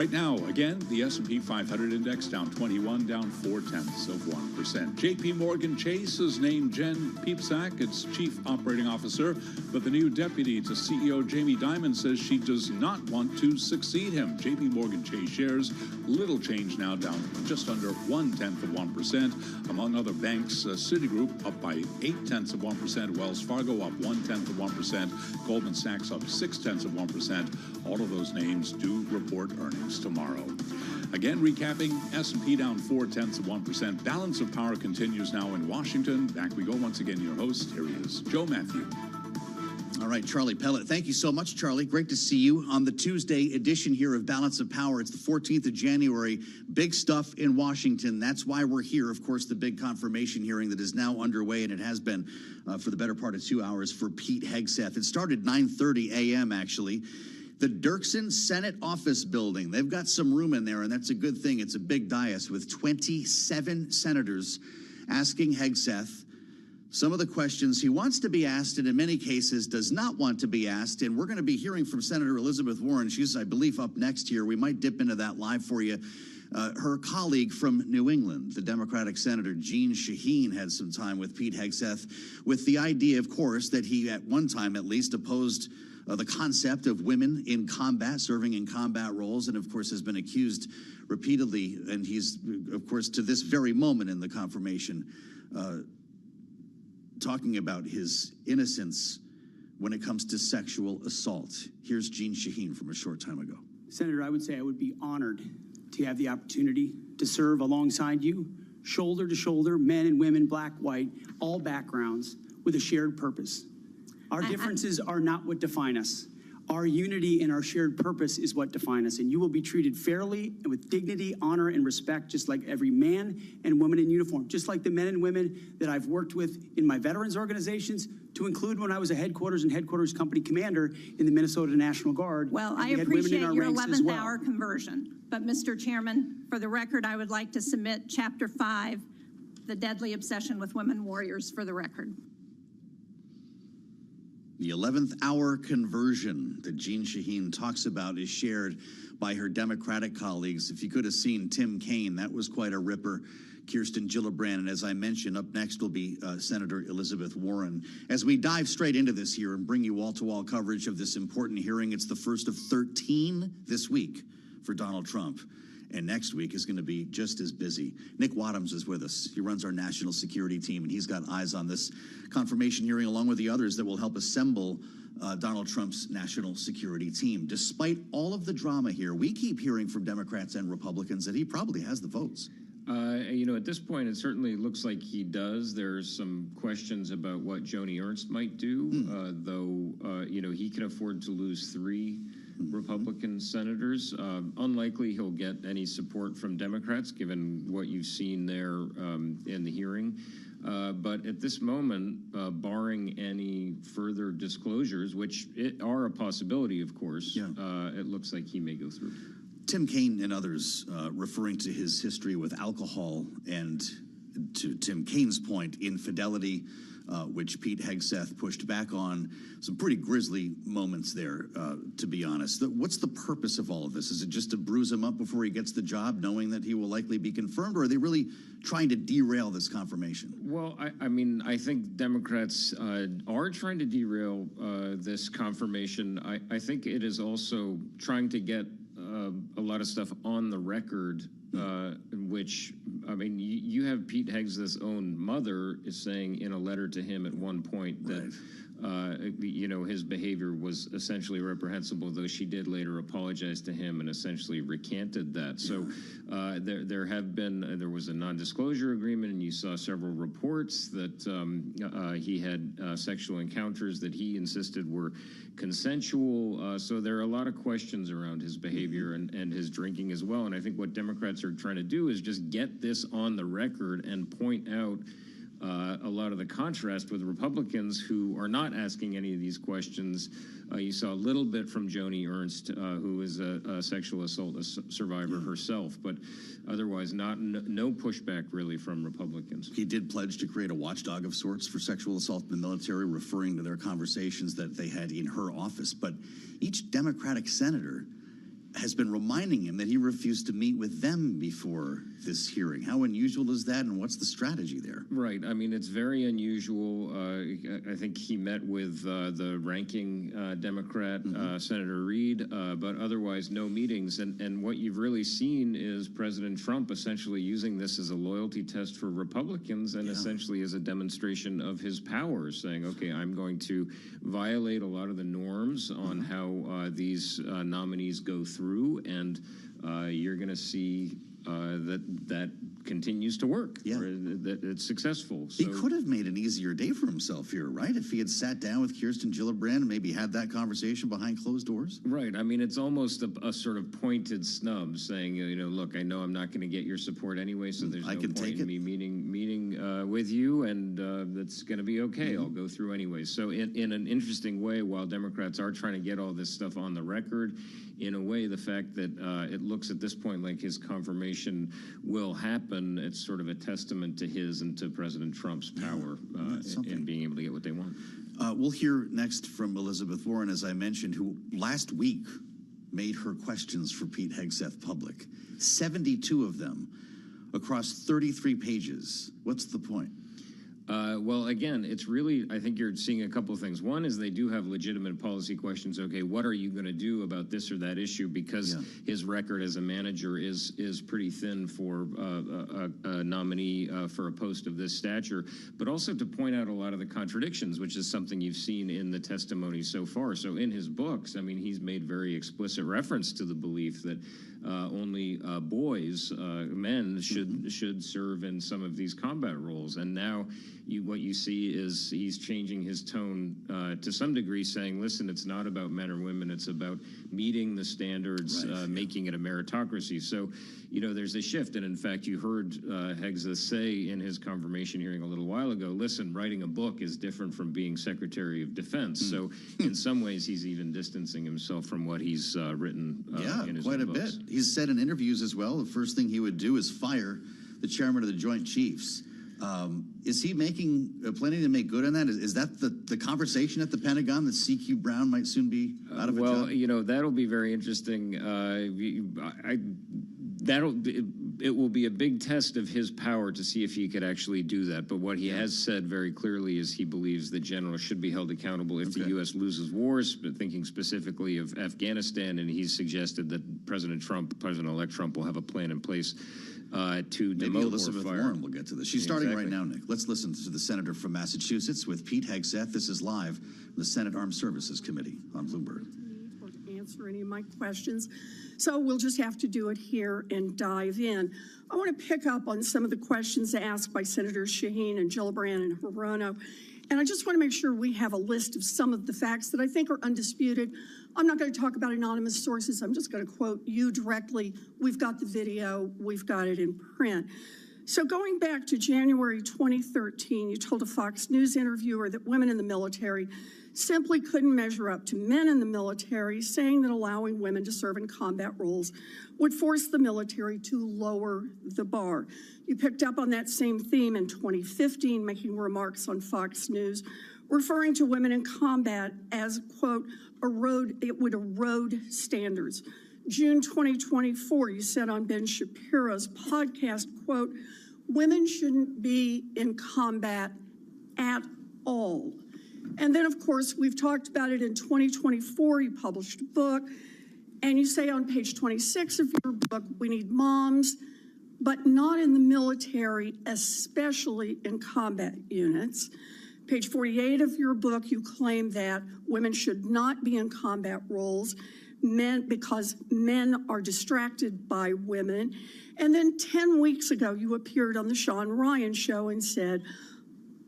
Right now, again, the S&P 500 index down 21, down 0.4%. J.P. Morgan Chase has named Jen Piepszak its chief operating officer, but the new deputy to CEO Jamie Dimon says she does not want to succeed him. J.P. Morgan Chase shares little change now, down just under 0.1%. Among other banks, Citigroup up by 0.8%, Wells Fargo up 0.1%, Goldman Sachs up 0.6%. All of those names do report earnings tomorrow. Again, recapping, S&P down 0.4%. Balance of power continues now in Washington. Back we go once again. Your host, here he is, Joe Matthew. All right, Charlie Pellet. Thank you so much, Charlie. Great to see you on the Tuesday edition here of Balance of Power. It's the 14th of January. Big stuff in Washington. That's why we're here. Of course, the big confirmation hearing that is now underway, and it has been for the better part of 2 hours for Pete Hegseth. It started 9:30 a.m., actually. The Dirksen Senate Office Building. They've got some room in there, and that's a good thing. It's a big dais with 27 senators asking Hegseth some of the questions he wants to be asked, and in many cases does not want to be asked. And we're going to be hearing from Senator Elizabeth Warren. She's, I believe, up next here. We might dip into that live for you. Her colleague from New England, the Democratic Senator Jeanne Shaheen, had some time with Pete Hegseth with the idea, of course, that he at one time at least opposed the concept of women in combat, serving in combat roles, and of course has been accused repeatedly, and he's, of course, to this very moment in the confirmation, talking about his innocence when it comes to sexual assault. Here's Jeanne Shaheen from a short time ago. Senator, I would say I would be honored to have the opportunity to serve alongside you, shoulder to shoulder, men and women, black, white, all backgrounds, with a shared purpose. Our differences are not what define us. Our unity and our shared purpose is what define us, and you will be treated fairly and with dignity, honor, and respect, just like every man and woman in uniform, just like the men and women that I've worked with in my veterans organizations, to include when I was a headquarters and headquarters company commander in the Minnesota National Guard. Well, I appreciate your 11th hour conversion, but Mr. Chairman, for the record, I would like to submit Chapter 5, the deadly obsession with women warriors, for the record. The 11th hour conversion that Jeanne Shaheen talks about is shared by her Democratic colleagues. If you could have seen Tim Kaine, that was quite a ripper. Kirsten Gillibrand, and as I mentioned, up next will be Senator Elizabeth Warren. As we dive straight into this here and bring you wall-to-wall coverage of this important hearing, it's the first of 13 this week for Donald Trump. And next week is going to be just as busy. Nick Wadhams is with us. He runs our national security team, and he's got eyes on this confirmation hearing along with the others that will help assemble Donald Trump's national security team. Despite all of the drama here, we keep hearing from Democrats and Republicans that he probably has the votes. You know, at this point, it certainly looks like he does. There's some questions about what Joni Ernst might do, though, you know, he can afford to lose 3 Republican senators. Unlikely he'll get any support from Democrats, given what you've seen there in the hearing. But at this moment, barring any further disclosures, which are a possibility, of course, it looks like he may go through. Tim Kaine and others referring to his history with alcohol and, to Tim Kaine's point, infidelity, which Pete Hegseth pushed back on. Some pretty grisly moments there, to be honest. What's the purpose of all of this? Is it just to bruise him up before he gets the job, knowing that he will likely be confirmed, or are they really trying to derail this confirmation? Well, I mean, I think Democrats are trying to derail this confirmation. I think it is also trying to get a lot of stuff on the record, which, I mean, you have Pete Hegseth's own mother is saying in a letter to him at one point that, you know, his behavior was essentially reprehensible, though she did later apologize to him and essentially recanted that. So there was a non-disclosure agreement, and you saw several reports that he had sexual encounters that he insisted were consensual. So there are a lot of questions around his behavior and his drinking as well. And I think what Democrats are trying to do is just get this on the record and point out a lot of the contrast with Republicans who are not asking any of these questions. You saw a little bit from Joni Ernst, who is a sexual assault survivor herself, but otherwise no pushback really from Republicans. He did pledge to create a watchdog of sorts for sexual assault in the military, referring to their conversations that they had in her office. But each Democratic senator has been reminding him that he refused to meet with them before this hearing. How unusual is that, and what's the strategy there? Right. I mean, it's very unusual. I think he met with the ranking Democrat, Senator Reid, but otherwise no meetings. And what you've really seen is President Trump essentially using this as a loyalty test for Republicans and essentially as a demonstration of his power, saying, okay, I'm going to violate a lot of the norms on how these nominees go through, and you're going to see that continues to work, or that it's successful. So, he could have made an easier day for himself here, right? If he had sat down with Kirsten Gillibrand and maybe had that conversation behind closed doors. Right. I mean, it's almost a sort of pointed snub saying, you know, look, I know I'm not going to get your support anyway, so there's no point in me meeting with you, and that's going to be okay. I'll go through anyway. So in an interesting way, while Democrats are trying to get all this stuff on the record, in a way, the fact that it looks at this point like his confirmation will happen, it's sort of a testament to his and to President Trump's power in being able to get what they want. We'll hear next from Elizabeth Warren, as I mentioned, who last week made her questions for Pete Hegseth public. 72 of them across 33 pages. What's the point? Well, again, it's really, I think you're seeing a couple of things. One is they do have legitimate policy questions. Okay, what are you going to do about this or that issue? Because his record as a manager is pretty thin for a nominee for a post of this stature. But also to point out a lot of the contradictions, which is something you've seen in the testimony so far. So in his books, I mean, he's made very explicit reference to the belief that only boys, men, should serve in some of these combat roles. And now what you see is he's changing his tone to some degree, saying, listen, it's not about men or women, it's about meeting the standards, making it a meritocracy. So, you know, there's a shift. And in fact, you heard Hegseth say in his confirmation hearing a little while ago, listen, writing a book is different from being Secretary of Defense. So in some ways, he's even distancing himself from what he's written in his quite own a books. bit. He's said in interviews as well, the first thing he would do is fire the chairman of the Joint Chiefs. Is he planning to make good on that? Is that the conversation at the Pentagon that CQ Brown might soon be out of a job? Well, you know, that'll be very interesting. It will be a big test of his power to see if he could actually do that. But what he has said very clearly is he believes that generals should be held accountable if the U.S. loses wars, but thinking specifically of Afghanistan. And he's suggested that President-elect Trump will have a plan in place to Maybe demote Elizabeth or fire. Warren will get to this. She's starting right now, Nick. Let's listen to the senator from Massachusetts with Pete Hegseth. This is live from the Senate Armed Services Committee on Bloomberg. Or to answer any of my questions. So we'll just have to do it here and dive in. I want to pick up on some of the questions asked by Senators Shaheen and Gillibrand and Hirono. And I just want to make sure we have a list of some of the facts that I think are undisputed. I'm not going to talk about anonymous sources. I'm just going to quote you directly. We've got the video. We've got it in print. So going back to January 2013, you told a Fox News interviewer that women in the military simply couldn't measure up to men in the military, saying that allowing women to serve in combat roles would force the military to lower the bar. You picked up on that same theme in 2015, making remarks on Fox News, referring to women in combat as, quote, it would erode standards. June 2024, you said on Ben Shapiro's podcast, quote, women shouldn't be in combat at all. And then, of course, we've talked about it in 2024. You published a book, and you say on page 26 of your book, we need moms, but not in the military, especially in combat units. Page 48 of your book, you claim that women should not be in combat roles because men are distracted by women. And then 10 weeks ago, you appeared on the Sean Ryan show and said,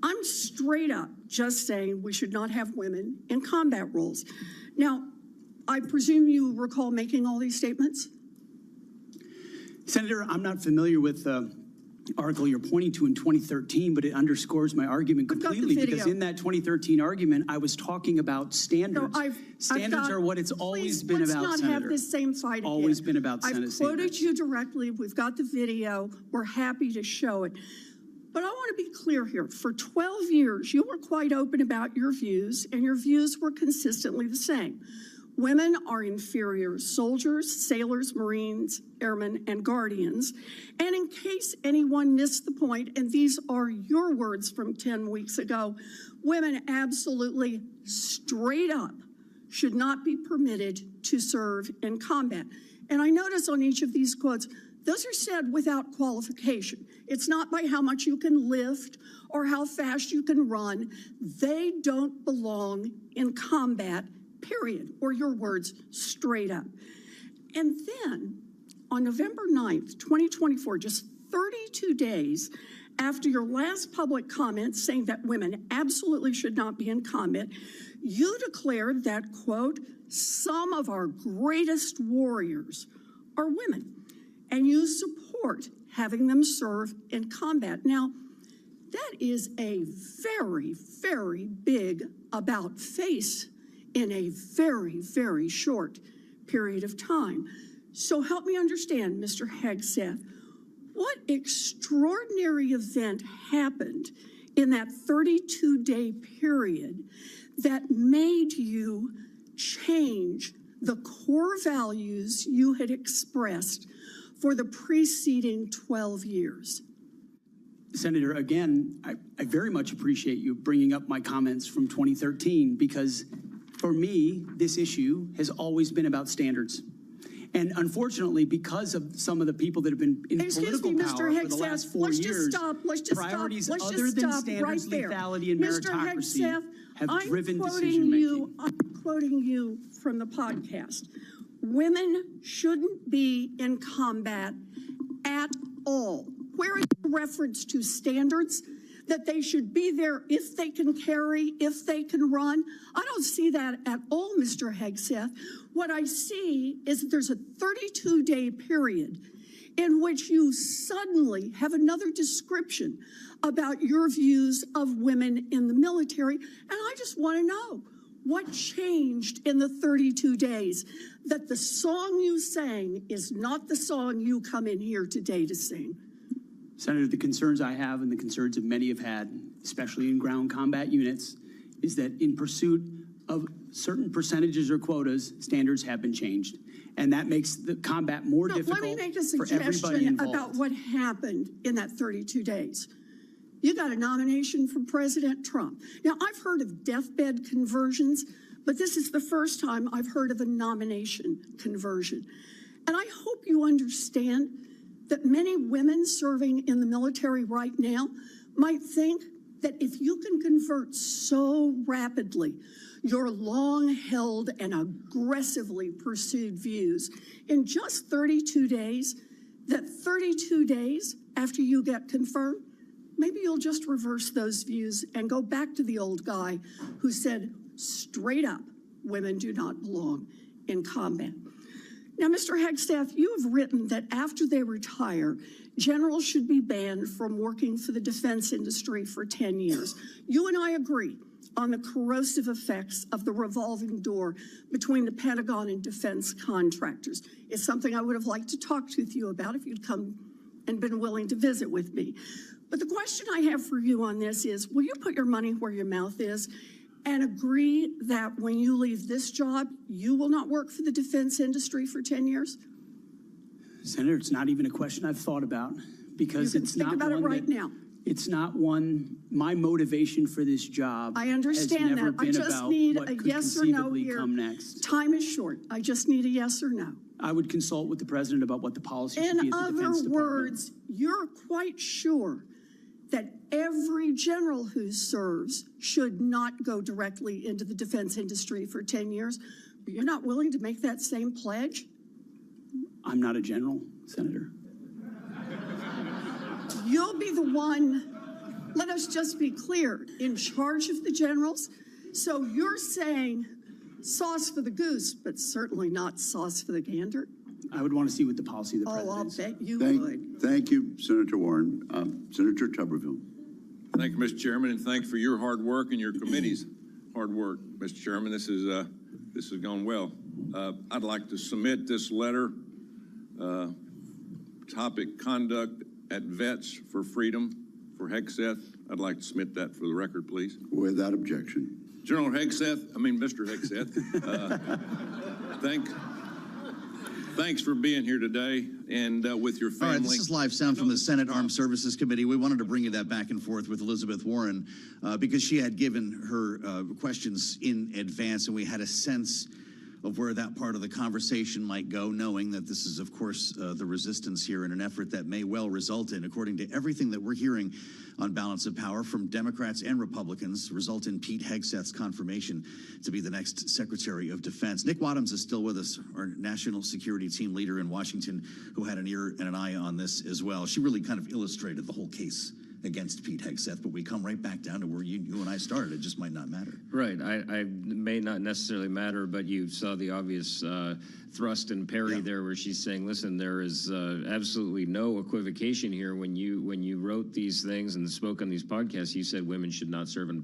I'm straight up just saying we should not have women in combat roles. Now, I presume you recall making all these statements? Senator, I'm not familiar with the article you're pointing to in 2013, but it underscores my argument completely because in that 2013 argument, I was talking about standards. No, standards are what it's always been about, let's not have this same fight again. Always been about Senate I've quoted standards. you directly. We've got the video. We're happy to show it. But I want to be clear here. For 12 years, you were quite open about your views, and your views were consistently the same. Women are inferior soldiers, sailors, Marines, airmen, and guardians. And in case anyone missed the point, and these are your words from 10 weeks ago, women absolutely straight up should not be permitted to serve in combat. And I notice on each of these quotes, those are said without qualification. It's not by how much you can lift or how fast you can run. They don't belong in combat, period, or your words, straight up. And then on November 9th, 2024, just 32 days after your last public comment saying that women absolutely should not be in combat, you declared that, quote, some of our greatest warriors are women, and you support having them serve in combat. Now, that is a very, very big about face in a very, very short period of time. So help me understand, Mr. Hegseth, what extraordinary event happened in that 32-day period that made you change the core values you had expressed for the preceding 12 years? Senator, again, I very much appreciate you bringing up my comments from 2013, because for me, this issue has always been about standards. And unfortunately, because of some of the people that have been in political power for the last 4 years, priorities other than standards, lethality, and meritocracy have driven decision-making. I'm quoting you from the podcast. Women shouldn't be in combat at all. Where is the reference to standards? That they should be there if they can carry, if they can run? I don't see that at all, Mr. Hegseth. What I see is that there's a 32-day period in which you suddenly have another description about your views of women in the military. And I just want to know, what changed in the 32 days that the song you sang is not the song you come in here today to sing? Senator, the concerns I have and the concerns that many have had, especially in ground combat units, is that in pursuit of certain percentages or quotas, standards have been changed. And that makes the combat more difficult for everybody involved. Let me make a suggestion about what happened in that 32 days. You got a nomination from President Trump. Now, I've heard of deathbed conversions, but this is the first time I've heard of a nomination conversion. And I hope you understand that many women serving in the military right now might think that if you can convert so rapidly your long-held and aggressively pursued views in just 32 days, that 32 days after you get confirmed, maybe you'll just reverse those views and go back to the old guy who said straight up, women do not belong in combat. Now, Mr. Hegseth, you have written that after they retire, generals should be banned from working for the defense industry for 10 years. You and I agree on the corrosive effects of the revolving door between the Pentagon and defense contractors. It's something I would have liked to talk with you about if you'd come and been willing to visit with me. But the question I have for you on this is, will you put your money where your mouth is and agree that when you leave this job, you will not work for the defense industry for 10 years? Senator, it's not even a question I've thought about, because it's not about it right now. It's not one, my motivation for this job. I understand that. I just need a yes or no here. Come next. Time is short. I just need a yes or no. I would consult with the president about what the policy should be at the Defense Department. In other words, you're quite sure that every general who serves should not go directly into the defense industry for 10 years, but you're not willing to make that same pledge? I'm not a general, Senator. You'll be the one, let us just be clear, in charge of the generals. So you're saying sauce for the goose, but certainly not sauce for the gander? I would want to see what the policy of the president is. Oh, I'll bet you would. Thank you, Senator Warren. Senator Tuberville. Thank you, Mr. Chairman, and thank you for your hard work and your committee's hard work, Mr. Chairman. This has gone well. I'd like to submit this letter, topic Conduct at Vets for Freedom for Hegseth. I'd like to submit that for the record, please. Without objection. Mr. Hegseth, Thanks for being here today and with your family. All right, this is live sound from the Senate Armed Services Committee. We wanted to bring you that back and forth with Elizabeth Warren because she had given her questions in advance, and we had a sense of where that part of the conversation might go, knowing that this is, of course, the resistance here in an effort that may well result in, according to everything that we're hearing on balance of power from Democrats and Republicans, result in Pete Hegseth's confirmation to be the next Secretary of Defense. Nick Wadhams is still with us, our national security team leader in Washington, who had an ear and an eye on this as well. She really kind of illustrated the whole case against Pete Hegseth, but we come right back down to where you and I started. It just might not matter. Right. I may not necessarily matter, but you saw the obvious thrust and parry there where she's saying, listen, there is absolutely no equivocation here. When you wrote these things and spoke on these podcasts, you said women should not serve in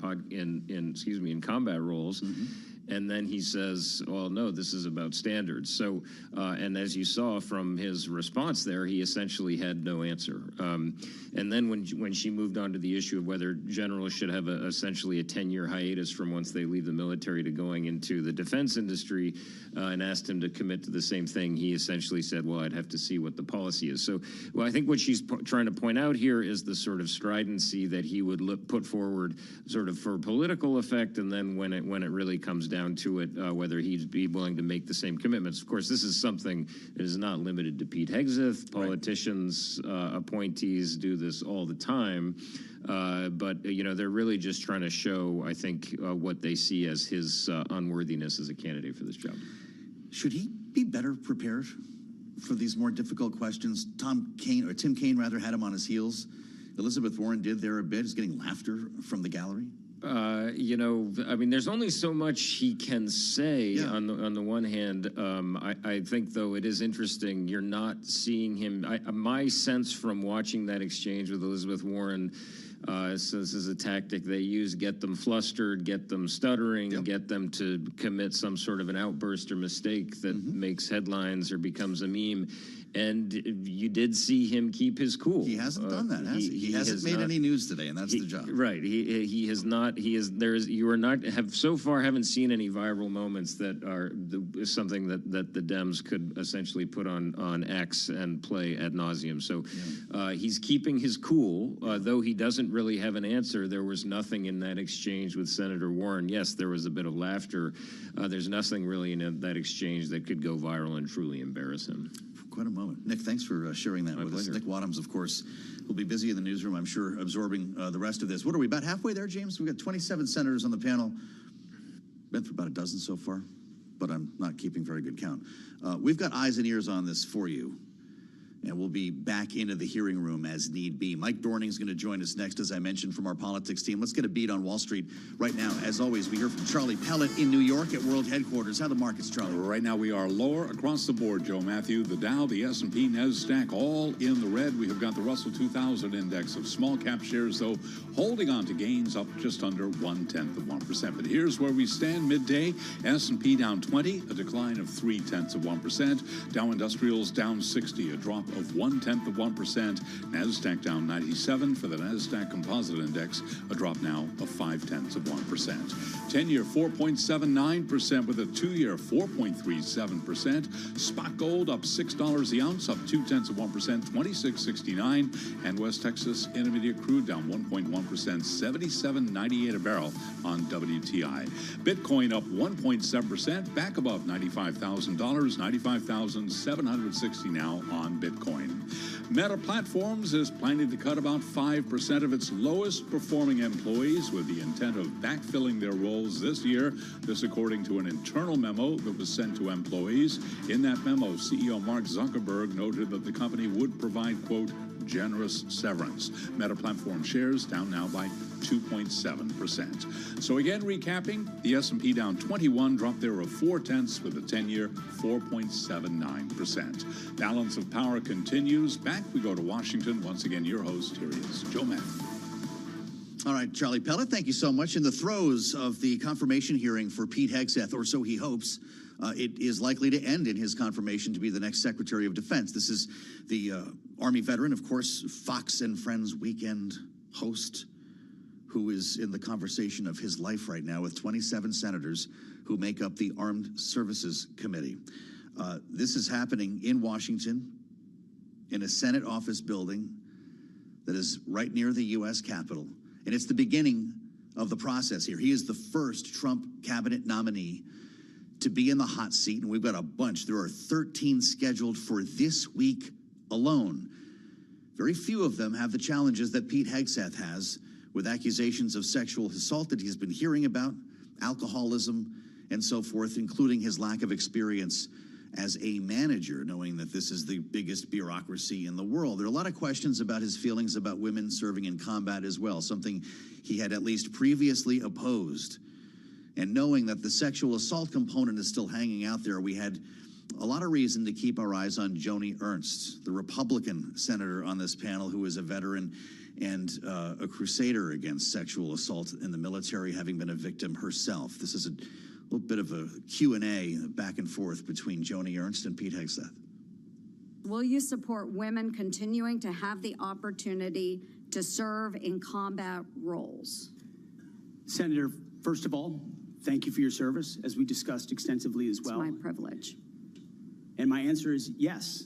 combat roles. Mm-hmm. And then he says, well, no, this is about standards. So, and as you saw from his response there, he essentially had no answer. And then when she moved on to the issue of whether generals should have essentially a 10-year hiatus from once they leave the military to going into the defense industry and asked him to commit to the same thing, he essentially said, well, I'd have to see what the policy is. So, well, I think what she's trying to point out here is the sort of stridency that he would put forward sort of for political effect, and then when it really comes down to it, whether he'd be willing to make the same commitments. Of course, this is something that is not limited to Pete Hegseth. Politicians, appointees do this all the time. But, they're really just trying to show, I think, what they see as his unworthiness as a candidate for this job. Should he be better prepared for these more difficult questions? Tim Kaine rather had him on his heels. Elizabeth Warren did there a bit. He's getting laughter from the gallery. There's only so much he can say on the one hand. I think, though, it is interesting. You're not seeing him. My sense from watching that exchange with Elizabeth Warren, so this is a tactic they use: get them flustered, get them stuttering, get them to commit some sort of an outburst or mistake that makes headlines or becomes a meme. And you did see him keep his cool. He hasn't done that, has he? He hasn't made any news today, and that's the job. Right. He has not. You are not. So far haven't seen any viral moments that are something that the Dems could essentially put on X and play ad nauseum. So he's keeping his cool, though he doesn't really have an answer. There was nothing in that exchange with Senator Warren. Yes, there was a bit of laughter. There's nothing really in that exchange that could go viral and truly embarrass him. Quite a moment. Nick, thanks for sharing that with us. Nick Wadhams, of course, will be busy in the newsroom, I'm sure, absorbing the rest of this. What are we, about halfway there, James? We've got 27 senators on the panel. Been through about a dozen so far, but I'm not keeping very good count. We've got eyes and ears on this for you, and we'll be back into the hearing room as need be. Mike Dorning is going to join us next, as I mentioned, from our politics team. Let's get a beat on Wall Street right now. As always, we hear from Charlie Pellet in New York at World Headquarters. How are the markets, Charlie? Right now we are lower across the board, Joe Matthew. The Dow, the S&P, NASDAQ, all in the red. We have got the Russell 2000 index of small cap shares, though, holding on to gains up just under 0.1%. But here's where we stand midday. S&P down 20, a decline of 0.3%. Dow Industrials down 60, a drop of 0.1%. NASDAQ down 97 for the NASDAQ Composite Index, a drop now of 0.5%. 10-year 4.79% with a 2-year 4.37%. Spot gold up $6 the ounce, up 0.2%, 26.69. And West Texas Intermediate crude down 1.1%, 77.98 a barrel on WTI. Bitcoin up 1.7%, back above $95,000, $95,760 now on Bitcoin. Meta Platforms is planning to cut about 5% of its lowest performing employees with the intent of backfilling their roles this year. This according to an internal memo that was sent to employees. In that memo, CEO Mark Zuckerberg noted that the company would provide, quote, generous severance. Meta Platform shares down now by 2.7%. So again, recapping, the S&P down 21, drop there of 0.4 with a 10-year 4.79%. Balance of power continues. Back we go to Washington. Once again, your host, here he is, Joe Matthew. All right, Charlie Pellet, thank you so much. In the throes of the confirmation hearing for Pete Hegseth, or so he hopes, it is likely to end in his confirmation to be the next Secretary of Defense. This is the Army veteran, of course, Fox and Friends weekend host, who is in the conversation of his life right now with 27 senators who make up the Armed Services Committee. This is happening in Washington, in a Senate office building that is right near the U.S. Capitol. And it's the beginning of the process here. He is the first Trump cabinet nominee to be in the hot seat, and we've got a bunch. There are 13 scheduled for this week alone. Very few of them have the challenges that Pete Hegseth has, with accusations of sexual assault that he's been hearing about, alcoholism, and so forth, including his lack of experience as a manager, knowing that this is the biggest bureaucracy in the world. There are a lot of questions about his feelings about women serving in combat as well, something he had at least previously opposed. And knowing that the sexual assault component is still hanging out there, we had a lot of reason to keep our eyes on Joni Ernst, the Republican senator on this panel, who is a veteran and a crusader against sexual assault in the military, having been a victim herself. This is a little bit of a Q&A back and forth between Joni Ernst and Pete Hegseth. Will you support women continuing to have the opportunity to serve in combat roles? Senator, first of all, thank you for your service, as we discussed extensively as well. It's my privilege. And my answer is yes,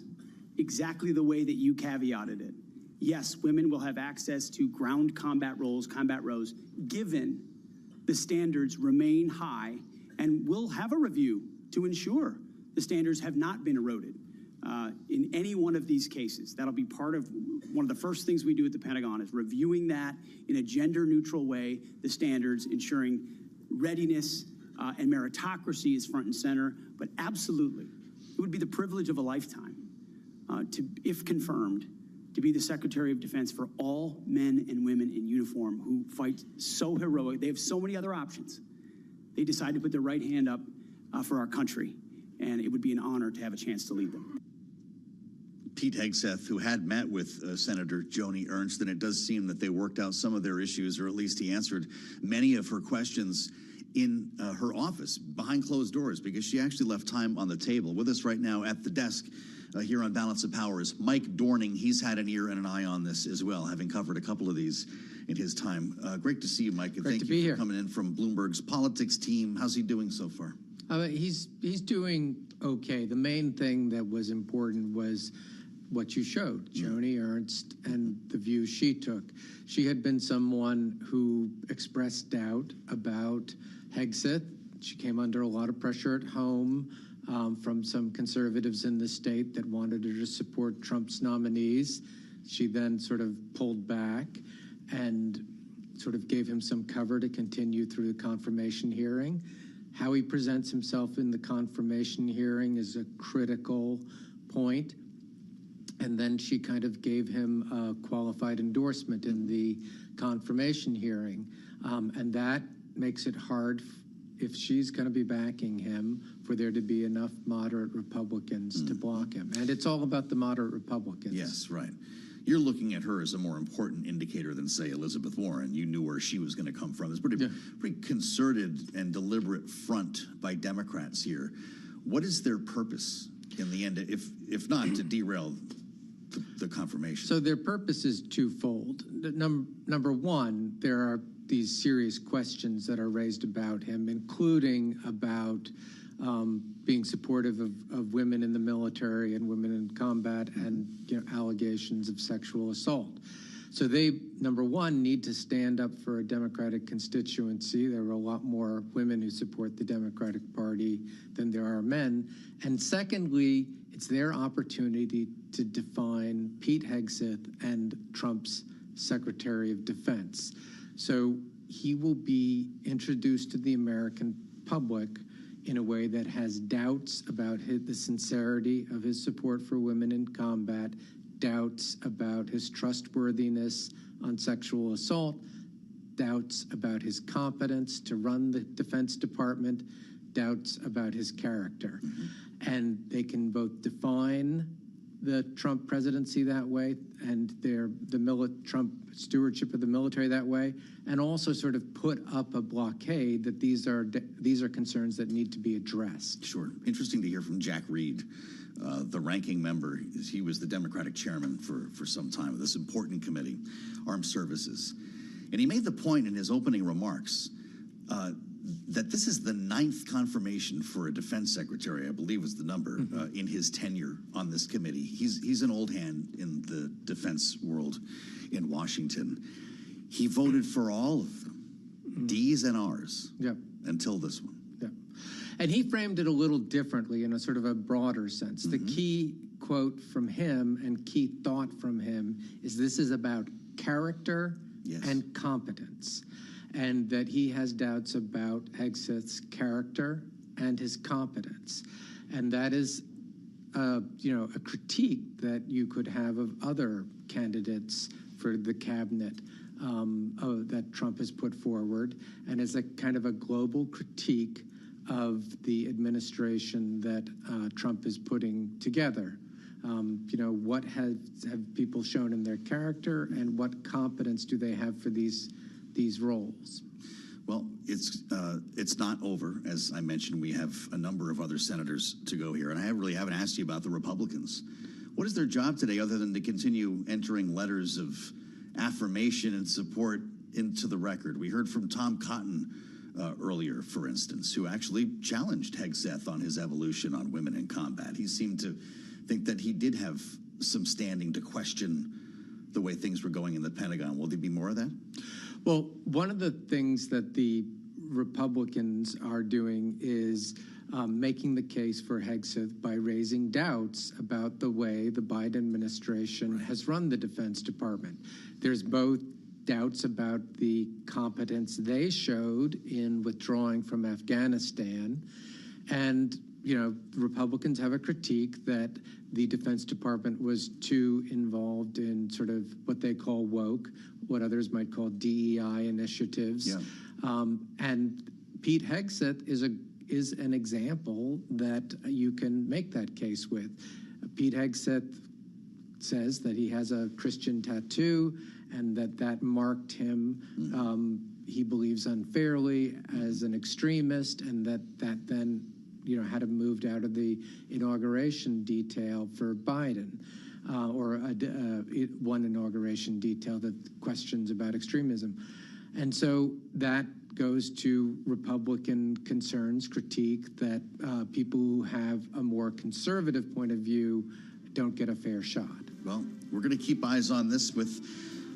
exactly the way that you caveated it. Yes, women will have access to ground combat roles, given the standards remain high, and we'll have a review to ensure the standards have not been eroded in any one of these cases. That'll be part of one of the first things we do at the Pentagon, is reviewing that in a gender-neutral way, the standards, ensuring readiness and meritocracy is front and center. But absolutely, it would be the privilege of a lifetime to, if confirmed, to be the Secretary of Defense for all men and women in uniform who fight so heroic. They have so many other options. They decide to put their right hand up for our country, and it would be an honor to have a chance to lead them. Pete Hegseth, who had met with Senator Joni Ernst, and it does seem that they worked out some of their issues, or at least he answered many of her questions in her office behind closed doors, because she actually left time on the table. With us right now at the desk here on Balance of Power is Mike Dorning. He's had an ear and an eye on this as well, having covered a couple of these in his time. Great to see you, Mike, and thank you for coming in from Bloomberg's politics team. How's he doing so far? He's doing okay. The main thing that was important was what you showed, Joni Ernst, and the view she took. She had been someone who expressed doubt about Hegseth. She came under a lot of pressure at home from some conservatives in the state that wanted her to support Trump's nominees. She then sort of pulled back and sort of gave him some cover to continue through the confirmation hearing. How he presents himself in the confirmation hearing is a critical point. And then she kind of gave him a qualified endorsement in the confirmation hearing. And that makes it hard, if she's going to be backing him, for there to be enough moderate Republicans to block him. And it's all about the moderate Republicans. Yes, right. You're looking at her as a more important indicator than, say, Elizabeth Warren. You knew where she was going to come from. It's pretty concerted and deliberate front by Democrats here. What is their purpose in the end, if not to derail the confirmation? So their purpose is twofold. Number one, there are these serious questions that are raised about him, including about being supportive of women in the military and women in combat, and allegations of sexual assault. So they, number one, need to stand up for a Democratic constituency. There are a lot more women who support the Democratic Party than there are men. And secondly, it's their opportunity to define Pete Hegseth and Trump's Secretary of Defense. So he will be introduced to the American public in a way that has doubts about the sincerity of his support for women in combat, doubts about his trustworthiness on sexual assault, doubts about his competence to run the Defense Department, doubts about his character. And they can both define the Trump presidency that way and the Trump stewardship of the military that way, and also sort of put up a blockade that these are concerns that need to be addressed. Sure. Interesting to hear from Jack Reed, the ranking member. He was the Democratic chairman for some time of this important committee, Armed Services. And he made the point in his opening remarks that this is the 9th confirmation for a defense secretary, I believe was the number, in his tenure on this committee. He's an old hand in the defense world in Washington. He voted for all of them, D's and R's, until this one. Yeah. And he framed it a little differently in a sort of a broader sense. The key quote from him and key thought from him is this is about character and competence, and that he has doubts about Hegseth's character and his competence. And that is, a critique that you could have of other candidates for the cabinet that Trump has put forward, and as a kind of a global critique of the administration that Trump is putting together. What have people shown in their character, and what competence do they have for these roles? Well, it's not over. As I mentioned, we have a number of other senators to go here, and I really haven't asked you about the Republicans. What is their job today other than to continue entering letters of affirmation and support into the record? We heard from Tom Cotton earlier, for instance, who actually challenged Hegseth on his evolution on women in combat. He seemed to think that he did have some standing to question the way things were going in the Pentagon. Will there be more of that? Well, one of the things that the Republicans are doing is making the case for Hegseth by raising doubts about the way the Biden administration has run the Defense Department. There's both doubts about the competence they showed in withdrawing from Afghanistan, and Republicans have a critique that the Defense Department was too involved in sort of what they call woke, what others might call DEI initiatives. And Pete Hegseth is an example that you can make that case with. Pete Hegseth says that he has a Christian tattoo and that marked him, he believes unfairly, as an extremist, and that then had him moved out of the inauguration detail for Biden, or one inauguration detail that questions about extremism. And so that goes to Republican concerns, critique that people who have a more conservative point of view don't get a fair shot. Well, we're going to keep eyes on this with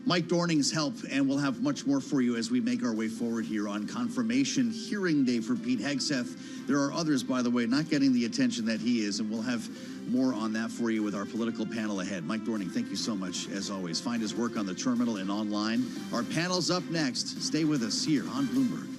Mike Dorning's help, and we'll have much more for you as we make our way forward here on confirmation hearing day for Pete Hegseth. There are others, by the way, not getting the attention that he is, and we'll have more on that for you with our political panel ahead. Mike Dorning, thank you so much, as always. Find his work on the terminal and online. Our panel's up next. Stay with us here on Bloomberg.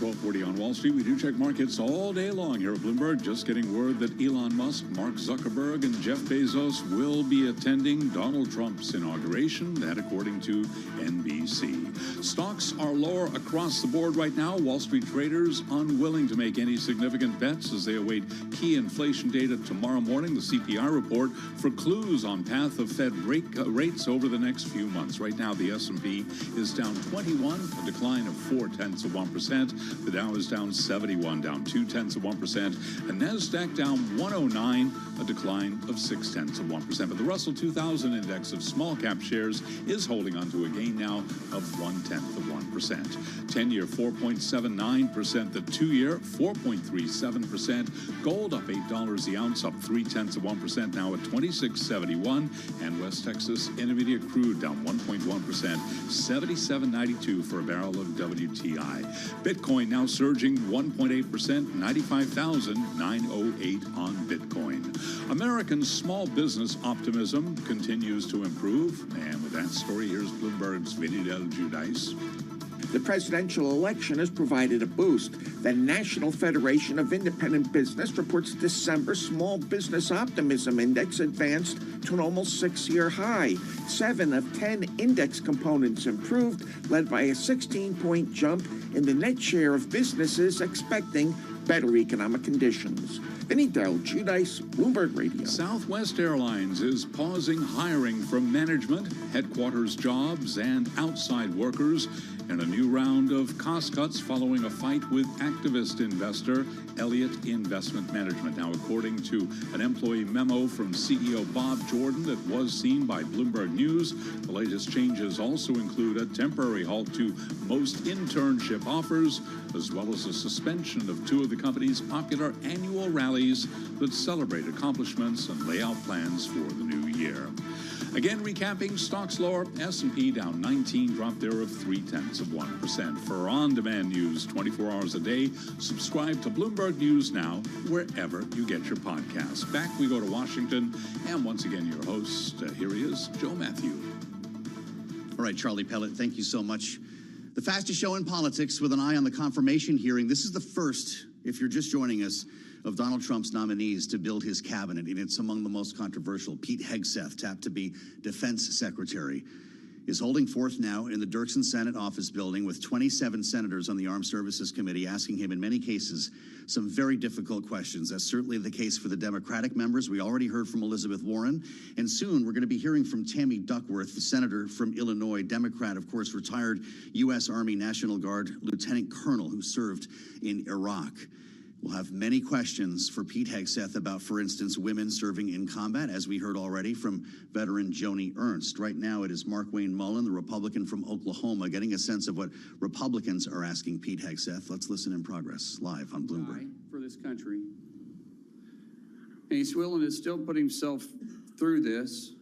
1240 on Wall Street. We do check markets all day long here at Bloomberg. Just getting word that Elon Musk, Mark Zuckerberg, and Jeff Bezos will be attending Donald Trump's inauguration. That according to NBC. Stocks are lower across the board right now. Wall Street traders unwilling to make any significant bets as they await key inflation data tomorrow morning, the CPI report, for clues on path of Fed rates over the next few months. Right now, the S&P is down 21, a decline of 0.4%. The Dow is down 71, down 0.2%. And NASDAQ down 109, a decline of 0.6%. But the Russell 2000 index of small cap shares is holding on to a gain now of 0.1%. 10-year 4.79%, the 2-year 4.37%. Gold up $8 the ounce, up 0.3%, now at $26.71. And West Texas Intermediate crude down 1.1%, $77.92 for a barrel of WTI. Bitcoin now surging 1.8%, 95,908 on Bitcoin. American small business optimism continues to improve. And with that story, here's Bloomberg's Vinny Del Giudice. The presidential election has provided a boost. The National Federation of Independent Business reports December Small Business Optimism Index advanced to an almost 6-year high. 7 of 10 index components improved, led by a 16-point jump in the net share of businesses expecting better economic conditions. Vinny Del Giudice, Bloomberg Radio. Southwest Airlines is pausing hiring from management, headquarters jobs, and outside workers in a new round of cost cuts following a fight with activist investor Elliott Investment Management. Now, according to an employee memo from CEO Bob Jordan that was seen by Bloomberg News, the latest changes also include a temporary halt to most internship offers, as well as a suspension of 2 of the company's popular annual rallies that celebrate accomplishments and lay out plans for the new year. Again, recapping, stocks lower, S&P down 19, drop there of 0.3%. For on-demand news 24 hours a day, subscribe to Bloomberg News Now, wherever you get your podcasts. Back we go to Washington, and once again, your host, here he is, Joe Matthew. All right, Charlie Pellet, thank you so much. The fastest show in politics with an eye on the confirmation hearing. This is the first, if you're just joining us, of Donald Trump's nominees to build his cabinet, and it's among the most controversial. Pete Hegseth, tapped to be defense secretary, is holding forth now in the Dirksen Senate office building with 27 senators on the Armed Services Committee asking him, in many cases, some very difficult questions. That's certainly the case for the Democratic members. We already heard from Elizabeth Warren, and soon we're going to be hearing from Tammy Duckworth, the senator from Illinois, Democrat, of course, retired U.S. Army National Guard lieutenant colonel who served in Iraq. We'll have many questions for Pete Hegseth about, for instance, women serving in combat, as we heard already from veteran Joni Ernst. Right now, it is Mark Wayne Mullen, the Republican from Oklahoma, getting a sense of what Republicans are asking Pete Hegseth. Let's listen in progress, live on Bloomberg. For this country. And he's willing to still put himself through this.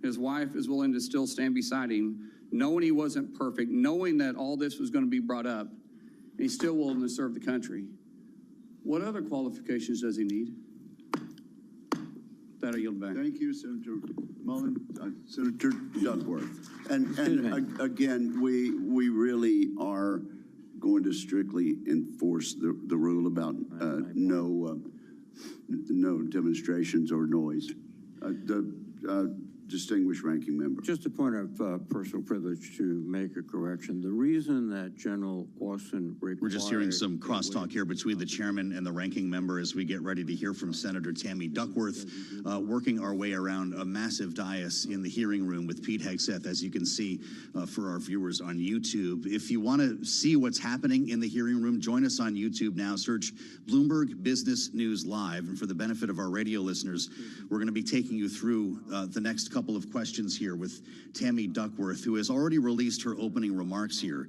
His wife is willing to still stand beside him, knowing he wasn't perfect, knowing that all this was going to be brought up, and he's still willing to serve the country. What other qualifications does he need? That I yield back. Thank you, Senator Mullen. Senator Duckworth. And again, we really are going to strictly enforce the rule about no demonstrations or noise. Distinguished ranking member. Just a point of personal privilege to make a correction. The reason that General Austin required... We're just hearing some crosstalk here between the chairman and the ranking member as we get ready to hear from Senator Tammy Duckworth, working our way around a massive dais in the hearing room with Pete Hegseth, as you can see for our viewers on YouTube. If you want to see what's happening in the hearing room, join us on YouTube now. Search Bloomberg Business News Live. And for the benefit of our radio listeners, we're going to be taking you through the next couple of questions here with Tammy Duckworth, who has already released her opening remarks here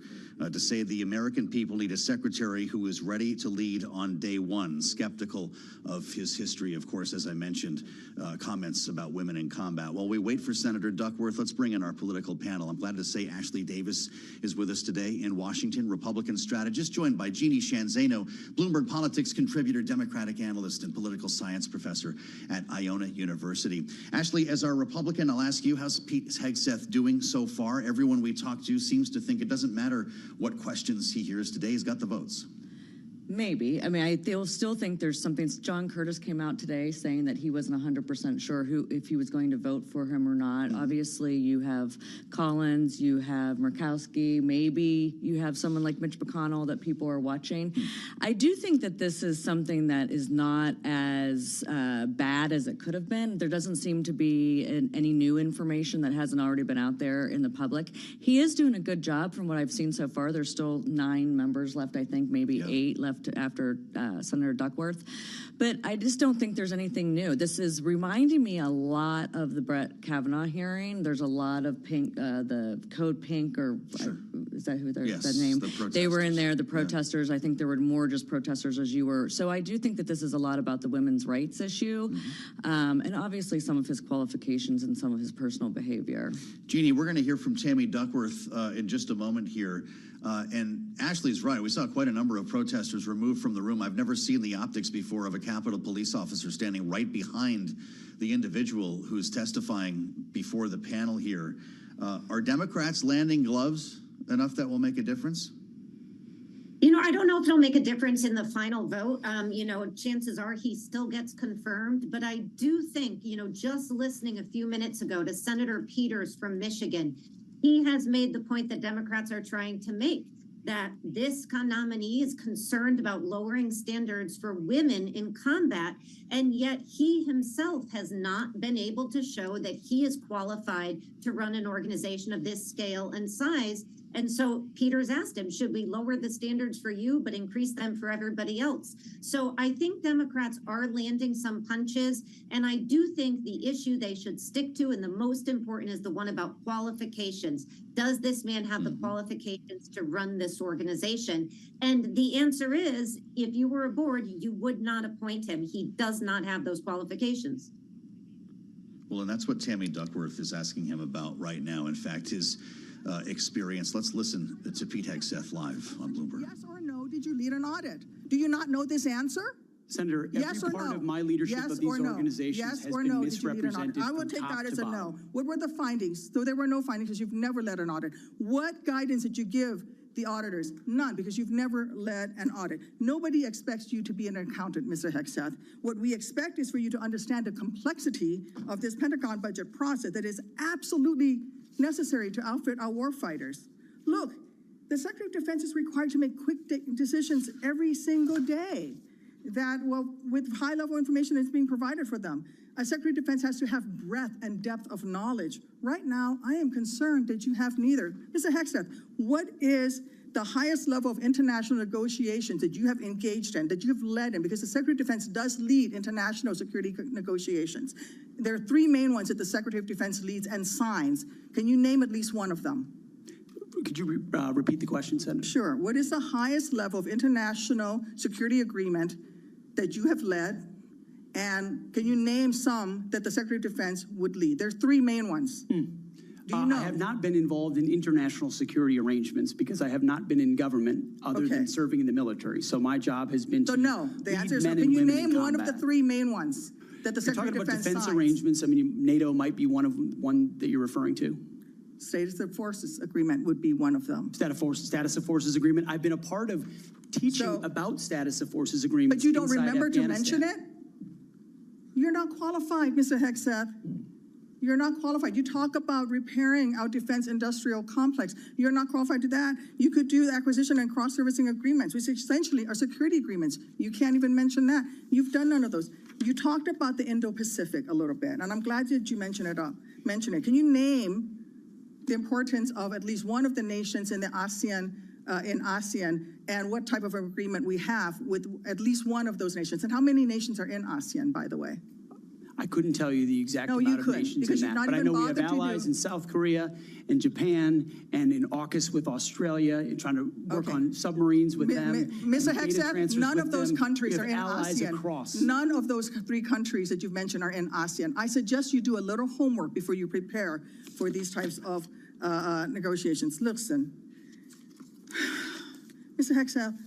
to say the American people need a secretary who is ready to lead on day one, skeptical of his history, of course, as I mentioned, comments about women in combat. While we wait for Senator Duckworth, let's bring in our political panel. I'm glad to say Ashley Davis is with us today in Washington, Republican strategist, joined by Jeannie Shanzano, Bloomberg Politics contributor, Democratic analyst, and political science professor at Iona University. Ashley, as our Republican, I'll ask you, how's Pete Hegseth doing so far? Everyone we talk to seems to think it doesn't matter what questions he hears today. He's got the votes. Maybe. I mean, I still think there's something. John Curtis came out today saying that he wasn't 100% sure if he was going to vote for him or not. Mm-hmm. Obviously, you have Collins, you have Murkowski, maybe you have someone like Mitch McConnell that people are watching. Mm-hmm. I do think that this is something that is not as bad as it could have been. There doesn't seem to be any new information that hasn't already been out there in the public. He is doing a good job from what I've seen so far. There's still 9 members left, I think, maybe 8 left after Senator Duckworth. But I just don't think there's anything new. This is reminding me a lot of the Brett Kavanaugh hearing. There's a lot of pink, the Code Pink, or is that who their that name? They were in there, the protesters. I think there were more just protesters as you were. So I do think that this is a lot about the women's rights issue, and obviously some of his qualifications and some of his personal behavior. Jeannie, we're going to hear from Tammy Duckworth in just a moment here. And Ashley's right. We saw quite a number of protesters removed from the room. I've never seen the optics before of a Capitol police officer standing right behind the individual who's testifying before the panel here. Are Democrats landing gloves enough that will make a difference? You know, I don't know if it'll make a difference in the final vote. You know, chances are he still gets confirmed. But I do think, you know, just listening a few minutes ago to Senator Peters from Michigan, he has made the point that Democrats are trying to make, that this nominee is concerned about lowering standards for women in combat, and yet he himself has not been able to show that he is qualified to run an organization of this scale and size. And so Peters asked him, should we lower the standards for you but increase them for everybody else? So I think Democrats are landing some punches, and I do think the issue they should stick to, and the most important, is the one about qualifications. Does this man have the qualifications to run this organization? And the answer is, if you were a board, you would not appoint him. He does not have those qualifications. Well, and that's what Tammy Duckworth is asking him about right now. In fact, his experience. Let's listen to Pete Hegseth live on Bloomberg. Yes or no, did you lead an audit? Do you not know this answer? Senator, every part of my leadership of these organizations has been misrepresented. I will take that as a no. What were the findings? So there were no findings because you've never led an audit. What guidance did you give the auditors? None, because you've never led an audit. Nobody expects you to be an accountant, Mr. Hegseth. What we expect is for you to understand the complexity of this Pentagon budget process that is absolutely necessary to outfit our warfighters. Look, the Secretary of Defense is required to make quick decisions every single day that, well, with high-level information that's being provided for them. A Secretary of Defense has to have breadth and depth of knowledge. Right now, I am concerned that you have neither. Mr. Hegseth, what is the highest level of international negotiations that you have engaged in, that you have led in? Because the Secretary of Defense does lead international security negotiations. There are 3 main ones that the Secretary of Defense leads and signs. Can you name at least one of them? Could you repeat the question, Senator? Sure. What is the highest level of international security agreement that you have led? And can you name some that the Secretary of Defense would lead? There's 3 main ones. Do you know? I have not been involved in international security arrangements because I have not been in government other than serving in the military. So my job has been to no. The answer is, men can and you women name in one of the combat. 3 main ones that the You're Secretary talking of about Defense defense arrangements. I mean, NATO might be one that you're referring to. Status of Forces Agreement would be one of them. Status of Forces Agreement. I've been a part of teaching about Status of Forces Agreements. But you don't inside remember to Afghanistan. mention it? You're not qualified, Mr. Hegseth. You're not qualified. You talk about repairing our defense industrial complex. You're not qualified to that. You could do acquisition and cross-servicing agreements, which essentially are security agreements. You can't even mention that. You've done none of those. You talked about the Indo-Pacific a little bit, and I'm glad that you mentioned it. Can you name the importance of at least one of the nations in the ASEAN, and what type of agreement we have with at least one of those nations? And how many nations are in ASEAN, by the way? I couldn't tell you the exact amount of nations in that, but I know we have allies in South Korea and Japan and in AUKUS with Australia, and trying to work on submarines with them. Mr. and data Hegseth, transfers none with of those them. countries We are have in allies ASEAN. across. None of those 3 countries that you've mentioned are in ASEAN. I suggest you do a little homework before you prepare for these types of negotiations. Listen, Mr. Hegseth,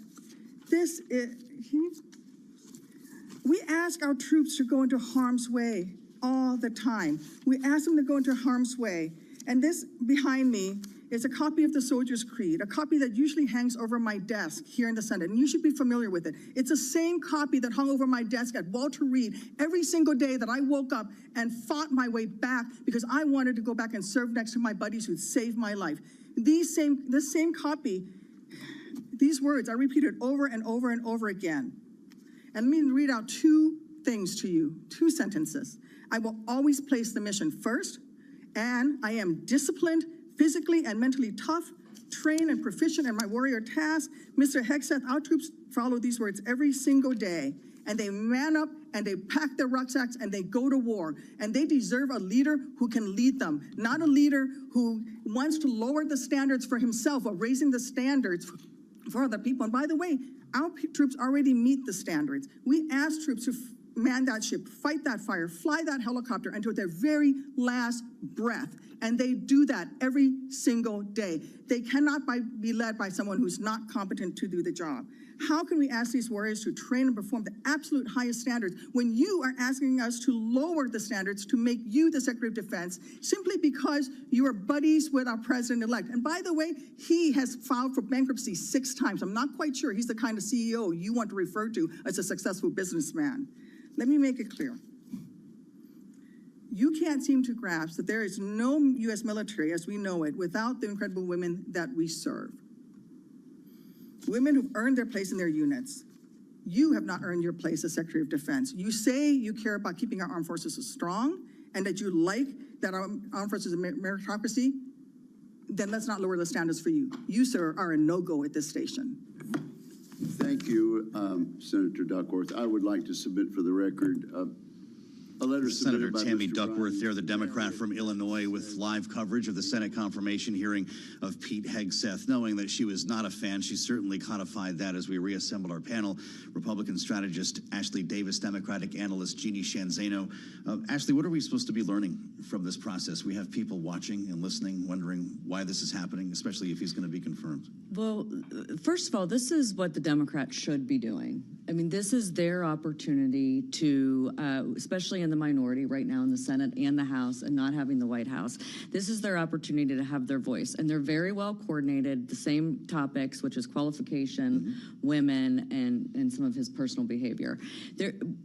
we ask our troops to go into harm's way all the time. We ask them to go into harm's way. And this behind me It's a copy of the Soldier's Creed, a copy that usually hangs over my desk here in the Senate, and you should be familiar with it. It's the same copy that hung over my desk at Walter Reed every single day that I woke up and fought my way back because I wanted to go back and serve next to my buddies who saved my life. This same copy, these words are repeated over and over and over again. And let me read out two things to you, two sentences. I will always place the mission first, and I am disciplined, physically and mentally tough, trained and proficient in my warrior task. Mr. Hegseth, our troops follow these words every single day, and they man up and they pack their rucksacks and they go to war. And they deserve a leader who can lead them, not a leader who wants to lower the standards for himself or raising the standards for other people. And by the way, our troops already meet the standards. We ask troops to man that ship, fight that fire, fly that helicopter until their very last breath. And they do that every single day. They cannot be led by someone who's not competent to do the job. How can we ask these warriors to train and perform the absolute highest standards when you are asking us to lower the standards to make you the Secretary of Defense simply because you are buddies with our president-elect? And by the way, he has filed for bankruptcy 6 times. I'm not quite sure he's the kind of CEO you want to refer to as a successful businessman. Let me make it clear. You can't seem to grasp that there is no U.S. military as we know it without the incredible women that we serve. Women who've earned their place in their units. You have not earned your place as Secretary of Defense. You say you care about keeping our armed forces strong and that you like that our armed forces are meritocracy, then let's not lower the standards for you. You, sir, are a no-go at this station. Thank you, Senator Duckworth. I would like to submit for the record a letter Senator submitted by Tammy Mr. Duckworth Ryan. there, the Democrat from Illinois, with live coverage of the Senate confirmation hearing of Pete Hegseth. Knowing that she was not a fan, she certainly codified that as we reassembled our panel. Republican strategist Ashley Davis, Democratic analyst Jeannie Shanzano. Ashley, what are we supposed to be learning from this process? We have people watching and listening, wondering why this is happening, especially if he's going to be confirmed. Well, first of all, this is what the Democrats should be doing. I mean, this is their opportunity to, especially in the minority right now in the Senate and the House and not having the White House, this is their opportunity to have their voice. And they're very well coordinated, the same topics, which is qualification, women, and some of his personal behavior.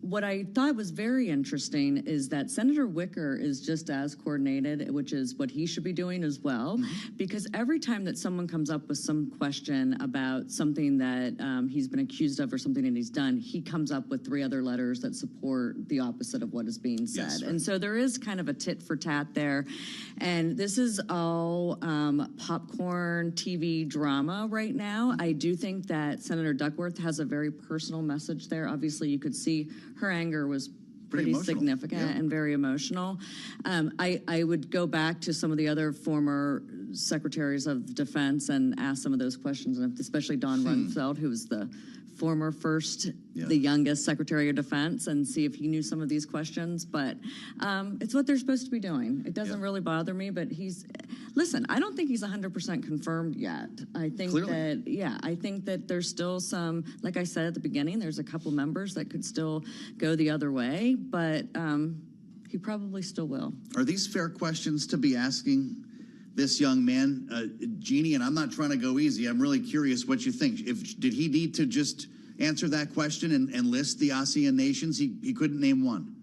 What I thought was very interesting is that Senator Wicker is just as coordinated, which is what he should be doing as well, because every time that someone comes up with some question about something that he's been accused of or something that he's done, he comes up with 3 other letters that support the opposite of what is being said. Yes, right. And so there is kind of a tit for tat there. And this is all popcorn TV drama right now. I do think that Senator Duckworth has a very personal message there. Obviously, you could see her anger was pretty significant and very emotional. I would go back to some of the other former secretaries of defense and ask some of those questions, and especially Don Rumsfeld, who was the former the youngest Secretary of Defense, and see if he knew some of these questions. But it's what they're supposed to be doing. It doesn't really bother me, but listen, I don't think he's 100% confirmed yet. I think I think that there's still some, like I said at the beginning, there's a couple members that could still go the other way, but he probably still will. Are these fair questions to be asking this young man, Jeannie? And I'm not trying to go easy. I'm really curious what you think. Did he need to just answer that question and list the ASEAN nations? He couldn't name one.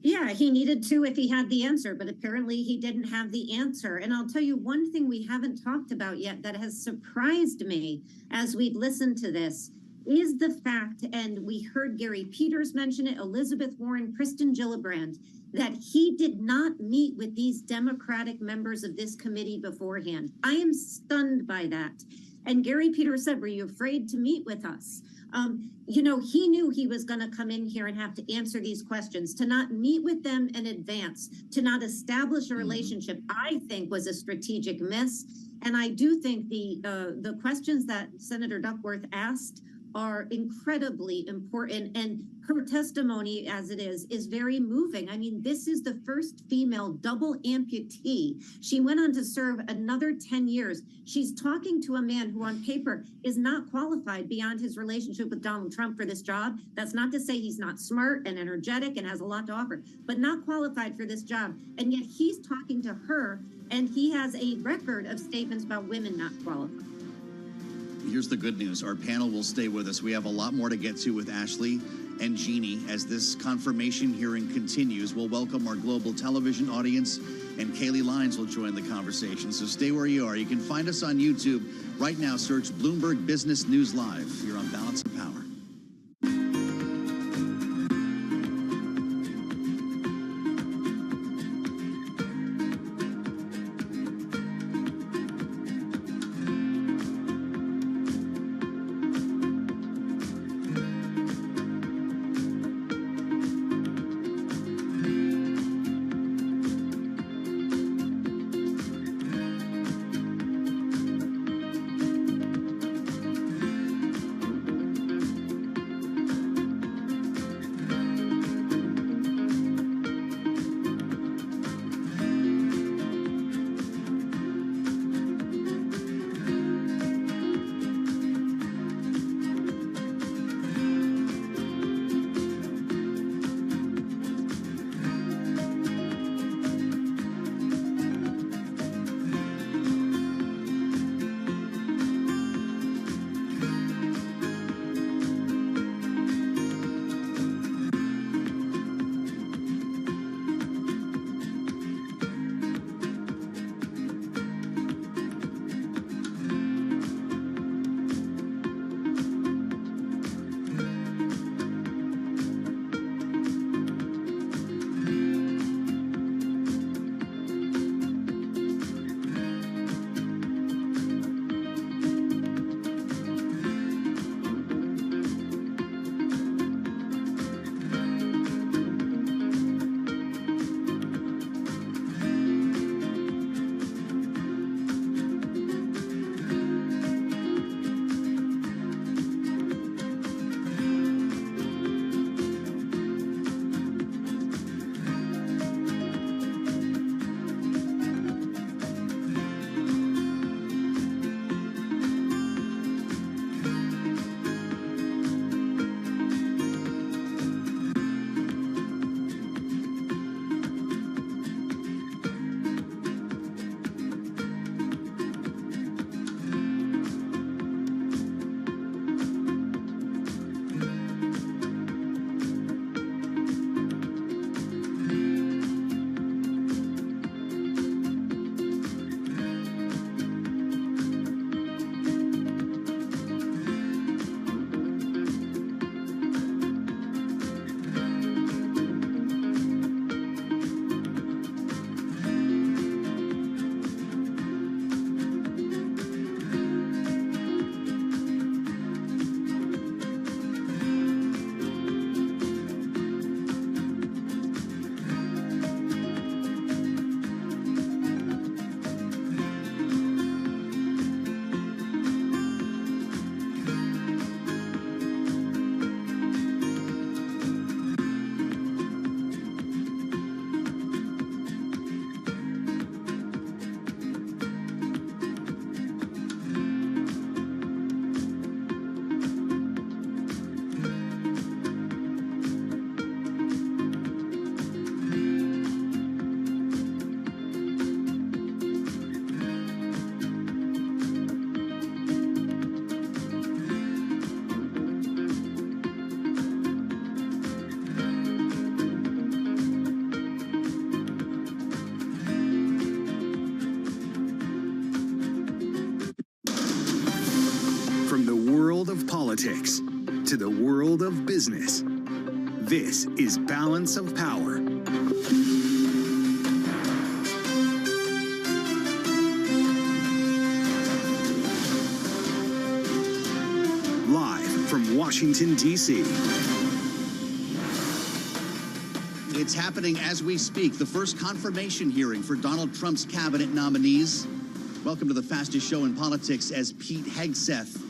Yeah, he needed to if he had the answer, but apparently he didn't have the answer. And I'll tell you one thing we haven't talked about yet that has surprised me as we've listened to this is the fact, and we heard Gary Peters mention it, Elizabeth Warren, Kristen Gillibrand, that he did not meet with these Democratic members of this committee beforehand. I am stunned by that. And Gary Peters said, were you afraid to meet with us? He knew he was going to come in here and have to answer these questions. To not meet with them in advance, to not establish a relationship, I think was a strategic miss. And I do think the questions that Senator Duckworth asked are incredibly important, and her testimony as it is very moving. I mean, this is the first female double amputee. She went on to serve another 10 years. She's talking to a man who on paper is not qualified beyond his relationship with Donald Trump for this job. That's not to say he's not smart and energetic and has a lot to offer, but not qualified for this job. And yet he's talking to her, and he has a record of statements about women not qualified. Here's the good news. Our panel will stay with us. We have a lot more to get to with Ashley and Jeannie as this confirmation hearing continues. We'll welcome our global television audience, and Kaylee Lyons will join the conversation. So stay where you are. You can find us on YouTube. Right now, search Bloomberg Business News Live. You're on Balance of Power. politics to the world of business. This is Balance of Power. Live from Washington, D.C. It's happening as we speak. The first confirmation hearing for Donald Trump's cabinet nominees. Welcome to the fastest show in politics as Pete Hegseth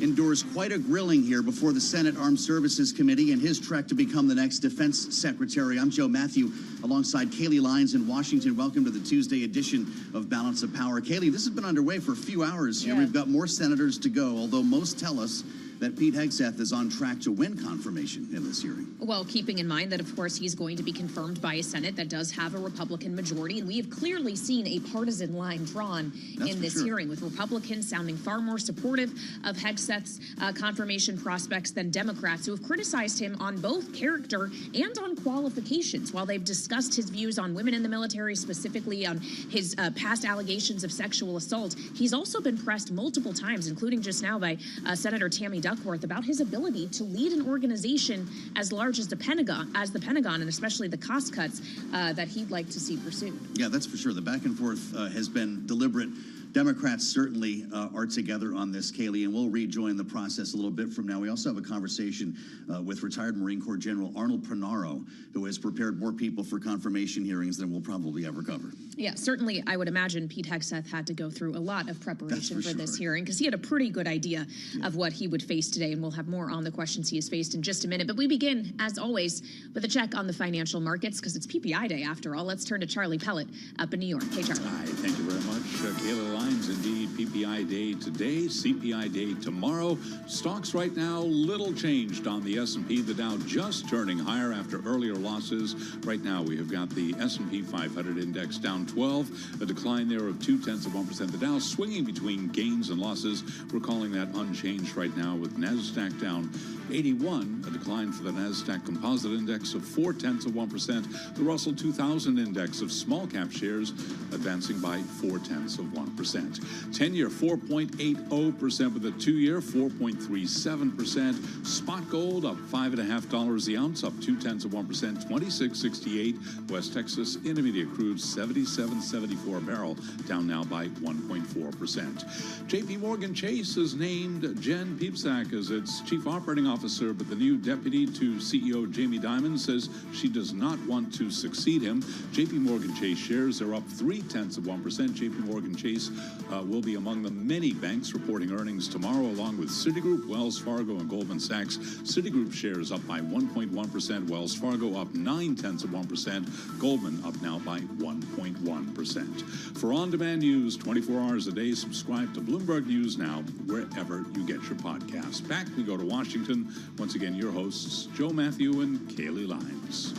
endures quite a grilling here before the Senate Armed Services Committee in his trek to become the next defense secretary. I'm Joe Matthew alongside Kaylee Lyons in Washington. Welcome to the Tuesday edition of Balance of Power. Kaylee, this has been underway for a few hours here. We've got more senators to go, although most tell us that Pete Hegseth is on track to win confirmation in this hearing. Well, keeping in mind that, of course, he's going to be confirmed by a Senate that does have a Republican majority, and we have clearly seen a partisan line drawn in this hearing, with Republicans sounding far more supportive of Hegseth's confirmation prospects than Democrats, who have criticized him on both character and on qualifications. While they've discussed his views on women in the military, specifically on his past allegations of sexual assault, he's also been pressed multiple times, including just now by Senator Tammy Duckworth, about his ability to lead an organization as large as the Pentagon, and especially the cost cuts that he'd like to see pursued. Yeah, that's for sure. The back and forth has been deliberate. Democrats certainly are together on this, Kaylee, and we'll rejoin the process a little bit from now. We also have a conversation with retired Marine Corps General Arnold Pernaro, who has prepared more people for confirmation hearings than we'll probably ever cover. Yeah, certainly, I would imagine Pete Hegseth had to go through a lot of preparation for this hearing, because he had a pretty good idea of what he would face today, and we'll have more on the questions he has faced in just a minute. But we begin, as always, with a check on the financial markets, because it's PPI day after all. Let's turn to Charlie Pellet up in New York. Hey, Charlie. Hi, thank you very much. Kayla Lyons, indeed, PPI day today, CPI day tomorrow. Stocks right now, little changed on the S&P. The Dow just turning higher after earlier losses. Right now, we have got the S&P 500 index down 12, a decline there of 0.2%. The Dow swinging between gains and losses. We're calling that unchanged right now, with NASDAQ down 81, a decline for the NASDAQ Composite Index of 0.4%. The Russell 2000 Index of small cap shares advancing by 0.4%. 10-year 4.80%, with a 2-year 4.37%. Spot gold up $5.50 the ounce, up 0.2%, 26.68. West Texas Intermediate crude 77.74 a barrel, down now by 1.4%. J.P. Morgan Chase has named Jen Piepszak as its chief operating officer, but the new deputy to CEO Jamie Dimon says she does not want to succeed him. J.P. Morgan Chase shares are up 0.3%. J.P. Morgan Chase will be among the many banks reporting earnings tomorrow, along with Citigroup, Wells Fargo, and Goldman Sachs. Citigroup shares up by 1.1%, Wells Fargo up 0.9%, Goldman up now by 1.1%. For on-demand news 24 hours a day, subscribe to Bloomberg News Now wherever you get your podcasts. Back we go to Washington. Once again, your hosts, Joe Matthew and Kaylee Lyons.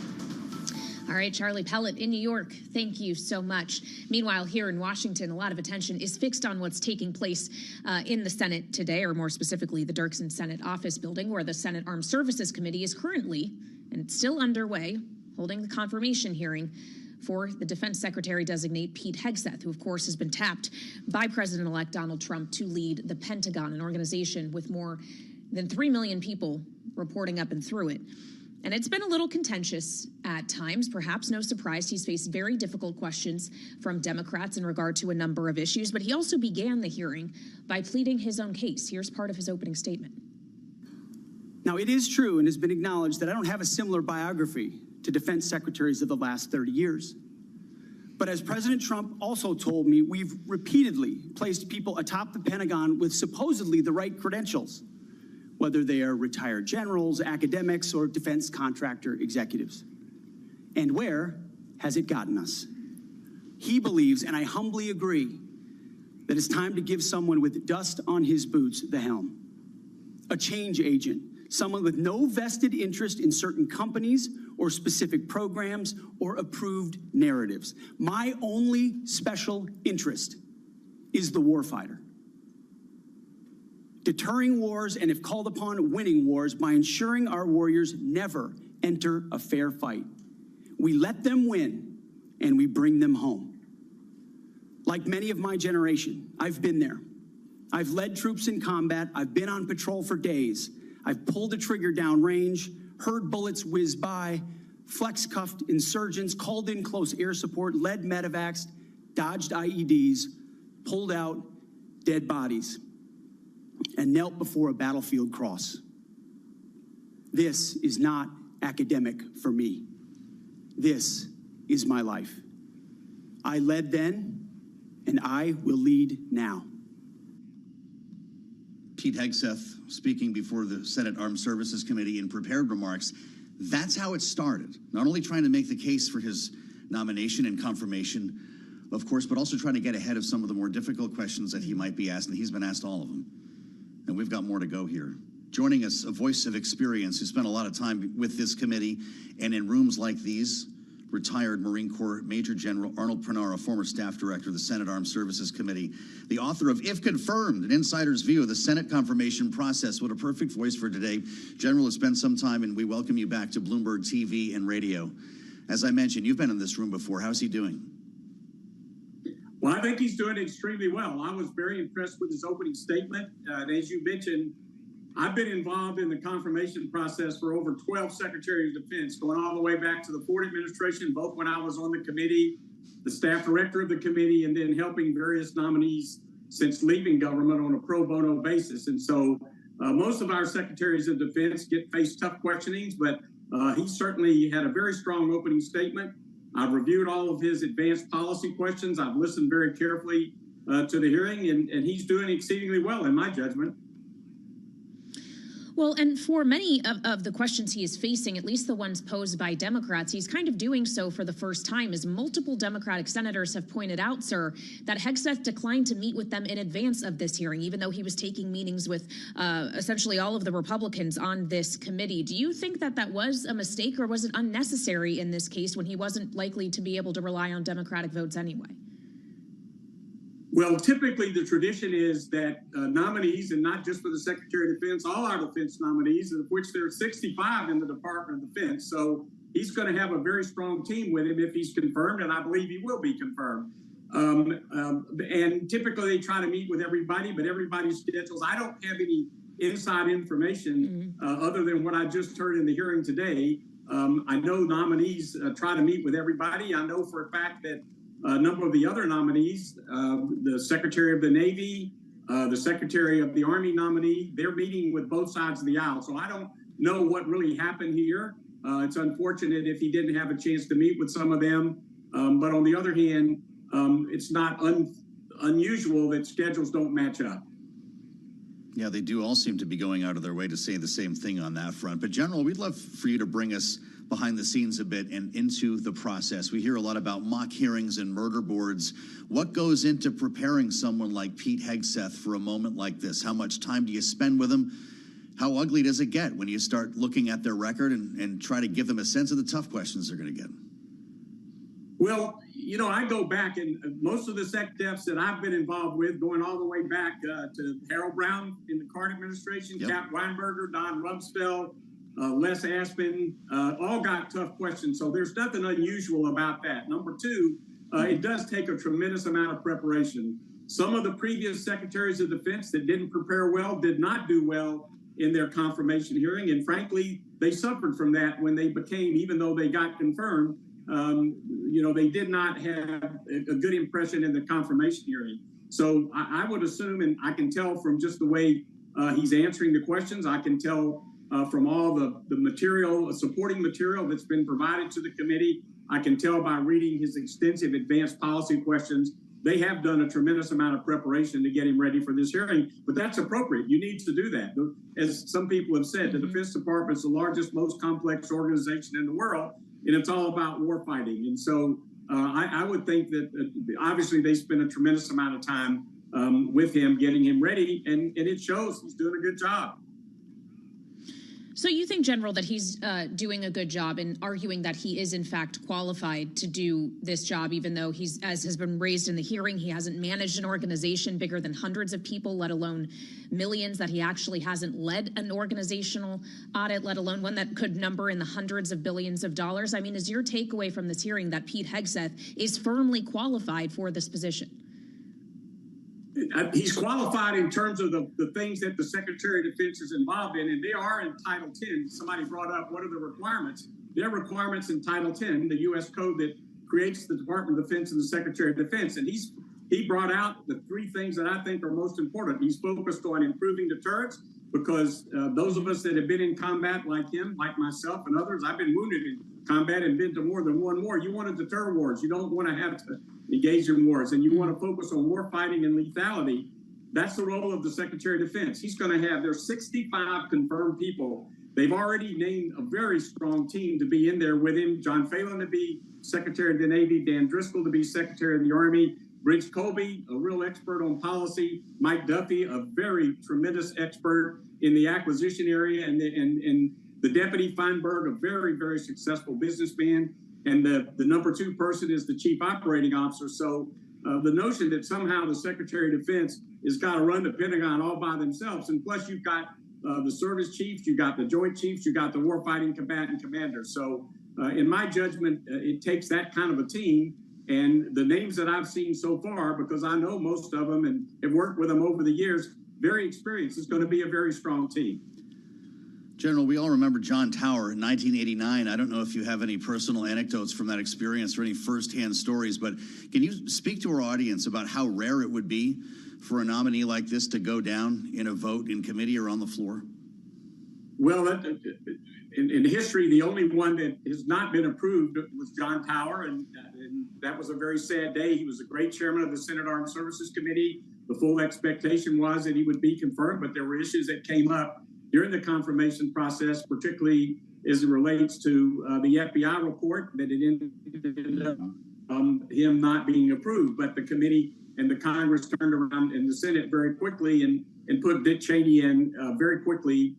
All right, Charlie Pellet in New York, thank you so much. Meanwhile, here in Washington, a lot of attention is fixed on what's taking place in the Senate today, or more specifically, the Dirksen Senate Office Building, where the Senate Armed Services Committee is currently, and it's still underway, holding the confirmation hearing for the Defense Secretary-designate Pete Hegseth, who, of course, has been tapped by President-elect Donald Trump to lead the Pentagon, an organization with more than 3 million people reporting up and through it. And it's been a little contentious at times. Perhaps no surprise, he's faced very difficult questions from Democrats in regard to a number of issues, but he also began the hearing by pleading his own case. Here's part of his opening statement. Now, it is true and has been acknowledged that I don't have a similar biography to defense secretaries of the last 30 years. But as President Trump also told me, we've repeatedly placed people atop the Pentagon with supposedly the right credentials, whether they are retired generals, academics, or defense contractor executives. And where has it gotten us? He believes, and I humbly agree, that it's time to give someone with dust on his boots the helm. A change agent, someone with no vested interest in certain companies or specific programs or approved narratives. My only special interest is the warfighter. Deterring wars, and if called upon, winning wars by ensuring our warriors never enter a fair fight. We let them win, and we bring them home. Like many of my generation, I've been there. I've led troops in combat. I've been on patrol for days. I've pulled a trigger down range, heard bullets whiz by, flex-cuffed insurgents, called in close air support, led medevacs, dodged IEDs, pulled out dead bodies, and knelt before a battlefield cross. This is not academic for me. This is my life. I led then, and I will lead now. Pete Hegseth speaking before the Senate Armed Services Committee in prepared remarks, that's how it started. Not only trying to make the case for his nomination and confirmation, of course, but also trying to get ahead of some of the more difficult questions that he might be asked, and he's been asked all of them. And we've got more to go here. Joining us, a voice of experience who spent a lot of time with this committee and in rooms like these, retired Marine Corps Major General Arnold Pranara, former staff director of the Senate Armed Services Committee, the author of If Confirmed, an insider's view of the Senate confirmation process. What a perfect voice for today. General has spent some time, and we welcome you back to Bloomberg TV and radio. As I mentioned, you've been in this room before. How's he doing? Well, I think he's doing extremely well. I was very impressed with his opening statement. And as you mentioned, I've been involved in the confirmation process for over 12 Secretaries of Defense, going all the way back to the Ford administration, both when I was on the committee, the staff director of the committee, and then helping various nominees since leaving government on a pro bono basis. And so most of our Secretaries of Defense face tough questionings, but he certainly had a very strong opening statement. I've reviewed all of his advanced policy questions. I've listened very carefully to the hearing, and he's doing exceedingly well, in my judgment. Well, and for many of the questions he is facing, at least the ones posed by Democrats, he's kind of doing so for the first time, as multiple Democratic senators have pointed out, sir, that Hegseth declined to meet with them in advance of this hearing, even though he was taking meetings with essentially all of the Republicans on this committee. Do you think that that was a mistake, or was it unnecessary in this case when he wasn't likely to be able to rely on Democratic votes anyway? Well, typically the tradition is that nominees, and not just for the Secretary of Defense, all our defense nominees, of which there are 65 in the Department of Defense. So he's going to have a very strong team with him if he's confirmed, and I believe he will be confirmed. And typically they try to meet with everybody, but everybody's schedules. I don't have any inside information other than what I just heard in the hearing today. I know nominees try to meet with everybody. I know for a fact that a number of the other nominees, the Secretary of the Navy, the Secretary of the Army nominee, they're meeting with both sides of the aisle. So I don't know what really happened here. It's unfortunate if he didn't have a chance to meet with some of them. But on the other hand, it's not unusual that schedules don't match up. Yeah, they do all seem to be going out of their way to say the same thing on that front. But General, we'd love for you to bring us behind the scenes a bit and into the process. We hear a lot about mock hearings and murder boards. What goes into preparing someone like Pete Hegseth for a moment like this? How much time do you spend with them? How ugly does it get when you start looking at their record and try to give them a sense of the tough questions they're going to get? Well, you know, I go back, and most of the SecDefs that I've been involved with, going all the way back to Harold Brown in the Carter administration, Cap Weinberger, Don Rumsfeld, Les Aspin, all got tough questions. So there's nothing unusual about that. Number two, it does take a tremendous amount of preparation. Some of the previous Secretaries of Defense that didn't prepare well did not do well in their confirmation hearing. And frankly, they suffered from that when they became, even though they got confirmed, you know, they did not have a good impression in the confirmation hearing. So I would assume, and I can tell from just the way he's answering the questions, I can tell from all the material, supporting material that's been provided to the committee, I can tell by reading his extensive advanced policy questions, they have done a tremendous amount of preparation to get him ready for this hearing, but that's appropriate. You need to do that. As some people have said, the Defense Department is the largest, most complex organization in the world, and it's all about war fighting. And so I would think that obviously they spent a tremendous amount of time with him, getting him ready, and it shows he's doing a good job. So you think, General, that he's doing a good job in arguing that he is, in fact, qualified to do this job, even though he's, as has been raised in the hearing, he hasn't managed an organization bigger than hundreds of people, let alone millions, that he actually hasn't led an organizational audit, let alone one that could number in the hundreds of billions of dollars? I mean, is your takeaway from this hearing that Pete Hegseth is firmly qualified for this position? He's qualified in terms of the things that the Secretary of Defense is involved in, and they are in Title 10. Somebody brought up, what are the requirements? There are requirements in Title 10, the U.S. code that creates the Department of Defense and the Secretary of Defense. And he brought out the three things that I think are most important. He's focused on improving deterrence, because those of us that have been in combat like him, like myself and others, I've been wounded in combat and been to more than one war. You want to deter wars. You don't want to have to engage in wars, and you want to focus on war fighting and lethality. That's the role of the Secretary of Defense. He's going to have, there's 65 confirmed people. They've already named a very strong team to be in there with him. John Phelan to be Secretary of the Navy, Dan Driscoll to be Secretary of the Army, Bridge Colby, a real expert on policy, Mike Duffy, a very tremendous expert in the acquisition area, and the Deputy Feinberg, a very, very successful businessman, and the number 2 person is the Chief Operating Officer. So the notion that somehow the Secretary of Defense is got to run the Pentagon all by themselves, and plus you've got the service chiefs, you got the joint chiefs, you got the warfighting combatant commanders. So in my judgment, it takes that kind of a team. And the names that I've seen so far, because I know most of them and have worked with them over the years, very experienced. It's going to be a very strong team. General, we all remember John Tower in 1989. I don't know if you have any personal anecdotes from that experience or any firsthand stories, but can you speak to our audience about how rare it would be for a nominee like this to go down in a vote in committee or on the floor? Well, in history, the only one that has not been approved was John Tower, and that was a very sad day. He was a great chairman of the Senate Armed Services Committee. The full expectation was that he would be confirmed, but there were issues that came up during the confirmation process, particularly as it relates to the FBI report, that it ended up him not being approved. But the committee and the Congress turned around in the Senate very quickly and put Dick Cheney in very quickly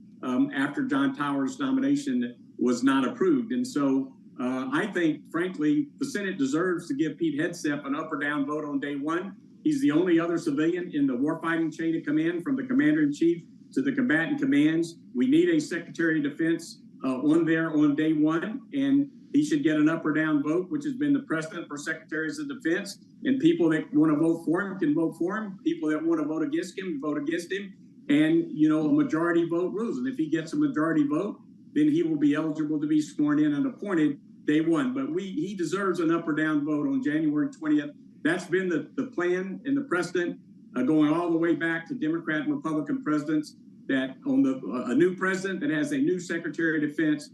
after John Tower's nomination was not approved. And so I think, frankly, the Senate deserves to give Pete Hegseth an up or down vote on day one. He's the only other civilian in the warfighting chain of command, from the commander-in-chief to the combatant commands. We need a Secretary of Defense on there on day one, and he should get an up or down vote, which has been the precedent for Secretaries of Defense. And people that want to vote for him can vote for him. People that want to vote against him, vote against him. And, you know, a majority vote rules. And if he gets a majority vote, then he will be eligible to be sworn in and appointed day one. But he deserves an up or down vote on January 20th. That's been the plan and the precedent going all the way back to Democrat and Republican presidents, that on a new president that has a new Secretary of Defense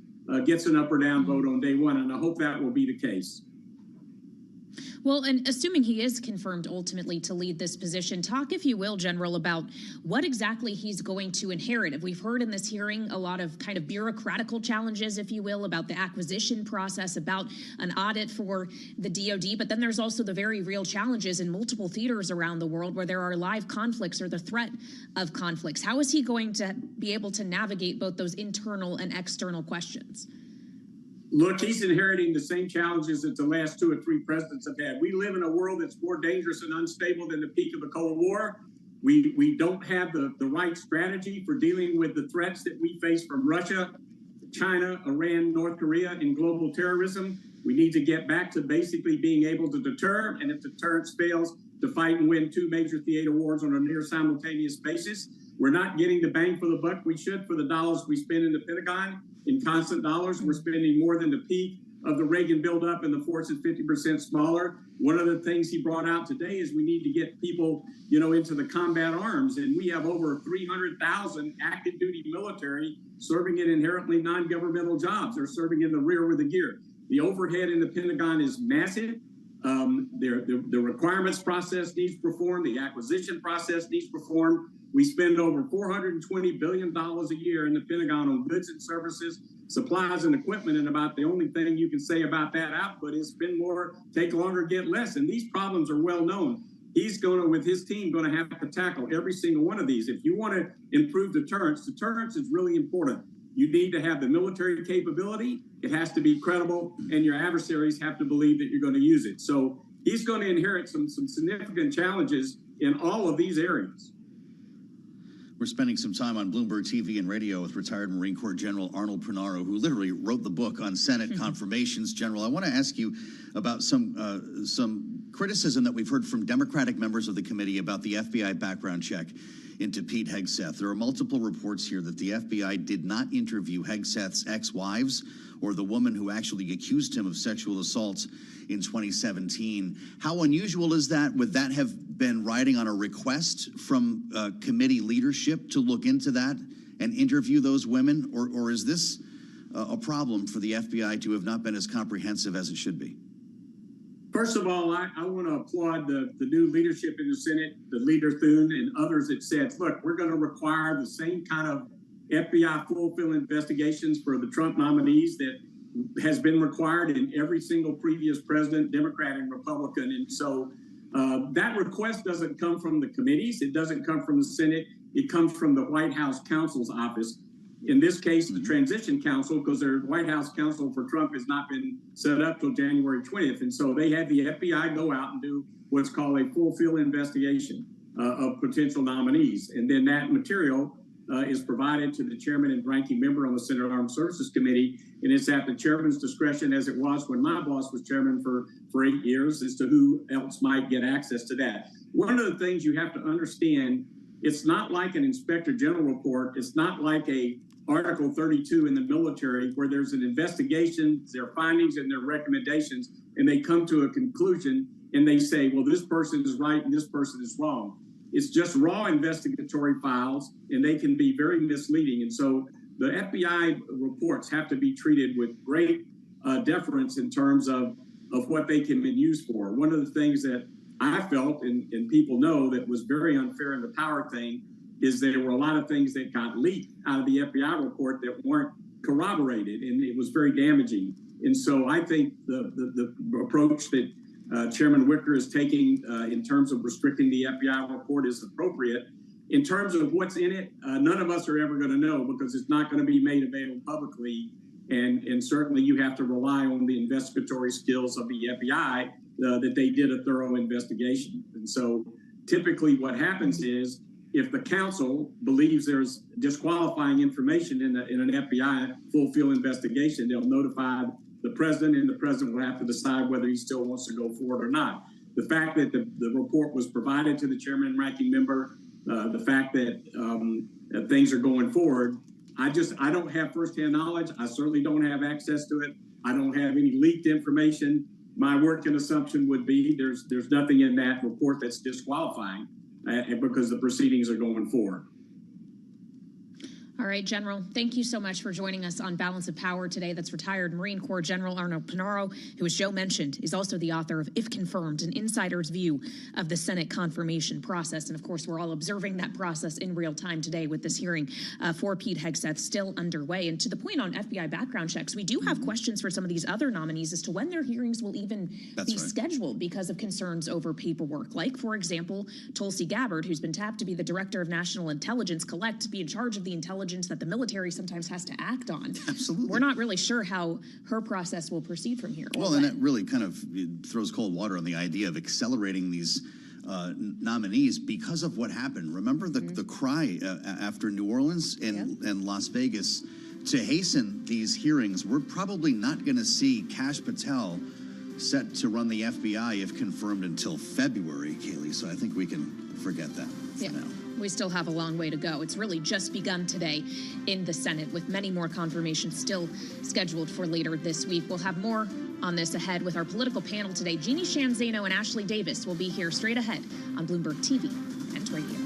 gets an up or down vote on day one. And I hope that will be the case. Well, and assuming he is confirmed ultimately to lead this position, talk, if you will, General, about what exactly he's going to inherit. We've heard in this hearing a lot of kind of bureaucratical challenges, if you will, about the acquisition process, about an audit for the DOD. But then there's also the very real challenges in multiple theaters around the world where there are live conflicts or the threat of conflicts. How is he going to be able to navigate both those internal and external questions? Look, he's inheriting the same challenges that the last 2 or 3 presidents have had. We live in a world that's more dangerous and unstable than the peak of the Cold War. We don't have the right strategy for dealing with the threats that we face from Russia, China, Iran, North Korea, and global terrorism. We need to get back to basically being able to deter, and if deterrence fails, to fight and win 2 major theater wars on a near simultaneous basis. We're not getting the bang for the buck we should for the dollars we spend in the Pentagon. In constant dollars, we're spending more than the peak of the Reagan buildup, and the force is 50% smaller. One of the things he brought out today is we need to get people, you know, into the combat arms. And we have over 300,000 active duty military serving in inherently non-governmental jobs. They're serving in the rear with the gear. The overhead in the Pentagon is massive. The requirements process needs performed. The acquisition process needs performed. We spend over $420 billion a year in the Pentagon on goods and services, supplies and equipment, and about the only thing you can say about that output is spend more, take longer, get less. And these problems are well known. He's going to, with his team, going to have to tackle every single one of these. If you want to improve deterrence is really important. You need to have the military capability. It has to be credible, and your adversaries have to believe that you're going to use it. So he's going to inherit some significant challenges in all of these areas. We're spending some time on Bloomberg TV and radio with retired Marine Corps General Arnold Pernaro, who literally wrote the book on Senate confirmations. General, I want to ask you about some criticism that we've heard from Democratic members of the committee about the FBI background check into Pete Hegseth. There are multiple reports here that the FBI did not interview Hegseth's ex-wives or the woman who actually accused him of sexual assault in 2017. How unusual is that? Would that have been riding on a request from committee leadership to look into that and interview those women? Or is this a problem for the FBI to have not been as comprehensive as it should be? First of all, I want to applaud the new leadership in the Senate, the leader Thune and others that said, look, we're going to require the same kind of FBI full-field investigations for the Trump nominees that has been required in every single previous president, Democrat and Republican. And so that request doesn't come from the committees. It doesn't come from the Senate. It comes from the White House counsel's office. In this case, the transition counsel, because their White House counsel for Trump has not been set up till January 20th. And so they had the FBI go out and do what's called a full field investigation of potential nominees. And then that material is provided to the chairman and ranking member on the Senate Armed Services Committee. And it's at the chairman's discretion, as it was when my boss was chairman for 8 years, as to who else might get access to that. One of the things you have to understand, it's not like an inspector general report. It's not like a Article 32 in the military, where there's an investigation, their findings and their recommendations, and they come to a conclusion and they say, well, this person is right and this person is wrong. It's just raw investigatory files, and they can be very misleading. And so the FBI reports have to be treated with great deference in terms of what they can be used for. One of the things that I felt, and people know, that was very unfair in the power thing, is there were a lot of things that got leaked out of the FBI report that weren't corroborated, and it was very damaging. And so I think the approach that Chairman Wicker is taking in terms of restricting the FBI report is appropriate. In terms of what's in it, none of us are ever going to know, because it's not going to be made available publicly. And certainly you have to rely on the investigatory skills of the FBI that they did a thorough investigation. And so typically what happens is, if the counsel believes there's disqualifying information in an FBI full field investigation, they'll notify the president, and the president will have to decide whether he still wants to go forward or not. The fact that the report was provided to the chairman and ranking member, the fact that things are going forward, I don't have firsthand knowledge. I certainly don't have access to it. I don't have any leaked information. My working assumption would be there's nothing in that report that's disqualifying, because the proceedings are going forward. All right, General, thank you so much for joining us on Balance of Power today. That's retired Marine Corps General Arnold Pinaro, who, as Joe mentioned, is also the author of If Confirmed, an insider's view of the Senate confirmation process. And of course, we're all observing that process in real time today with this hearing for Pete Hegseth still underway. And to the point on FBI background checks, we do have questions for some of these other nominees as to when their hearings will even be scheduled because of concerns over paperwork. Like, for example, Tulsi Gabbard, who's been tapped to be the Director of National Intelligence, to be in charge of the intelligence that the military sometimes has to act on. Absolutely. We're not really sure how her process will proceed from here. Well, and that really kind of throws cold water on the idea of accelerating these nominees because of what happened. Remember the cry after New Orleans and Las Vegas to hasten these hearings? We're probably not going to see Kash Patel set to run the FBI, if confirmed, until February, Kaylee. So I think we can forget that for now. We still have a long way to go. It's really just begun today in the Senate, with many more confirmations still scheduled for later this week. We'll have more on this ahead with our political panel today. Jeannie Shanzano and Ashley Davis will be here straight ahead on Bloomberg TV and radio.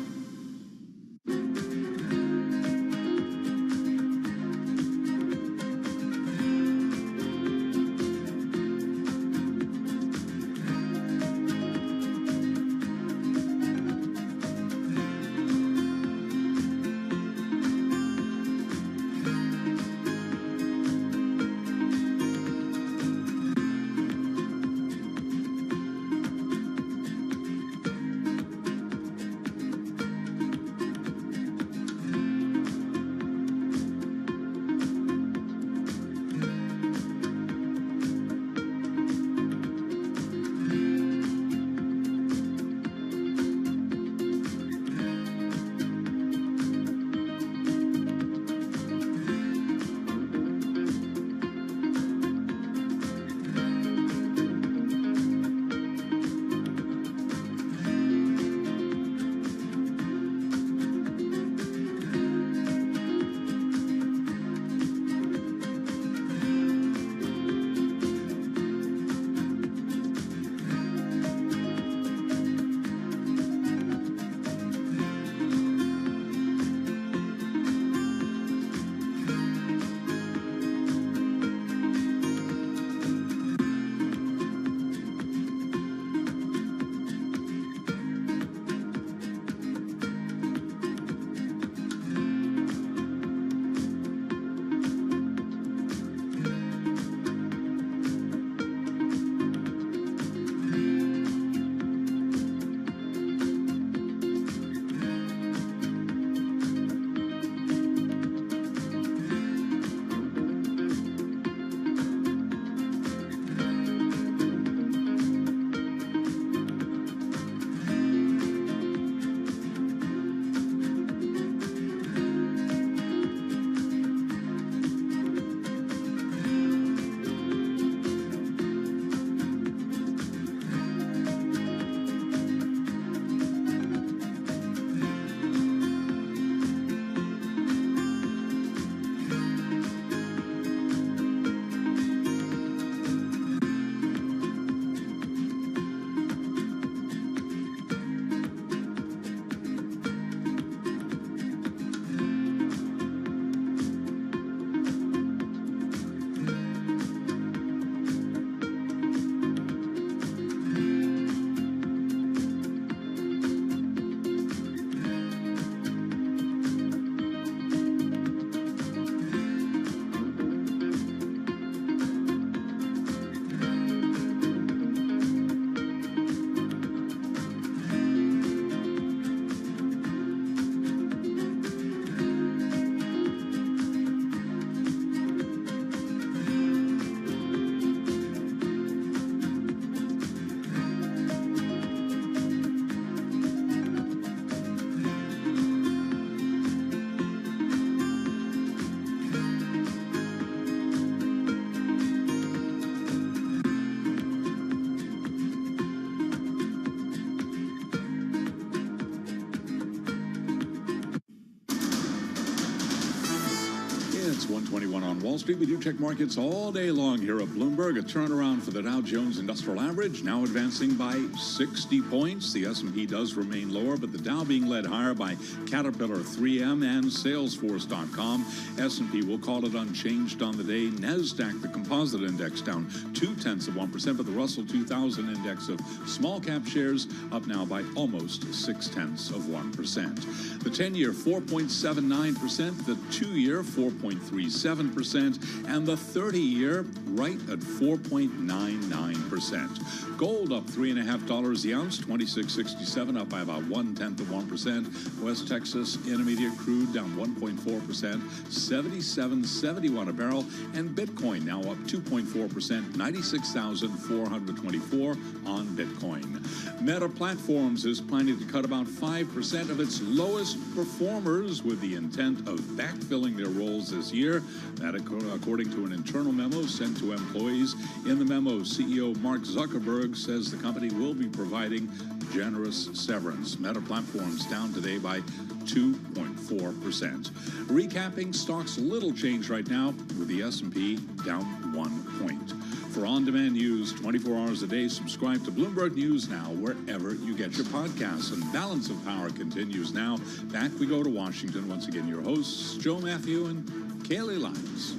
9:21 on Wall Street. We do check markets all day long here at Bloomberg. A turnaround for the Dow Jones Industrial Average, now advancing by 60 points. The S&P does remain lower, but the Dow being led higher by Caterpillar, 3M, and Salesforce.com. S&P will call it unchanged on the day. NASDAQ, the composite index, down 0.2%, but the Russell 2000 index of small cap shares up now by almost 0.6%. The 10-year 4.79%, the 2-year 4.37%, and the 30-year right at 4.99%. Gold up $3.50 the ounce, $26.67, up by about 0.1%. West Texas Intermediate crude down 1.4%, $77.71 a barrel, and Bitcoin now up 2.4%, 96,424 on Bitcoin. Meta Platforms is planning to cut about 5% of its lowest performers with the intent of backfilling their roles this year. That according to an internal memo sent to employees. In the memo, CEO Mark Zuckerberg says the company will be providing generous severance. Meta Platforms down today by 2.4%. Recapping stocks, little change right now with the S&P down 1 point. For on-demand news 24 hours a day, subscribe to Bloomberg News Now wherever you get your podcasts. And Balance of Power continues now. Back we go to Washington. Once again, your hosts, Joe Matthew and Kaylee Lyons.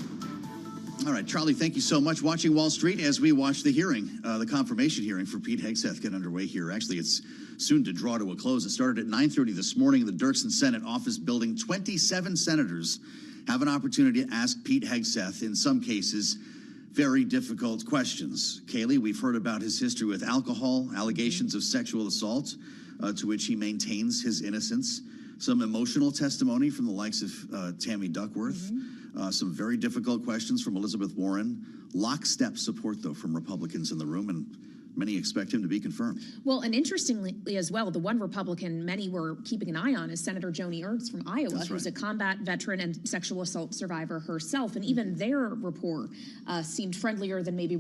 All right, Charlie, thank you so much. Watching Wall Street as we watch the hearing, the confirmation hearing for Pete Hegseth get underway here. Actually, it's soon to draw to a close. It started at 9:30 this morning in the Dirksen Senate office building. 27 senators have an opportunity to ask Pete Hegseth, in some cases, very difficult questions. Kaylee, we've heard about his history with alcohol, allegations of sexual assault, to which he maintains his innocence. Some emotional testimony from the likes of Tammy Duckworth. Some very difficult questions from Elizabeth Warren. Lockstep support, though, from Republicans in the room, and many expect him to be confirmed. Well, and interestingly as well, the one Republican many were keeping an eye on is Senator Joni Ernst from Iowa, who's a combat veteran and sexual assault survivor herself. And even their rapport seemed friendlier than maybe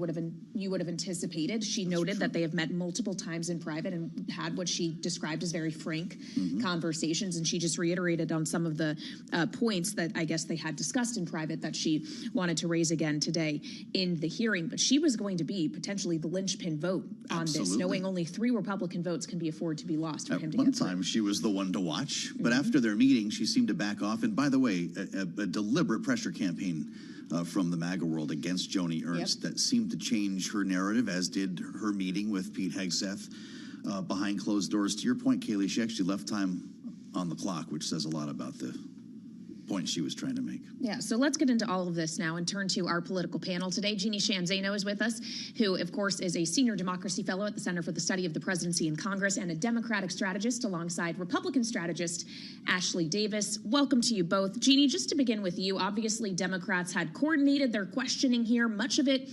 you would have anticipated. She noted that they have met multiple times in private and had what she described as very frank conversations. And she just reiterated on some of the points that I guess they had discussed in private that she wanted to raise again today in the hearing. But she was going to be potentially the linchpin vote on this, knowing only 3 Republican votes can be afforded to be lost for him to get through. At one time, she was the one to watch, but after their meeting, she seemed to back off. And by the way, a deliberate pressure campaign from the MAGA world against Joni Ernst that seemed to change her narrative, as did her meeting with Pete Hegseth behind closed doors. To your point, Kaylee, she actually left time on the clock, which says a lot about the point she was trying to make. Yeah, so let's get into all of this now and turn to our political panel today. Jeannie Shanzano is with us, who, of course, is a senior democracy fellow at the Center for the Study of the Presidency and Congress and a Democratic strategist alongside Republican strategist Ashley Davis. Welcome to you both. Jeannie, just to begin with you, obviously Democrats had coordinated their questioning here. Much of it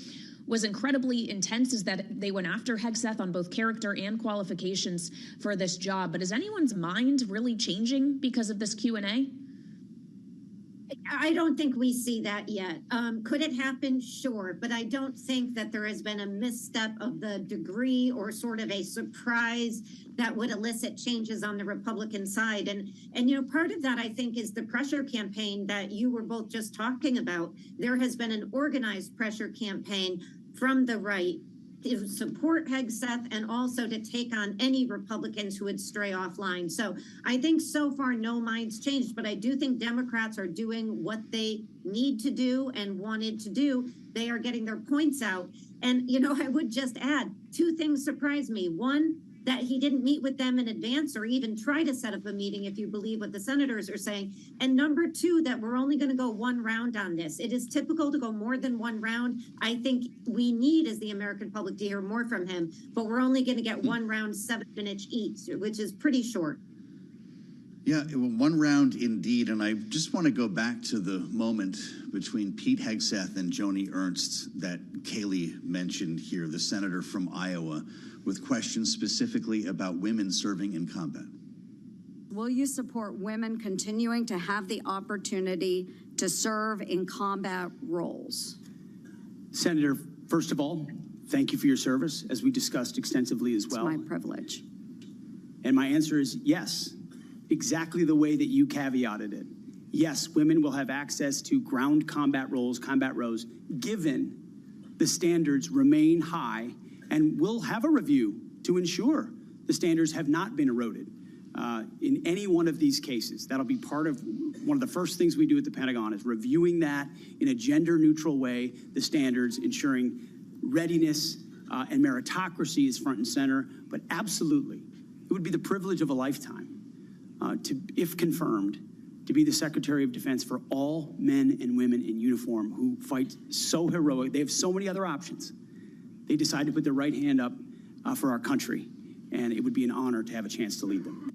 was incredibly intense, is that they went after Hegseth on both character and qualifications for this job. But is anyone's mind really changing because of this Q&A? I don't think we see that yet. Could it happen? Sure. But I don't think that there has been a misstep of the degree or sort of a surprise that would elicit changes on the Republican side. And you know, part of that, I think, is the pressure campaign that you were both just talking about. There has been an organized pressure campaign from the right to support Hegseth and also to take on any Republicans who would stray offline. So I think so far no mind's changed, but I do think Democrats are doing what they need to do and wanted to do. They are getting their points out. And, you know, I would just add 2 things surprised me. One, that he didn't meet with them in advance or even try to set up a meeting, if you believe what the senators are saying. And number 2, that we're only going to go 1 round on this. It is typical to go more than 1 round. I think we need, as the American public, to hear more from him, but we're only going to get 1 round, 7 minutes each, which is pretty short. Yeah, 1 round indeed. And I just want to go back to the moment between Pete Hegseth and Joni Ernst that Kaylee mentioned here, the senator from Iowa, with questions specifically about women serving in combat. Will you support women continuing to have the opportunity to serve in combat roles? Senator, first of all, thank you for your service, as we discussed extensively as well. It's my privilege. And my answer is yes, exactly the way that you caveated it. yes, women will have access to ground combat roles, given the standards remain high, and we'll have a review to ensure the standards have not been eroded in any one of these cases. That'll be part of one of the first things we do at the Pentagon, is reviewing that in a gender-neutral way, the standards, ensuring readiness and meritocracy is front and center. But absolutely, it would be the privilege of a lifetime to, if confirmed, to be the Secretary of Defense for all men and women in uniform who fight so heroic. They have so many other options. They decide to put their right hand up for our country, and it would be an honor to have a chance to lead them.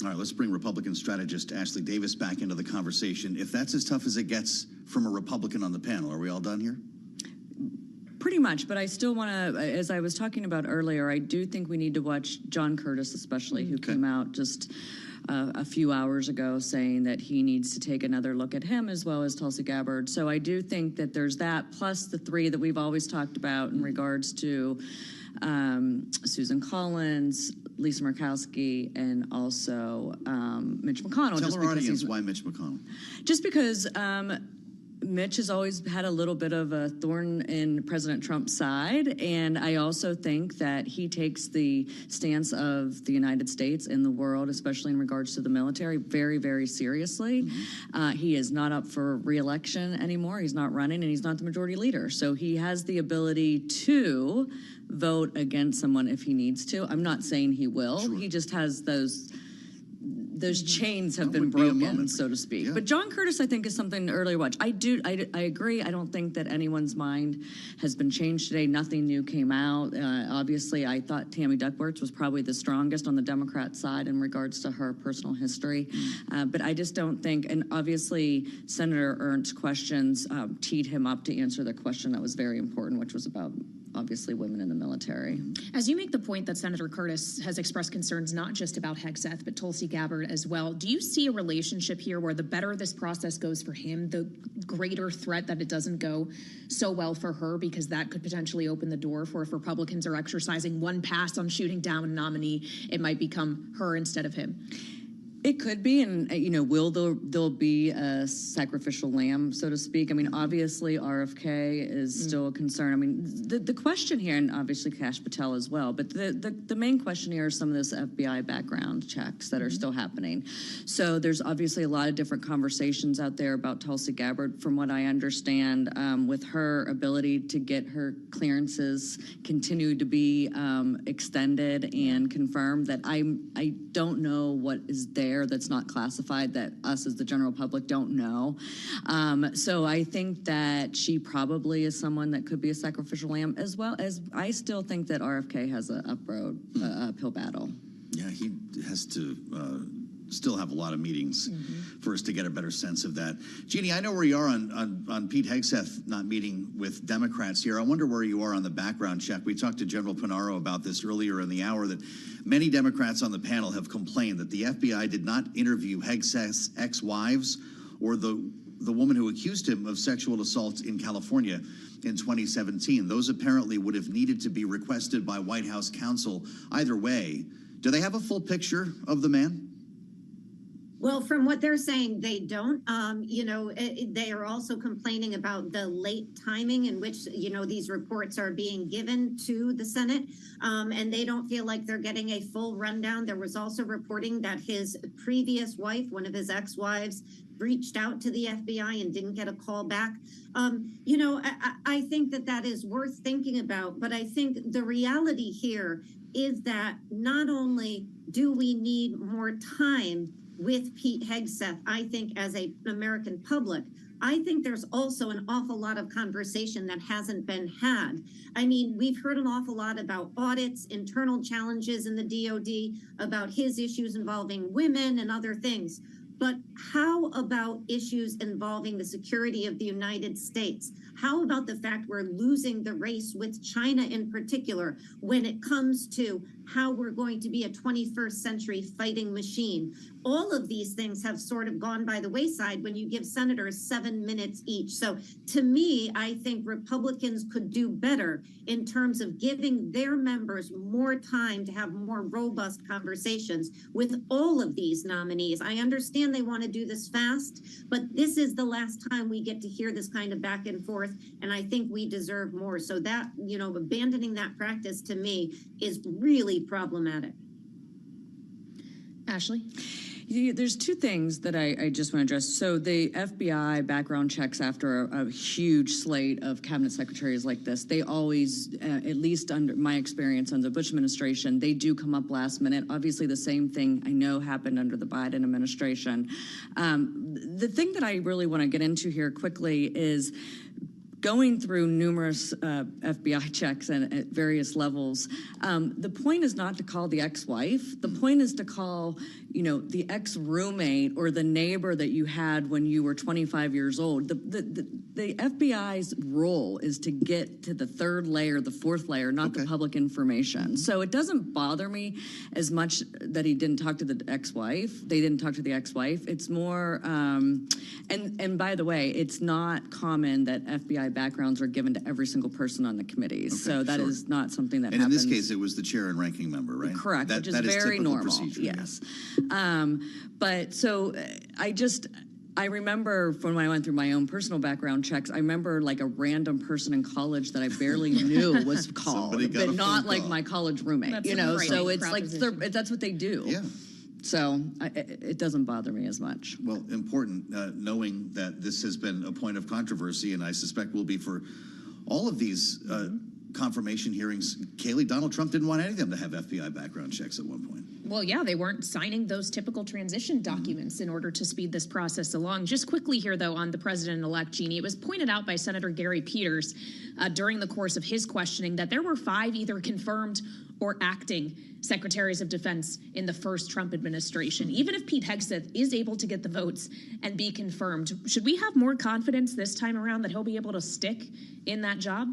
All right, let's bring Republican strategist Ashley Davis back into the conversation. If that's as tough as it gets from a Republican on the panel, are we all done here? Pretty much, but I still want to, as I was talking about earlier, I do think we need to watch John Curtis, especially, who came out just a few hours ago saying that he needs to take another look at him, as well as Tulsi Gabbard. So I do think that there's that, plus the three that we've always talked about in regards to Susan Collins, Lisa Murkowski, and also Mitch McConnell. Tell our audience why Mitch McConnell. Just because Mitch has always had a little bit of a thorn in President Trump's side, and I also think that he takes the stance of the United States and the world, especially in regards to the military, very, very seriously. He is not up for re-election anymore. He's not running, and he's not the majority leader. So he has the ability to vote against someone if he needs to. I'm not saying he will. Sure. He just has those chains have been broken, so to speak. Yeah. But John Curtis, I think, is something to earlier watch. I agree. I don't think that anyone's mind has been changed today. Nothing new came out. Obviously, I thought Tammy Duckworth was probably the strongest on the Democrat side in regards to her personal history. But I just don't think, and obviously Senator Ernst's questions teed him up to answer the question that was very important, which was about obviously women in the military. As you make the point that Senator Curtis has expressed concerns not just about Hegseth, but Tulsi Gabbard as well, do you see a relationship here where the better this process goes for him, the greater threat that it doesn't go so well for her, because that could potentially open the door for, if Republicans are exercising one pass on shooting down a nominee, it might become her instead of him? It could be, and will there'll be a sacrificial lamb, so to speak? I mean, obviously RFK is still a concern. I mean, the question here, and obviously Kash Patel as well, but the main question here is some of this FBI background checks that are still happening. So there's obviously a lot of different conversations out there about Tulsi Gabbard, from what I understand, with her ability to get her clearances continue to be extended and confirmed. That I don't know what is there that's not classified, that us as the general public don't know. So I think that she probably is someone that could be a sacrificial lamb, as well as I still think that RFK has an uphill battle. Yeah, he has to still have a lot of meetings for us to get a better sense of that. Jeannie, I know where you are on Pete Hegseth not meeting with Democrats here. I wonder where you are on the background check. We talked to General Pinaro about this earlier in the hour, that many Democrats on the panel have complained that the FBI did not interview Hegseth's ex-wives or the woman who accused him of sexual assault in California in 2017. Those apparently would have needed to be requested by White House counsel. Either way, do they have a full picture of the man? Well, from what they're saying, they don't. They are also complaining about the late timing in which, these reports are being given to the Senate, and they don't feel like they're getting a full rundown. There was also reporting that his previous wife, one of his ex-wives, reached out to the FBI and didn't get a call back. I think that is worth thinking about, but I think the reality here is that not only do we need more time with Pete Hegseth, I think, as an American public, I think there's also an awful lot of conversation that hasn't been had. I mean, we've heard an awful lot about audits, internal challenges in the DOD, about his issues involving women and other things. But how about issues involving the security of the United States? How about the fact we're losing the race with China in particular when it comes to how we're going to be a 21st century fighting machine? all of these things have sort of gone by the wayside when you give senators 7 minutes each. So to me, I think Republicans could do better in terms of giving their members more time to have more robust conversations with all of these nominees. I understand they want to do this fast, but this is the last time we get to hear this kind of back and forth, and I think we deserve more. So that, you know, abandoning that practice to me is really problematic. Ashley? There's two things that I just want to address. So the FBI background checks after a huge slate of cabinet secretaries like this, they always, at least under my experience under the Bush administration, they do come up last minute. Obviously, the same thing I know happened under the Biden administration. The thing that I really want to get into here quickly is going through numerous FBI checks and at various levels. The point is not to call the ex-wife. The point is to call, you know, the ex-roommate or the neighbor that you had when you were 25 years old. The FBI's role is to get to the third layer, the fourth layer, not the public information. So it doesn't bother me as much that he didn't talk to the ex-wife. They didn't talk to the ex-wife. It's more, and by the way, it's not common that FBI backgrounds are given to every single person on the committees. So that is not something that happens. And in this case, it was the chair and ranking member, right? Correct, That, which is that very typical normal. procedure. Yes. But so I remember when I went through my own personal background checks, I remember like a random person in college that I barely knew was called, but not like my college roommate, That's you know? a So great it's like, that's what they do. Yeah. So it doesn't bother me as much. Well, important knowing that this has been a point of controversy, and I suspect will be for all of these confirmation hearings. Kaylee, Donald Trump didn't want any of them to have FBI background checks at one point. Well, yeah, they weren't signing those typical transition documents in order to speed this process along. Just quickly here, though, on the president-elect, Jeannie, it was pointed out by Senator Gary Peters during the course of his questioning that there were 5 either confirmed or acting secretaries of defense in the first Trump administration. Even if Pete Hegseth is able to get the votes and be confirmed, should we have more confidence this time around that he'll be able to stick in that job?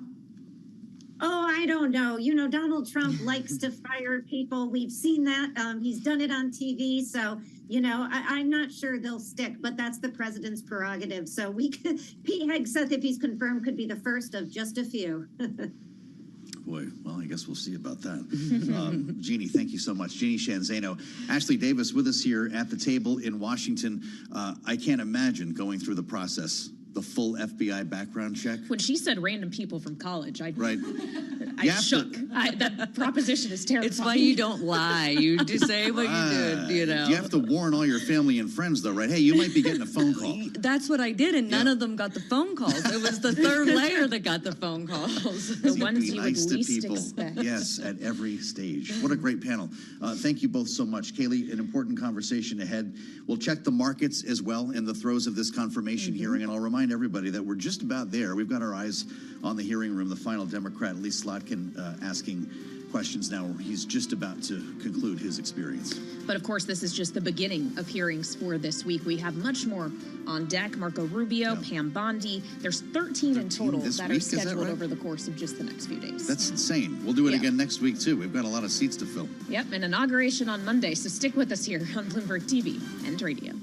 Oh, I don't know. You know, Donald Trump likes to fire people. We've seen that. He's done it on TV. So, you know, I'm not sure they'll stick, but that's the president's prerogative. So Pete Hegseth, if he's confirmed, could be the first of just a few. Boy, well, I guess we'll see about that. Jeannie, thank you so much. Jeannie Shanzano. Ashley Davis with us here at the table in Washington. I can't imagine going through the process, the full FBI background check. When she said random people from college, I shook. That proposition is terrifying. It's why you don't lie. You just say what you did, you know. You have to warn all your family and friends, though, right? Hey, you might be getting a phone call. That's what I did, and none of them got the phone calls. It was the third layer that got the phone calls. The ones you would Nice to least people. expect. Yes, at every stage. What a great panel. Thank you both so much. Kaylee, an important conversation ahead. We'll check the markets as well in the throes of this confirmation hearing, and I'll remind everybody that we're just about there. We've got our eyes on the hearing room. The final Democrat, Lee Slotkin, asking questions now. He's just about to conclude his experience. But of course, this is just the beginning of hearings for this week. We have much more on deck. Marco Rubio, Pam Bondi. There's 13 in total that are scheduled over the course of just the next few days. That's insane. We'll do it again next week, too. We've got a lot of seats to fill. Yep, an inauguration on Monday, so stick with us here on Bloomberg TV and radio.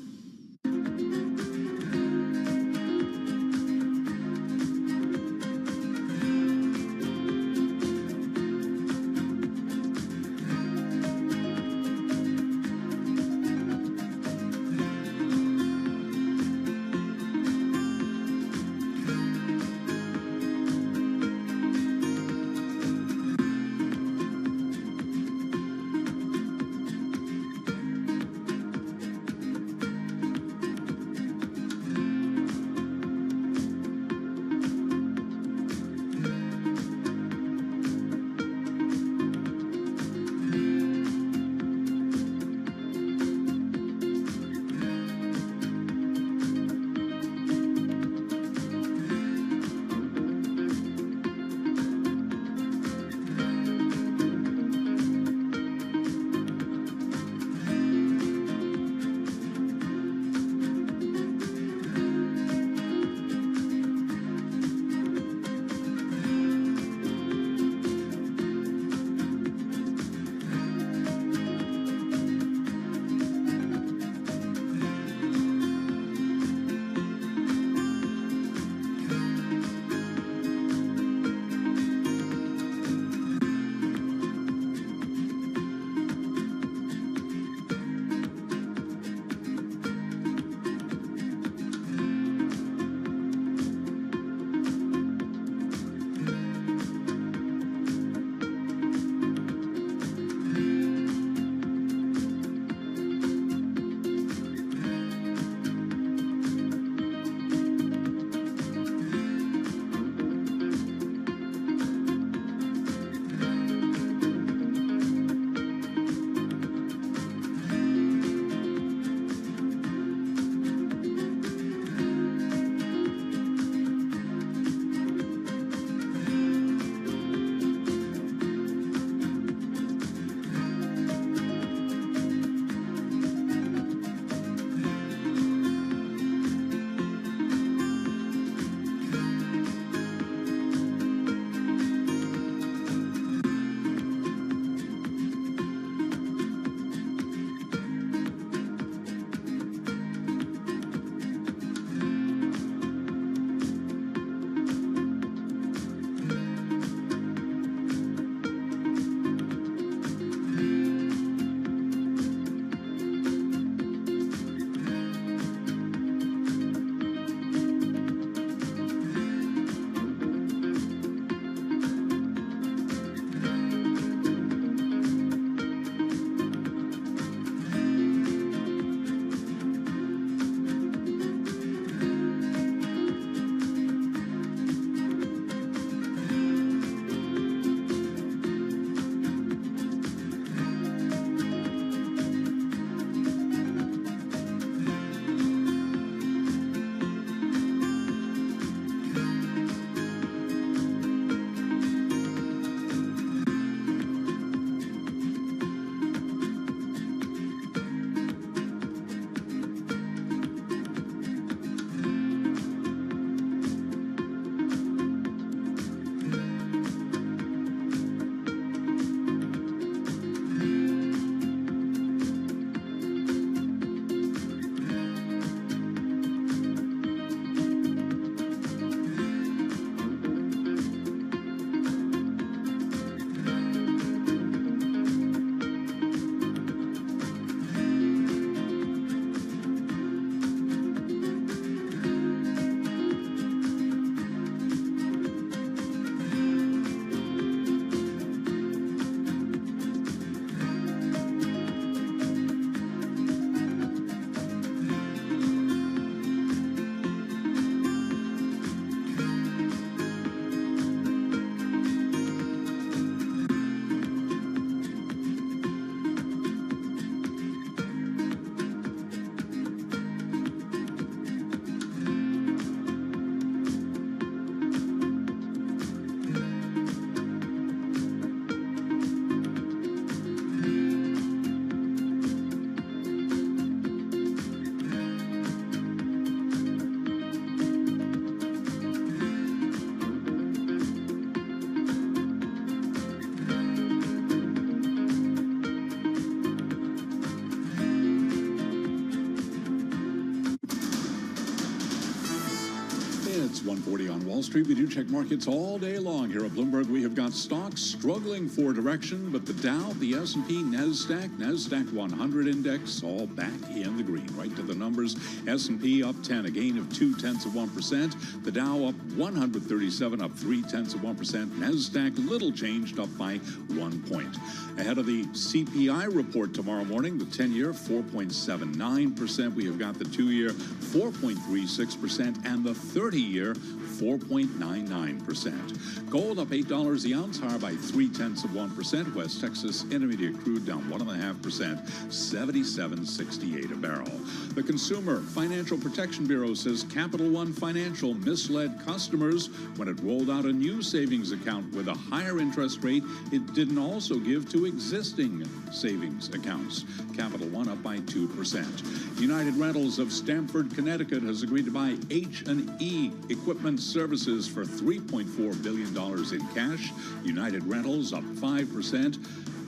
1:40 on Wall Street. We do check markets all day long here at Bloomberg. We have got stocks struggling for direction, but the Dow, the S&P, NASDAQ 100 index all back in the green, right to the numbers. S&P up 10, a gain of 0.2%. The Dow up 137, up 0.3%. NASDAQ little changed, up by 1 point. Ahead of the CPI report tomorrow morning, the 10-year 4.79%. We have got the 2-year 4.36% and the 30-year 4.99%. Gold up $8 the ounce, higher by 0.3%. West Texas Intermediate crude down 1.5%, 77.68 a barrel. The Consumer Financial Protection Bureau says Capital One Financial misled customers when it rolled out a new savings account with a higher interest rate it didn't also give to existing savings accounts. Capital One up by 2%. United Rentals of Stamford, Connecticut has agreed to buy H&E Equipment Services for $3.4 billion in cash. United Rentals up 5%.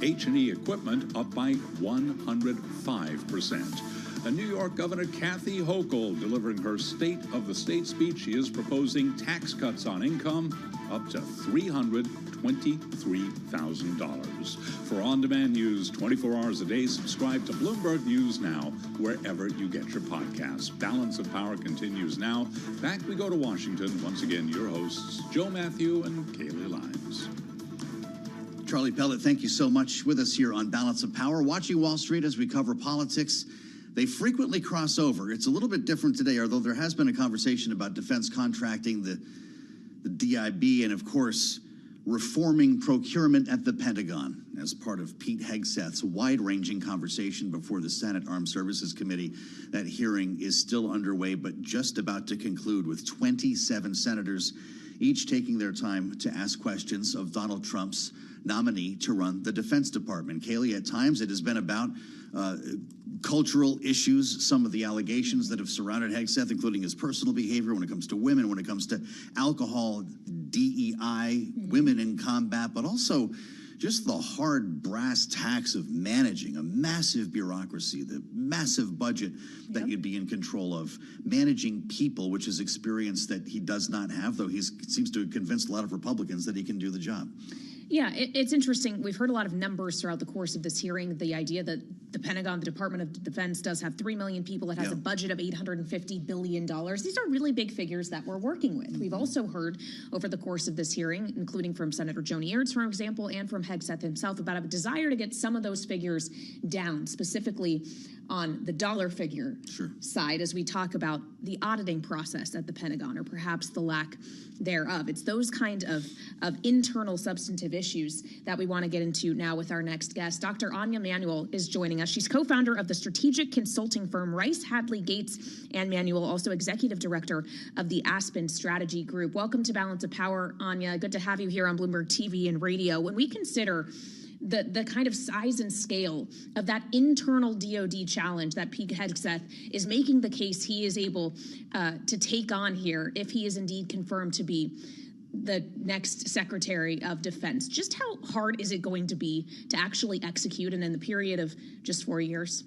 H&E Equipment up by 105%. A New York Governor Kathy Hochul delivering her State of the State speech. She is proposing tax cuts on income up to $323,000. For on-demand news 24 hours a day, subscribe to Bloomberg News Now wherever you get your podcasts. Balance of Power continues now. Back we go to Washington. Once again, your hosts, Joe Matthew and Kaylee Lyons. Charlie Pellet, thank you so much with us here on Balance of Power. Watching Wall Street as we cover politics. They frequently cross over. It's a little bit different today, although there has been a conversation about defense contracting, the DIB, and of course, reforming procurement at the Pentagon as part of Pete Hegseth's wide-ranging conversation before the Senate Armed Services Committee. That hearing is still underway, but just about to conclude, with 27 senators each taking their time to ask questions of Donald Trump's nominee to run the Defense Department. Kaylee, at times it has been about cultural issues, some of the allegations that have surrounded Hegseth, including his personal behavior when it comes to women, when it comes to alcohol, DEI, women in combat, but also just the hard brass tacks of managing a massive bureaucracy, the massive budget that you'd be in control of, managing people, which is experience that he does not have, though he seems to have convinced a lot of Republicans that he can do the job. Yeah, it's interesting. We've heard a lot of numbers throughout the course of this hearing. The idea that the Pentagon, the Department of Defense, does have 3 million people. It has a budget of $850 billion. These are really big figures that we're working with. We've also heard over the course of this hearing, including from Senator Joni Ernst, for example, and from Hegseth himself, about a desire to get some of those figures down, specifically on the dollar figure side, as we talk about the auditing process at the Pentagon, or perhaps the lack thereof. It's those kind of internal substantive issues that we want to get into now with our next guest. Dr. Anya Manuel is joining us. She's co-founder of the strategic consulting firm Rice, Hadley, Gates and Manuel, also executive director of the Aspen Strategy Group. Welcome to Balance of Power, Anya. Good to have you here on Bloomberg TV and radio. When we consider the kind of size and scale of that internal DOD challenge that Pete Hegseth is making the case he is able to take on here, if he is indeed confirmed to be the next Secretary of Defense. Just how hard is it going to be to actually execute in the period of just 4 years?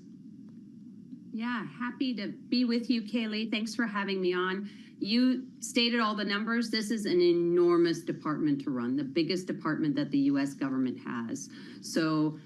Yeah, happy to be with you, Kaylee. Thanks for having me on. You stated all the numbers. This is an enormous department to run, the biggest department that the U.S. government has. So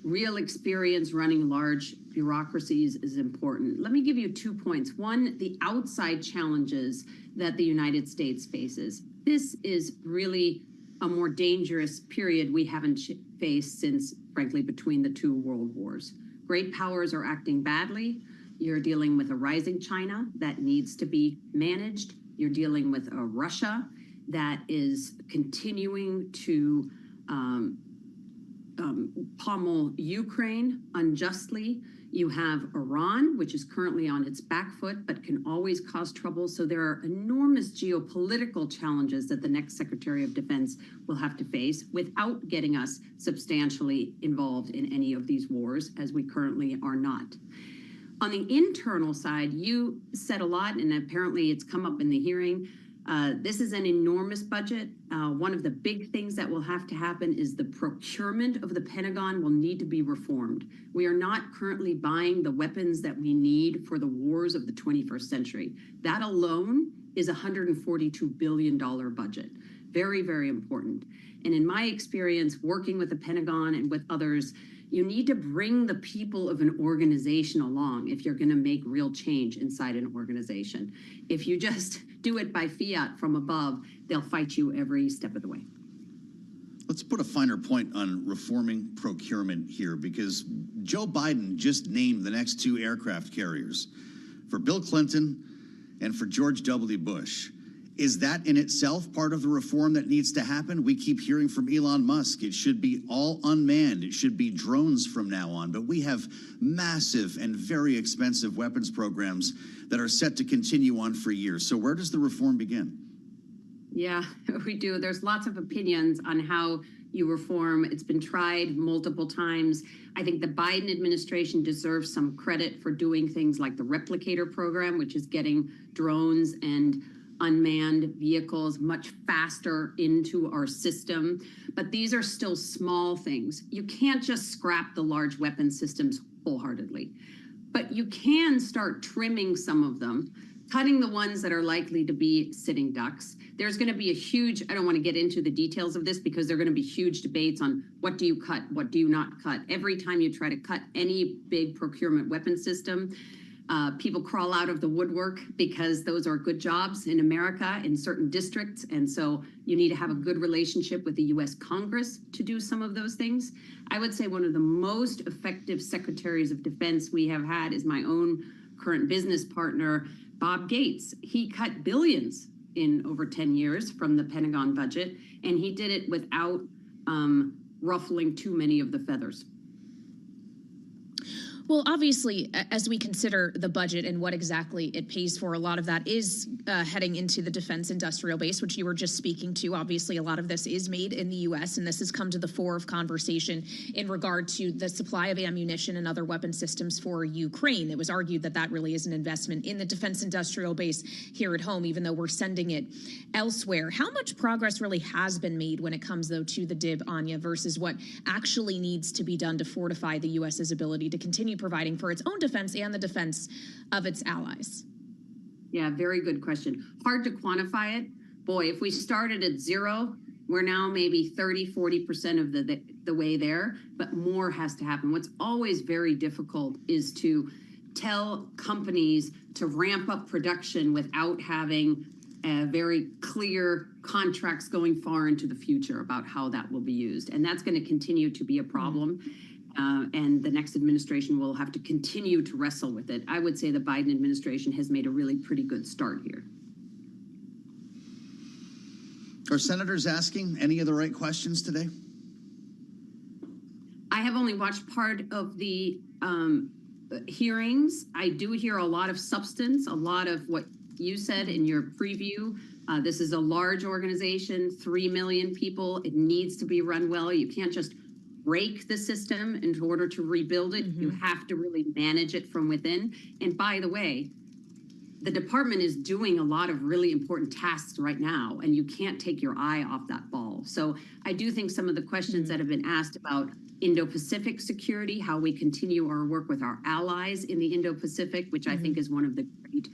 real experience running large bureaucracies is important. Let me give you 2 points. One, the outside challenges that the United States faces. This is really a more dangerous period we haven't faced since, frankly, between the 2 world wars. Great powers are acting badly. You're dealing with a rising China that needs to be managed. You're dealing with a Russia that is continuing to pommel Ukraine unjustly. You have Iran, which is currently on its back foot, but can always cause trouble. So there are enormous geopolitical challenges that the next Secretary of Defense will have to face without getting us substantially involved in any of these wars, as we currently are not. On the internal side, you said a lot, and apparently it's come up in the hearing. This is an enormous budget. One of the big things that will have to happen is the procurement of the Pentagon will need to be reformed. We are not currently buying the weapons that we need for the wars of the 21st century. That alone is a $142 billion budget. Very, very important. And in my experience, working with the Pentagon and with others, you need to bring the people of an organization along if you're going to make real change inside an organization. If you just do it by fiat from above, they'll fight you every step of the way. Let's put a finer point on reforming procurement here, because Joe Biden just named the next 2 aircraft carriers for Bill Clinton and for George W. Bush. Is that in itself part of the reform that needs to happen? We keep hearing from Elon Musk, it should be all unmanned. It should be drones from now on. But we have massive and very expensive weapons programs that are set to continue on for years. So where does the reform begin? Yeah, we do. There's lots of opinions on how you reform. It's been tried multiple times. I think the Biden administration deserves some credit for doing things like the replicator program, which is getting drones and unmanned vehicles much faster into our system. But these are still small things. You can't just scrap the large weapon systems wholeheartedly, but you can start trimming some of them, cutting the ones that are likely to be sitting ducks. There's going to be a huge, I don't want to get into the details of this because there are going to be huge debates on what do you cut, what do you not cut. Every time you try to cut any big procurement weapon system, people crawl out of the woodwork because those are good jobs in America in certain districts. And so you need to have a good relationship with the US Congress to do some of those things. I would say one of the most effective secretaries of defense we have had is my own current business partner, Bob Gates. He cut billions in over 10 years from the Pentagon budget, and he did it without ruffling too many of the feathers. Well, obviously, as we consider the budget and what exactly it pays for, a lot of that is heading into the defense industrial base, which you were just speaking to. Obviously, a lot of this is made in the U.S., and this has come to the fore of conversation in regard to the supply of ammunition and other weapon systems for Ukraine. It was argued that that really is an investment in the defense industrial base here at home, even though we're sending it elsewhere. How much progress really has been made when it comes, though, to the DIB, Anya, versus what actually needs to be done to fortify the U.S.'s ability to continue providing for its own defense and the defense of its allies? Yeah, very good question. Hard to quantify it. Boy, if we started at 0, we're now maybe 30, 40% of the way there, but more has to happen. What's always very difficult is to tell companies to ramp up production without having very clear contracts going far into the future about how that will be used. And that's going to continue to be a problem. And the next administration will have to continue to wrestle with it. I would say the Biden administration has made a really pretty good start here. Are senators asking any of the right questions today? I have only watched part of the hearings. I do hear a lot of substance, a lot of what you said in your preview. This is a large organization, 3 million people. It needs to be run well. You can't just break the system in order to rebuild it. You have to really manage it from within. And by the way, the department is doing a lot of really important tasks right now, and you can't take your eye off that ball. So I do think some of the questions that have been asked about Indo-Pacific security, how we continue our work with our allies in the Indo-Pacific, which I think is one of the great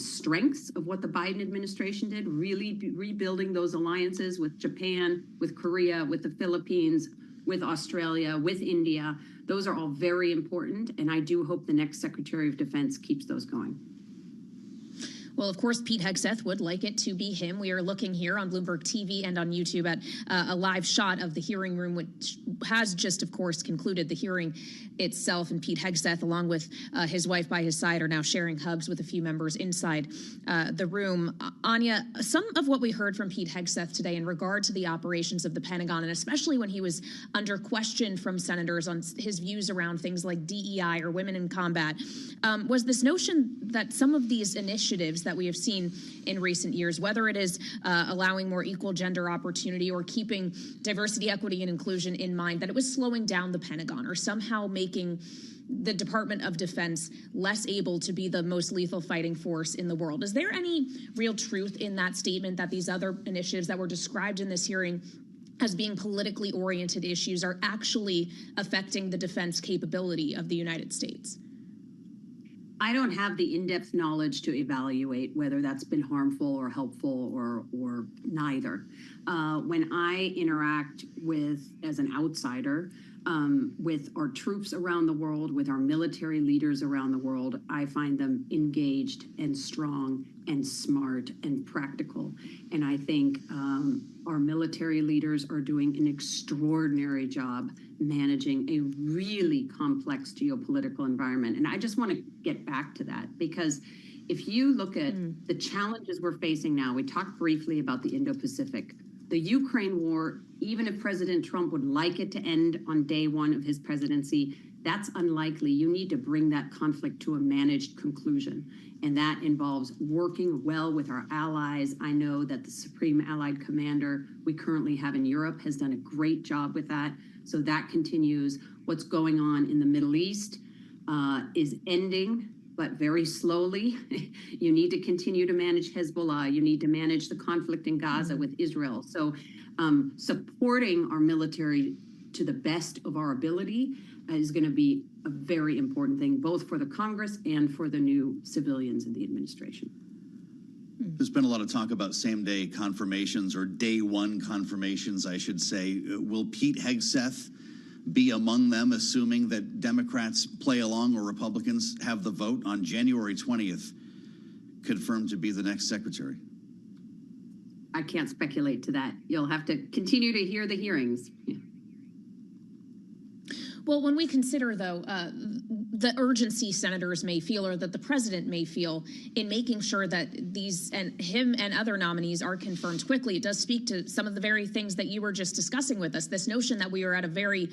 strengths of what the Biden administration did, really rebuilding those alliances with Japan, with Korea, with the Philippines, with Australia, with India. Those are all very important, and I do hope the next Secretary of Defense keeps those going. Well, of course, Pete Hegseth would like it to be him. We are looking here on Bloomberg TV and on YouTube at a live shot of the hearing room, which has just, of course, concluded the hearing itself. And Pete Hegseth, along with his wife by his side, are now sharing hugs with a few members inside the room. Anya, some of what we heard from Pete Hegseth today in regard to the operations of the Pentagon, and especially when he was under question from senators on his views around things like DEI or women in combat, was this notion that some of these initiatives that we have seen in recent years, whether it is allowing more equal gender opportunity or keeping diversity, equity, and inclusion in mind, that it was slowing down the Pentagon or somehow making the Department of Defense less able to be the most lethal fighting force in the world. Is there any real truth in that statement that these other initiatives that were described in this hearing as being politically oriented issues are actually affecting the defense capability of the United States? I don't have the in-depth knowledge to evaluate whether that's been harmful or helpful or neither. When I interact with, as an outsider, with our troops around the world, with our military leaders around the world, I find them engaged and strong and smart and practical. And I think our military leaders are doing an extraordinary job managing a really complex geopolitical environment. And I just want to get back to that, because if you look at the challenges we're facing now, we talked briefly about the Indo-Pacific. The Ukraine war, even if President Trump would like it to end on day one of his presidency, that's unlikely. You need to bring that conflict to a managed conclusion. And that involves working well with our allies. I know that the Supreme Allied Commander we currently have in Europe has done a great job with that. So that continues. What's going on in the Middle East is ending, but very slowly. You need to continue to manage Hezbollah. You need to manage the conflict in Gaza with Israel. So supporting our military to the best of our ability is going to be a very important thing, both for the Congress and for the new civilians in the administration. There's been a lot of talk about same-day confirmations, or day one confirmations, I should say. Will Pete Hegseth be among them, assuming that Democrats play along or Republicans have the vote on January 20th, confirmed to be the next secretary? I can't speculate to that. You'll have to continue to hear the hearings. Yeah. Well, when we consider, though, the urgency senators may feel, or that the president may feel, in making sure that these, and him and other nominees, are confirmed quickly, it does speak to some of the very things that you were just discussing with us. This notion that we are at a very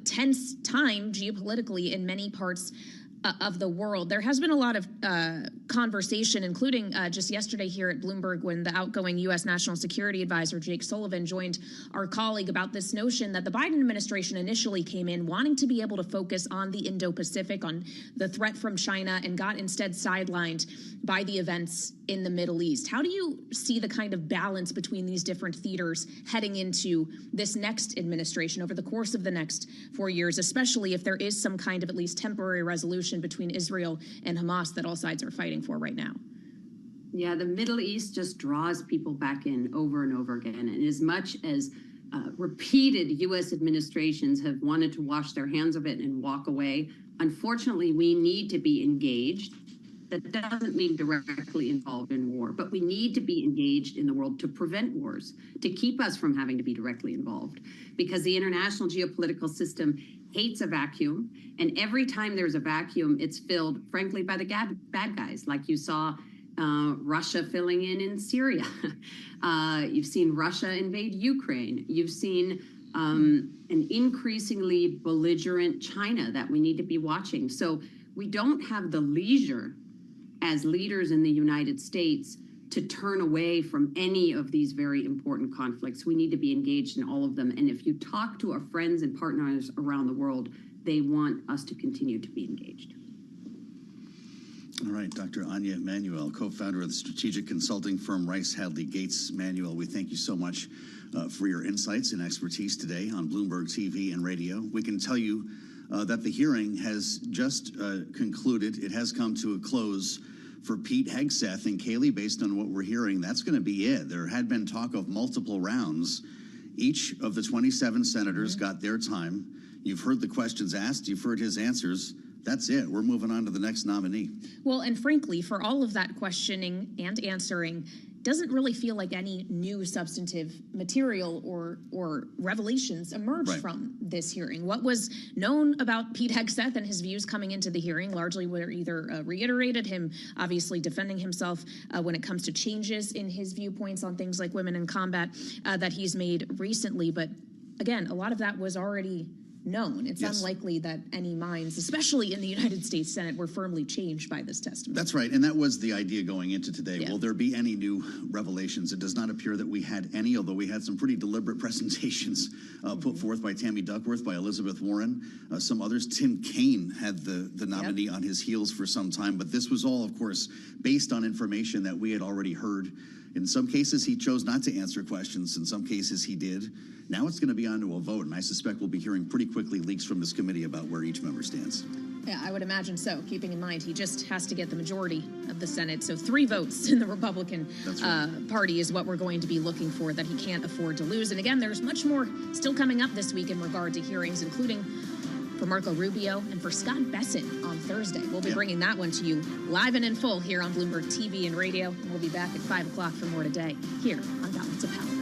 tense time geopolitically in many parts of the world. There has been a lot of conversation, including just yesterday here at Bloomberg, when the outgoing U.S. National Security Advisor Jake Sullivan joined our colleague, about this notion that the Biden administration initially came in wanting to be able to focus on the Indo-Pacific, on the threat from China, and got instead sidelined by the events in the Middle East. How do you see the kind of balance between these different theaters heading into this next administration over the course of the next 4 years, especially if there is some kind of at least temporary resolution between Israel and Hamas that all sides are fighting for right now? Yeah, the Middle East just draws people back in over and over again. And as much as repeated U.S. administrations have wanted to wash their hands of it and walk away, unfortunately, we need to be engaged. That doesn't mean directly involved in war, but we need to be engaged in the world to prevent wars, to keep us from having to be directly involved. Because the international geopolitical system hates a vacuum, and every time there's a vacuum, it's filled, frankly, by the bad guys, like you saw Russia filling in Syria. You've seen Russia invade Ukraine. You've seen an increasingly belligerent China that we need to be watching. So we don't have the leisure as leaders in the United States to turn away from any of these very important conflicts. We need to be engaged in all of them. And if you talk to our friends and partners around the world, they want us to continue to be engaged. All right, Dr. Anya Manuel, co-founder of the strategic consulting firm Rice Hadley Gates Manuel, we thank you so much for your insights and expertise today on Bloomberg TV and radio. We can tell you that the hearing has just concluded. It has come to a close for Pete Hegseth. And Kaylee, based on what we're hearing, that's going to be it. There had been talk of multiple rounds. Each of the 27 senators got their time. You've heard the questions asked. You've heard his answers. That's it. We're moving on to the next nominee. Well, and frankly, for all of that questioning and answering, doesn't really feel like any new substantive material or revelations emerged from this hearing. What was known about Pete Hegseth and his views coming into the hearing largely were either reiterated, him obviously defending himself when it comes to changes in his viewpoints on things like women in combat that he's made recently. But again, a lot of that was already known. It's unlikely that any minds, especially in the United States Senate, were firmly changed by this testimony. That's right, and that was the idea going into today. Will there be any new revelations? It does not appear that we had any, although we had some pretty deliberate presentations put forth by Tammy Duckworth, by Elizabeth Warren, some others. Tim Kaine had the nominee on his heels for some time, but this was all, of course, based on information that we had already heard. In some cases, he chose not to answer questions. In some cases, he did. Now it's going to be on to a vote, and I suspect we'll be hearing pretty quickly leaks from this committee about where each member stands. Yeah, I would imagine so, keeping in mind he just has to get the majority of the Senate. So 3 votes in the Republican Party is what we're going to be looking for, that he can't afford to lose. And again, there's much more still coming up this week in regard to hearings, including for Marco Rubio and for Scott Bessent on Thursday. We'll be bringing that one to you live and in full here on Bloomberg TV and radio. And we'll be back at 5 o'clock for more today here on Balance of Power.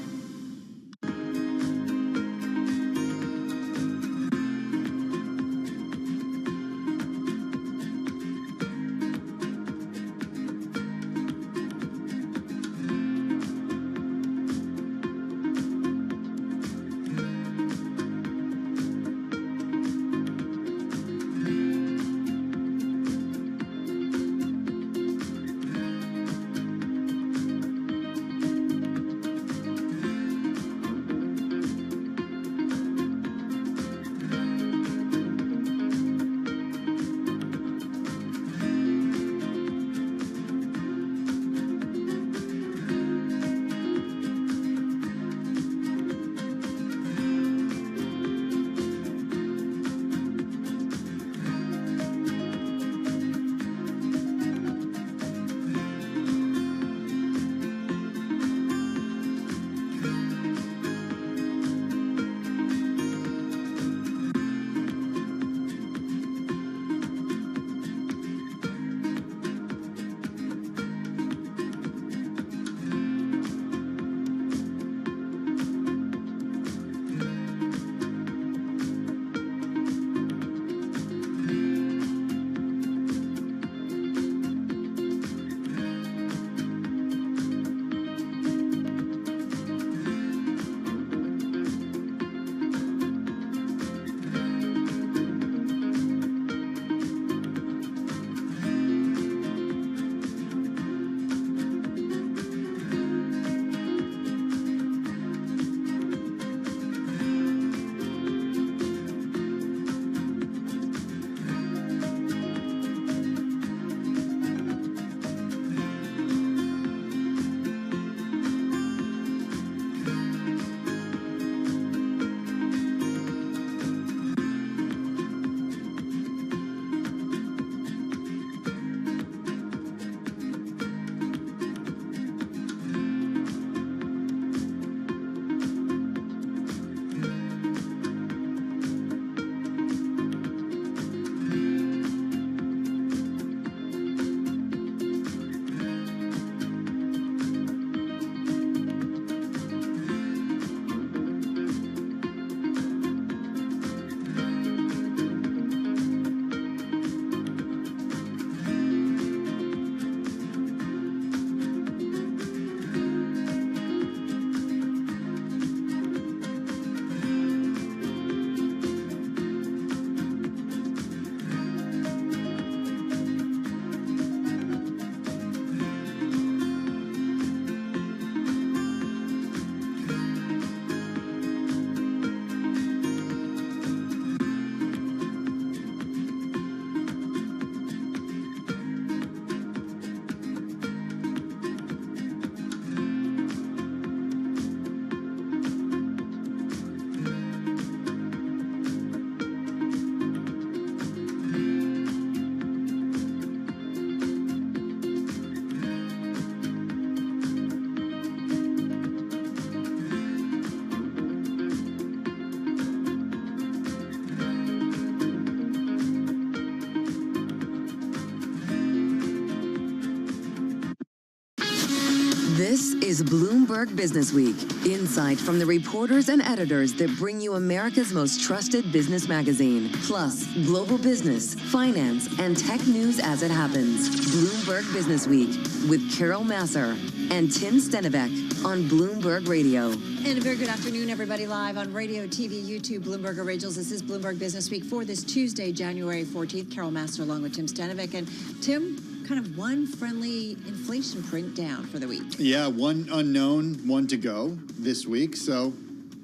This is Bloomberg Business Week, insight from the reporters and editors that bring you America's most trusted business magazine, plus global business, finance, and tech news as it happens. Bloomberg Business Week with Carol Masser and Tim Stenivek on Bloomberg Radio. And a very good afternoon, everybody, live on radio, TV, YouTube, Bloomberg Originals. This is Bloomberg Business Week for this Tuesday, January 14th. Carol Masser along with Tim Stenivek. And Tim, kind of one friendly inflation print down for the week. Yeah, one unknown, one to go this week. So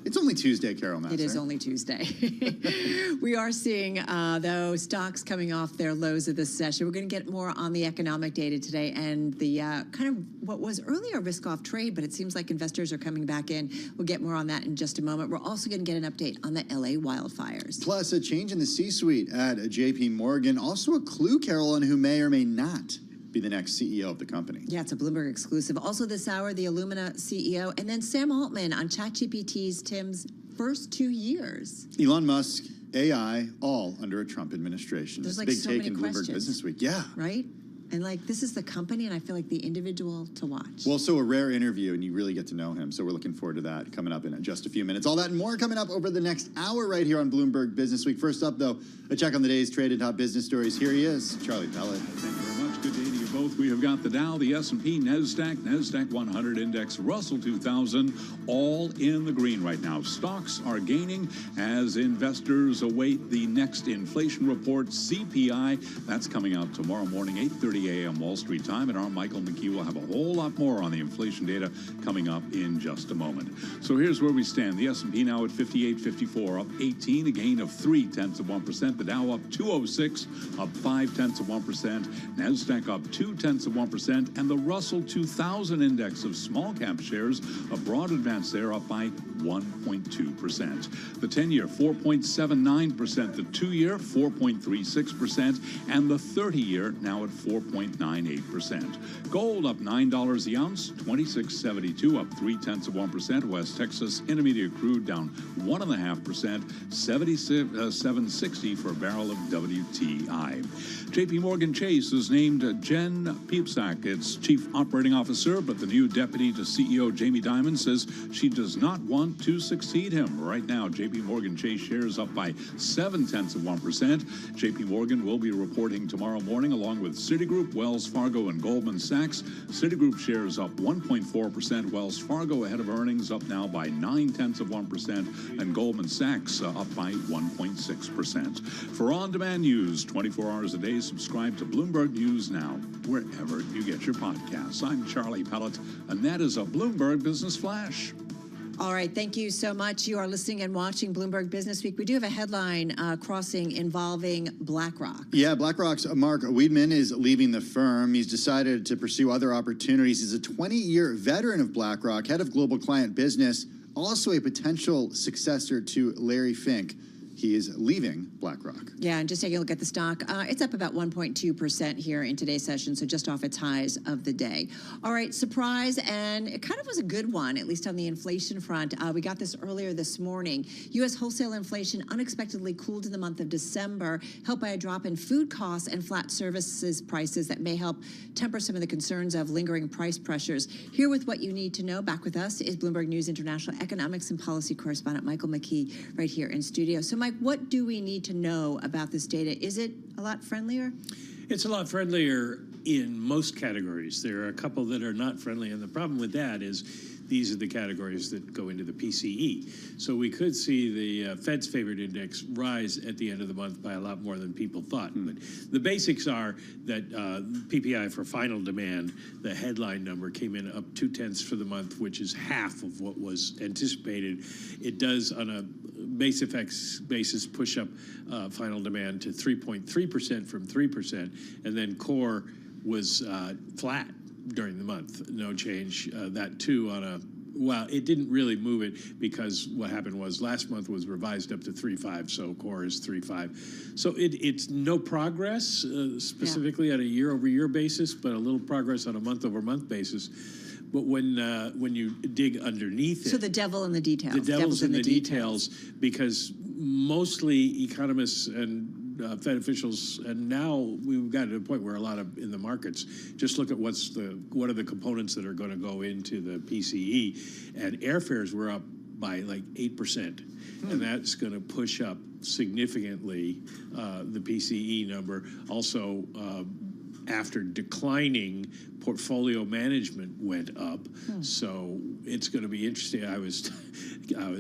It's only Tuesday, Carol Master. It is only Tuesday. We are seeing, though, stocks coming off their lows of this session. We're going to get more on the economic data today and the kind of what was earlier risk-off trade, but it seems like investors are coming back in. We'll get more on that in just a moment. We're also going to get an update on the LA wildfires. Plus, a change in the C-suite at JP Morgan. Also a clue, Carol, on who may or may not be the next CEO of the company. Yeah, it's a Bloomberg exclusive. Also this hour, the Illumina CEO, and then Sam Altman on ChatGPT's Tim's first 2 years. Elon Musk, AI, all under a Trump administration. There's It's like big so take many in Bloomberg questions. Business Week. Yeah. Right? And like, this is the company, and I feel like the individual to watch. Well, so a rare interview, and you really get to know him. So we're looking forward to that coming up in just a few minutes. All that and more coming up over the next hour right here on Bloomberg Business Week. First up, though, a check on the day's traded top business stories. Here he is, Charlie Pellet. Thank you very much. Good day to you both. We have got the Dow, the S&P, NASDAQ 100 index, Russell 2000, all in the green right now. Stocks are gaining as investors await the next inflation report, CPI. That's coming out tomorrow morning, 8:30 a.m. Wall Street time. And our Michael McKee will have a whole lot more on the inflation data coming up in just a moment. So here's where we stand. The S&P now at 58.54, up 18, a gain of 0.3%. The Dow up 206, up 0.5%. NASDAQ up 0.2%, and the Russell 2000 index of small cap shares, a broad advance there, up by 1.2%. The 10-year 4.79%, the 2-year 4.36%, and the 30-year now at 4.98%. Gold up $9 the ounce, 26.72, up 0.3%. West Texas Intermediate crude down 1.5%, 77.60 for a barrel of WTI. JP Morgan Chase has named Jen Piepszak its chief operating officer, but the new deputy to CEO Jamie Dimon says she does not want to succeed him. Right now, JP Morgan Chase shares up by 0.7%. JP Morgan will be reporting tomorrow morning along with Citigroup, Wells Fargo, and Goldman Sachs. Citigroup shares up 1.4%. Wells Fargo ahead of earnings up now by 0.9%, and Goldman Sachs up by 1.6%. For on-demand news 24 hours a day, subscribe to Bloomberg News Now, wherever you get your podcasts. I'm Charlie Pellet, and that is a Bloomberg Business Flash. All right, thank you so much. You are listening and watching Bloomberg Business Week. We do have a headline crossing involving BlackRock. Yeah, BlackRock's Mark Wiedman is leaving the firm. He's decided to pursue other opportunities. He's a 20-year veteran of BlackRock, head of global client business, also a potential successor to Larry Fink. He is leaving BlackRock. Yeah, and just taking a look at the stock, it's up about 1.2% here in today's session, so just off its highs of the day. All right, surprise, and it kind of was a good one, at least on the inflation front. We got this earlier this morning. U.S. wholesale inflation unexpectedly cooled in the month of December, helped by a drop in food costs and flat services prices that may help temper some of the concerns of lingering price pressures. Here with what you need to know, back with us is Bloomberg News International Economics and Policy Correspondent Michael McKee right here in studio. So, Mike, what do we need to know about this data? Is it a lot friendlier? It's a lot friendlier in most categories. There are a couple that are not friendly, and the problem with that is these are the categories that go into the PCE. So we could see the Fed's favorite index rise at the end of the month by a lot more than people thought. But the basics are that PPI for final demand, the headline number, came in up 0.2 for the month, which is half of what was anticipated. It does, on a base effects basis, push up final demand to 3.3% from 3%, and then core was flat during the month, no change. That too on a, well, it didn't really move it because what happened was last month was revised up to 3.5, so core is 3.5. So it's no progress specifically on a year-over-year basis, but a little progress on a month-over-month basis. But when you dig underneath it, So the devil in the details. the devil's in the details, because mostly economists and Fed officials, and now we've got to a point where a lot of in the markets just look at what are the components that are going to go into the PCE, and airfares were up by like 8%, and that's going to push up significantly the PCE number. Also, after declining, portfolio management went up, so it's going to be interesting. I was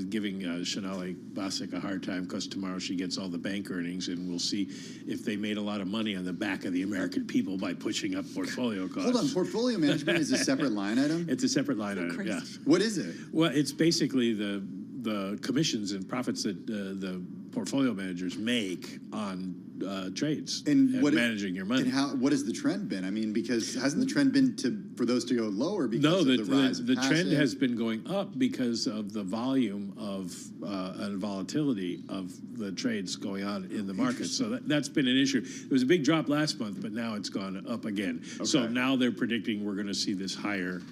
giving Shonali Basak a hard time because tomorrow she gets all the bank earnings, and we'll see if they made a lot of money on the back of the American people by pushing up portfolio costs. Hold on, portfolio management is a separate line item? It's a separate line item, crazy. yeah. What is it? Well, it's basically the the commissions and profits that the portfolio managers make on trades and managing your money. And what has the trend been? I mean, because hasn't the trend been for those to go lower because of the rise of the passive? trend has been going up because of the volume of and volatility of the trades going on in the market. So that's been an issue. There was a big drop last month, but now it's gone up again. Okay. So now they're predicting we're going to see this higher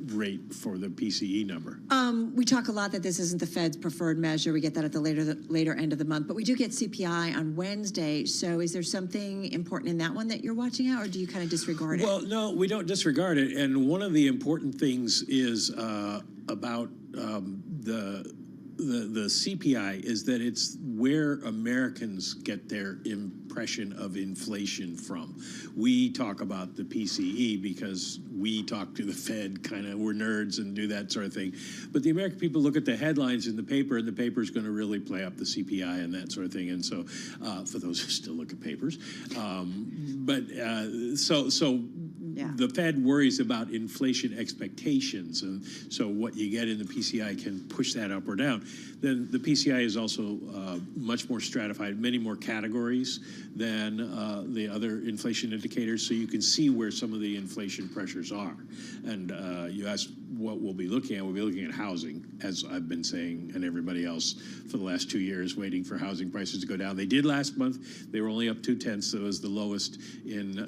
rate for the PCE number. We talk a lot that this isn't the Fed's preferred measure. We get that at the later end of the month, but we do get CPI on Wednesday. So is there something important in that one that you're watching out, or do you kind of disregard it? Well, no, we don't disregard it. And one of the important things is about the CPI is that it's where Americans get their impression of inflation from. We talk about the PCE because we talk to the Fed, kind of, we're nerds and do that sort of thing. But the American people look at the headlines in the paper, and the paper is going to really play up the CPI and that sort of thing. And so for those who still look at papers, the Fed worries about inflation expectations, and so what you get in the PCI can push that up or down. Then the PCI is also much more stratified, many more categories than the other inflation indicators, so you can see where some of the inflation pressures are. And you asked what we'll be looking at. We'll be looking at housing, as I've been saying, and everybody else for the last 2 years, waiting for housing prices to go down. They did last month. They were only up 0.2, so it was the lowest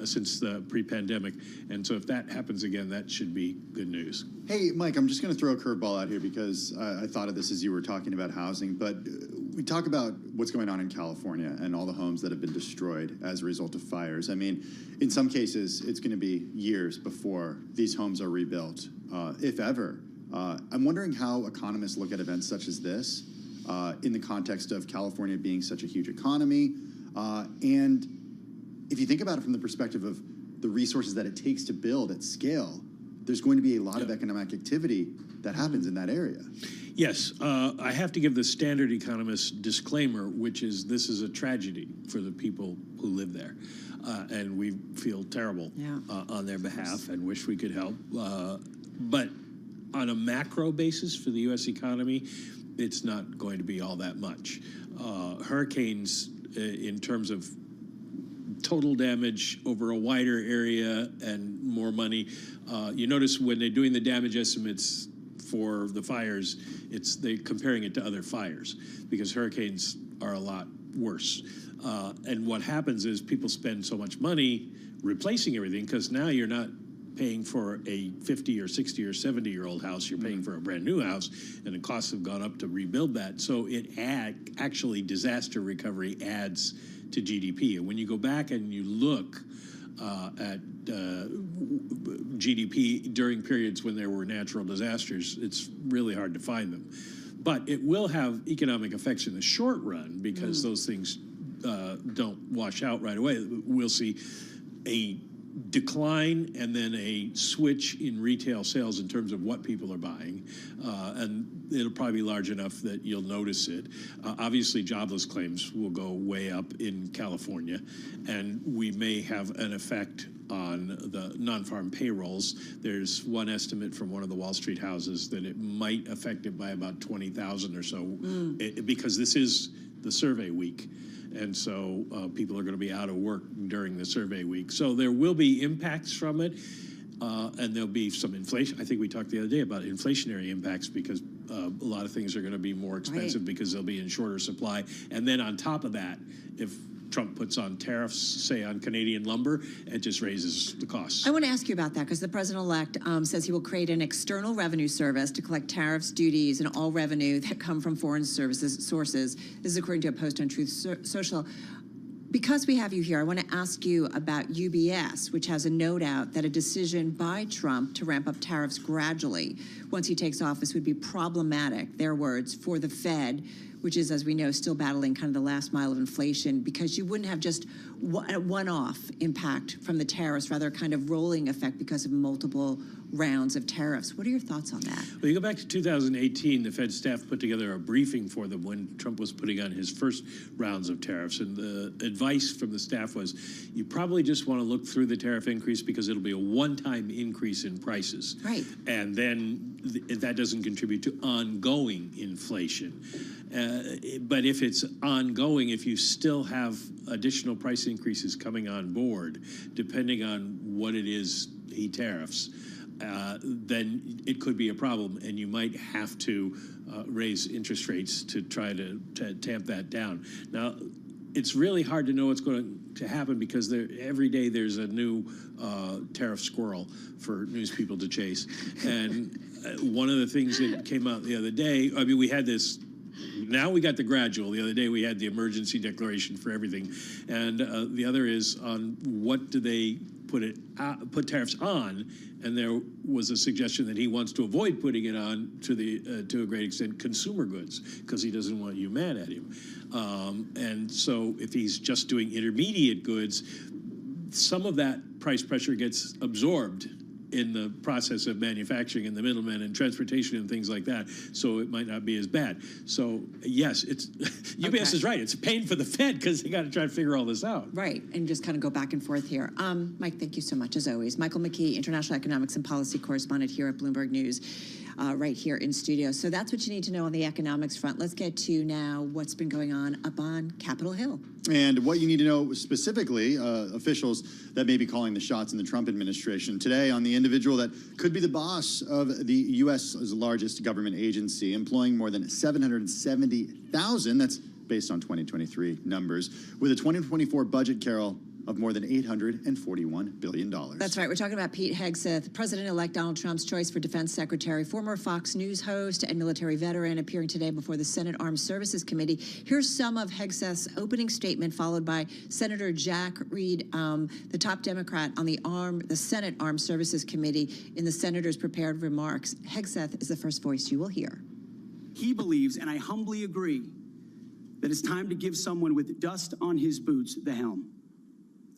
since the pre-pandemic. And so if that happens again, that should be good news. Hey, Mike, I'm just going to throw a curveball out here because I thought of this as you were talking about housing, but we talk about what's going on in California and all the homes that have been destroyed as a result of fires. I mean, in some cases, it's going to be years before these homes are rebuilt, if ever. I'm wondering how economists look at events such as this in the context of California being such a huge economy. And if you think about it from the perspective of the resources that it takes to build at scale, there's going to be a lot of economic activity that happens in that area. Yes, I have to give the standard economist disclaimer, which is this is a tragedy for the people who live there. And we feel terrible on their behalf and wish we could help. But on a macro basis for the U.S. economy, it's not going to be all that much. Hurricanes, in terms of total damage over a wider area and more money, you notice when they're doing the damage estimates for the fires, they're comparing it to other fires because hurricanes are a lot worse. And what happens is people spend so much money replacing everything because now you're not paying for a 50 or 60 or 70-year-old house, you're paying for a brand new house, and the costs have gone up to rebuild that. So actually disaster recovery adds to GDP. And when you go back and you look at GDP during periods when there were natural disasters, it's really hard to find them. But it will have economic effects in the short run because those things don't wash out right away. We'll see a decline and then a switch in retail sales in terms of what people are buying, and it'll probably be large enough that you'll notice it. Obviously, jobless claims will go way up in California, and we may have an effect on the non-farm payrolls. There's one estimate from one of the Wall Street houses that it might affect it by about 20,000 or so, because this is the survey week. And so people are going to be out of work during the survey week. So there will be impacts from it, and there'll be some inflation. I think we talked the other day about inflationary impacts because a lot of things are going to be more expensive because they'll be in shorter supply. And then on top of that, if Trump puts on tariffs, say on Canadian lumber, it just raises the costs. I want to ask you about that because the president-elect says he will create an external revenue service to collect tariffs, duties, and all revenue that come from foreign sources. This is according to a post on Truth Social. Because we have you here, I want to ask you about UBS, which has a note out that a decision by Trump to ramp up tariffs gradually once he takes office would be problematic, their words, for the Fed, which is, as we know, still battling kind of the last mile of inflation, because you wouldn't have just a one-off impact from the tariffs, rather kind of rolling effect because of multiple rounds of tariffs. What are your thoughts on that? Well, you go back to 2018, the Fed staff put together a briefing for them when Trump was putting on his first rounds of tariffs. And the advice from the staff was, you probably just want to look through the tariff increase because it'll be a one-time increase in prices. Right. And then that doesn't contribute to ongoing inflation. But if it's ongoing, if you still have additional price increases coming on board, depending on what it is he tariffs, then it could be a problem, and you might have to raise interest rates to try to tamp that down. Now, it's really hard to know what's going to happen because every day there's a new tariff squirrel for news people to chase. And one of the things that came out the other day, I mean, we had this. Now we got the gradual. The other day we had the emergency declaration for everything, and the other is on what do they put tariffs on, and there was a suggestion that he wants to avoid putting it on to a great extent consumer goods because he doesn't want you mad at him, and so if he's just doing intermediate goods, some of that price pressure gets absorbed in the process of manufacturing and the middlemen and transportation and things like that, so it might not be as bad. So yes, it's UBS is right. It's a pain for the Fed because they got to try to figure all this out. Right, and just kind of go back and forth here. Mike, thank you so much as always. Michael McKee, international economics and policy correspondent here at Bloomberg News, right here in studio. So that's what you need to know on the economics front. Let's get to now what's been going on up on Capitol Hill. And what you need to know specifically, officials that may be calling the shots in the Trump administration today on the individual that could be the boss of the U.S.'s largest government agency, employing more than 770,000, that's based on 2023 numbers, with a 2024 budget, Carol, of more than $841 billion. That's right. We're talking about Pete Hegseth, President-elect Donald Trump's choice for Defense Secretary, former Fox News host and military veteran, appearing today before the Senate Armed Services Committee. Here's some of Hegseth's opening statement, followed by Senator Jack Reed, the top Democrat on the Senate Armed Services Committee, in the senator's prepared remarks. Hegseth is the first voice you will hear. He believes, and I humbly agree, that it's time to give someone with dust on his boots the helm.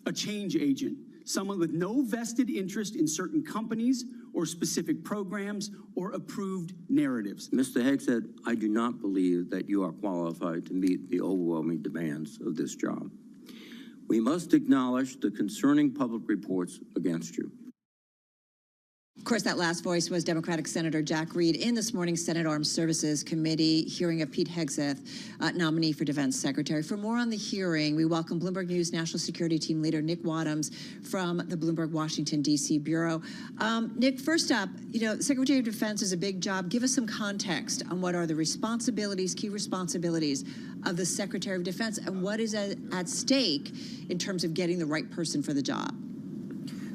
A change agent, someone with no vested interest in certain companies or specific programs or approved narratives. Mr. Hegseth, I do not believe that you are qualified to meet the overwhelming demands of this job. We must acknowledge the concerning public reports against you. Of course, that last voice was Democratic Senator Jack Reed in this morning's Senate Armed Services Committee hearing of Pete Hegseth, nominee for Defense Secretary. For more on the hearing, we welcome Bloomberg News National Security Team Leader Nick Wadhams from the Bloomberg Washington, D.C. Bureau. Nick, first up, Secretary of Defense is a big job. Give us some context on what are the responsibilities, key responsibilities of the Secretary of Defense, and what is at stake in terms of getting the right person for the job.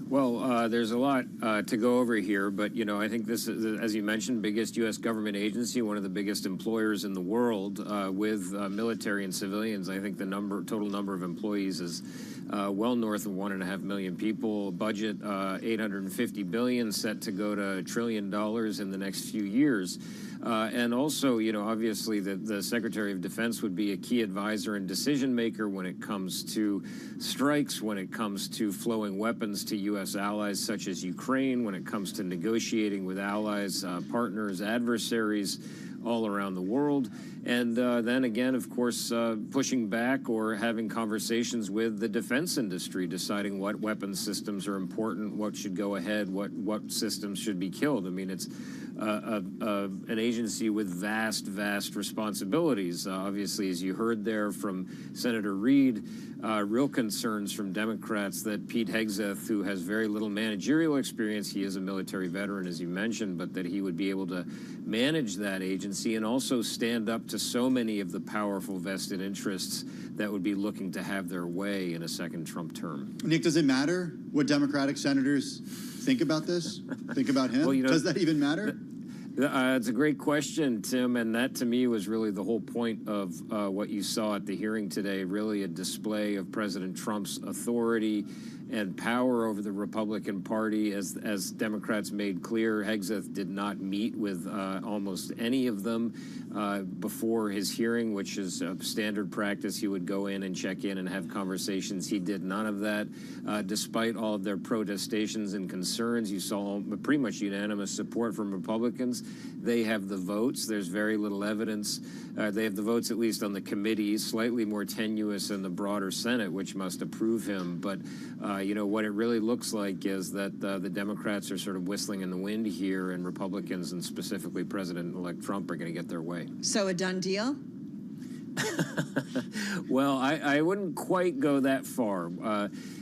Well, there's a lot to go over here, but, I think this is, as you mentioned, biggest U.S. government agency, one of the biggest employers in the world with military and civilians. I think the total number of employees is well north of 1.5 million people. Budget $850 billion, set to go to $1 trillion in the next few years. And also, obviously the Secretary of Defense would be a key advisor and decision maker when it comes to strikes, when it comes to flowing weapons to U.S. allies such as Ukraine, when it comes to negotiating with allies, partners, adversaries all around the world. And then again, of course, pushing back or having conversations with the defense industry, deciding what weapon systems are important, what should go ahead, what systems should be killed. I mean, it's an agency with vast responsibilities. Obviously, as you heard there from Senator Reed, real concerns from Democrats that Pete Hegseth, who has very little managerial experience, he is a military veteran, as you mentioned, but that he would be able to manage that agency and also stand up to so many of the powerful vested interests that would be looking to have their way in a second Trump term. Nick, does it matter what Democratic senators think about this? Think about him? Well, does that even matter? It's a great question, Tim, and that to me was really the whole point of what you saw at the hearing today, really a display of President Trump's authority and power over the Republican Party. As Democrats made clear, Hegseth did not meet with almost any of them before his hearing, which is a standard practice. He would go in and check in and have conversations. He did none of that. Despite all of their protestations and concerns, you saw pretty much unanimous support from Republicans. They have the votes. There's very little evidence. They have the votes, at least on the committees, slightly more tenuous in the broader Senate, which must approve him. But, what it really looks like is that the Democrats are sort of whistling in the wind here, and Republicans, and specifically President-elect Trump, are going to get their way. So a done deal? Well, I wouldn't quite go that far.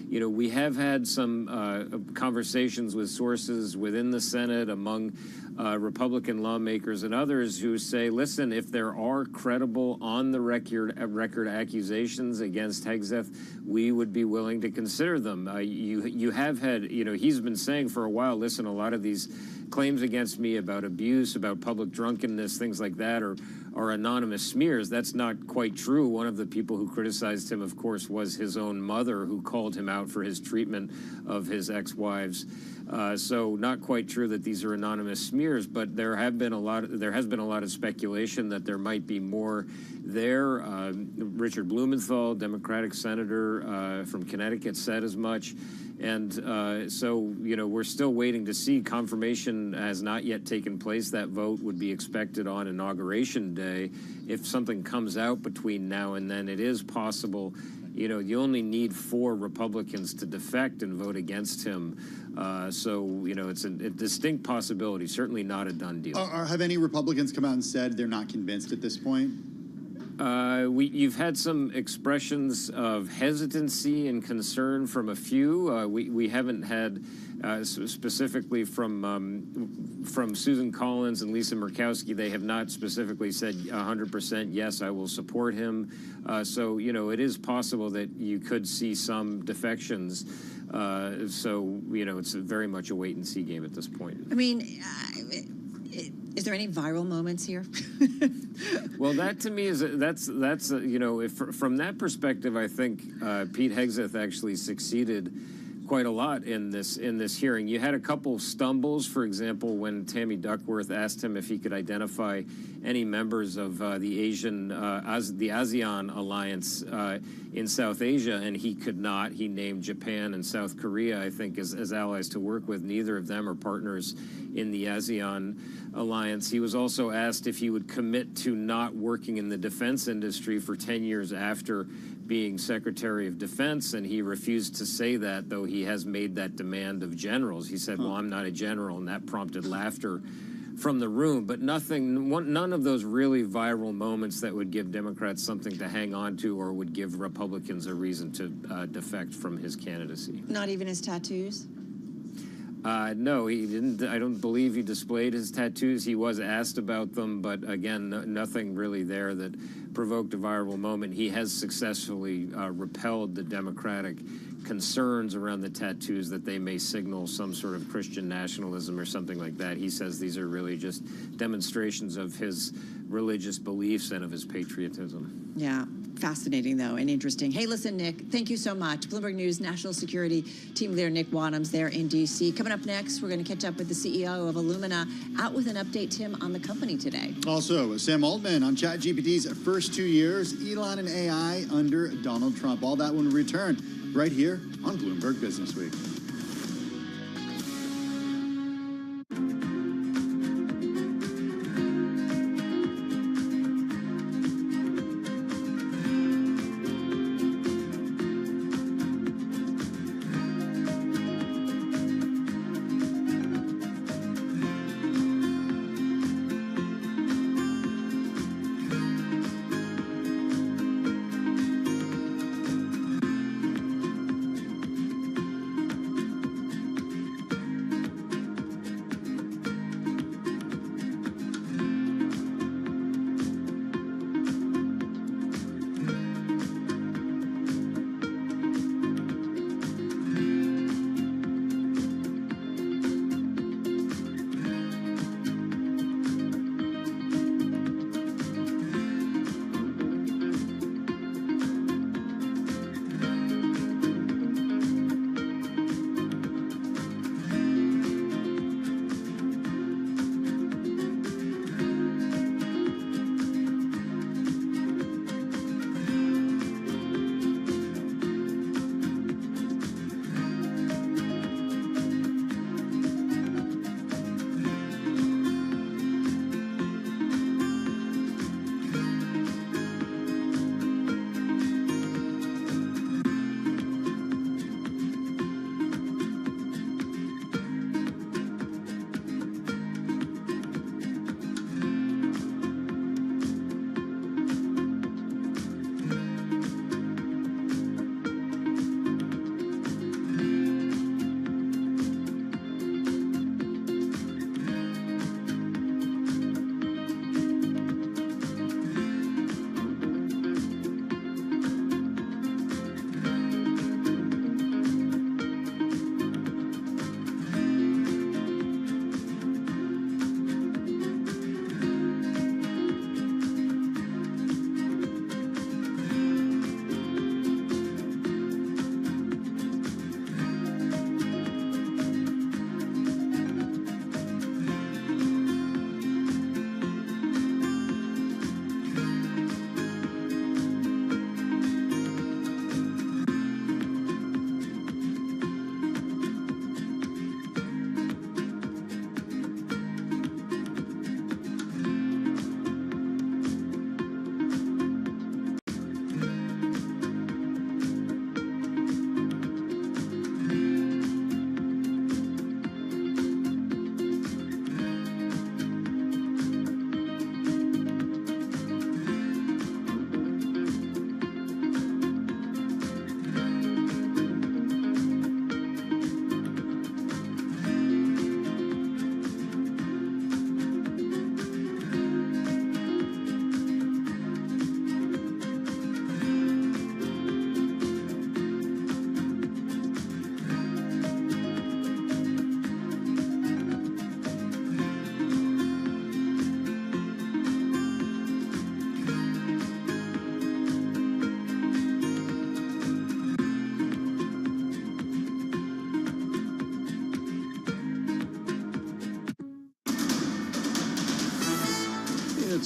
We have had some conversations with sources within the Senate among Republican lawmakers and others who say, listen, if there are credible on-the-record accusations against Hegseth, we would be willing to consider them. You have had, he's been saying for a while, listen, a lot of these claims against me about abuse, about public drunkenness, things like that are anonymous smears. That's not quite true. One of the people who criticized him, of course, was his own mother, who called him out for his treatment of his ex-wives. So not quite true that these are anonymous smears, but there has been a lot of speculation that there might be more there. Richard Blumenthal, Democratic senator from Connecticut, said as much. And so, we're still waiting to see. Confirmation has not yet taken place. That vote would be expected on Inauguration Day. If something comes out between now and then, it is possible. You only need 4 Republicans to defect and vote against him. So, it's a distinct possibility, certainly not a done deal. Have any Republicans come out and said they're not convinced at this point? You've had some expressions of hesitancy and concern from a few. We haven't had specifically from Susan Collins and Lisa Murkowski. They have not specifically said 100% yes, I will support him. So it is possible that you could see some defections. So it's very much a wait and see game at this point. I mean, is there any viral moments here? Well, that to me is from that perspective, I think Pete Hegseth actually succeeded quite a lot in this hearing. You had a couple stumbles, for example, when Tammy Duckworth asked him if he could identify any members of the ASEAN alliance in South Asia, and he could not. He named Japan and South Korea, I think, as allies to work with. Neither of them are partners in the ASEAN alliance. He was also asked if he would commit to not working in the defense industry for 10 years after being Secretary of Defense, and he refused to say that, though he has made that demand of generals. He said, well, I'm not a general, and that prompted laughter from the room. But none of those really viral moments that would give Democrats something to hang on to or would give Republicans a reason to defect from his candidacy. Not even his tattoos? No, he didn't. I don't believe he displayed his tattoos. He was asked about them, but again, nothing really there that provoked a viral moment. He has successfully repelled the Democratic concerns around the tattoos that they may signal some sort of Christian nationalism or something like that. He says these are really just demonstrations of his religious beliefs and of his patriotism. Yeah, fascinating, though, and interesting. Hey, listen, Nick, thank you so much. Bloomberg News National Security Team leader Nick Wadhams there in D.C. Coming up next, we're going to catch up with the CEO of Illumina, out with an update, Tim, on the company today. Also, Sam Altman on ChatGPT's first 2 years, Elon and AI under Donald Trump. All that when we return right here on Bloomberg Business Week.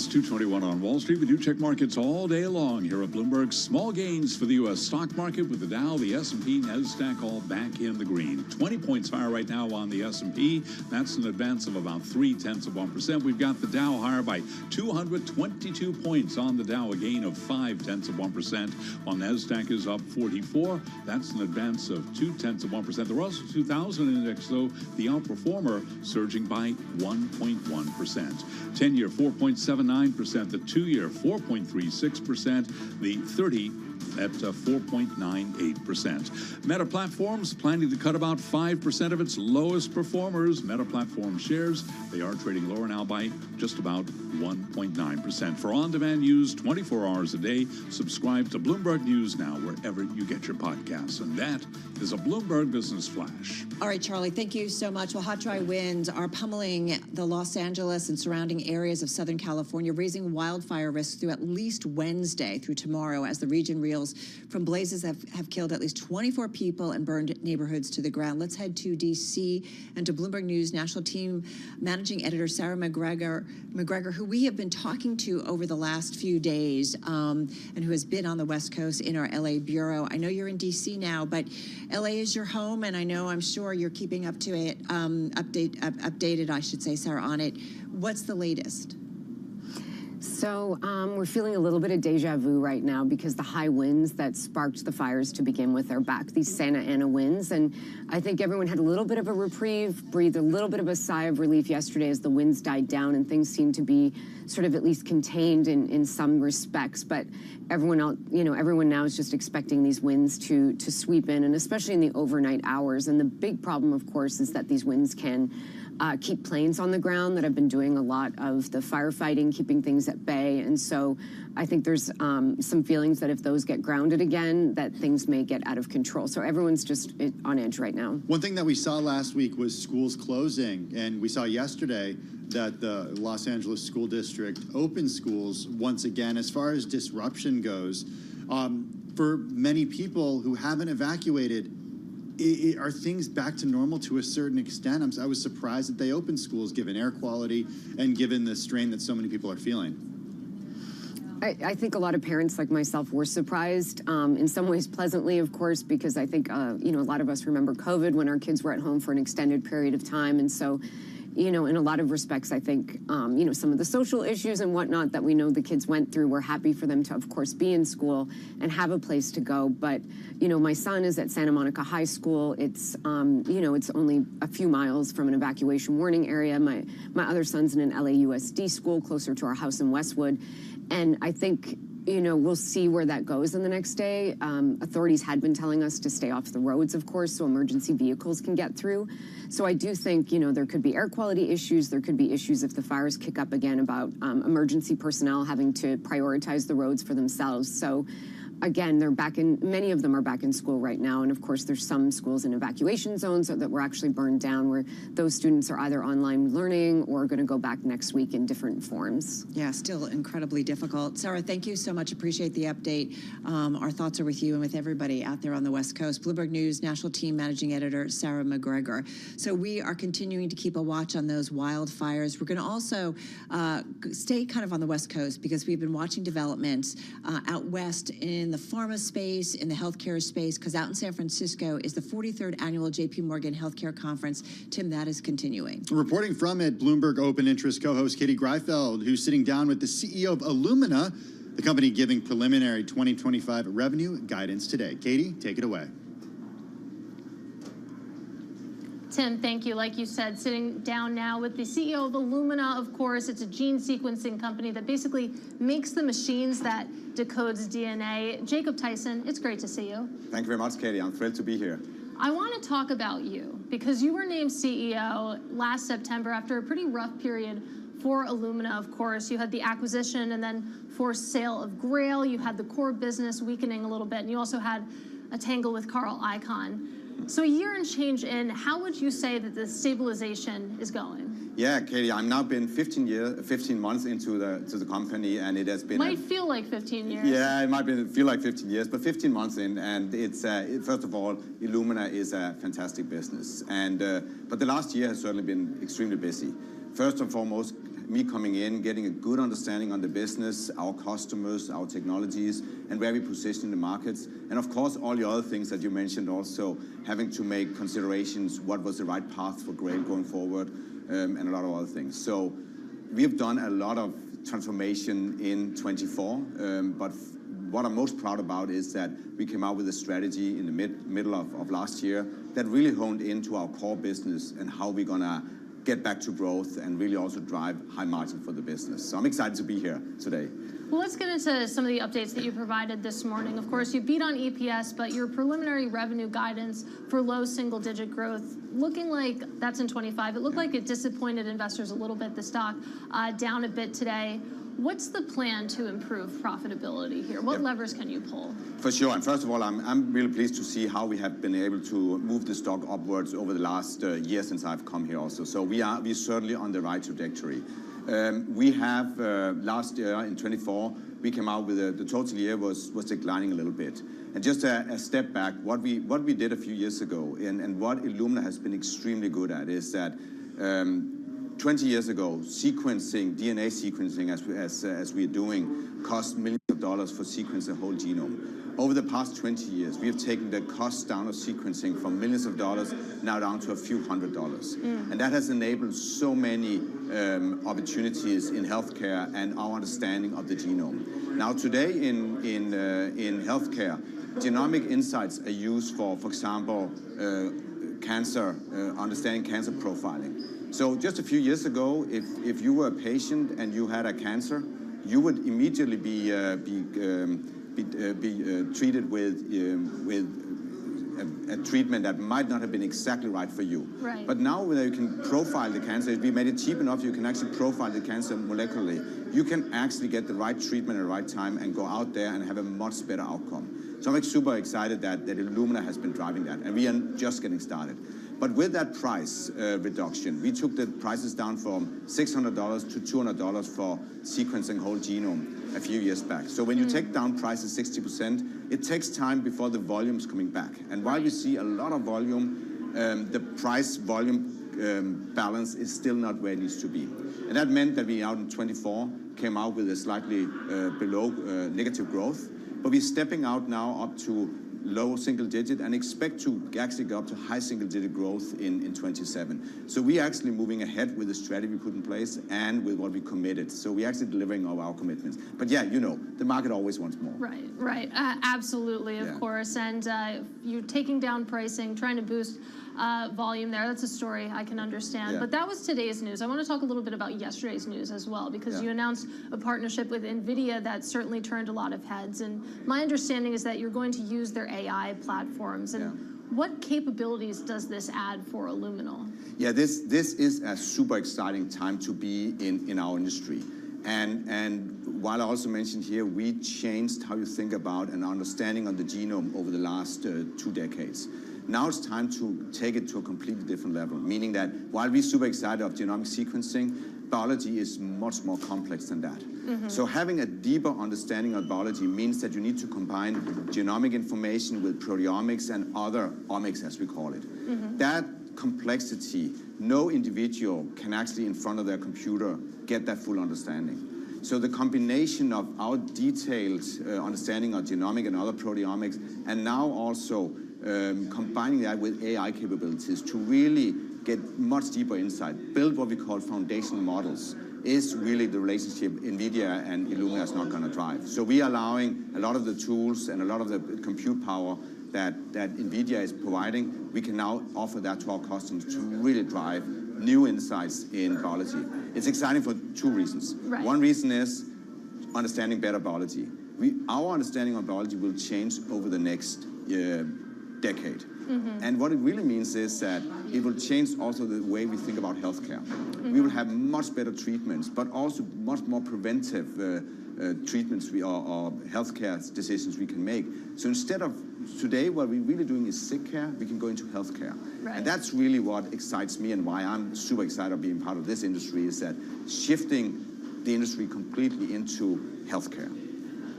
It's 2:21 on Wall Street. We do check markets all day long here at Bloomberg. Small gains for the U.S. stock market with the Dow, the S&P, NASDAQ all back in the green. 20 points higher right now on the S&P. That's an advance of about 0.3%. We've got the Dow higher by 222 points on the Dow, a gain of 0.5%. While NASDAQ is up 44, that's an advance of 0.2%. The Russell 2000 index, though, the outperformer, surging by 1.1%. 10-year 4.79%, the 2-year 4.36%, the 30 at 4.98%. Meta Platforms planning to cut about 5% of its lowest performers. Meta Platform shares, they are trading lower now by just about 1.9%. For on-demand news 24 hours a day, subscribe to Bloomberg News Now wherever you get your podcasts. And that is a Bloomberg Business Flash. All right, Charlie, thank you so much. Well, hot, dry winds are pummeling the Los Angeles and surrounding areas of Southern California, raising wildfire risks through at least Wednesday through tomorrow as the region reels from blazes have killed at least 24 people and burned neighborhoods to the ground. Let's head to D.C. and to Bloomberg News national team managing editor Sarah McGregor, who we have been talking to over the last few days and who has been on the West Coast in our L.A. bureau. I know you're in D.C. now, but L.A. is your home, and I'm sure you're keeping up to it, updated, I should say, Sarah, on it. What's the latest? So we're feeling a little bit of deja vu right now because the high winds that sparked the fires to begin with are back, these Santa Ana winds. And I think everyone had a little bit of a reprieve, breathed a little bit of a sigh of relief yesterday as the winds died down and things seemed to be sort of at least contained in some respects. But everyone else, everyone now is just expecting these winds to sweep in, and especially in the overnight hours. And the big problem, of course, is that these winds can keep planes on the ground that have been doing a lot of the firefighting, keeping things at bay. And so I think there's some feelings that if those get grounded again, that things may get out of control. So everyone's just on edge right now. One thing that we saw last week was schools closing, and we saw yesterday that the Los Angeles School District opened schools once again. As far as disruption goes, for many people who haven't evacuated, are things back to normal to a certain extent? I was surprised that they opened schools given air quality and given the strain that so many people are feeling. I think a lot of parents like myself were surprised, in some ways pleasantly, of course, because I think, a lot of us remember COVID when our kids were at home for an extended period of time. And so, in a lot of respects, I think, some of the social issues and whatnot that we know the kids went through, we're happy for them to, of course, be in school and have a place to go. But, my son is at Santa Monica High School. It's, it's only a few miles from an evacuation warning area. My other son's in an LAUSD school closer to our house in Westwood. And I think, we'll see where that goes in the next day. Authorities had been telling us to stay off the roads, of course, so emergency vehicles can get through. So I do think, there could be air quality issues. There could be issues if the fires kick up again about emergency personnel having to prioritize the roads for themselves. So again, many of them are back in school right now. And of course, there's some schools in evacuation zones that were actually burned down where those students are either online learning or going to go back next week in different forms. Yeah, still incredibly difficult. Sarah, thank you so much. Appreciate the update. Our thoughts are with you and with everybody out there on the West Coast. Bloomberg News national team managing editor Sarah McGregor. So we are continuing to keep a watch on those wildfires. We're going to also stay kind of on the West Coast because we've been watching developments out west in the pharma space, in the healthcare space, because out in San Francisco is the 43rd annual J.P. Morgan Healthcare Conference. Tim, that is continuing. Reporting from it, Bloomberg Open Interest co-host Katie Greifeld, who's sitting down with the CEO of Illumina, the company giving preliminary 2025 revenue guidance today. Katie, take it away. Tim, thank you. Like you said, sitting down now with the CEO of Illumina, of course. It's a gene sequencing company that basically makes the machines that decodes DNA. Jacob Tyson, it's great to see you. Thank you very much, Katie. I'm thrilled to be here. I want to talk about you because you were named CEO last September after a pretty rough period for Illumina, of course. You had the acquisition and then forced sale of Grail. You had the core business weakening a little bit, and you also had a tangle with Carl Icahn. So a year and change in, how would you say that the stabilization is going? Yeah, Katie, I've now been 15 months into the company, and it has been might feel like 15 years. Yeah, it might feel like 15 years, but 15 months in, and it's first of all, Illumina is a fantastic business, and but the last year has certainly been extremely busy. First and foremost, me coming in, getting a good understanding on the business, our customers, our technologies, and where we position in the markets. And of course, all the other things that you mentioned also, having to make considerations, what was the right path for Grail going forward, and a lot of other things. So we have done a lot of transformation in 24, but what I'm most proud about is that we came out with a strategy in the middle of last year that really honed into our core business and how we're gonna get back to growth and really also drive high margin for the business. So I'm excited to be here today. Well, let's get into some of the updates that you provided this morning. Of course, you beat on EPS, but your preliminary revenue guidance for low single-digit growth, looking like that's in 25. It looked like it disappointed investors a little bit. The stock down a bit today. What's the plan to improve profitability here? What levers can you pull? For sure, and first of all, I'm really pleased to see how we have been able to move the stock upwards over the last year since I've come here also. So we're certainly on the right trajectory. We have last year in 24, we came out with the total year was declining a little bit. And just a step back, what we did a few years ago, and what Illumina has been extremely good at is that 20 years ago, sequencing, DNA sequencing, as we're doing, cost millions of dollars for sequencing the whole genome. Over the past 20 years, we have taken the cost down of sequencing from millions of dollars now down to a few $100s. And that has enabled so many opportunities in healthcare and our understanding of the genome. Now today in healthcare, genomic insights are used for example, cancer, understanding cancer profiling. So just a few years ago, if you were a patient and you had a cancer, you would immediately be treated with a treatment that might not have been exactly right for you. Right. But now when you can profile the cancer, if we made it cheap enough, you can actually profile the cancer molecularly. You can actually get the right treatment at the right time and go out there and have a much better outcome. So I'm super excited that Illumina has been driving that, and we are just getting started. But with that price reduction, we took the prices down from $600 to $200 for sequencing whole genome a few years back. So when you take down prices 60%, it takes time before the volume's coming back. And while we see a lot of volume, the price-volume balance is still not where it needs to be. And that meant that we out in 24 came out with a slightly below negative growth. But we're stepping out now up to low single digit and expect to actually go up to high single digit growth in 27. So we're actually moving ahead with the strategy we put in place and with what we committed. So we're actually delivering on our commitments. But yeah, you know, the market always wants more. Right. Absolutely, of course. And you're taking down pricing, trying to boost volume there. That's a story I can understand. Yeah. But that was today's news. I want to talk a little bit about yesterday's news as well, because you announced a partnership with NVIDIA that certainly turned a lot of heads. And my understanding is that you're going to use their AI platforms. And what capabilities does this add for Illumina? Yeah, this is a super exciting time to be in our industry. And while I also mentioned here, we changed how you think about an understanding of the genome over the last 2 decades. Now it's time to take it to a completely different level, meaning that while we're super excited about genomic sequencing, biology is much more complex than that. So having a deeper understanding of biology means that you need to combine genomic information with proteomics and other omics, as we call it. That complexity, no individual can actually in front of their computer get that full understanding. So the combination of our detailed understanding of genomic and other proteomics, and now also combining that with AI capabilities to really get much deeper insight, build what we call foundational models, is really the relationship NVIDIA and Illumina is not going to drive. So we are allowing a lot of the tools and a lot of the compute power that NVIDIA is providing, we can now offer that to our customers to really drive new insights in biology. It's exciting for 2 reasons. One reason is understanding better biology. Our understanding of biology will change over the next decade. And what it really means is that it will change also the way we think about healthcare. We will have much better treatments, but also much more preventive treatments or healthcare decisions we can make. So instead of today, what we're really doing is sick care, we can go into healthcare. And that's really what excites me and why I'm super excited about being part of this industry, is that shifting the industry completely into healthcare.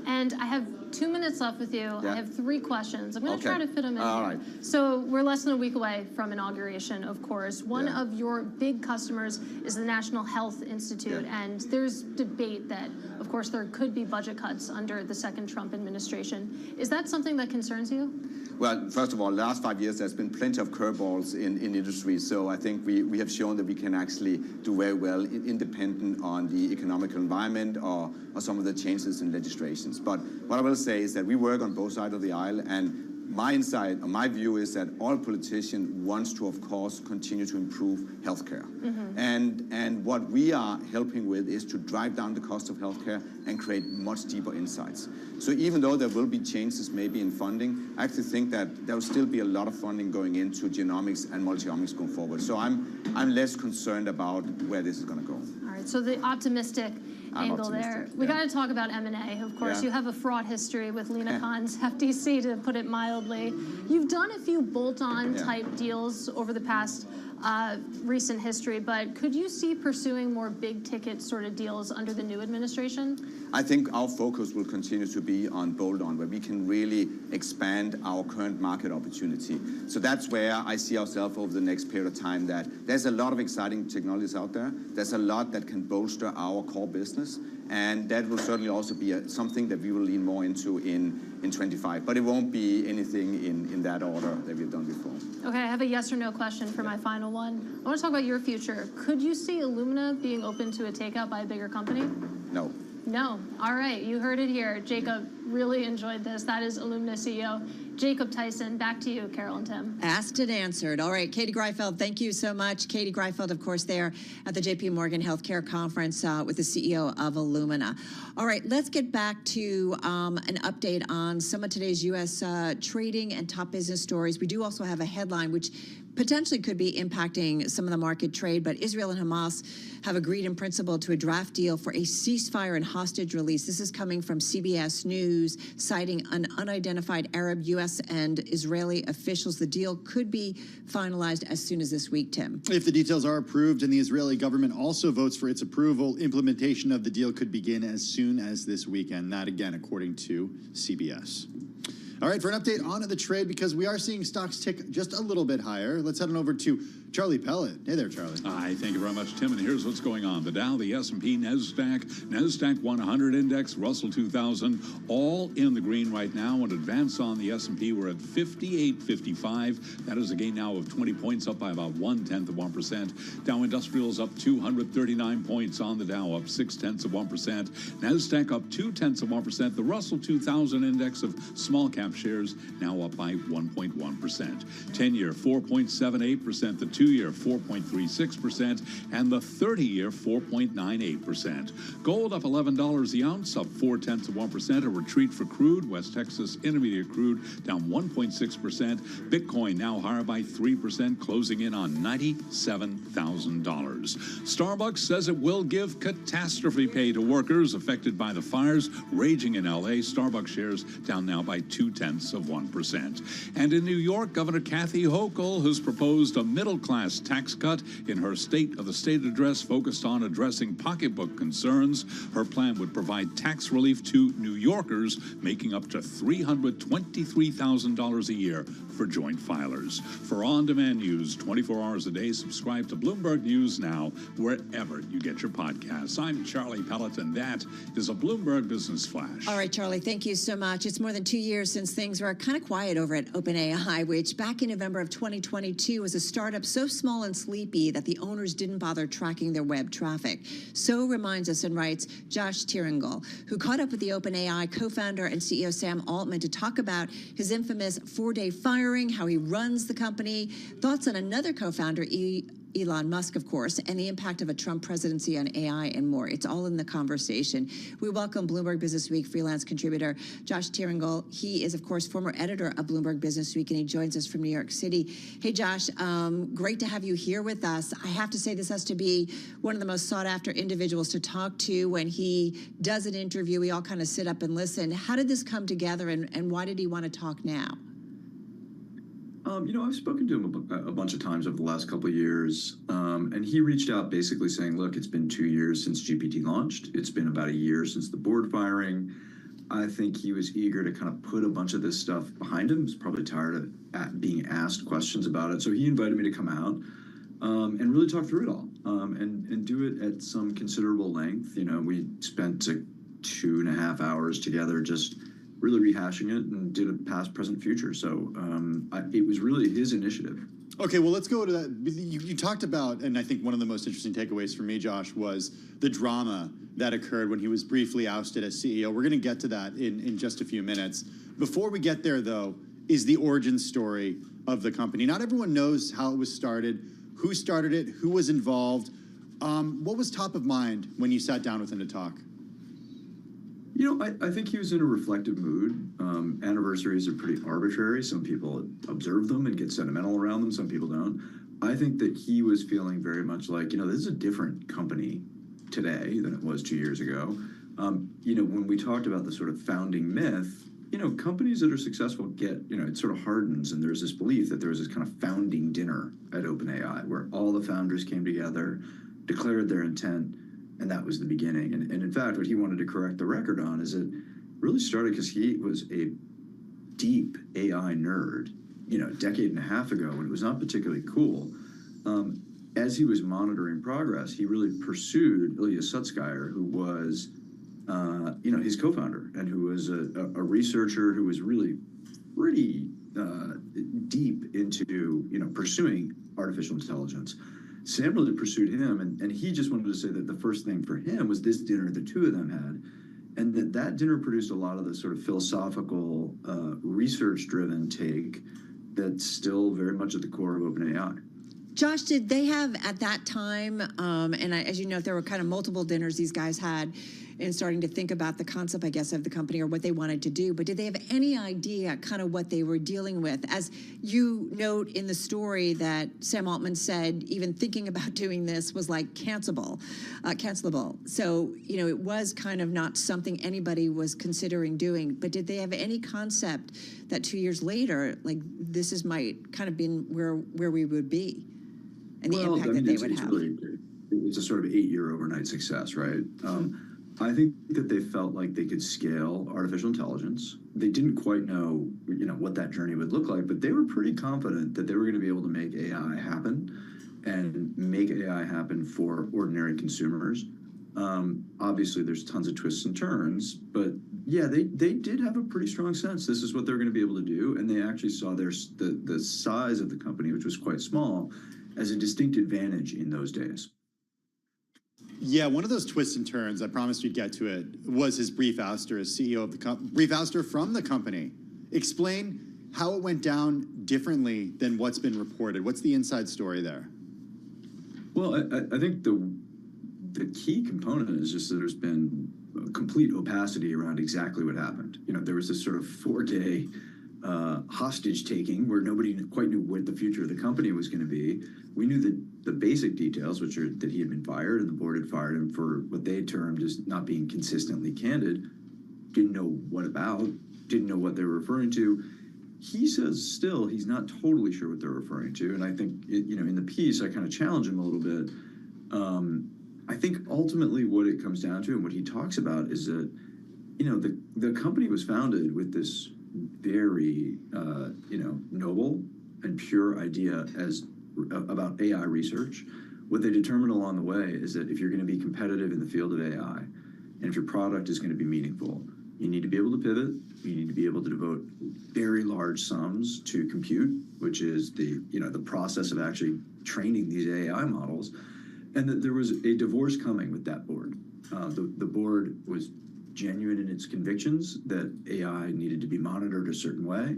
And I have 2 minutes left with you. Yeah. I have 3 questions. I'm going to try to fit them in All here. right. So we're less than a week away from inauguration, of course. One Yeah. of your big customers is the National Health Institute, and there's debate that, of course, there could be budget cuts under the second Trump administration. Is that something that concerns you? Well, first of all, the last 5 years, there's been plenty of curveballs in industry. So I think we have shown that we can actually do very well independent on the economical environment or some of the changes in legislations. But what I will say is that we work on both sides of the aisle, and my insight, or my view is that all politicians wants to, of course, continue to improve healthcare. And what we are helping with is to drive down the cost of healthcare and create much deeper insights. So even though there will be changes maybe in funding, I actually think that there will still be a lot of funding going into genomics and multi-omics going forward. So I'm less concerned about where this is going to go. All right, so the optimistic angle there. We got to talk about M&A. Of course, you have a fraught history with Lena Khan's FTC, to put it mildly. You've done a few bolt-on type deals over the past recent history, but could you see pursuing more big-ticket sort of deals under the new administration? I think our focus will continue to be on bolt-on, where we can really expand our current market opportunity. So that's where I see ourselves over the next period of time, that there's a lot of exciting technologies out there. There's a lot that can bolster our core business, and that will certainly also be something that we will lean more into in 25. But it won't be anything in that order that we've done before. Okay, I have a yes or no question for my final one. I want to talk about your future. Could you see Illumina being open to a takeout by a bigger company? No. No. All right, you heard it here. Jacob really enjoyed this. That is Illumina CEO Jacob Tyson. Back to you, Carol and Tim. Asked and answered. All right, Katie Greifeld, thank you so much. Katie Greifeld, of course, there at the JP Morgan Healthcare Conference with the CEO of Illumina. All right, let's get back to an update on some of today's U.S. trading and top business stories. We do also have a headline which potentially could be impacting some of the market trade, but Israel and Hamas have agreed in principle to a draft deal for a ceasefire and hostage release. This is coming from CBS News, citing an unidentified Arab, U.S. and Israeli officials. The deal could be finalized as soon as this week, Tim. If the details are approved and the Israeli government also votes for its approval, implementation of the deal could begin as soon as this weekend. That, again, according to CBS. All right, for an update on the trade, because we are seeing stocks tick just a little bit higher, let's head on over to Charlie Pellet. Hey there, Charlie. Hi, thank you very much, Tim. And here's what's going on. The Dow, the S&P, NASDAQ 100 index, Russell 2000, all in the green right now. And advance on the S&P, we're at 58.55. That is a gain now of 20 points, up by about 0.1%. Dow Industrials up 239 points on the Dow, up 0.6%. NASDAQ up 0.2%. The Russell 2000 index of small cap shares now up by 1.1%. 10-year 4.78%, the 2-year 4.36%, and the 30-year 4.98%. Gold up $11 the ounce, up 0.4%. A retreat for crude. West Texas Intermediate crude down 1.6%. Bitcoin now higher by 3%, closing in on $97,000. Starbucks says it will give catastrophe pay to workers affected by the fires raging in L.A. Starbucks shares down now by 0.2%. And in New York, Governor Kathy Hochul has proposed a middle-class tax cut in her State of the State address focused on addressing pocketbook concerns. Her plan would provide tax relief to New Yorkers making up to $323,000 a year for joint filers. For on-demand news 24 hours a day, subscribe to Bloomberg News Now wherever you get your podcasts. I'm Charlie Pellet, and that is a Bloomberg Business Flash. All right, Charlie, thank you so much. It's more than 2 years since things were kind of quiet over at OpenAI, which back in November of 2022 was a startup so small and sleepy that the owners didn't bother tracking their web traffic. So reminds us and writes Josh Tieringal, who caught up with the OpenAI co-founder and CEO Sam Altman to talk about his infamous 4-day firing, how he runs the company, thoughts on another co-founder, Elon Musk, of course, and the impact of a Trump presidency on AI and more. It's all in the conversation. We welcome Bloomberg Business Week freelance contributor Josh Tieringal. He is, of course, former editor of Bloomberg Business Week, and he joins us from New York City. Hey, Josh, great to have you here with us. I have to say this has to be one of the most sought-after individuals to talk to. When he does an interview, we all kind of sit up and listen. How did this come together, and why did he want to talk now? I've spoken to him a bunch of times over the last couple of years, and he reached out basically saying, look, it's been 2 years since GPT launched. It's been about a year since the board firing. I think he was eager to kind of put a bunch of this stuff behind him. He was probably tired of being asked questions about it. So he invited me to come out and really talk through it all and do it at some considerable length. You know, we spent 2.5 hours together just really rehashing it and did a past, present, future. So it was really his initiative. Okay, well, let's go to that. You talked about, and I think one of the most interesting takeaways for me, Josh, was the drama that occurred when he was briefly ousted as CEO. We're going to get to that in just a few minutes. Before we get there, though, is the origin story of the company. Not everyone knows how it was started, who started it, who was involved. What was top of mind when you sat down with him to talk? You know, I think he was in a reflective mood. Anniversaries are pretty arbitrary. Some people observe them and get sentimental around them. Some people don't. I think that he was feeling very much like, you know, this is a different company today than it was 2 years ago. You know, when we talked about the sort of founding myth, you know, companies that are successful get, you know, it sort of hardens, and there's this belief that there was this kind of founding dinner at OpenAI where all the founders came together, declared their intent, and that was the beginning. And in fact, what he wanted to correct the record on is it really started because he was a deep AI nerd, you know, a decade and a half ago, when it was not particularly cool. As he was monitoring progress, he really pursued Ilya Sutskever, who was, you know, his co-founder, and who was a researcher who was really pretty deep into, you know, pursuing artificial intelligence. Sam really pursued him, and he just wanted to say that the first thing for him was this dinner the two of them had, and that dinner produced a lot of the sort of philosophical, research-driven take that's still very much at the core of OpenAI. Josh, did they have at that time, as you know, there were kind of multiple dinners these guys had in starting to think about the concept, I guess, of the company or what they wanted to do, but did they have any idea kind of what they were dealing with? As you note in the story that Sam Altman said, even thinking about doing this was like cancelable. So, you know, it was kind of not something anybody was considering doing, but did they have any concept that 2 years later, like this might kind of been where we would be? And the impact that they would have. It's a sort of 8-year overnight success, right? I think that they felt like they could scale artificial intelligence. They didn't quite know, you know, what that journey would look like, but they were pretty confident that they were going to be able to make AI happen and make AI happen for ordinary consumers. Obviously, there's tons of twists and turns, but yeah, they did have a pretty strong sense this is what they're going to be able to do, and they actually saw the size of the company, which was quite small, as a distinct advantage in those days. Yeah, one of those twists and turns, I promised we'd get to it, was his brief ouster as CEO of the brief ouster from the company. Explain how it went down differently than what's been reported. What's the inside story there? Well, I think the key component is just that there's been complete opacity around exactly what happened. You know, there was this sort of 4-day hostage taking where nobody quite knew what the future of the company was going to be. We knew the basic details, which are that he had been fired and the board had fired him for what they termed as not being consistently candid. Didn't know what about, didn't know what they were referring to. He says still he's not totally sure what they're referring to. And I think, you know, in the piece, I kind of challenge him a little bit. I think ultimately what it comes down to and what he talks about is that, you know, the company was founded with this very, you know, noble and pure idea about AI research. What they determined along the way is that if you're going to be competitive in the field of AI, and if your product is going to be meaningful, you need to be able to pivot. You need to be able to devote very large sums to compute, which is the process of actually training these AI models, and that there was a divorce coming with that board. The board was genuine in its convictions that AI needed to be monitored a certain way.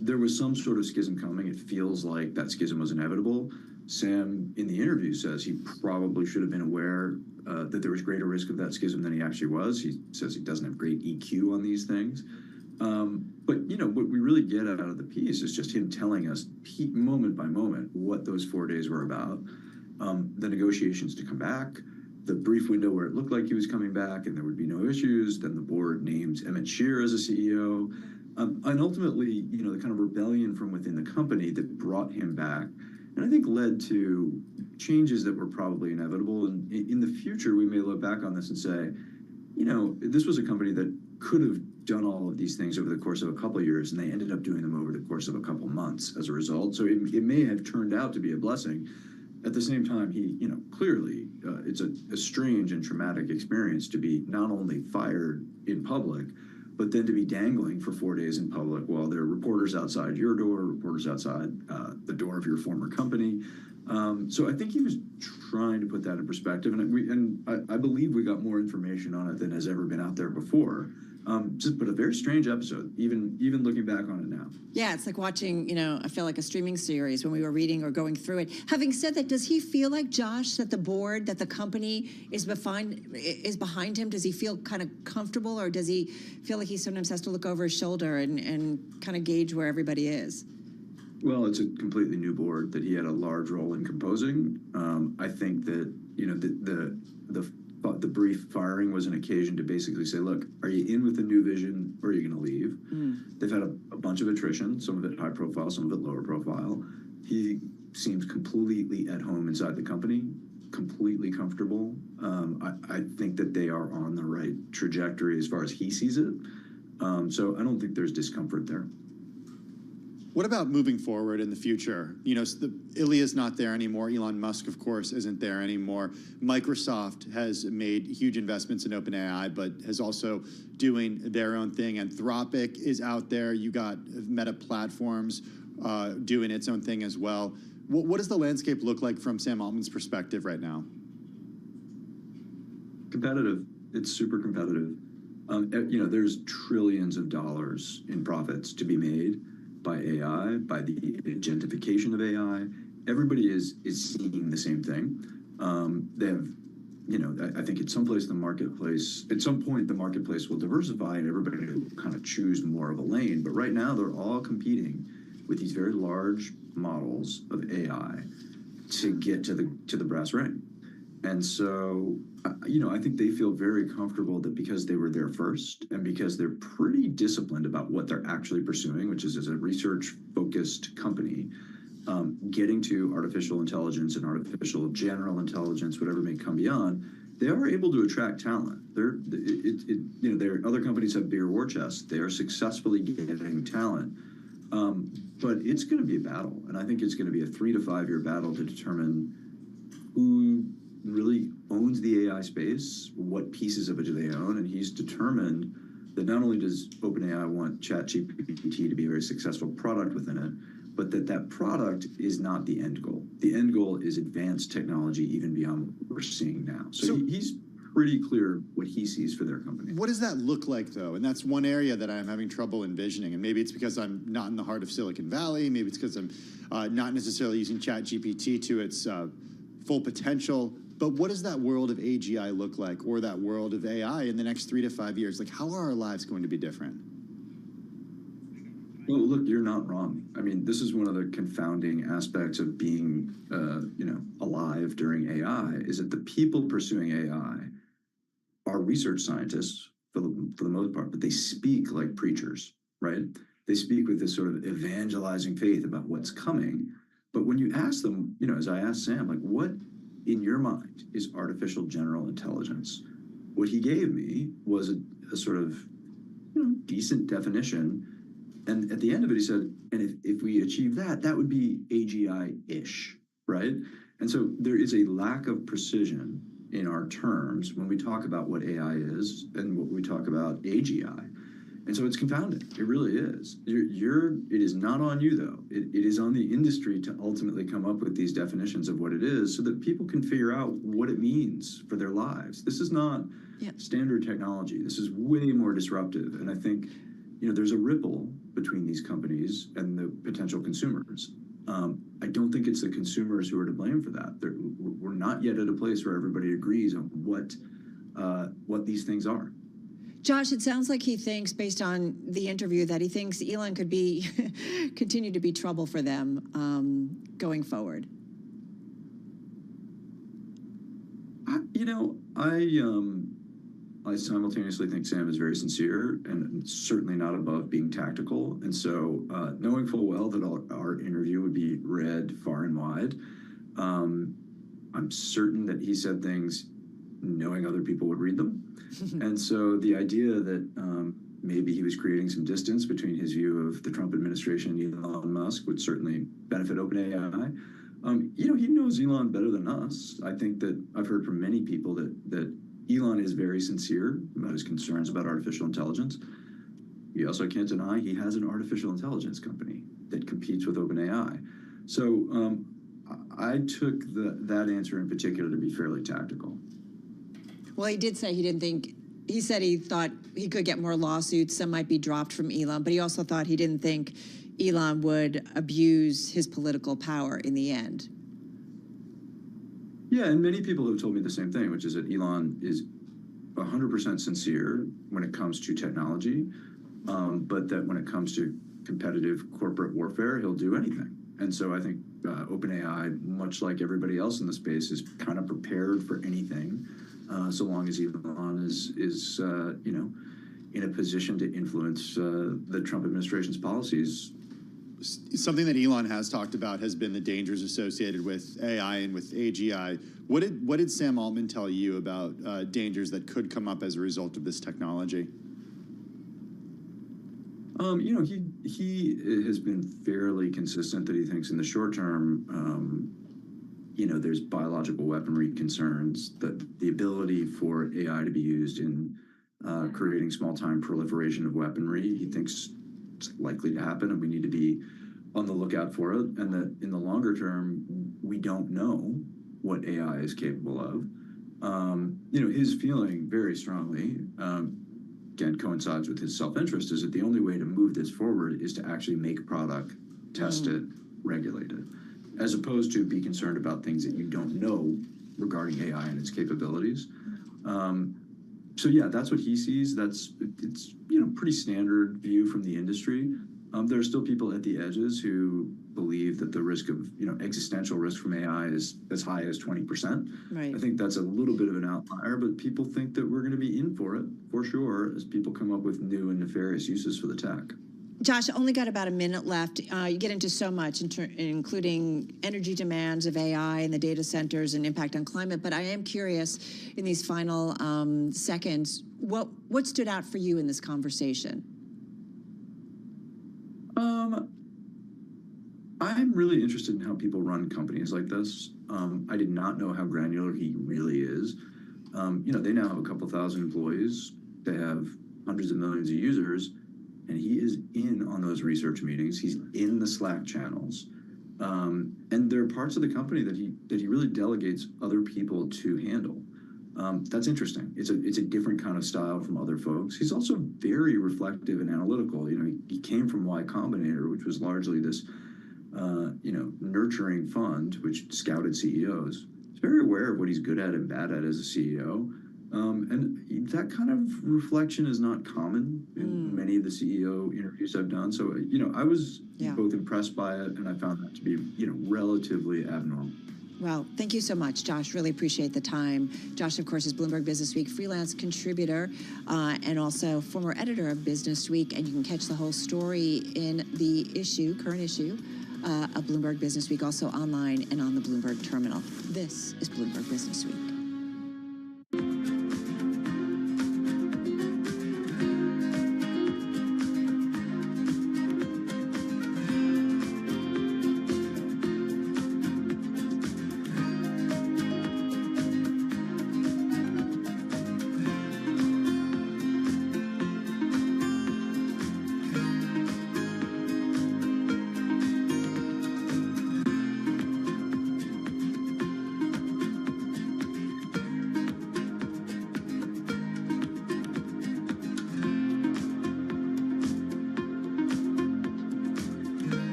There was some sort of schism coming. It feels like that schism was inevitable. Sam, in the interview, says he probably should have been aware that there was greater risk of that schism than he actually was. He says he doesn't have great EQ on these things. But, you know, what we really get out of the piece is just him telling us moment by moment what those 4 days were about. The negotiations to come back, the brief window where it looked like he was coming back and there would be no issues. Then the board names Emmett Shear as a CEO. And ultimately, you know, the kind of rebellion from within the company that brought him back, and I think led to changes that were probably inevitable. And in the future, we may look back on this and say, you know, this was a company that could have done all of these things over the course of a couple of years, and they ended up doing them over the course of a couple of months as a result. So it may have turned out to be a blessing. At the same time, he, clearly it's a strange and traumatic experience to be not only fired in public, but then to be dangling for 4 days in public while there are reporters outside your door, reporters outside the door of your former company. So I think he was trying to put that in perspective, and I believe we got more information on it than has ever been out there before. But a very strange episode, even looking back on it now. Yeah, it's like watching, I feel like a streaming series when we were reading or going through it. Having said that, does he feel like, Josh, that the board, that the company is behind him? Does he feel kind of comfortable, or does he feel like he sometimes has to look over his shoulder and kind of gauge where everybody is? Well, it's a completely new board that he had a large role in composing. I think that, the brief firing was an occasion to basically say, look, are you in with the new vision, or are you going to leave? They've had a bunch of attrition, some of it high profile, some of it lower profile. He seems completely at home inside the company, completely comfortable. I think that they are on the right trajectory as far as he sees it. So I don't think there's discomfort there. What about moving forward in the future? Ilya's not there anymore. Elon Musk, of course, isn't there anymore. Microsoft has made huge investments in OpenAI, but has also doing their own thing. Anthropic is out there. You got Meta Platforms doing its own thing as well. What does the landscape look like from Sam Altman's perspective right now? Competitive. It's super competitive. There's trillions of dollars in profits to be made by AI, by the agentification of AI. Everybody is seeing the same thing. They have, I think at some point the marketplace will diversify and everybody will kind of choose more of a lane. But right now they're all competing with these very large models of AI to get to the brass ring. And so, I think they feel very comfortable that because they were there first and because they're pretty disciplined about what they're actually pursuing, which is as a research-focused company, getting to artificial intelligence and artificial general intelligence, whatever may come beyond, they are able to attract talent. Other companies have bigger war chests. They are successfully getting talent. But it's going to be a battle, and I think it's going to be a 3 to 5 year battle to determine who really owns the AI space, what pieces of it do they own, and he's determined that not only does OpenAI want ChatGPT to be a very successful product within it, but that product is not the end goal. The end goal is advanced technology even beyond what we're seeing now. So he's pretty clear what he sees for their company. What does that look like, though? And that's one area that I'm having trouble envisioning. And maybe it's because I'm not in the heart of Silicon Valley. Maybe it's because I'm not necessarily using ChatGPT to its full potential. But what does that world of AGI look like, or that world of AI in the next 3 to 5 years? Like, how are our lives going to be different? Well, look, you're not wrong. I mean, this is one of the confounding aspects of being, alive during AI, is that the people pursuing AI are research scientists for the most part, but they speak like preachers, right? They speak with this sort of evangelizing faith about what's coming. But when you ask them, as I asked Sam, like, what in your mind is artificial general intelligence? What he gave me was a sort of decent definition. And at the end of it, he said, and if we achieve that, that would be AGI-ish, right? And so there is a lack of precision in our terms when we talk about what AI is and what we talk about AGI. And so it's confounding. It really is. It is not on you, though. It is on the industry to ultimately come up with these definitions of what it is so that people can figure out what it means for their lives. This is not standard technology. This is way more disruptive. And I think, there's a ripple between these companies and the potential consumers. I don't think it's the consumers who are to blame for that. We're not yet at a place where everybody agrees on what these things are. Josh, it sounds like he thinks, based on the interview, that he thinks Elon could continue to be trouble for them going forward. I simultaneously think Sam is very sincere and certainly not above being tactical. And so knowing full well that our interview would be read far and wide, I'm certain that he said things knowing other people would read them. And so the idea that maybe he was creating some distance between his view of the Trump administration and Elon Musk would certainly benefit OpenAI. He knows Elon better than us. I think that I've heard from many people that Elon is very sincere about his concerns about artificial intelligence. You also can't deny he has an artificial intelligence company that competes with OpenAI. So I took that answer in particular to be fairly tactical. Well, he did say he said he thought he could get more lawsuits. Some might be dropped from Elon, but he also thought he didn't think Elon would abuse his political power in the end. Yeah, and many people have told me the same thing, which is that Elon is 100% sincere when it comes to technology, but that when it comes to competitive corporate warfare, he'll do anything. And so I think OpenAI, much like everybody else in the space, is kind of prepared for anything, so long as Elon is in a position to influence the Trump administration's policies. Something that Elon has talked about has been the dangers associated with AI and with AGI. What did Sam Altman tell you about dangers that could come up as a result of this technology? He has been fairly consistent that he thinks in the short term, there's biological weaponry concerns, that the ability for AI to be used in creating small-time proliferation of weaponry, he thinks it's likely to happen, and we need to be on the lookout for it, and that in the longer term, we don't know what AI is capable of. His feeling very strongly, again, coincides with his self-interest, is that the only way to move this forward is to actually make a product, test it, regulate it, as opposed to be concerned about things that you don't know regarding AI and its capabilities. So yeah, that's what he sees. It's pretty standard view from the industry. There are still people at the edges who believe that the risk of existential risk from AI is as high as 20%. Right. I think that's a little bit of an outlier, but people think that we're going to be in for it for sure as people come up with new and nefarious uses for the tech. Josh, only got about a minute left. You get into so much, including energy demands of AI and the data centers and impact on climate. But I am curious, in these final seconds, what stood out for you in this conversation? I'm really interested in how people run companies like this. I did not know how granular he really is. They now have a couple thousand employees. They have hundreds of millions of users. And he is in on those research meetings. He's in the Slack channels. And there are parts of the company that he really delegates other people to handle. That's interesting. It's a different kind of style from other folks. He's also very reflective and analytical. He came from Y Combinator, which was largely this nurturing fund which scouted CEOs. He's very aware of what he's good at and bad at as a CEO. And that kind of reflection is not common in many of the CEO interviews I've done. So, I was both impressed by it, and I found that to be, relatively abnormal. Well, thank you so much, Josh. Really appreciate the time. Josh, of course, is Bloomberg Business Week freelance contributor and also former editor of Business Week. And you can catch the whole story in the current issue of Bloomberg Business Week, also online and on the Bloomberg terminal. This is Bloomberg Business Week.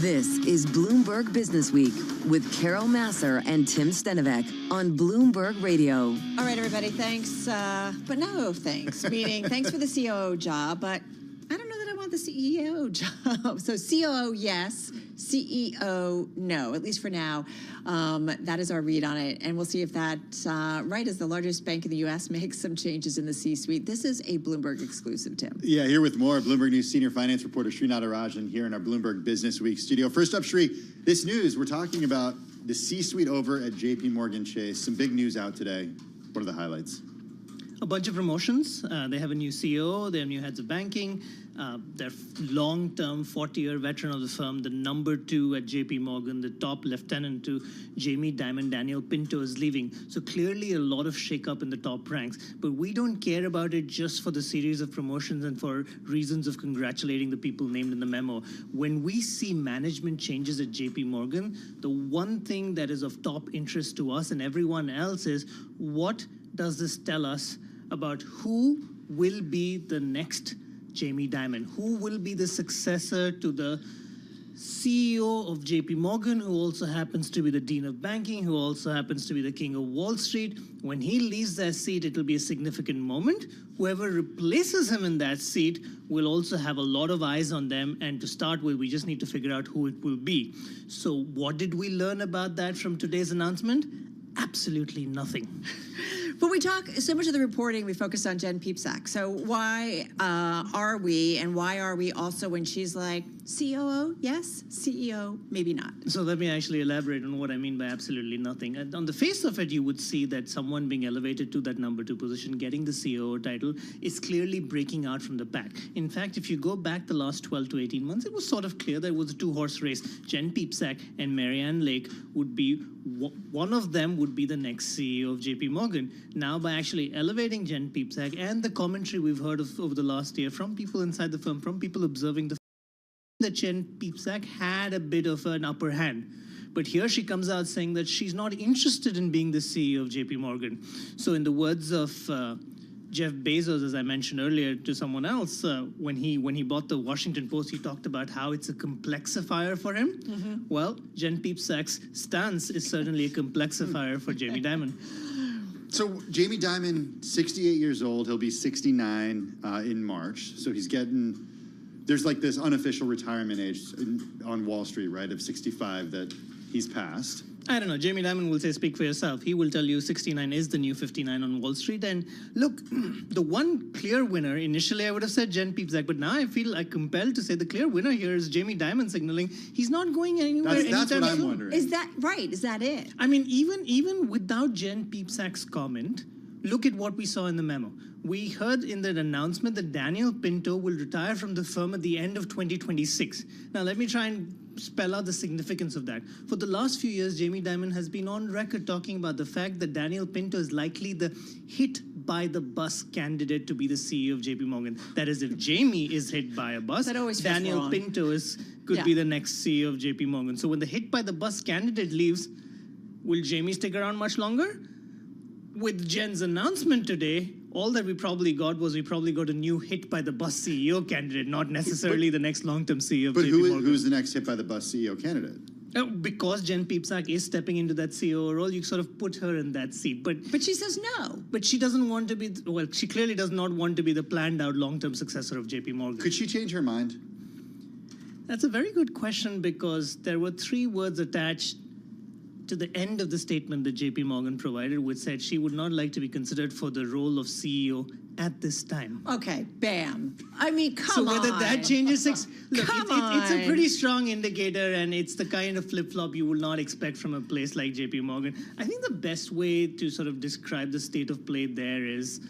This is Bloomberg Business Week with Carol Masser and Tim Stenovec on Bloomberg Radio. All right, everybody, thanks, but no thanks. Meaning, thanks for the COO job, but I don't know that I want the CEO job. So COO, yes. CEO, no, at least for now. That is our read on it. And we'll see if that, right, as the largest bank in the U.S., makes some changes in the C-suite. This is a Bloomberg exclusive, Tim. Yeah, here with more, Bloomberg News senior finance reporter Sri Natarajan here in our Bloomberg Business Week studio. First up, Sri, this news, we're talking about the C-suite over at JP Morgan Chase. Some big news out today. What are the highlights? A bunch of promotions. They have a new CEO, they have new heads of banking. They're long-term, 40-year veteran of the firm, the number 2 at JP Morgan, the top lieutenant to Jamie Dimon. Daniel Pinto is leaving. So clearly a lot of shakeup in the top ranks. But we don't care about it just for the series of promotions and for reasons of congratulating the people named in the memo. When we see management changes at JP Morgan, the one thing that is of top interest to us and everyone else is, what does this tell us about who will be the next Jamie Dimon? Who will be the successor to the CEO of JP Morgan, who also happens to be the Dean of Banking, who also happens to be the King of Wall Street? When he leaves that seat, it'll be a significant moment. Whoever replaces him in that seat will also have a lot of eyes on them. And to start with, we just need to figure out who it will be. So what did we learn about that from today's announcement? Absolutely nothing. But we talk so much of the reporting, we focus on Jen Piepszak. So why are we, and why are we also when she's like, COO, yes, CEO, maybe not? So let me actually elaborate on what I mean by absolutely nothing. And on the face of it, you would see that someone being elevated to that number 2 position, getting the COO title, is clearly breaking out from the pack. In fact, if you go back the last 12 to 18 months, it was sort of clear that it was a 2-horse race. Jen Piepszak and Marianne Lake would be, one of them would be the next CEO of JP Morgan. Now, by actually elevating Jen Piepszak and the commentary we've heard of over the last year from people inside the firm, from people observing the firm, that Jen Piepszak had a bit of an upper hand. But here she comes out saying that she's not interested in being the CEO of JP Morgan. So in the words of Jeff Bezos, as I mentioned earlier to someone else, when he bought the Washington Post, he talked about how it's a complexifier for him. Mm-hmm. Well, Jen Piepszak's stance is certainly a complexifier for Jamie Dimon. So Jamie Dimon, 68 years old. He'll be 69 in March. So he's getting, there's like this unofficial retirement age on Wall Street, right, of 65 that he's passed. I don't know. Jamie Dimon will say, speak for yourself. He will tell you 69 is the new 59 on Wall Street. And look, the one clear winner, initially I would have said Jen Piepszak, but now I feel like compelled to say the clear winner here is Jamie Dimon signaling he's not going anywhere anytime soon. That's what I'm wondering. Is that right? Is that it? I mean, even without Jen Piepszak's comment, look at what we saw in the memo. We heard in that announcement that Daniel Pinto will retire from the firm at the end of 2026. Now, let me try and spell out the significance of that. For the last few years, Jamie Dimon has been on record talking about the fact that Daniel Pinto is likely the hit-by-the-bus candidate to be the CEO of JP Morgan. That is, if Jamie is hit by a bus, Daniel Pinto could be the next CEO of JP Morgan. So when the hit-by-the-bus candidate leaves, will Jamie stick around much longer? With Jen's announcement today, all that we probably got a new hit-by-the-bus CEO candidate, not necessarily the next long-term CEO of JP Morgan. But who's the next hit-by-the-bus CEO candidate? Because Jen Piepszak is stepping into that CEO role, you sort of put her in that seat. But she says no. But she doesn't want to be, well, she clearly does not want to be the planned-out long-term successor of JP Morgan. Could she change her mind? That's a very good question, because there were 3 words attached to the end of the statement that JP Morgan provided, which said she would not like to be considered for the role of CEO at this time. Okay, bam. I mean, come on. So whether that changes, look, it's a pretty on. strong indicator, and it's the kind of flip-flop you will not expect from a place like JP Morgan. I think the best way to sort of describe the state of play there is,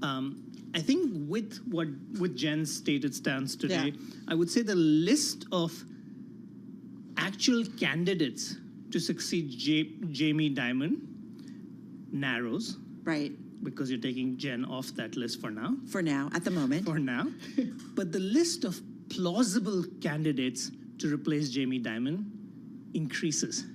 I think with Jen's stated stance today, I would say the list of actual candidates to succeed Jamie Dimon narrows. Right. Because you're taking Jen off that list for now. For now, at the moment. For now. But the list of plausible candidates to replace Jamie Dimon increases.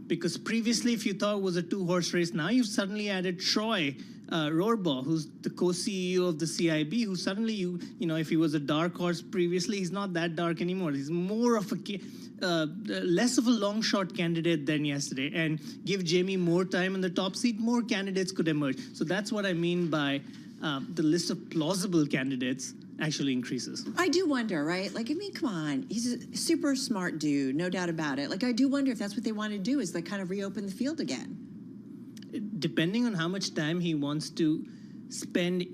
Because previously, if you thought it was a two-horse race, now you've suddenly added Troy Rohrbaugh, who's the co-CEO of the CIB, who suddenly, if he was a dark horse previously, he's not that dark anymore. He's more of less of a long shot candidate than yesterday. And give Jamie more time in the top seat, more candidates could emerge. So that's what I mean by the list of plausible candidates actually increases. I do wonder, right? Like, I mean, come on. He's a super smart dude, no doubt about it. Like, I do wonder if that's what they want to do, is like kind of reopen the field again. Depending on how much time he wants to spend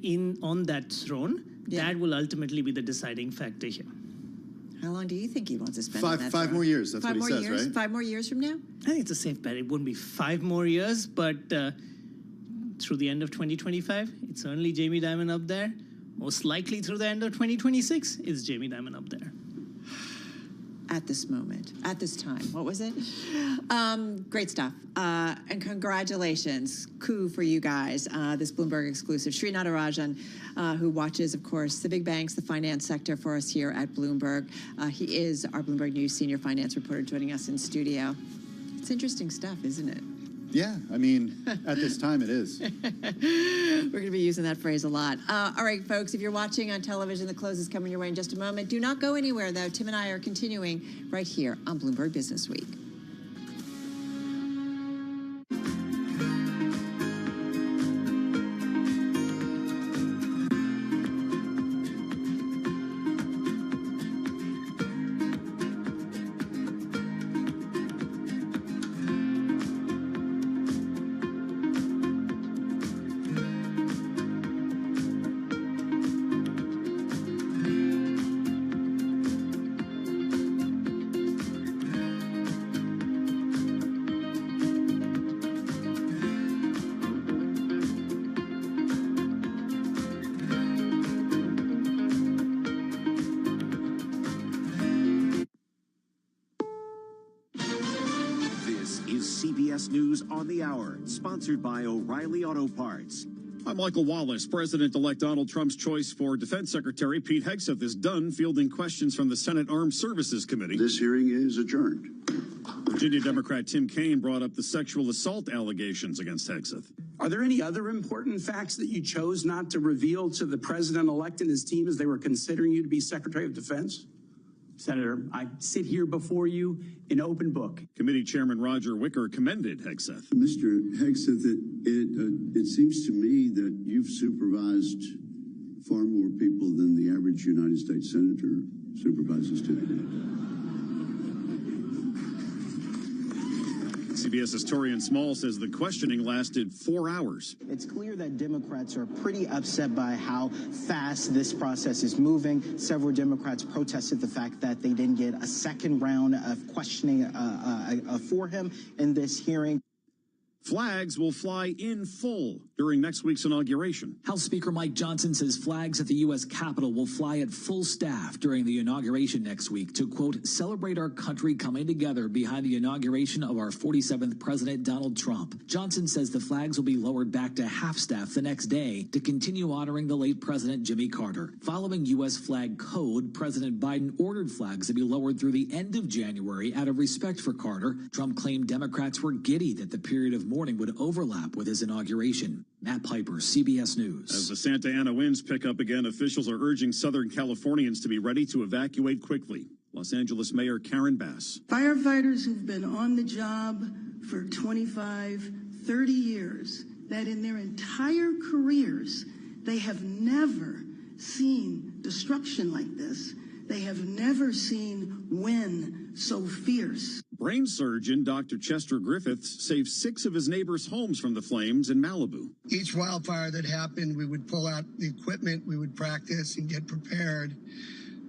on that throne, that will ultimately be the deciding factor here. How long do you think he wants to spend on that Five throne? more years. That's what he says, right? 5 more years from now? I think it's a safe bet. It wouldn't be 5 more years, but through the end of 2025, it's certainly Jamie Dimon up there. Most likely through the end of 2026, it's Jamie Dimon up there. At this moment, at this time. What was it? Great stuff. And congratulations. Coup for you guys. This Bloomberg exclusive. Sri Natarajan, who watches, of course, the big banks, the finance sector for us here at Bloomberg. He is our Bloomberg News senior finance reporter joining us in studio. It's interesting stuff, isn't it? Yeah, I mean, at this time it is. We're going to be using that phrase a lot. All right, folks, if you're watching on television, the close is coming your way in just a moment. Do not go anywhere, though. Tim and I are continuing right here on Bloomberg Business Week. CBS News on the Hour, sponsored by O'Reilly Auto Parts. I'm Michael Wallace. President-elect Donald Trump's choice for Defense Secretary Pete Hegseth is done fielding questions from the Senate Armed Services Committee. This hearing is adjourned. Virginia Democrat Tim Kaine brought up the sexual assault allegations against Hegseth. Are there any other important facts that you chose not to reveal to the president-elect and his team as they were considering you to be Secretary of Defense? Senator, I sit here before you in open book. Committee Chairman Roger Wicker commended Hegseth. Mr. Hegseth, it seems to me that you've supervised far more people than the average United States Senator supervises today. CBS's Torian Small says the questioning lasted 4 hours. It's clear that Democrats are pretty upset by how fast this process is moving. Several Democrats protested the fact that they didn't get a second round of questioning for him in this hearing. Flags will fly in full during next week's inauguration. House Speaker Mike Johnson says flags at the U.S. Capitol will fly at full staff during the inauguration next week to, quote, celebrate our country coming together behind the inauguration of our 47th President Donald Trump. Johnson says the flags will be lowered back to half staff the next day to continue honoring the late President Jimmy Carter. Following U.S. flag code, President Biden ordered flags to be lowered through the end of January out of respect for Carter. Trump claimed Democrats were giddy that the period of mourning would overlap with his inauguration. Matt Piper, CBS News. As the Santa Ana winds pick up again, officials are urging Southern Californians to be ready to evacuate quickly. Los Angeles Mayor Karen Bass. Firefighters who've been on the job for 25, 30 years, that in their entire careers, they have never seen destruction like this. They have never seen wind so fierce. Brain surgeon Dr. Chester Griffiths saved 6 of his neighbors' homes from the flames in Malibu. Each wildfire that happened, we would pull out the equipment, we would practice and get prepared.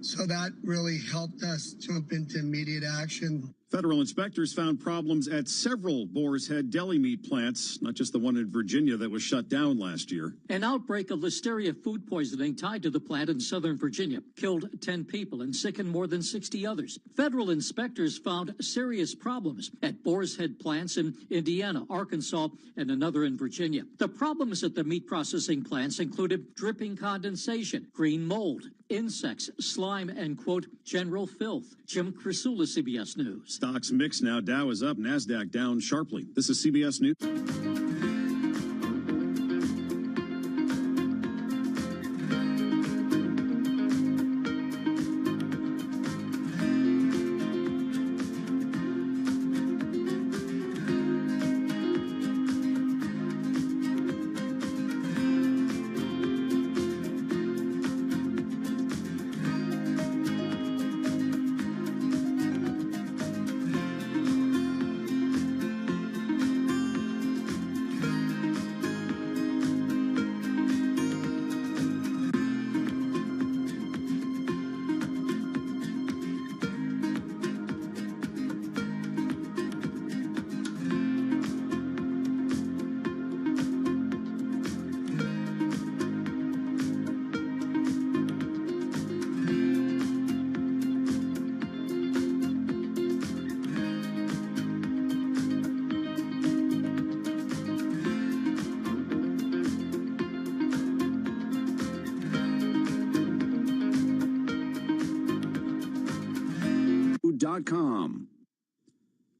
So that really helped us jump into immediate action. Federal inspectors found problems at several Boar's Head deli meat plants, not just the one in Virginia that was shut down last year. An outbreak of listeria food poisoning tied to the plant in Southern Virginia killed 10 people and sickened more than 60 others. Federal inspectors found serious problems at Boar's Head plants in Indiana, Arkansas, and another in Virginia. The problems at the meat processing plants included dripping condensation, green mold, insects, slime, and, quote, general filth. Jim Crisula, CBS News. Stocks mixed now. Dow is up, NASDAQ down sharply. This is CBS News. Food.com.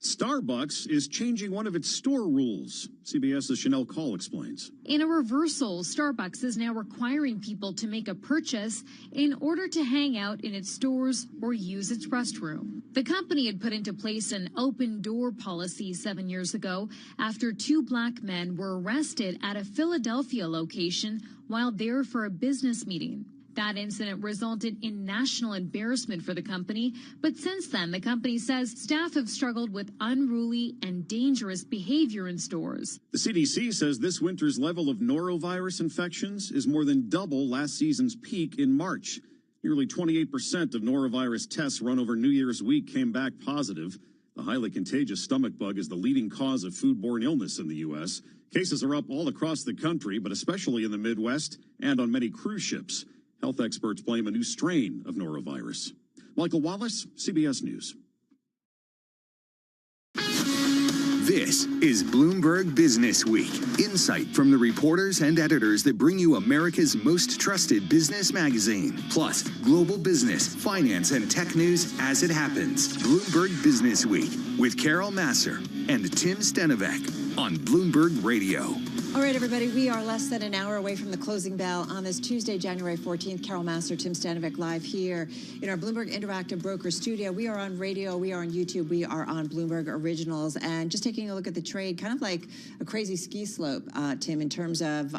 Starbucks is changing one of its store rules. CBS's Chanel Call explains. In a reversal, Starbucks is now requiring people to make a purchase in order to hang out in its stores or use its restroom. The company had put into place an open door policy 7 years ago after 2 black men were arrested at a Philadelphia location while there for a business meeting. That incident resulted in national embarrassment for the company, but since then, the company says staff have struggled with unruly and dangerous behavior in stores. The CDC says this winter's level of norovirus infections is more than double last season's peak in March. Nearly 28% of norovirus tests run over New Year's week came back positive. The highly contagious stomach bug is the leading cause of foodborne illness in the U.S. Cases are up all across the country, but especially in the Midwest and on many cruise ships. Health experts blame a new strain of norovirus. Michael Wallace, CBS News. This is Bloomberg Business Week. Insight from the reporters and editors that bring you America's most trusted business magazine. Plus, global business, finance, and tech news as it happens. Bloomberg Business Week with Carol Massar and Tim Stenovec on Bloomberg Radio. All right, everybody, we are less than an hour away from the closing bell on this Tuesday, January 14th. Carol Massar, Tim Stenovec live here in our Bloomberg Interactive Broker studio. We are on radio, we are on YouTube, we are on Bloomberg Originals. And just taking a look at the trade, kind of like a crazy ski slope, Tim, in terms of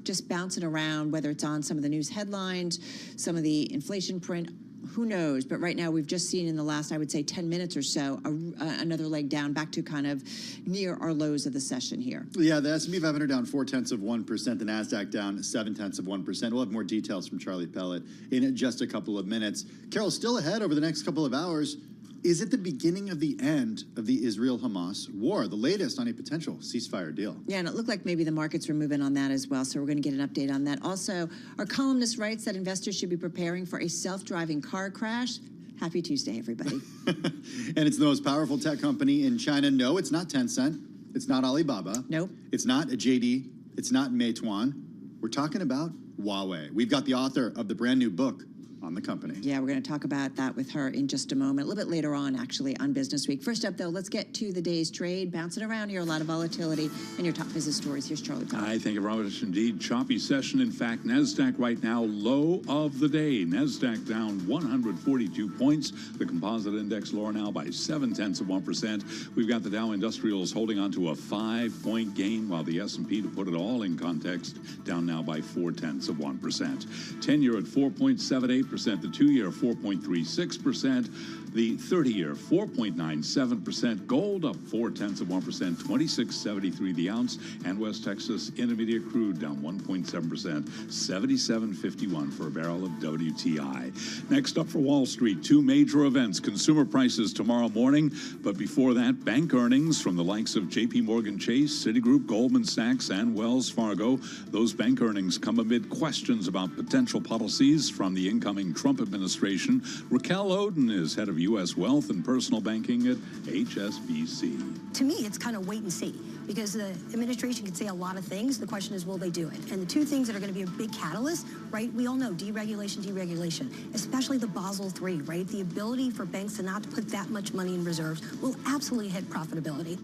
just bouncing around, whether it's on some of the news headlines, some of the inflation print. Who knows? But right now, we've just seen in the last, I would say, 10 minutes or so, another leg down back to kind of near our lows of the session here. Yeah, the S&P 500 down 0.4%, the NASDAQ down 0.7%. We'll have more details from Charlie Pellet in just a couple of minutes. Carol, still ahead over the next couple of hours. Is it the beginning of the end of the Israel-Hamas war, the latest on a potential ceasefire deal? Yeah, and it looked like maybe the markets were moving on that as well, so we're going to get an update on that. Also, our columnist writes that investors should be preparing for a self-driving car crash. Happy Tuesday, everybody. And it's the most powerful tech company in China. No, it's not Tencent. It's not Alibaba. Nope. It's not a JD. It's not Meituan. We're talking about Huawei. We've got the author of the brand new book on the company. Yeah, we're going to talk about that with her in just a moment, a little bit later on, actually, on Business Week. First up, though, let's get to the day's trade. Bouncing around here, a lot of volatility in your top business stories. Here's Charlie Powell. I think it's indeed choppy session. In fact, NASDAQ right now, low of the day. NASDAQ down 142 points. The composite index lower now by 0.7%. We've got the Dow Industrials holding on to a 5-point gain, while the S&P, to put it all in context, down now by 0.4%. 10-year at 4.78%. The 2-year 4.36%, the 30-year 4.97%, gold up 0.4%, 26.73 the ounce, and West Texas Intermediate crude down 1.7%, 77.51 for a barrel of WTI. Next up for Wall Street, 2 major events: consumer prices tomorrow morning, but before that, bank earnings from the likes of JP Chase, Citigroup, Goldman Sachs, and Wells Fargo. Those bank earnings come amid questions about potential policies from the incoming Trump administration. Raquel Oden is head of U.S. wealth and personal banking at HSBC. To me, it's kind of wait and see, because the administration can say a lot of things. The question is, will they do it? And the two things that are going to be a big catalyst, right? We all know deregulation, especially the Basel III, right? The ability for banks to not to put that much money in reserves will absolutely hit profitability.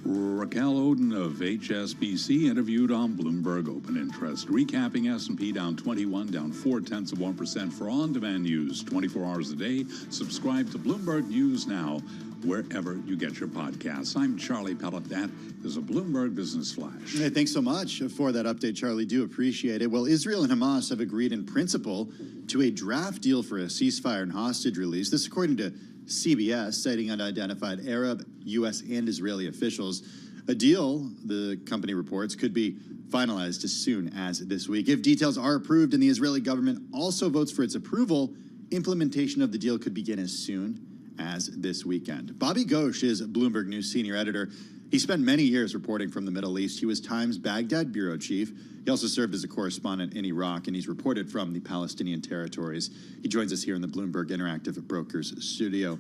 Raquel Oden of HSBC interviewed on Bloomberg Open Interest, recapping S&P down 21, down 0.4% for on-demand news 24 hours a day. Subscribe to Bloomberg News now, wherever you get your podcasts. I'm Charlie Pellet. That is a Bloomberg Business Flash. Hey, thanks so much for that update, Charlie. Do appreciate it. Well, Israel and Hamas have agreed in principle to a draft deal for a ceasefire and hostage release. This according to CBS, citing unidentified Arab, U.S., and Israeli officials. A deal, the company reports, could be finalized as soon as this week. If details are approved and the Israeli government also votes for its approval, implementation of the deal could begin as soon as this weekend. Bobby Ghosh is Bloomberg News senior editor. He spent many years reporting from the Middle East. He was Times Baghdad bureau chief. He also served as a correspondent in Iraq, and he's reported from the Palestinian territories. He joins us here in the Bloomberg Interactive Brokers studio.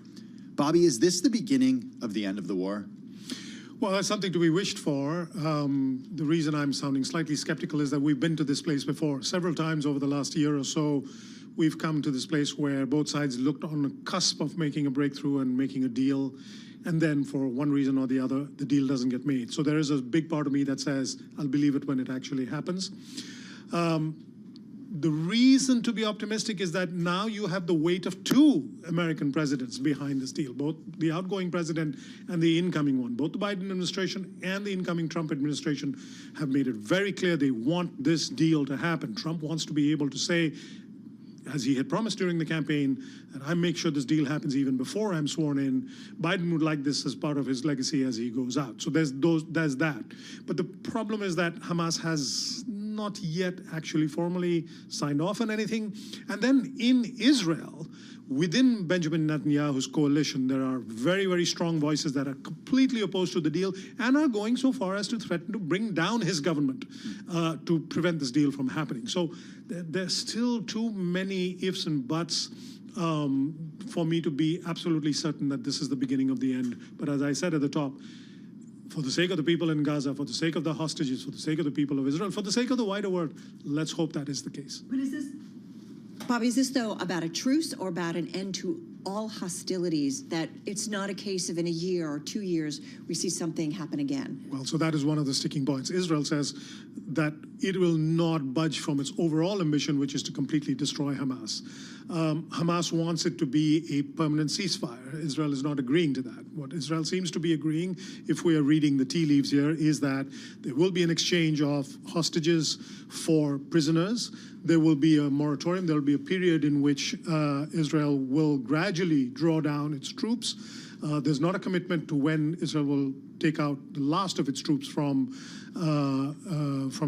Bobby, is this the beginning of the end of the war? Well, that's something to be wished for. The reason I'm sounding slightly skeptical is that we've been to this place before. Several times over the last year or so, we've come to this place where both sides looked on the cusp of making a breakthrough and making a deal. And then for one reason or the other, the deal doesn't get made. So there is a big part of me that says, I'll believe it when it actually happens. The reason to be optimistic is that now you have the weight of two American presidents behind this deal, both the outgoing president and the incoming one. Both the Biden administration and the incoming Trump administration have made it very clear they want this deal to happen. Trump wants to be able to say, as he had promised during the campaign, that I make sure this deal happens even before I'm sworn in. Biden would like this as part of his legacy as he goes out. So there's that. But the problem is that Hamas has not yet actually formally signed off on anything. And then in Israel, within Benjamin Netanyahu's coalition, there are very, very strong voices that are completely opposed to the deal and are going so far as to threaten to bring down his government to prevent this deal from happening. So there's still too many ifs and buts for me to be absolutely certain that this is the beginning of the end. But as I said at the top, for the sake of the people in Gaza, for the sake of the hostages, for the sake of the people of Israel, for the sake of the wider world, let's hope that is the case. But is this, Bobby, is this, though, about a truce or about an end to all hostilities, that it's not a case of in a year or 2 years we see something happen again? Well, so that is one of the sticking points. Israel says that it will not budge from its overall ambition, which is to completely destroy Hamas. Hamas wants it to be a permanent ceasefire. Israel is not agreeing to that. What Israel seems to be agreeing, if we are reading the tea leaves here, is that there will be an exchange of hostages for prisoners. There will be a moratorium. There will be a period in which Israel will gradually draw down its troops. There's not a commitment to when Israel will take out the last of its troops from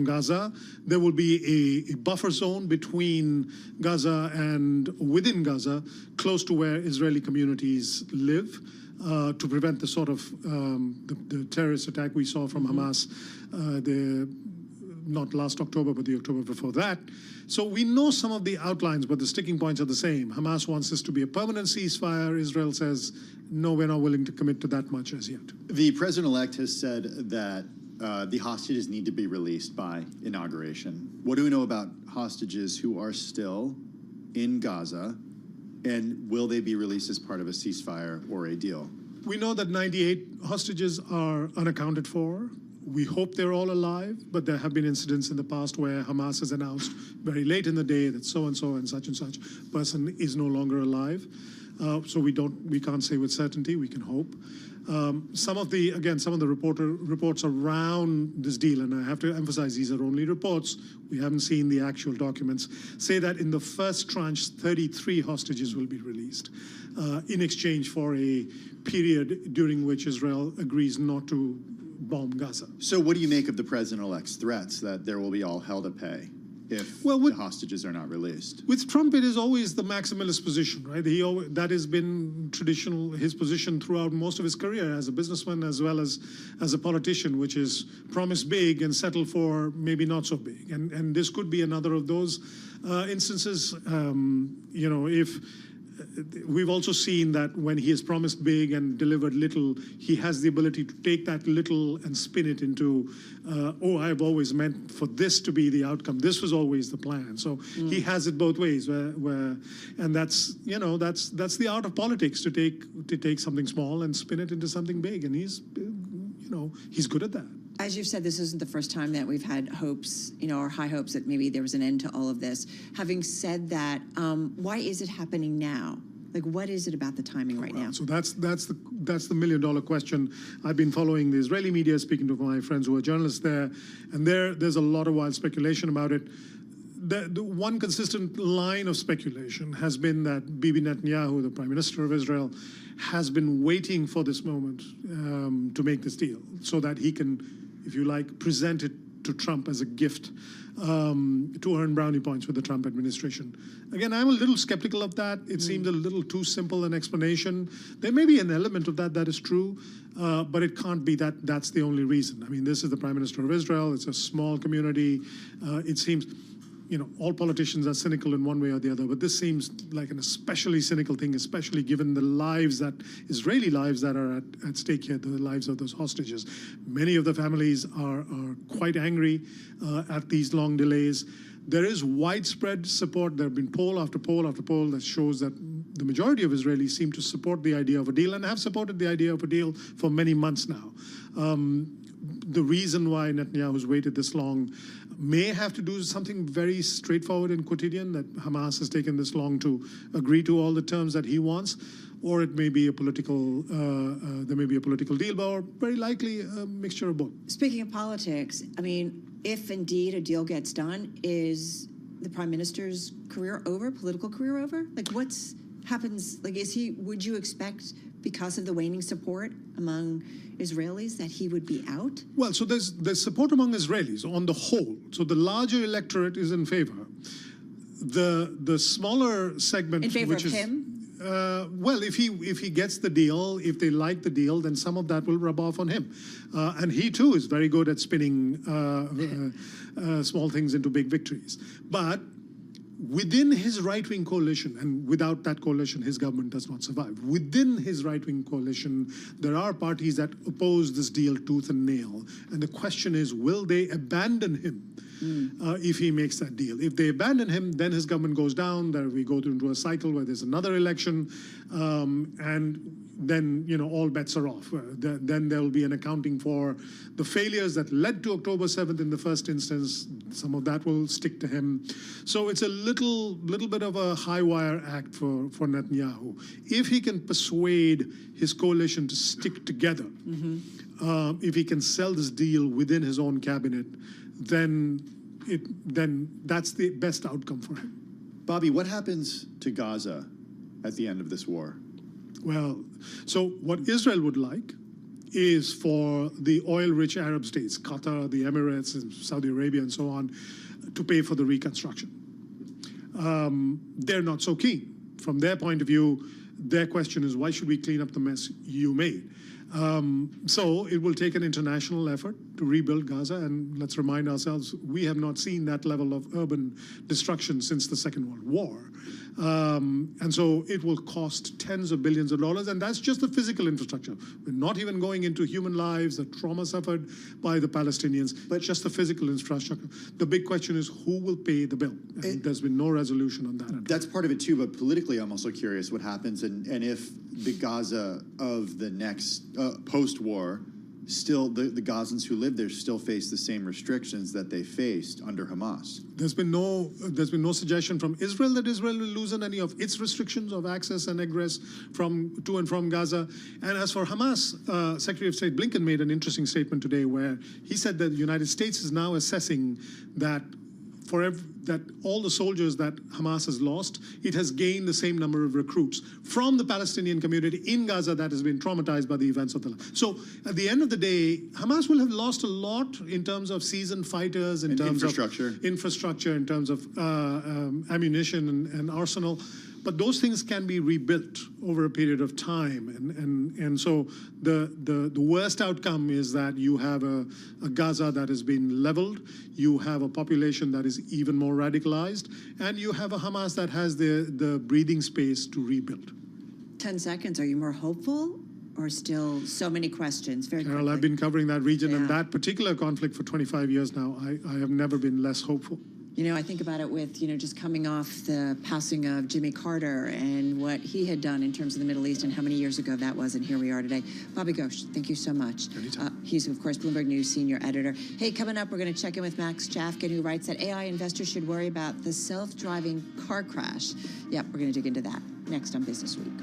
Gaza. There will be a buffer zone between Gaza and within Gaza, close to where Israeli communities live, to prevent the sort of the terrorist attack we saw from Hamas, not last October, but the October before that. So we know some of the outlines, but the sticking points are the same. Hamas wants this to be a permanent ceasefire. Israel says, no, we're not willing to commit to that much as yet. The president-elect has said that the hostages need to be released by inauguration. What do we know about hostages who are still in Gaza, and will they be released as part of a ceasefire or a deal? We know that 98 hostages are unaccounted for. We hope they're all alive, but there have been incidents in the past where Hamas has announced very late in the day that so-and-so and such person is no longer alive. So we can't say with certainty. We can hope. Some of the reports around this deal, and I have to emphasize these are only reports. We haven't seen the actual documents. Say that in the first tranche, 33 hostages will be released in exchange for a period during which Israel agrees not to bomb Gaza. So what do you make of the president-elect's threats that there will be all hell to pay if the hostages are not released? With Trump, it is always the maximalist position, right? That has been his position throughout most of his career as a businessman as well as a politician, which is promise big and settle for maybe not so big. And this could be another of those instances. we've also seen that when he has promised big and delivered little, he has the ability to take that little and spin it into, I've always meant for this to be the outcome. This was always the plan. So he has it both ways, and that's the art of politics, to take something small and spin it into something big, and he's good at that. As you've said, this isn't the first time that we've had hopes, or high hopes that maybe there was an end to all of this. Having said that, why is it happening now? Like, what is it about the timing right now? So that's the million-dollar question. I've been following the Israeli media, speaking to my friends who are journalists there, and there's a lot of wild speculation about it. The one consistent line of speculation has been that Bibi Netanyahu, the Prime Minister of Israel, has been waiting for this moment to make this deal so that he can, if you like, present it to Trump as a gift to earn brownie points with the Trump administration. Again, I'm a little skeptical of that. It seems a little too simple an explanation. There may be an element of that is true, but it can't be that's the only reason. I mean, this is the Prime Minister of Israel. It's a small community. It seems, all politicians are cynical in one way or the other, but this seems like an especially cynical thing, especially given the Israeli lives that are at stake here, the lives of those hostages. Many of the families are quite angry at these long delays. There is widespread support. There have been poll after poll after poll that shows that the majority of Israelis seem to support the idea of a deal and have supported the idea of a deal for many months now. The reason why Netanyahu's waited this long may have to do with something very straightforward and quotidian, that Hamas has taken this long to agree to all the terms that he wants, or it may be a political, there may be a political deal, or very likely a mixture of both. Speaking of politics, I mean, if indeed a deal gets done, is the Prime Minister's career over, political career over? Like, happens, like, would you expect, because of the waning support among Israelis, that he would be out? Well, so there's support among Israelis on the whole. So the larger electorate is in favor. The smaller segment, in favor of him? Well, if he gets the deal, if they like the deal, then some of that will rub off on him. And he too is very good at spinning small things into big victories. But within his right-wing coalition, and without that coalition, his government does not survive. Within his right-wing coalition, there are parties that oppose this deal tooth and nail. And the question is, will they abandon him if he makes that deal? If they abandon him, then his government goes down. There we go into a cycle where there's another election, and then all bets are off. Then there will be an accounting for the failures that led to October 7th in the first instance. Some of that will stick to him. So it's a little bit of a high wire act for Netanyahu. If he can persuade his coalition to stick together, if he can sell this deal within his own cabinet, then that's the best outcome for him. Bobby, what happens to Gaza at the end of this war? Well, so what Israel would like is for the oil-rich Arab states, Qatar, the Emirates, and Saudi Arabia, and so on, to pay for the reconstruction. They're not so keen. From their point of view, their question is, why should we clean up the mess you made? So it will take an international effort to rebuild Gaza, and let's remind ourselves, we have not seen that level of urban destruction since the Second World War. And so it will cost tens of billions of dollars, and that's just the physical infrastructure. We're not even going into human lives, the trauma suffered by the Palestinians, but just the physical infrastructure. The big question is, who will pay the bill? And there's been no resolution on that. That's part of it too, but politically I'm also curious what happens, and if the Gaza of the next post-war, still the Gazans who live there still face the same restrictions that they faced under Hamas. There's been no suggestion from Israel that Israel will loosen any of its restrictions of access and egress to and from Gaza. And as for Hamas, Secretary of State Blinken made an interesting statement today where he said that the United States is now assessing that that all the soldiers that Hamas has lost, it has gained the same number of recruits from the Palestinian community in Gaza that has been traumatized by the events of the last. So at the end of the day, Hamas will have lost a lot in terms of seasoned fighters, in terms of infrastructure, in terms of ammunition and arsenal. But those things can be rebuilt over a period of time. And so the worst outcome is that you have a Gaza that has been leveled. You have a population that is even more radicalized, and you have a Hamas that has the breathing space to rebuild. 10 seconds. Are you more hopeful or still so many questions? Very Carol, quickly. I've been covering that region and Yeah. that particular conflict for 25 years now. I have never been less hopeful. You know, I think about it with, just coming off the passing of Jimmy Carter and what he had done in terms of the Middle East and how many years ago that was, and here we are today. Bobby Ghosh, thank you so much. He's, of course, Bloomberg News senior editor. Hey, coming up, we're going to check in with Max Chafkin, who writes that AI investors should worry about the self-driving car crash. Yep, we're going to dig into that next on Business Week.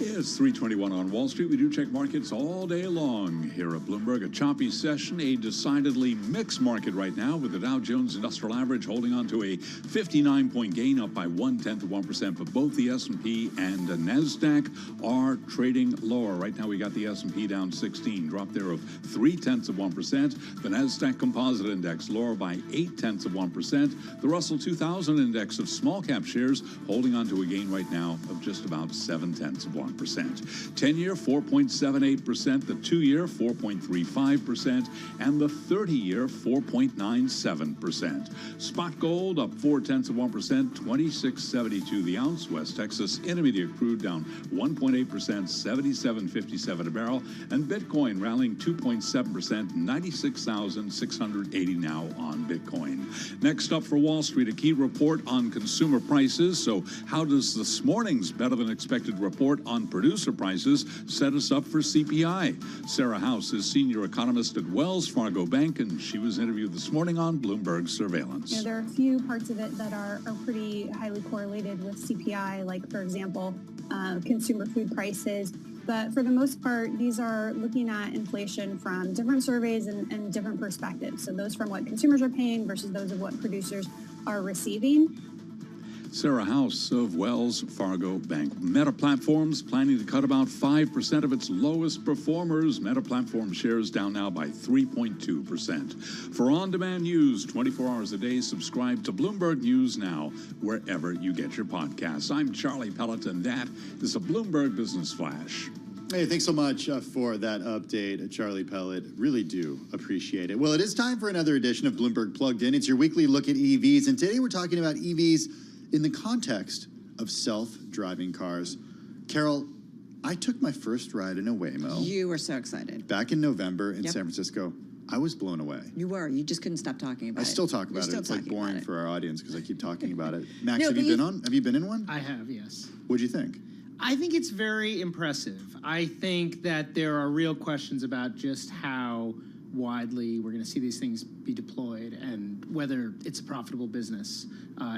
It's 3:21 on Wall Street. We do check markets all day long here at Bloomberg. A choppy session, a decidedly mixed market right now, with the Dow Jones Industrial Average holding on to a 59-point gain, up by 0.1%. But both the S&P and the NASDAQ are trading lower. Right now, we got the S&P down 16, drop there of 0.3%. The NASDAQ Composite Index lower by 0.8%. The Russell 2000 Index of small cap shares holding on to a gain right now of just about 0.7%. 10-year 4.78%, the 2-year 4.35%, and the 30-year 4.97%. Spot gold up 0.4%, $26.72 the ounce. West Texas Intermediate crude down 1.8%, $77.57 a barrel, and Bitcoin rallying 2.7%, 96,680 now on Bitcoin. Next up for Wall Street, a key report on consumer prices. So how does this morning's better-than-expected report on producer prices set us up for CPI? Sarah House is senior economist at Wells Fargo Bank, and she was interviewed this morning on Bloomberg Surveillance. There are a few parts of it that are pretty highly correlated with CPI, like, for example, consumer food prices. But for the most part, these are looking at inflation from different surveys and different perspectives. So those from what consumers are paying versus those of what producers are receiving. Sarah House of Wells Fargo Bank. Meta Platforms planning to cut about 5% of its lowest performers. Meta Platform shares down now by 3.2%. For on-demand news 24 hours a day, subscribe to Bloomberg News Now wherever you get your podcasts. I'm Charlie Pelleton. That is a Bloomberg Business Flash. Hey, thanks so much for that update, Charlie Pellet. Really do appreciate it. Well, it is time for another edition of Bloomberg Plugged In. It's your weekly look at EVs, and today we're talking about EVs in the context of self-driving cars. Carol, I took my first ride in a Waymo. You were so excited. Back in November in San Francisco. I was blown away. You were. You just couldn't stop talking about it. I still talk about it. It's like boring for our audience because I keep talking about it. Max, have you been in one? I have, yes. What'd you think? I think it's very impressive. I think that there are real questions about just how widely we're going to see these things be deployed and whether it's a profitable business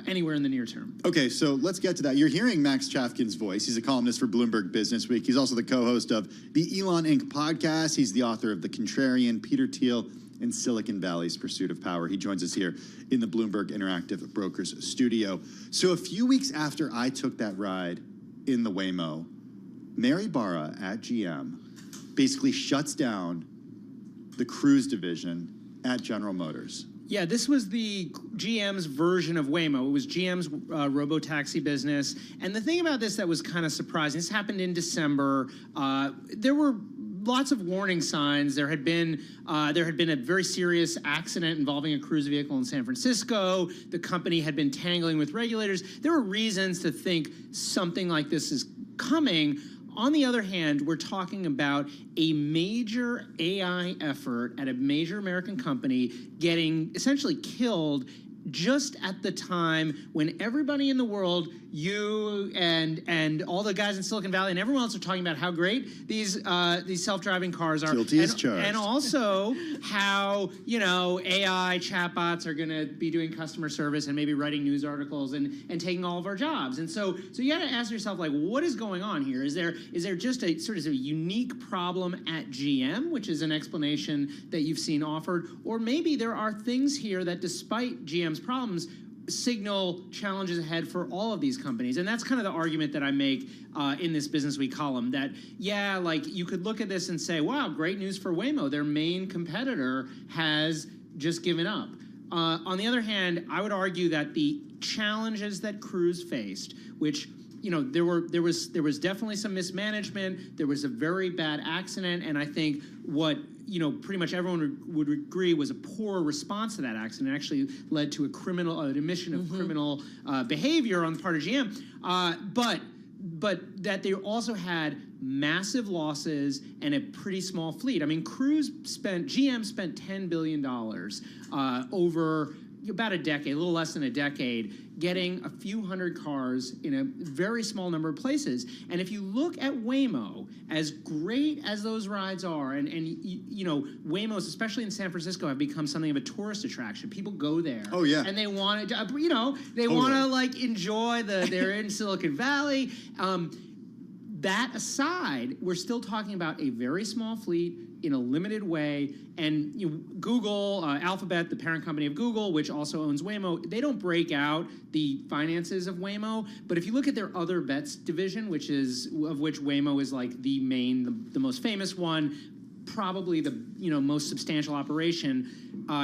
anywhere in the near term. Okay, so let's get to that. You're hearing Max Chafkin's voice. He's a columnist for Bloomberg Business Week. He's also the co-host of the Elon Inc. podcast. He's the author of The Contrarian, Peter Thiel, and Silicon Valley's Pursuit of Power. He joins us here in the Bloomberg Interactive Brokers studio. So a few weeks after I took that ride in the Waymo, Mary Barra at GM basically shuts down the Cruise division at General Motors. Yeah, this was the GM's version of Waymo. It was GM's robo-taxi business. And the thing about this that was kind of surprising, this happened in December. There were lots of warning signs. There had been a very serious accident involving a cruise vehicle in San Francisco. The company had been tangling with regulators. There were reasons to think something like this is coming. On the other hand, we're talking about a major AI effort at a major American company getting essentially killed just at the time when everybody in the world, you and all the guys in Silicon Valley and everyone else are talking about how great these self-driving cars are. Guilty as charged. And also how, AI chatbots are going to be doing customer service and maybe writing news articles and taking all of our jobs. And so you got to ask yourself, like, what is going on here? Is there just a sort of a unique problem at GM, which is an explanation that you've seen offered? Or maybe there are things here that, despite GM's problems, signal challenges ahead for all of these companies. And that's kind of the argument that I make in this Business Week column, that, you could look at this and say, wow, great news for Waymo. Their main competitor has just given up. On the other hand, I would argue that the challenges that Cruise faced, which there was definitely some mismanagement. There was a very bad accident, and I think what pretty much everyone would agree was a poor response to that accident. It actually led to an admission of criminal behavior on the part of GM. But that they also had massive losses and a pretty small fleet. I mean, GM spent $10 billion over about a decade, a little less than a decade, getting a few hundred cars in a very small number of places. And if you look at Waymo, as great as those rides are, and Waymos, especially in San Francisco, have become something of a tourist attraction. People go there. Oh, yeah. And they want to, they want to enjoy they're in Silicon Valley. That aside, we're still talking about a very small fleet in a limited way. And Google, Alphabet, the parent company of Google, which also owns Waymo, they don't break out the finances of Waymo. But if you look at their Other Bets division, which Waymo is like the most famous one, probably the most substantial operation,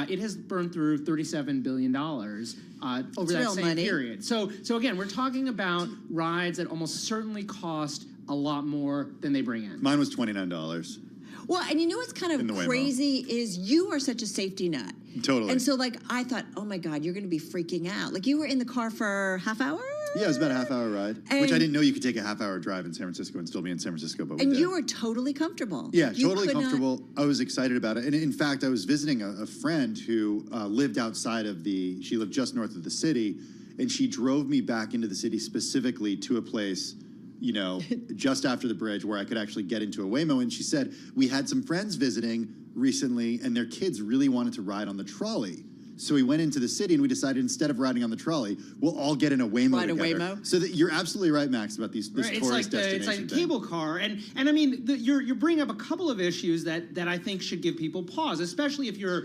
it has burned through $37 billion over that same period. So again, we're talking about rides that almost certainly cost a lot more than they bring in. Mine was $29. Well, and you know what's kind In the of Waymo. crazy is you are such a safety nut. Totally. And so, like, I thought, oh my God, you're going to be freaking out. Like, you were in the car for half hour? Yeah, it was about a half-hour ride, which I didn't know you could take a half-hour drive in San Francisco and still be in San Francisco, but we And did. you were totally comfortable. Yeah, You totally could not- comfortable. I was excited about it. And in fact, I was visiting a friend who lived outside of she lived just north of the city, and she drove me back into the city specifically to a place, you know, just after the bridge where I could actually get into a Waymo. And she said, we had some friends visiting recently, and their kids really wanted to ride on the trolley. So we went into the city and we decided instead of riding on the trolley, we'll all get in a Waymo Ride a together. Waymo? So that you're absolutely right, Max, about this Right, tourist destination it's like a thing. cable car, and I mean you're bringing up a couple of issues that I think should give people pause, especially if you're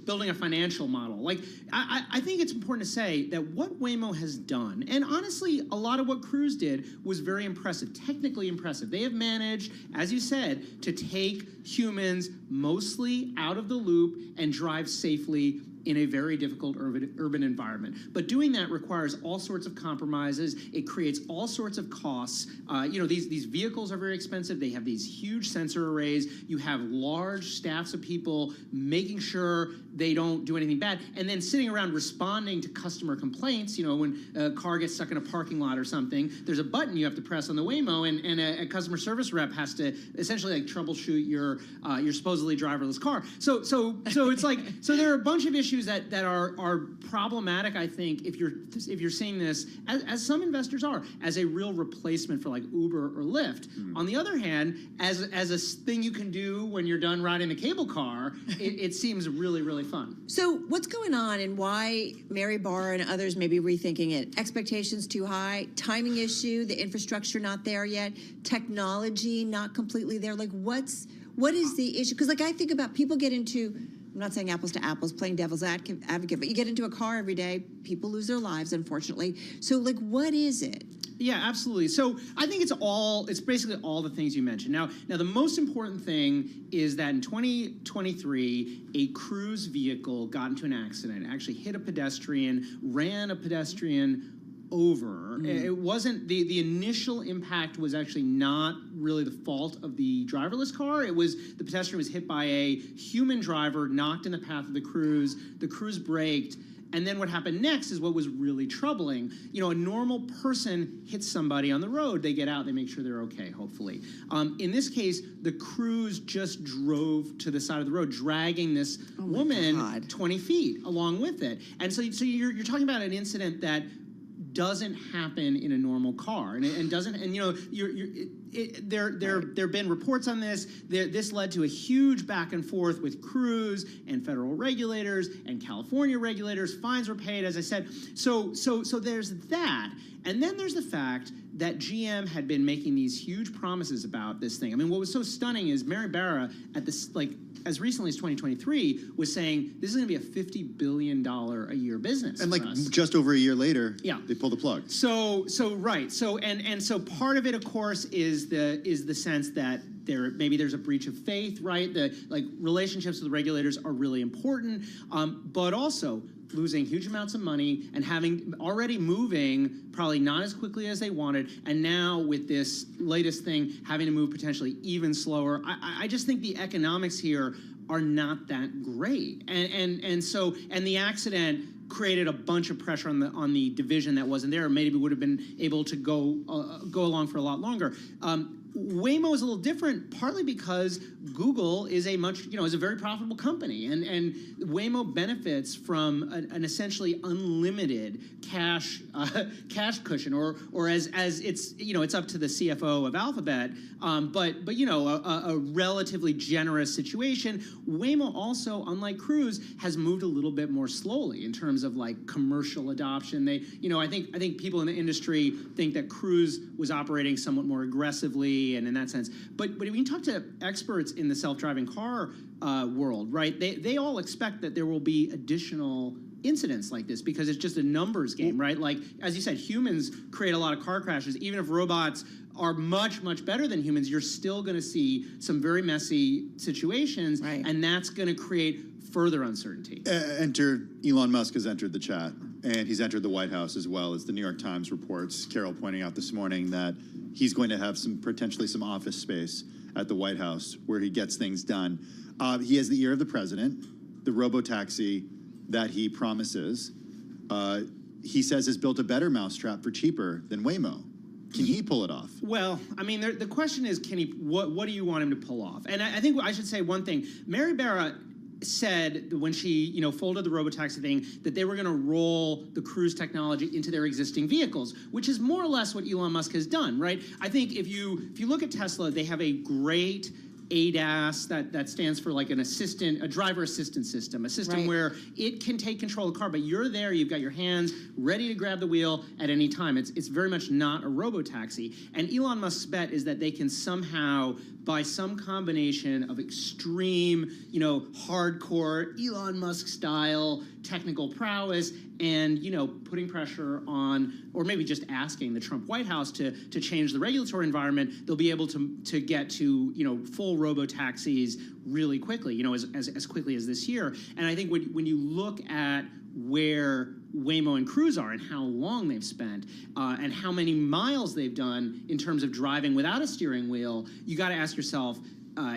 building a financial model. Like I think it's important to say that what Waymo has done, and honestly a lot of what Cruise did was very impressive, technically impressive. They have managed, as you said, to take humans mostly out of the loop and drive safely in a very difficult urban environment. But doing that requires all sorts of compromises. It creates all sorts of costs. These vehicles are very expensive. They have these huge sensor arrays. You have large staffs of people making sure they don't do anything bad, and then sitting around responding to customer complaints. When a car gets stuck in a parking lot or something, there's a button you have to press on the Waymo, and a customer service rep has to essentially troubleshoot your supposedly driverless car. So it's like, so there are a bunch of issues that are problematic, I think, if you're seeing this, as some investors are, as a real replacement for like Uber or Lyft. On the other hand, as a thing you can do when you're done riding the cable car, it seems really, really fun. So what's going on and why Mary Barr and others may be rethinking it? Expectations too high, timing issue, the infrastructure not there yet, technology not completely there. Like what is the issue? Because like I think about people get into, I'm not saying apples to apples, playing devil's advocate, but you get into a car every day, people lose their lives, unfortunately. So like what is it? Yeah, absolutely. So I think it's basically all the things you mentioned. Now the most important thing is that in 2023, a Cruise vehicle got into an accident, actually hit a pedestrian, ran a pedestrian over. It wasn't, the initial impact was actually not really the fault of the driverless car. It was the pedestrian was hit by a human driver, knocked in the path of the Cruise braked. And then what happened next is what was really troubling. A normal person hits somebody on the road, they get out, they make sure they're okay, hopefully. In this case, the Cruise just drove to the side of the road, dragging this woman 20 feet along with it. And so you're talking about an incident that doesn't happen in a normal car, and doesn't. And there have been reports on this. This led to a huge back and forth with Cruise and federal regulators and California regulators. Fines were paid, as I said. So there's that, and then there's the fact that GM had been making these huge promises about this thing. I mean, what was so stunning is Mary Barra at this as recently as 2023 was saying this is going to be a $50 billion a year business. And for us. just over a year later, yeah, they pulled the plug. So part of it, of course, is the sense that there's a breach of faith, right? Relationships with regulators are really important, but also losing huge amounts of money and already moving probably not as quickly as they wanted, and now with this latest thing having to move potentially even slower. I just think the economics here are not that great, and the accident created a bunch of pressure on the division that wasn't there. Maybe would have been able to go along for a lot longer. Waymo is a little different, partly because Google is a very profitable company, and Waymo benefits from an essentially unlimited cash cushion, or as it's up to the CFO of Alphabet, but a relatively generous situation. Waymo also, unlike Cruise, has moved a little bit more slowly in terms of commercial adoption. I think people in the industry think that Cruise was operating somewhat more aggressively, and in that sense. But when you talk to experts in the self-driving car world, right, they all expect that there will be additional incidents like this because it's just a numbers game, right? Like, as you said, humans create a lot of car crashes. Even if robots are much, much better than humans, you're still going to see some very messy situations, and that's going to create further uncertainty. Elon Musk has entered the chat, and he's entered the White House as well, as the New York Times reports. Carol pointing out this morning that he's going to have potentially some office space at the White House where he gets things done. He has the ear of the president, the robo-taxi that he promises. He says has built a better mousetrap for cheaper than Waymo. Can he pull it off? Well, I mean, the question is, can he? What do you want him to pull off? And I think I should say one thing. Mary Barra said when she, folded the robotaxi thing that they were going to roll the Cruise technology into their existing vehicles, which is more or less what Elon Musk has done, right? I think if you look at Tesla, they have a great ADAS that stands for like a driver assistance system, a system where it can take control of the car, but you're there, you've got your hands ready to grab the wheel at any time. It's very much not a robo-taxi. And Elon Musk's bet is that they can somehow, by some combination of extreme, hardcore Elon Musk style technical prowess and, putting pressure on, or maybe just asking the Trump White House to change the regulatory environment, they'll be able to get to, full robo-taxis really quickly, as quickly as this year. And I think when you look at where Waymo and Cruise are and how long they've spent and how many miles they've done in terms of driving without a steering wheel, you got to ask yourself,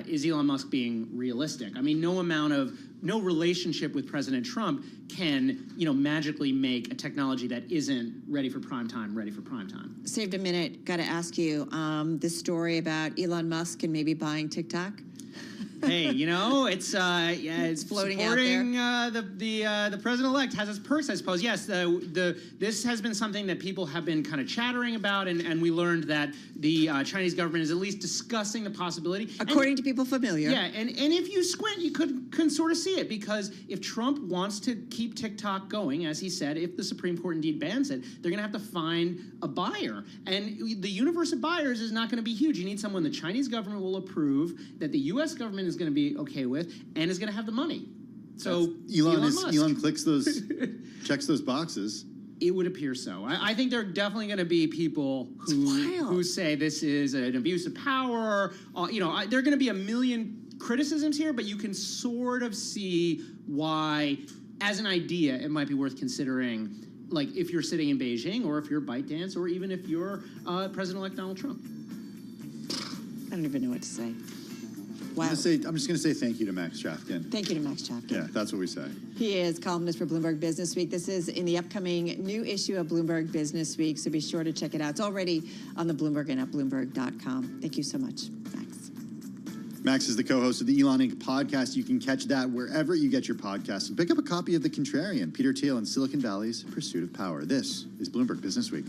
is Elon Musk being realistic? I mean, no relationship with President Trump can, magically make a technology that isn't ready for prime time. Saved a minute. Got to ask you this story about Elon Musk and maybe buying TikTok. Hey, it's floating out supporting the president-elect has its perks, I suppose. Yes, this has been something that people have been kind of chattering about, and we learned that the Chinese government is at least discussing the possibility. According to people familiar. Yeah, and if you squint, you can sort of see it, because if Trump wants to keep TikTok going, as he said, if the Supreme Court indeed bans it, they're going to have to find a buyer. And the universe of buyers is not going to be huge. You need someone the Chinese government will approve, that the U.S. government is going to be okay with, and is going to have the money. So Elon clicks those, checks those boxes. It would appear so. I think there are definitely going to be people who say this is an abuse of power. There are going to be a million criticisms here, but you can sort of see why, as an idea, it might be worth considering. Like if you're sitting in Beijing, or if you're ByteDance, or even if you're President-elect Donald Trump. I don't even know what to say. Wow. I'm just going to say thank you to Max Chafkin. Thank you to Max Chafkin. Yeah, that's what we say. He is columnist for Bloomberg Business Week. This is in the upcoming new issue of Bloomberg Business Week, so be sure to check it out. It's already on the Bloomberg and at Bloomberg.com. Thank you so much, Max. Max is the co-host of the Elon Inc. podcast. You can catch that wherever you get your podcasts. And pick up a copy of The Contrarian, Peter Thiel and Silicon Valley's Pursuit of Power. This is Bloomberg Business Week.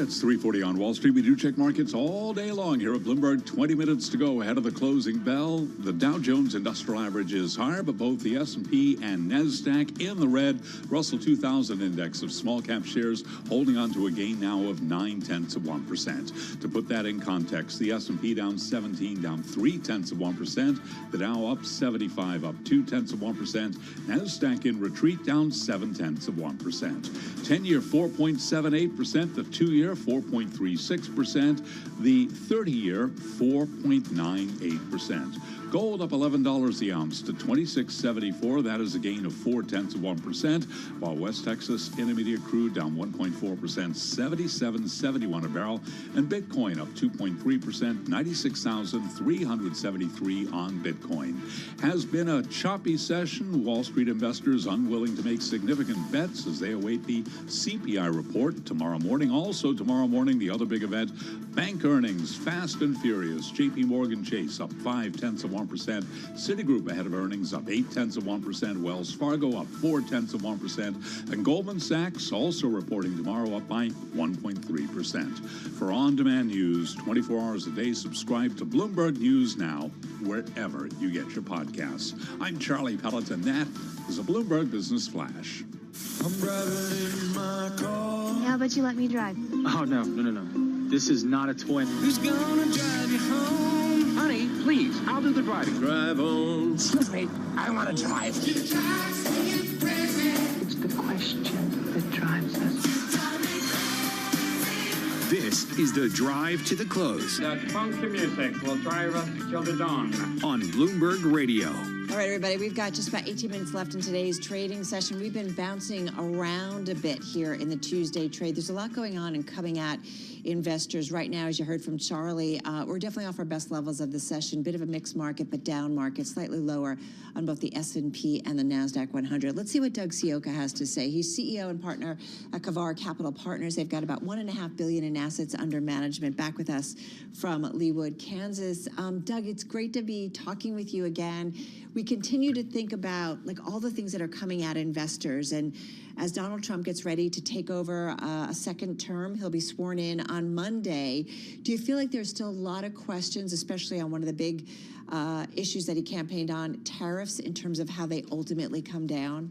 It's 3:40 on Wall Street. We do check markets all day long here at Bloomberg. 20 minutes to go ahead of the closing bell. The Dow Jones Industrial Average is higher, but both the S&P and NASDAQ in the red. Russell 2000 Index of small cap shares holding on to a gain now of 0.9%. To put that in context, the S&P down 17, down 0.3%. The Dow up 75, up 0.2%. NASDAQ in retreat, down 0.7%. 10-year 4.78%, the 2-year 4.36%, the 30-year 4.98%. Gold up $11 the ounce to $26.74. That is a gain of 0.4%, while West Texas Intermediate crude down 1.4%, $77.71 a barrel, and Bitcoin up 2.3%, 96,373 on Bitcoin. Has been a choppy session. Wall Street investors unwilling to make significant bets as they await the CPI report tomorrow morning. Also tomorrow morning, the other big event, bank earnings, fast and furious. JP Morgan Chase up 0.5%. Citigroup ahead of earnings up 0.8%. Wells Fargo up 0.4%. And Goldman Sachs also reporting tomorrow up by 1.3%. For on-demand news 24 hours a day, subscribe to Bloomberg News Now wherever you get your podcasts. I'm Charlie Pelleton. That is a Bloomberg Business Flash. I'm driving in my car. How about you let me drive? Oh, no. This is not a toy. Who's gonna drive you home? Honey, please, I'll do the driving. Drive on. Excuse me, I want to drive. It's the question that drives us. This is the drive to the close. The funky music will drive us till the dawn. On Bloomberg Radio. All right, everybody, we've got just about 18 minutes left in today's trading session. We've been bouncing around a bit here in the Tuesday trade. There's a lot going on and coming at investors right now, as you heard from Charlie. We're definitely off our best levels of the session. Bit of a mixed market, but down market, slightly lower on both the S&P and the NASDAQ 100. Let's see what Doug Sioka has to say. He's CEO and partner at Kavar Capital Partners. They've got about $1.5 billion in assets under management. Back with us from Leawood, Kansas. Doug, it's great to be talking with you again. We continue to think about all the things that are coming at investors, and as Donald Trump gets ready to take over a second term, he'll be sworn in on Monday. Do you feel like there's still a lot of questions, especially on one of the big issues that he campaigned on, tariffs, in terms of how they ultimately come down?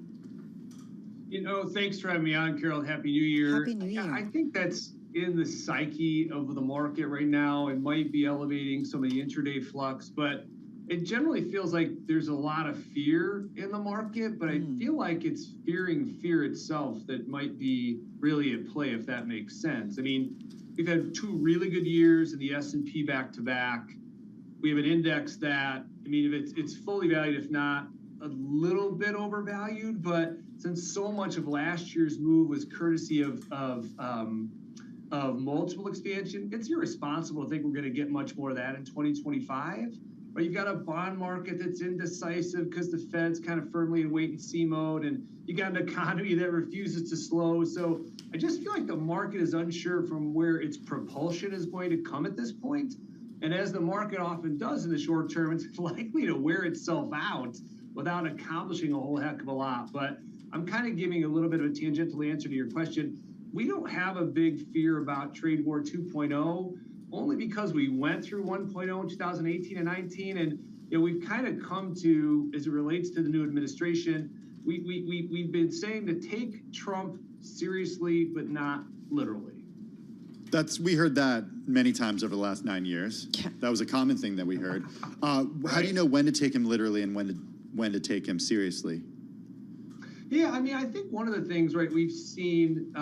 Thanks for having me on, Carol. Happy New Year. Happy New Year. I think that's in the psyche of the market right now. It might be elevating some of the intraday flux, but it generally feels like there's a lot of fear in the market, but I feel like it's fearing fear itself that might be really at play, if that makes sense. I mean, we've had 2 really good years in the S&P back-to-back. We have an index that, if it's fully valued, if not a little bit overvalued, but since so much of last year's move was courtesy of multiple expansion, it's irresponsible to think we're going to get much more of that in 2025. But you've got a bond market that's indecisive because the Fed's kind of firmly in wait-and-see mode, and you got an economy that refuses to slow. So I just feel like the market is unsure from where its propulsion is going to come at this point. And as the market often does in the short term, it's likely to wear itself out without accomplishing a whole heck of a lot. But I'm kind of giving a little bit of a tangential answer to your question. We don't have a big fear about trade war 2.0. Only because we went through 1.0 in 2018 and 19, and we've kind of come to, as it relates to the new administration, we've been saying to take Trump seriously, but not literally. We heard that many times over the last 9 years. That was a common thing that we heard. How do you know when to take him literally and when to take him seriously? Yeah, I think one of the things, we've seen,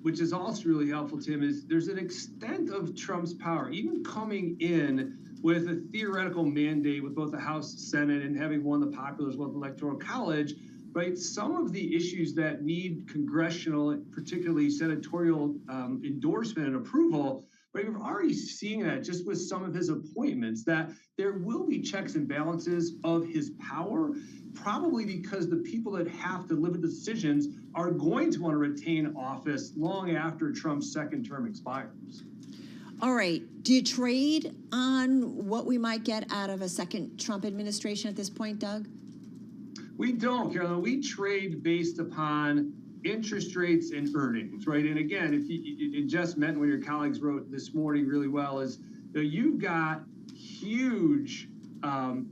which is also really helpful, Tim, is there's an extent of Trump's power, even coming in with a theoretical mandate with both the House, Senate, and having won the popular as well as Electoral College, some of the issues that need congressional, particularly senatorial endorsement and approval, we're already seeing that just with some of his appointments, that there will be checks and balances of his power, probably because the people that have to live with the decisions are going to want to retain office long after Trump's second term expires. All right. Do you trade on what we might get out of a second Trump administration at this point, Doug? We don't, Carolyn. We trade based upon interest rates and earnings, right? And again, if you just meant what your colleagues wrote this morning really well is, you've got huge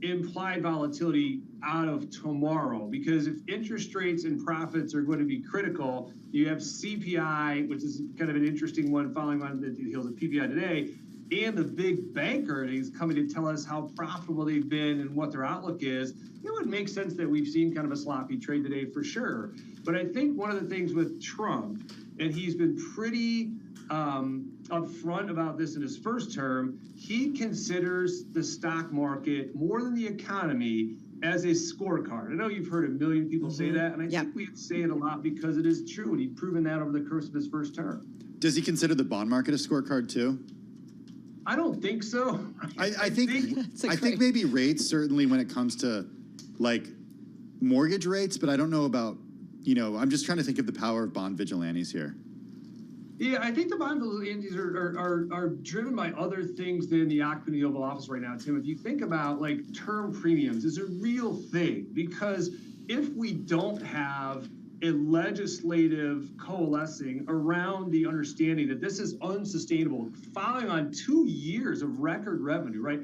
implied volatility out of tomorrow, because if interest rates and profits are going to be critical, you have CPI, which is kind of an interesting one following on the heels of PPI today, and the big bank earnings coming to tell us how profitable they've been and what their outlook is. It would make sense that we've seen kind of a sloppy trade today for sure. But I think one of the things with Trump, and he's been pretty upfront about this in his first term, he considers the stock market more than the economy as a scorecard. I know you've heard a million people say that, and I think we say it a lot because it is true, and he's proven that over the course of his first term. Does he consider the bond market a scorecard too? I don't think so. I think maybe rates, certainly when it comes to like mortgage rates, but I don't know about, I'm just trying to think of the power of bond vigilantes here. Yeah, I think the bond vigilantes are driven by other things than the occupant of the Oval Office right now, Tim. If you think about like term premiums is a real thing, because if we don't have a legislative coalescing around the understanding that this is unsustainable, following on 2 years of record revenue, right?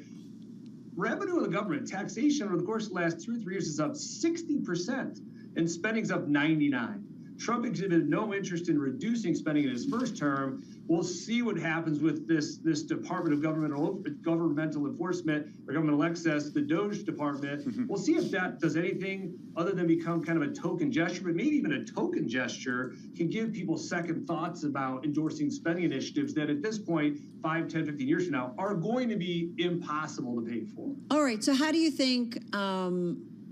Revenue of the government, taxation over the course of the last 2 or 3 years is up 60%, and spending's up 99%. Trump exhibited no interest in reducing spending in his first term. We'll see what happens with this Department of Governmental Enforcement or Governmental Excess, the DOGE Department. We'll see if that does anything other than become kind of a token gesture, but maybe even a token gesture can give people second thoughts about endorsing spending initiatives that at this point, 5, 10, 15 years from now, are going to be impossible to pay for. All right, so how do you think...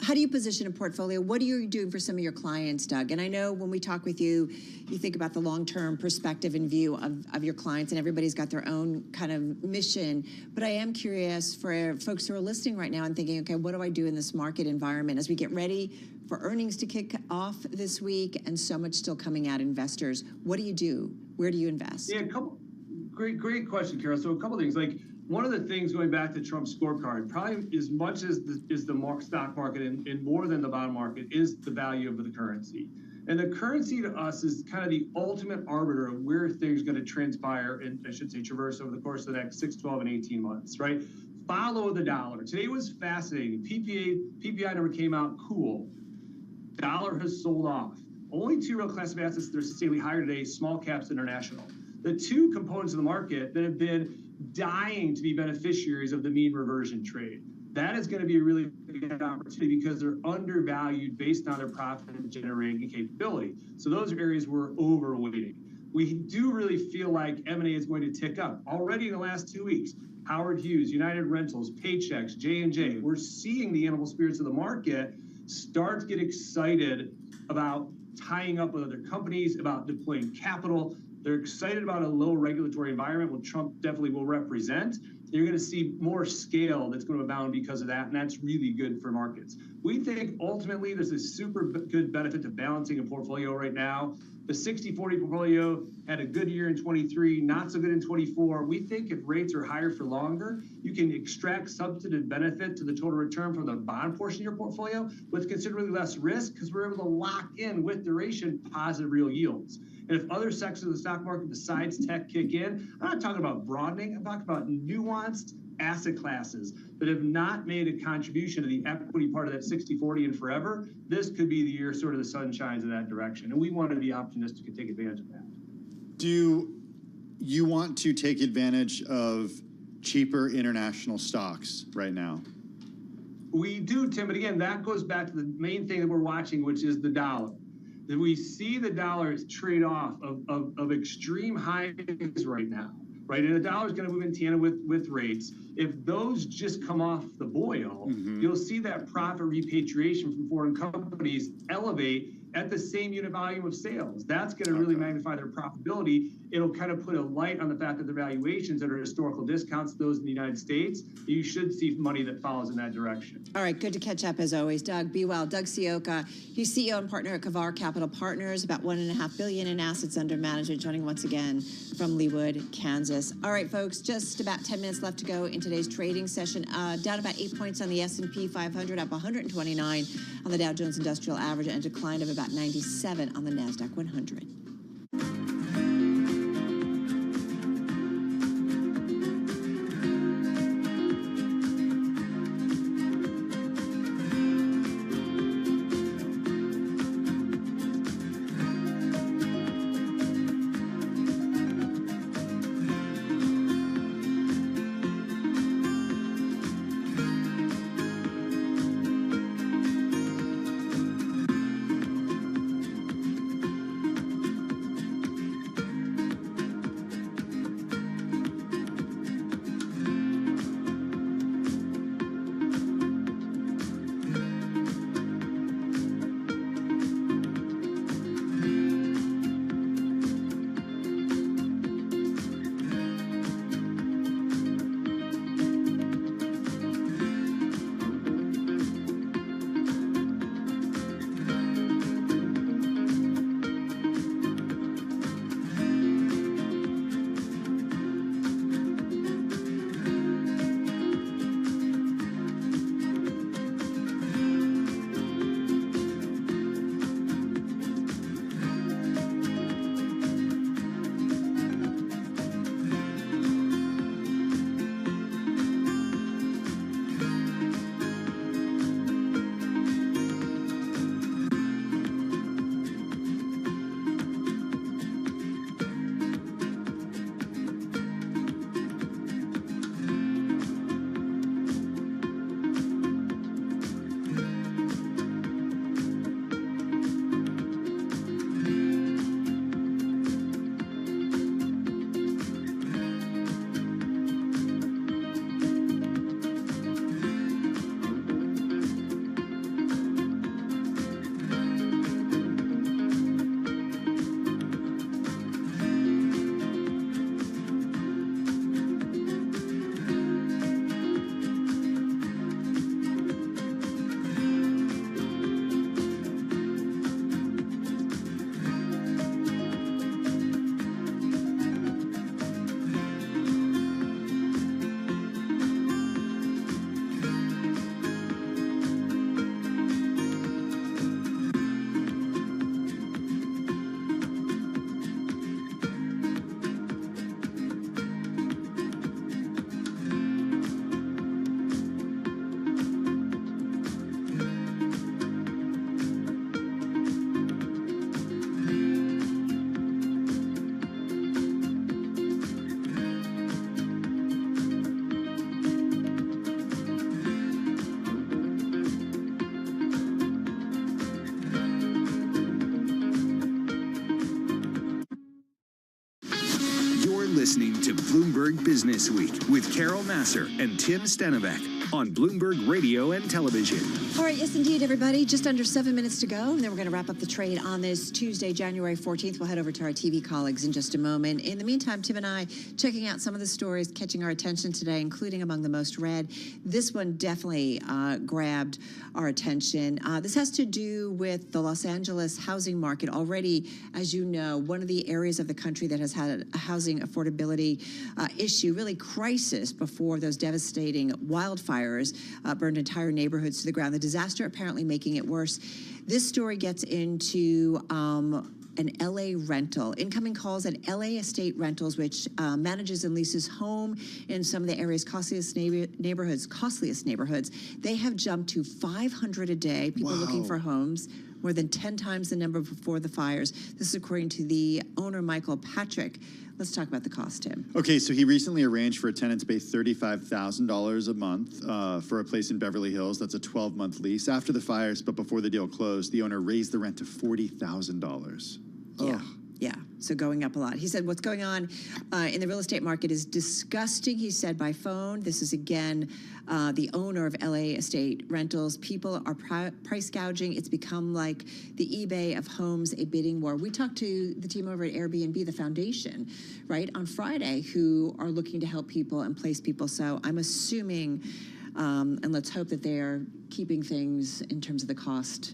how do you position a portfolio? What are you doing for some of your clients, Doug? And I know when we talk with you, you think about the long-term perspective and view of your clients, and everybody's got their own kind of mission. But I am curious for folks who are listening right now and thinking, okay, what do I do in this market environment as we get ready for earnings to kick off this week and so much still coming at investors? What do you do? Where do you invest? Yeah, great question, Carol. So a couple things, like, one of the things going back to Trump's scorecard, probably as much as the stock market and more than the bond market, is the value of the currency. And the currency to us is kind of the ultimate arbiter of where things are going to transpire and, I should say, traverse over the course of the next 6, 12, and 18 months, right? Follow the dollar. Today was fascinating. PPI number came out cool. Dollar has sold off. Only 2 real class of assets that are sustainably higher today, small caps, international. The 2 components of the market that have been dying to be beneficiaries of the mean reversion trade. That is going to be a really good opportunity because they're undervalued based on their profit generating capability. So those are areas we're overweighting. We do really feel like M&A is going to tick up. Already in the last 2 weeks, Howard Hughes, United Rentals, Paychex, J&J, we're seeing the animal spirits of the market start to get excited about tying up with other companies, about deploying capital. They're excited about a low regulatory environment, which Trump definitely will represent. You're going to see more scale that's going to abound because of that, and that's really good for markets. We think ultimately there's a super good benefit to balancing a portfolio right now. The 60-40 portfolio had a good year in 23, not so good in 24. We think if rates are higher for longer, you can extract substantive benefit to the total return from the bond portion of your portfolio with considerably less risk because we're able to lock in with duration positive real yields. And if other sectors of the stock market besides tech kick in, I'm not talking about broadening, I'm talking about nuanced asset classes that have not made a contribution to the equity part of that 60-40 and forever. This could be the year sort of the sun shines in that direction. And we want to be optimistic and take advantage of that. Do you want to take advantage of cheaper international stocks right now? We do, Tim. But again, that goes back to the main thing that we're watching, which is the dollar. That we see the dollar trade off of extreme highs right now, right? And the dollar is going to move in tandem with rates. If those just come off the boil, you'll see that profit repatriation from foreign companies elevate at the same unit volume of sales. That's going to really magnify their profitability. it'll kind of put a light on the fact that the valuations that are historical discounts, those in the United States, you should see money that follows in that direction. All right, good to catch up as always. Doug, be well. Doug Sioka, he's CEO and partner at Kavar Capital Partners, about $1.5 billion in assets under management, joining once again from Leawood, Kansas. All right, folks, just about 10 minutes left to go in today's trading session. Down about 8 points on the S&P 500, up 129 on the Dow Jones Industrial Average, and a decline of about 97 on the NASDAQ 100. Listening to Bloomberg Business Week with Carol Nasser and Tim Stenovec on Bloomberg Radio and Television. All right, yes, indeed, everybody. Just under 7 minutes to go, and then we're going to wrap up the trade on this Tuesday, January 14th. We'll head over to our TV colleagues in just a moment. In the meantime, Tim and I checking out some of the stories catching our attention today, including among the most read. This one definitely grabbed our attention. This has to do with the Los Angeles housing market. Already, as you know, one of the areas of the country that has had a housing affordability issue, really crisis, before those devastating wildfires burned entire neighborhoods to the ground. The disaster apparently making it worse. This story gets into an LA rental. Incoming calls at LA Estate Rentals, which manages and leases home in some of the area's costliest neighborhoods. They have jumped to 500 a day. People looking for homes, more than 10 times the number before the fires. This is according to the owner, Michael Patrick. Let's talk about the cost, Tim. Okay, so he recently arranged for a tenant to pay $35,000 a month for a place in Beverly Hills. That's a 12-month lease. After the fires, but before the deal closed, the owner raised the rent to $40,000. Yeah, yeah. So going up a lot. He said what's going on in the real estate market is disgusting, he said by phone. This is, again, the owner of LA Estate Rentals. People are price gouging. It's become like the eBay of homes, a bidding war. We talked to the team over at Airbnb, the foundation, right, on Friday, who are looking to help people and place people. So I'm assuming, and let's hope that they're keeping things in terms of the cost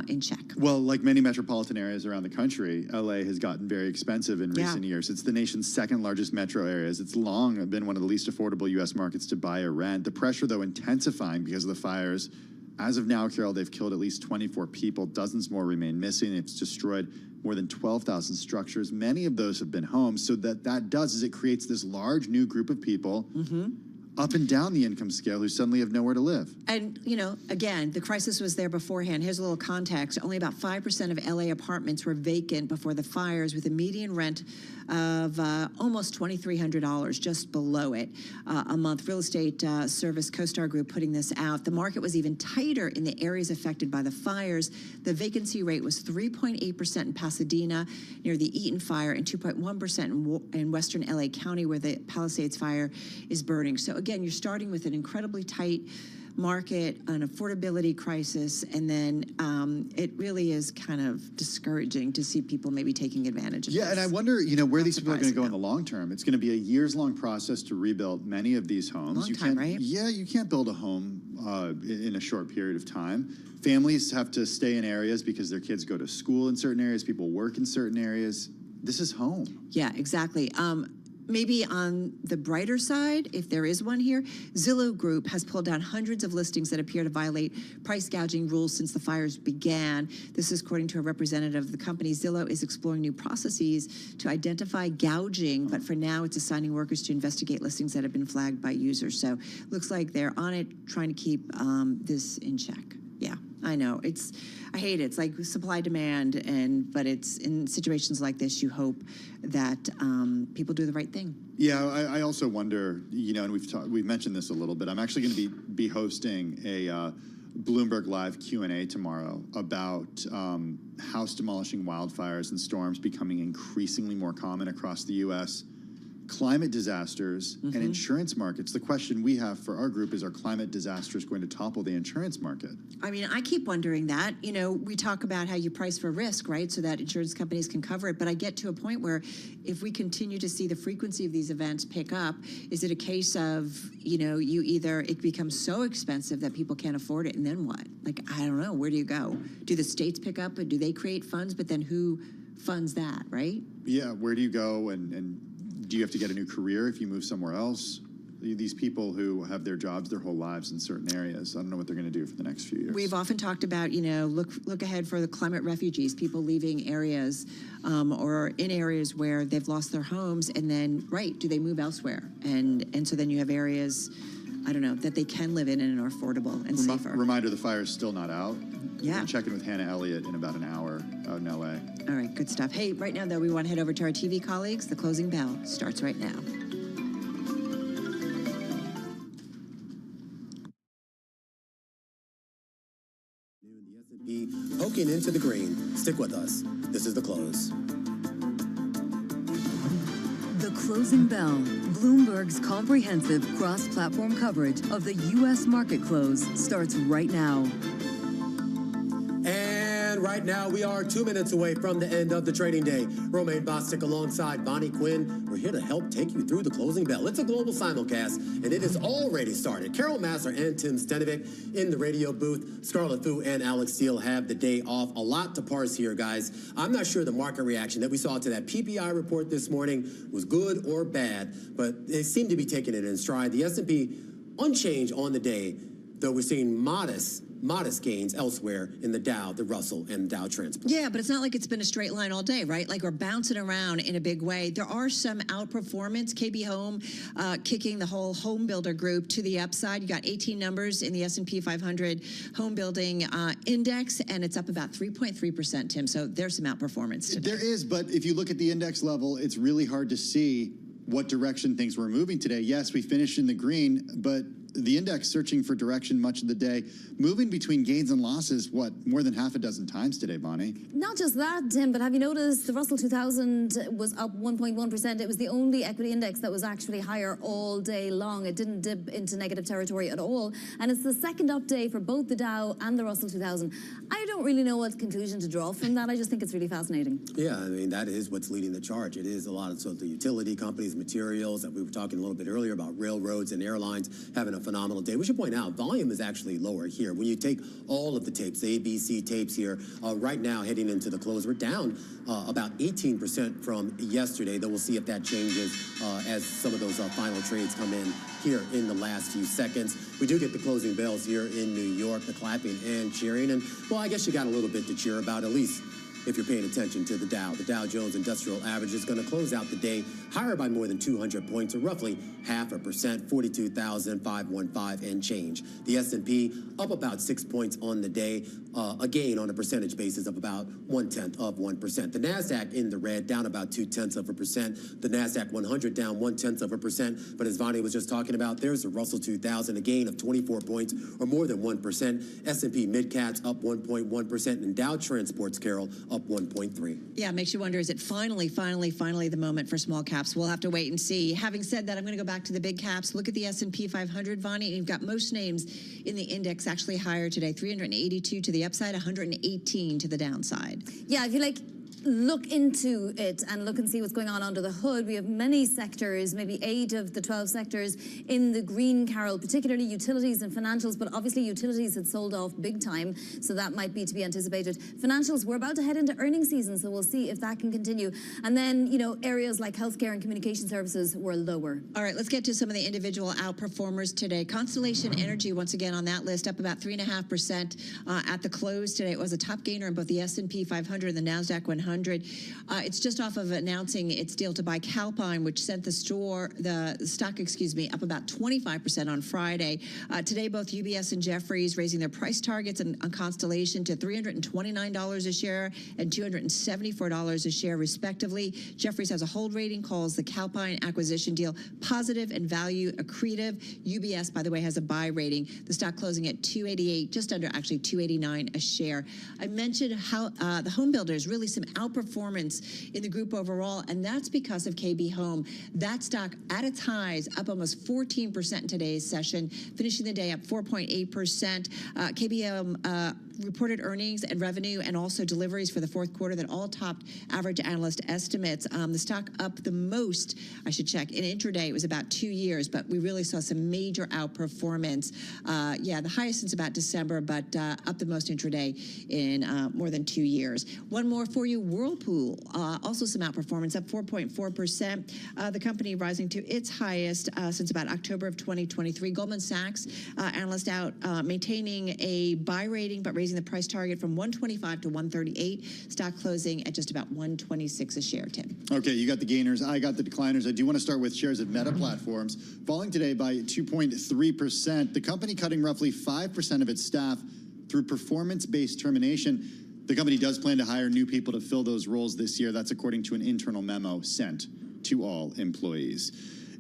in check. Well, like many metropolitan areas around the country, LA has gotten very expensive in recent years. It's the nation's second largest metro areas. It's long been one of the least affordable U.S. markets to buy or rent. The pressure, though, intensifying because of the fires. As of now, Carol, they've killed at least 24 people. Dozens more remain missing. It's destroyed more than 12,000 structures. Many of those have been homes. So that does is it creates this large new group of people up and down the income scale who suddenly have nowhere to live. And, you know, again, the crisis was there beforehand. Here's a little context. Only about 5% of LA apartments were vacant before the fires, with a median rent of almost $2,300, just below it a month. Real estate service CoStar Group putting this out. The market was even tighter in the areas affected by the fires. The vacancy rate was 3.8% in Pasadena near the Eaton fire and 2.1% in western LA County where the Palisades fire is burning. So again, you're starting with an incredibly tight market, an affordability crisis, and then it really is kind of discouraging to see people maybe taking advantage of this. Yeah, and I wonder, you know, where these people are going to go in the long term. It's going to be a years-long process to rebuild many of these homes. Right? Yeah, you can't build a home in a short period of time. Families have to stay in areas because their kids go to school in certain areas, people work in certain areas. This is home. Yeah, exactly. Maybe on the brighter side, if there is one here, Zillow Group has pulled down hundreds of listings that appear to violate price gouging rules since the fires began. This is according to a representative of the company. Zillow is exploring new processes to identify gouging, but for now it's assigning workers to investigate listings that have been flagged by users. So looks like they're on it, trying to keep this in check. Yeah, I know. I hate it. It's like supply demand, but it's in situations like this, you hope that people do the right thing. Yeah, I also wonder, you know, and we've mentioned this a little bit. I'm actually going to be hosting a Bloomberg Live Q&A tomorrow about house demolishing wildfires and storms becoming increasingly more common across the U.S., climate disasters and insurance markets. The question we have for our group is, are climate disasters going to topple the insurance market? I mean, I keep wondering that. You know, we talk about how you price for risk, right, so that insurance companies can cover it. But I get to a point where if we continue to see the frequency of these events pick up, is it a case of, you know, it becomes so expensive that people can't afford it, and then what? Like, I don't know. Where do you go? Do the states pick up, and do they create funds? But then who funds that, right? Yeah, where do you go, and do you have to get a new career if you move somewhere else? These people who have their jobs their whole lives in certain areas, I don't know what they're going to do for the next few years. We've often talked about, you know, look ahead for the climate refugees, people leaving areas or in areas where they've lost their homes, and then, do they move elsewhere? And so then you have areas, I don't know, that they can live in and are affordable and safer. Reminder, the fire is still not out. Yeah. We'll check in with Hannah Elliott in about an hour out in L.A. All right, good stuff. Hey, right now, though, we want to head over to our TV colleagues. The closing bell starts right now. Poking into the green. Stick with us. This is the close. The closing bell. Bloomberg's comprehensive cross-platform coverage of the U.S. market close starts right now. And right now, we are 2 minutes away from the end of the trading day. Romaine Bostic alongside Bonnie Quinn. We're here to help take you through the closing bell. It's a global simulcast, and it has already started. Carol Massar and Tim Stenovic in the radio booth. Scarlett Fu and Alex Steele have the day off. A lot to parse here, guys. I'm not sure the market reaction that we saw to that PPI report this morning was good or bad, but they seem to be taking it in stride. The S&P unchanged on the day, though we're seeing modest gains elsewhere in the Dow, the Russell, and Dow Transport. Yeah, but it's not like it's been a straight line all day, right? Like we're bouncing around in a big way. There are some outperformance. KB Home kicking the whole home builder group to the upside. You got 18 numbers in the S&P 500 home building index, and it's up about 3.3%, Tim. So there's some outperformance today. There is, but if you look at the index level, it's really hard to see what direction things were moving today. Yes, we finished in the green, but the index searching for direction much of the day, moving between gains and losses, more than half a dozen times today, Bonnie? Not just that, Tim, but have you noticed the Russell 2000 was up 1.1%? It was the only equity index that was actually higher all day long. It didn't dip into negative territory at all. And it's the second up day for both the Dow and the Russell 2000. I don't really know what conclusion to draw from that. I just think it's really fascinating. Yeah, I mean, that is what's leading the charge. It is a lot of the utility companies, materials, that we were talking a little bit earlier about railroads and airlines having a phenomenal day. We should point out, volume is actually lower here. When you take all of the tapes, the ABC tapes here, right now heading into the close, we're down about 18% from yesterday, though we'll see if that changes as some of those final trades come in here in the last few seconds. We do get the closing bells here in New York, the clapping and cheering, and, well, I guess you got a little bit to cheer about, at least if you're paying attention to the Dow. The Dow Jones Industrial Average is going to close out the day higher by more than 200 points, or roughly 0.5%, 42,515 and change. The S&P up about 6 points on the day, a gain on a percentage basis of about 0.1%. The NASDAQ in the red, down about 0.2%. The NASDAQ 100 down 0.1%. But as Vonnie was just talking about, there's the Russell 2000, a gain of 24 points, or more than 1%. S&P mid-caps up 1.1%, and Dow Transports, Carol, up 1.3. Yeah, it makes you wonder, is it finally the moment for small caps? We'll have to wait and see. Having said that, I'm going to go back to the big caps. Look at the S&P 500, Vonnie, and you've got most names in the index actually higher today. 382 to the upside, 118 to the downside. Yeah, if you like, look into it and look and see what's going on under the hood. We have many sectors, maybe 8 of the 12 sectors in the green, Carol, particularly utilities and financials, but obviously utilities had sold off big time, so that might be to be anticipated. Financials, we're about to head into earnings season, so we'll see if that can continue. And then, you know, areas like healthcare and communication services were lower. All right, let's get to some of the individual outperformers today. Constellation Energy, once again on that list, up about 3.5% at the close today. It was a top gainer in both the S&P 500 and the NASDAQ 100. It's just off of announcing its deal to buy Calpine, which sent the stock, up about 25% on Friday. Today, both UBS and Jefferies raising their price targets on Constellation to $329 a share and $274 a share, respectively. Jefferies has a hold rating, calls the Calpine acquisition deal positive and value accretive. UBS, by the way, has a buy rating. The stock closing at $288, just under actually $289 a share. I mentioned how the home builders, really some outperformance in the group overall, and that's because of KB Home. That stock at its highs up almost 14% in today's session, finishing the day up 4.8%. KB Home reported earnings and revenue and also deliveries for the fourth quarter that all topped average analyst estimates. The stock up the most, I should check, in intraday it was about 2 years, but we really saw some major outperformance. The highest since about December, but up the most intraday in more than 2 years. One more for you, Whirlpool, also some outperformance, up 4.4%. The company rising to its highest since about October of 2023. Goldman Sachs analyst out maintaining a buy rating, but raising the price target from 125 to 138. Stock closing at just about 126 a share, Tim. Okay, you got the gainers. I got the decliners. I do want to start with shares of Meta Platforms, falling today by 2.3%. The company cutting roughly 5% of its staff through performance-based termination. The company does plan to hire new people to fill those roles this year. That's according to an internal memo sent to all employees.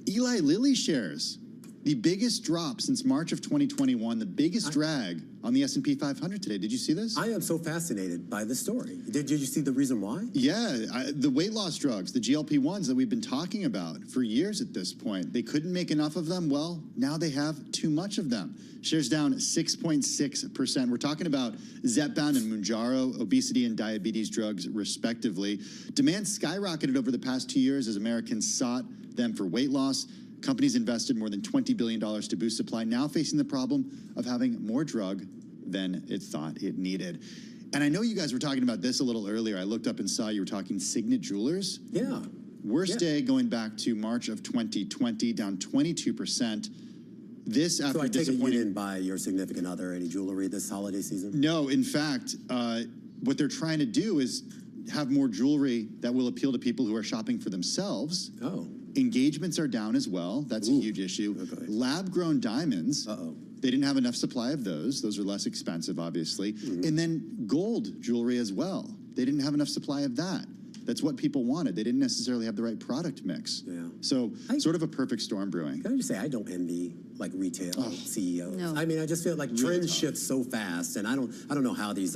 Eli Lilly shares, the biggest drop since March of 2021, the biggest drag on the S&P 500 today. Did you see this? I am so fascinated by the story. Did you see the reason why? Yeah, the weight loss drugs, the GLP-1s that we've been talking about for years at this point. They couldn't make enough of them. Well, now they have too much of them. Shares down 6.6%. We're talking about Zepbound and Mounjaro, obesity and diabetes drugs, respectively. Demand skyrocketed over the past 2 years as Americans sought them for weight loss. Companies invested more than $20 billion to boost supply, now facing the problem of having more drug than it thought it needed. And I know you guys were talking about this a little earlier. I looked up and saw you were talking Signet Jewelers. Yeah. Worst day going back to March of 2020, down 22%. This after so I take it you disappointing. didn't buy your significant other any jewelry this holiday season? No, in fact, what they're trying to do is have more jewelry that will appeal to people who are shopping for themselves. Oh. Engagements are down as well. That's a huge issue. Okay. Lab-grown diamonds. They didn't have enough supply of those. Those are less expensive, obviously. And then gold jewelry as well. They didn't have enough supply of that. That's what people wanted. They didn't necessarily have the right product mix. Yeah. So sort of a perfect storm brewing. Can I just say, I don't envy like retail CEOs. No. I mean, I just feel like Really trends tough. shift so fast, and I don't know how these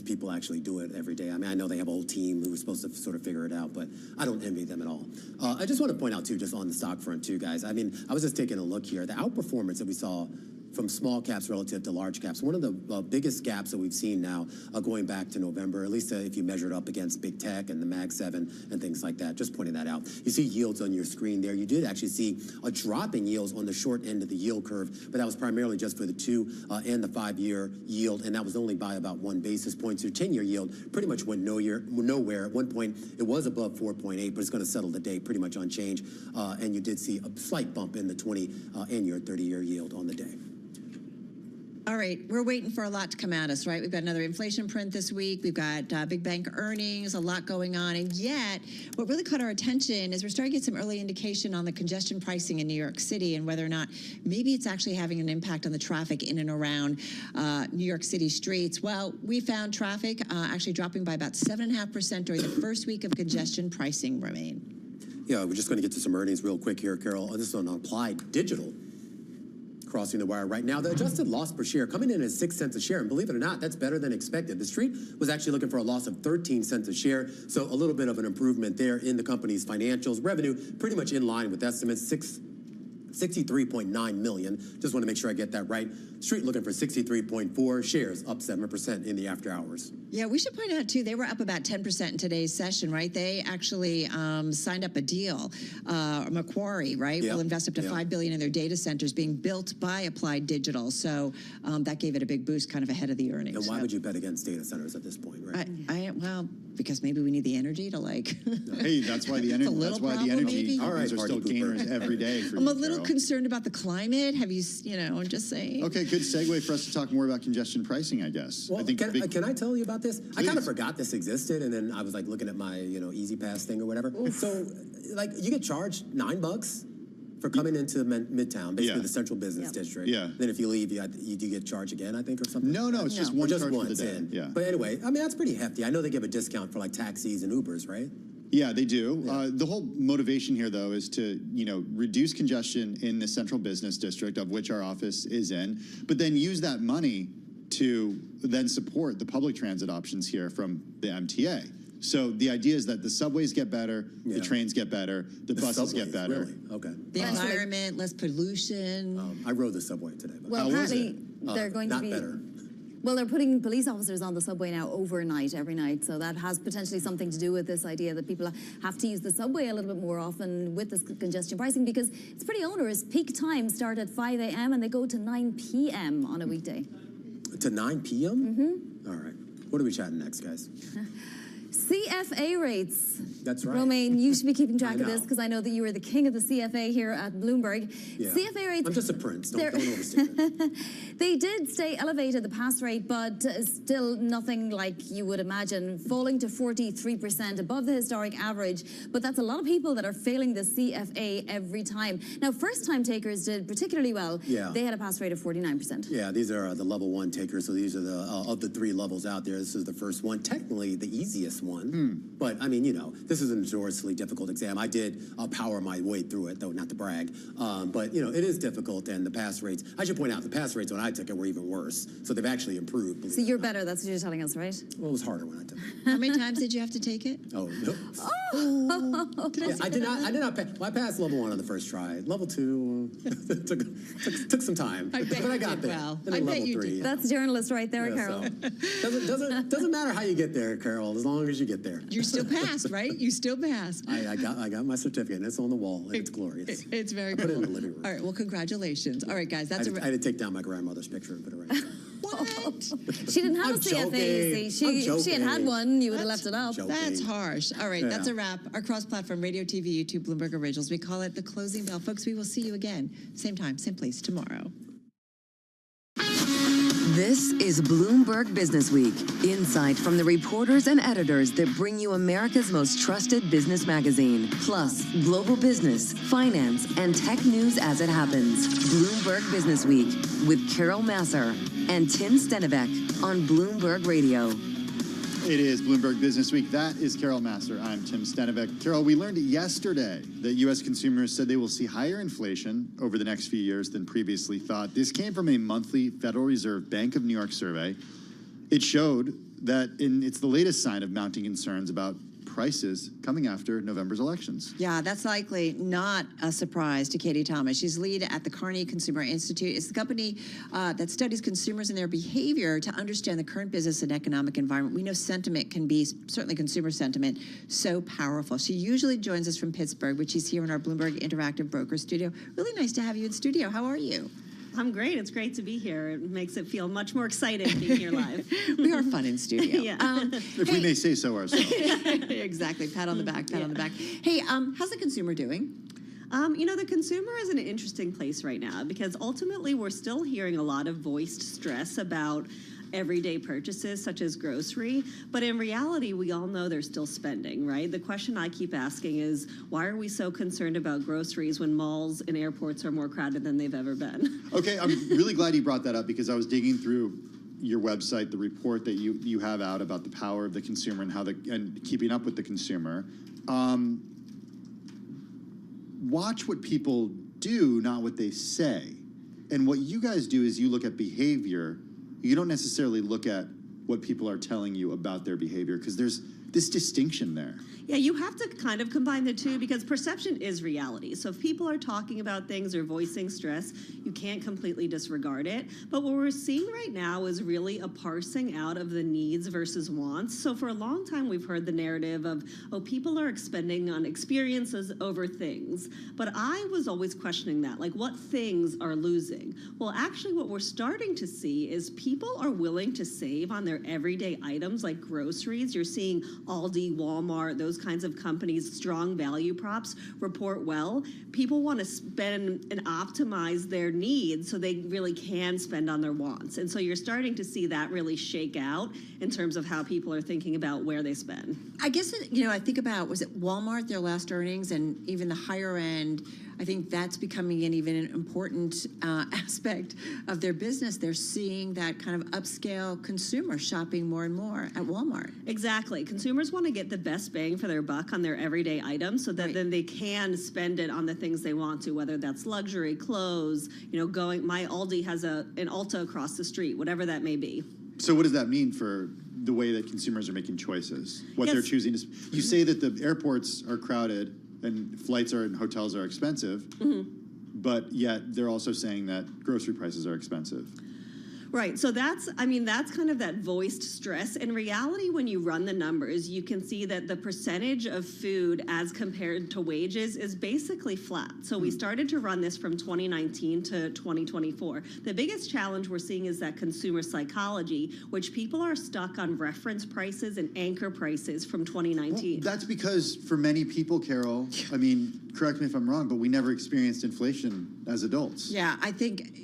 people actually do it every day. I mean, I know they have a whole team who are supposed to sort of figure it out, but I don't envy them at all. I just want to point out too, just on the stock front too, guys. I mean, I was just taking a look here. The outperformance that we saw from small caps relative to large caps. One of the biggest gaps that we've seen now going back to November, at least if you measure it up against big tech and the Mag 7 and things like that, just pointing that out. You see yields on your screen there. You did actually see a drop in yields on the short end of the yield curve, but that was primarily just for the 2 and the 5-year yield, and that was only by about 1 basis point. So your 10-year yield pretty much went nowhere. At one point, it was above 4.8, but it's going to settle today pretty much unchanged, and you did see a slight bump in the 20 and your 30-year yield on the day. All right, we're waiting for a lot to come at us, right? We've got another inflation print this week. We've got big bank earnings, a lot going on. And yet, what really caught our attention is we're starting to get some early indication on the congestion pricing in New York City and whether or not maybe it's actually having an impact on the traffic in and around New York City streets. Well, we found traffic actually dropping by about 7.5% during the first week of congestion pricing, Romain. Yeah, we're just going to get to some earnings real quick here, Carol. This is on Applied Digital. Crossing the wire right now. The adjusted loss per share coming in at 6 cents a share, and believe it or not, that's better than expected. The street was actually looking for a loss of 13 cents a share, so a little bit of an improvement there in the company's financials. Revenue pretty much in line with estimates, 63.9 million. Just want to make sure I get that right. Street looking for 63.4, shares up 7% in the after hours. Yeah, we should point out, too, they were up about 10% in today's session, right? They actually signed up a deal. Macquarie, right, will invest up to $5 billion in their data centers being built by Applied Digital. So that gave it a big boost kind of ahead of the earnings. And why would you bet against data centers at this point, right? Well, because maybe we need the energy to like... Hey, that's why the energy companies are still gainers every day for I'm a little concerned about the climate. Have you, I'm just saying. Okay, good segue for us to talk more about congestion pricing, I guess. Well, I think can I tell you about this? Please. I kind of forgot this existed, and then I was like looking at my, Easy Pass thing or whatever. Oof. So, like, you get charged $9 for coming into Midtown, basically the central business district. Yeah. Then if you leave, you do get charged again, I think, or something. No, it's just one charge for the day. Yeah. But anyway, I mean, that's pretty hefty. I know they give a discount for like taxis and Ubers, right? Yeah, they do. Yeah. The whole motivation here, though, is to, reduce congestion in the central business district, of which our office is in, but then use that money to then support the public transit options here from the MTA. So the idea is that the subways get better, the trains get better, the buses get better. Really? Okay. The environment, less pollution. I rode the subway today. Well, apparently they're going to be... better. Well, they're putting police officers on the subway now overnight, every night. So that has potentially something to do with this idea that people have to use the subway a little bit more often with this congestion pricing, because it's pretty onerous. Peak times start at 5 a.m. and they go to 9 p.m. on a weekday. To 9 p.m.? Mm-hmm. All right. What are we chatting next, guys? CFA rates. That's right. Romain, you should be keeping track of this, because I know that you are the king of the CFA here at Bloomberg. Yeah. CFA rates... I'm just a prince. Don't overstate it. They did stay elevated, the pass rate, but still nothing like you would imagine, falling to 43%, above the historic average. But that's a lot of people that are failing the CFA every time. Now, first-time takers did particularly well. Yeah. They had a pass rate of 49%. Yeah, these are the level 1 takers. So these are the of the 3 levels out there. This is the first one, technically the easiest one. But I mean, this is a notoriously difficult exam. I did power my way through it, though not to brag. But it is difficult, and the pass rates. I should point out the pass rates when I took it were even worse. So they've actually improved. So you're better. That's what you're telling us, right? Well, it was harder when I took it. How many times did you have to take it? Oh, no. I did not. Well, I passed level 1 on the first try. Level 2 took some time, but I got there. Well, I bet you did. That's journalist right there, Carol. So, doesn't matter how you get there, Carol, as long as you get there. You still passed, right? You still passed. I got my certificate, and it's on the wall, and it's glorious. It's very cool. Put it in the living room. All right, well, congratulations. All right, guys, that's I had to take down my grandmother's picture and put it right. What? She didn't have a CFA, you see. If she had one, you would have left it up. That's harsh. All right, that's a wrap. Our cross-platform radio, TV, YouTube, Bloomberg Originals. We call it the closing bell. Folks, we will see you again, same time, same place, tomorrow. This is Bloomberg Business Week, insight from the reporters and editors that bring you America's most trusted business magazine, plus global business, finance, and tech news as it happens. Bloomberg Business Week with Carol Masser and Tim Stenivek on Bloomberg Radio. It is Bloomberg Business Week. That is Carol Master. I'm Tim Stenevec. Carol, we learned yesterday that U.S. consumers said they will see higher inflation over the next few years than previously thought. This came from a monthly Federal Reserve Bank of New York survey. It showed that it's the latest sign of mounting concerns about prices coming after November's elections. Yeah, that's likely not a surprise to Katie Thomas. She's lead at the Carney Consumer Institute. It's the company that studies consumers and their behavior to understand the current business and economic environment. We know sentiment can be, certainly consumer sentiment, so powerful. She usually joins us from Pittsburgh, but she's here in our Bloomberg Interactive Broker studio. Really nice to have you in studio. How are you? I'm great. It's great to be here. It makes it feel much more exciting being here live. We are fun in studio. Yeah. If we may say so ourselves. Exactly. Pat on the back, pat on the back. Hey, how's the consumer doing? The consumer is in an interesting place right now because ultimately we're still hearing a lot of voiced stress about everyday purchases such as grocery, but in reality we all know they're still spending, right? The question I keep asking is, why are we so concerned about groceries when malls and airports are more crowded than they've ever been? Okay, I'm really glad you brought that up because I was digging through your website, the report that you have out about the power of the consumer and and keeping up with the consumer. Watch what people do, not what they say. And what you guys do is you look at behavior. You don't necessarily look at what people are telling you about their behavior because there's this distinction there. Yeah, you have to kind of combine the two because perception is reality. So if people are talking about things or voicing stress, you can't completely disregard it. But what we're seeing right now is really a parsing out of the needs versus wants. So for a long time, we've heard the narrative of, oh, people are expending on experiences over things. But I was always questioning that, like what things are losing? Well, actually what we're starting to see is people are willing to save on their everyday items like groceries. You're seeing Aldi, Walmart, those kinds of companies, strong value props report well. People want to spend and optimize their needs so they really can spend on their wants. And so you're starting to see that really shake out in terms of how people are thinking about where they spend. I guess, I think about, was it Walmart, their last earnings, and even the higher end, I think that's becoming an even important aspect of their business. They're seeing that kind of upscale consumer shopping more and more at Walmart. Exactly. Consumers want to get the best bang for their buck on their everyday items so that then they can spend it on the things they want to, whether that's luxury, clothes, my Aldi has an Ulta across the street, whatever that may be. So what does that mean for the way that consumers are making choices? What they're choosing to... You say that the airports are crowded and flights and hotels are expensive, but yet they're also saying that grocery prices are expensive. Right. So that's kind of that voiced stress. In reality, when you run the numbers, you can see that the percentage of food as compared to wages is basically flat. So we started to run this from 2019 to 2024. The biggest challenge we're seeing is that consumer psychology, which people are stuck on reference prices and anchor prices from 2019. Well, that's because for many people, Carol, correct me if I'm wrong, but we never experienced inflation as adults. Yeah, I think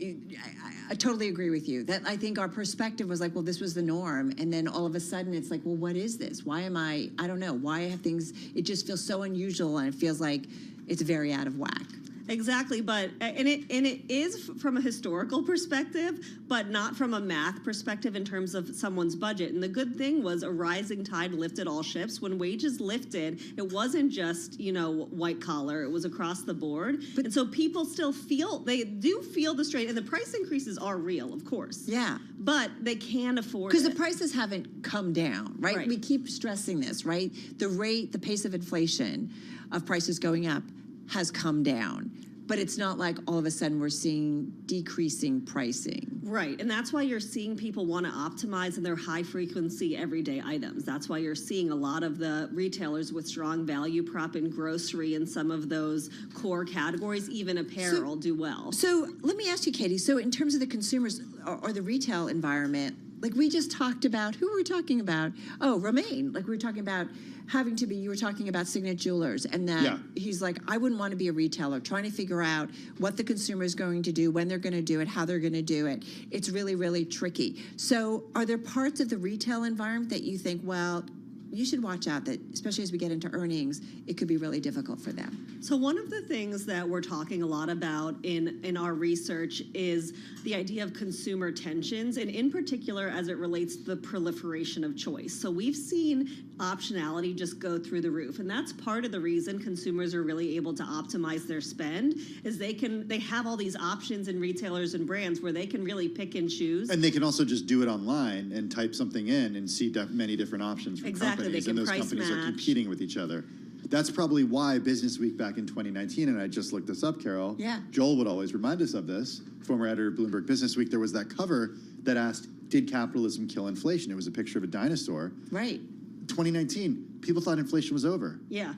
I totally agree with you. That I think our perspective was like, well, this was the norm. And then all of a sudden it's like, well, what is this? Why am I don't know. Why have things, it just feels so unusual and it feels like it's very out of whack. Exactly, but it is from a historical perspective, but not from a math perspective in terms of someone's budget. And the good thing was a rising tide lifted all ships. When wages lifted, it wasn't just white collar; it was across the board. And so people still feel the strain, and the price increases are real, of course. Yeah, but they can't afford because the prices haven't come down, right? We keep stressing this, right? The pace of inflation, of prices going up, has come down. But it's not like all of a sudden we're seeing decreasing pricing. Right, and that's why you're seeing people want to optimize in their high-frequency everyday items. That's why you're seeing a lot of the retailers with strong value prop in grocery and some of those core categories, even apparel, do well. So let me ask you, Katie, so in terms of the consumers or the retail environment, like we just talked about, who were we talking about? Oh, Romain, like we were talking about you were talking about Signet Jewelers, and that he's like, I wouldn't want to be a retailer, trying to figure out what the consumer is going to do, when they're going to do it, how they're going to do it. It's really, really tricky. So are there parts of the retail environment that you think, well, you should watch out that, especially as we get into earnings, it could be really difficult for them? So one of the things that we're talking a lot about in our research is the idea of consumer tensions, and in particular as it relates to the proliferation of choice. So we've seen optionality just go through the roof, and that's part of the reason consumers are really able to optimize their spend, is they have all these options in retailers and brands where they can really pick and choose. And they can also just do it online and type something in and see many different options from companies, and those companies are competing with each other. That's probably why Business Week back in 2019, and I just looked this up, Carol. Yeah. Joel would always remind us of this. Former editor of Bloomberg Business Week, there was that cover that asked, did capitalism kill inflation? It was a picture of a dinosaur. Right. 2019, people thought inflation was over. Yeah.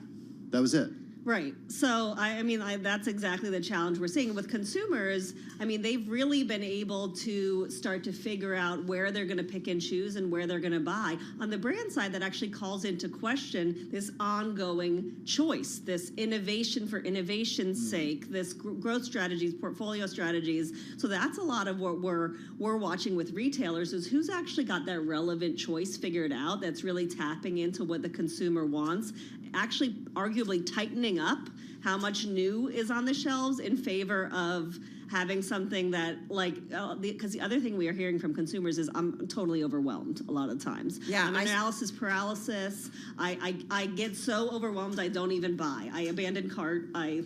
That was it. Right. So, I mean, that's exactly the challenge we're seeing with consumers. I mean, they've really been able to start to figure out where they're going to pick and choose and where they're going to buy. On the brand side, that actually calls into question this ongoing choice, this innovation for innovation's sake, this growth strategies, portfolio strategies. So that's a lot of what we're watching with retailers, is who's actually got that relevant choice figured out that's really tapping into what the consumer wants, actually arguably tightening up how much new is on the shelves in favor of having something that, like, because the other thing we are hearing from consumers is, I'm totally overwhelmed a lot of times. Yeah, I'm analysis paralysis. I get so overwhelmed I don't even buy. I abandon cart. I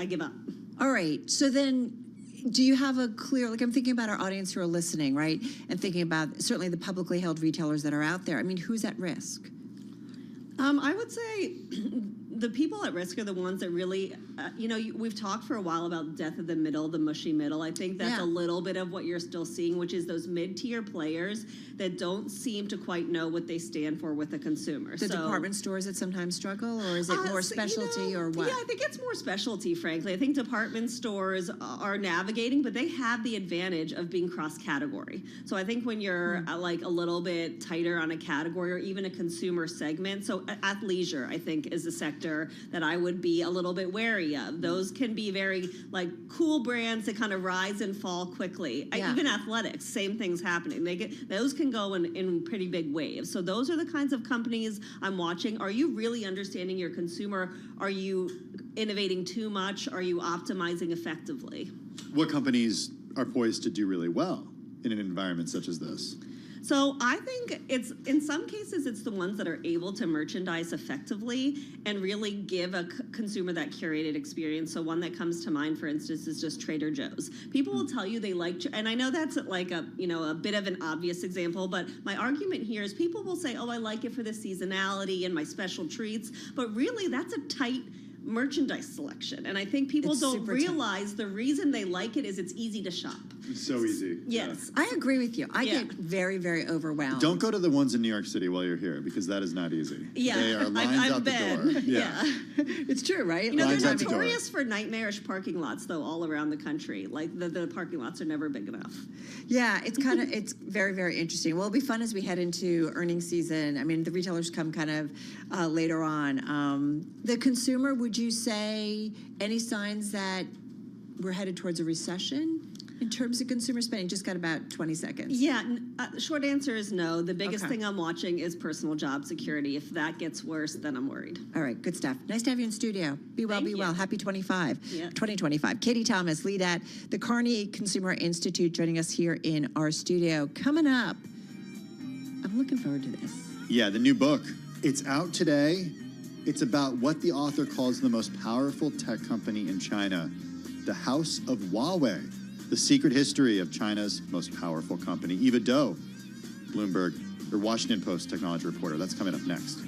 give up. All right. So then, do you have a clear, like, I'm thinking about our audience who are listening, right? And thinking about certainly the publicly held retailers that are out there. I mean, who's at risk? I would say the people at risk are the ones that really, we've talked for a while about death of the middle, the mushy middle. I think that's a little bit of what you're still seeing, which is those mid-tier players that don't seem to quite know what they stand for with the consumer. The department stores that sometimes struggle, or is it more specialty, or what? Yeah, I think it's more specialty, frankly. I think department stores are navigating, but they have the advantage of being cross-category. So I think when you're like a little bit tighter on a category or even a consumer segment, so athleisure, I think, is a sector that I would be a little bit wary of. Those can be very like cool brands that kind of rise and fall quickly. Even athletics, same thing's happening. Those can go in pretty big waves. So those are the kinds of companies I'm watching. Are you really understanding your consumer? Are you innovating too much? Are you optimizing effectively? What companies are poised to do really well in an environment such as this? So I think it's, in some cases, it's the ones that are able to merchandise effectively and really give a consumer that curated experience. So one that comes to mind, for instance, is just Trader Joe's. People will tell you they like, and I know that's like a bit of an obvious example, but my argument here is people will say, oh, I like it for the seasonality and my special treats, but really that's a tight merchandise selection. And I think people don't realize the reason they like it is it's easy to shop. It's so easy. Yes. I agree with you. I get very, very overwhelmed. Don't go to the ones in New York City while you're here, because that is not easy. Yeah. They are lines out the door. Yeah. It's true, right? They're notorious for nightmarish parking lots, though, all around the country. Like, the parking lots are never big enough. Yeah, it's very, very interesting. Well, it'll be fun as we head into earnings season. I mean, the retailers come kind of later on. The consumer, would you say any signs that we're headed towards a recession in terms of consumer spending? Just got about 20 seconds. Yeah, the short answer is no. The biggest thing I'm watching is personal job security. If that gets worse, then I'm worried. All right, good stuff. Nice to have you in studio. Be well, be well. Happy 2025. Katie Thomas, lead at the Carney Consumer Institute, joining us here in our studio. Coming up, I'm looking forward to this. Yeah, the new book. It's out today. It's about what the author calls the most powerful tech company in China, the House of Huawei, the secret history of China's most powerful company. Eva Doe, Washington Post technology reporter. That's coming up next.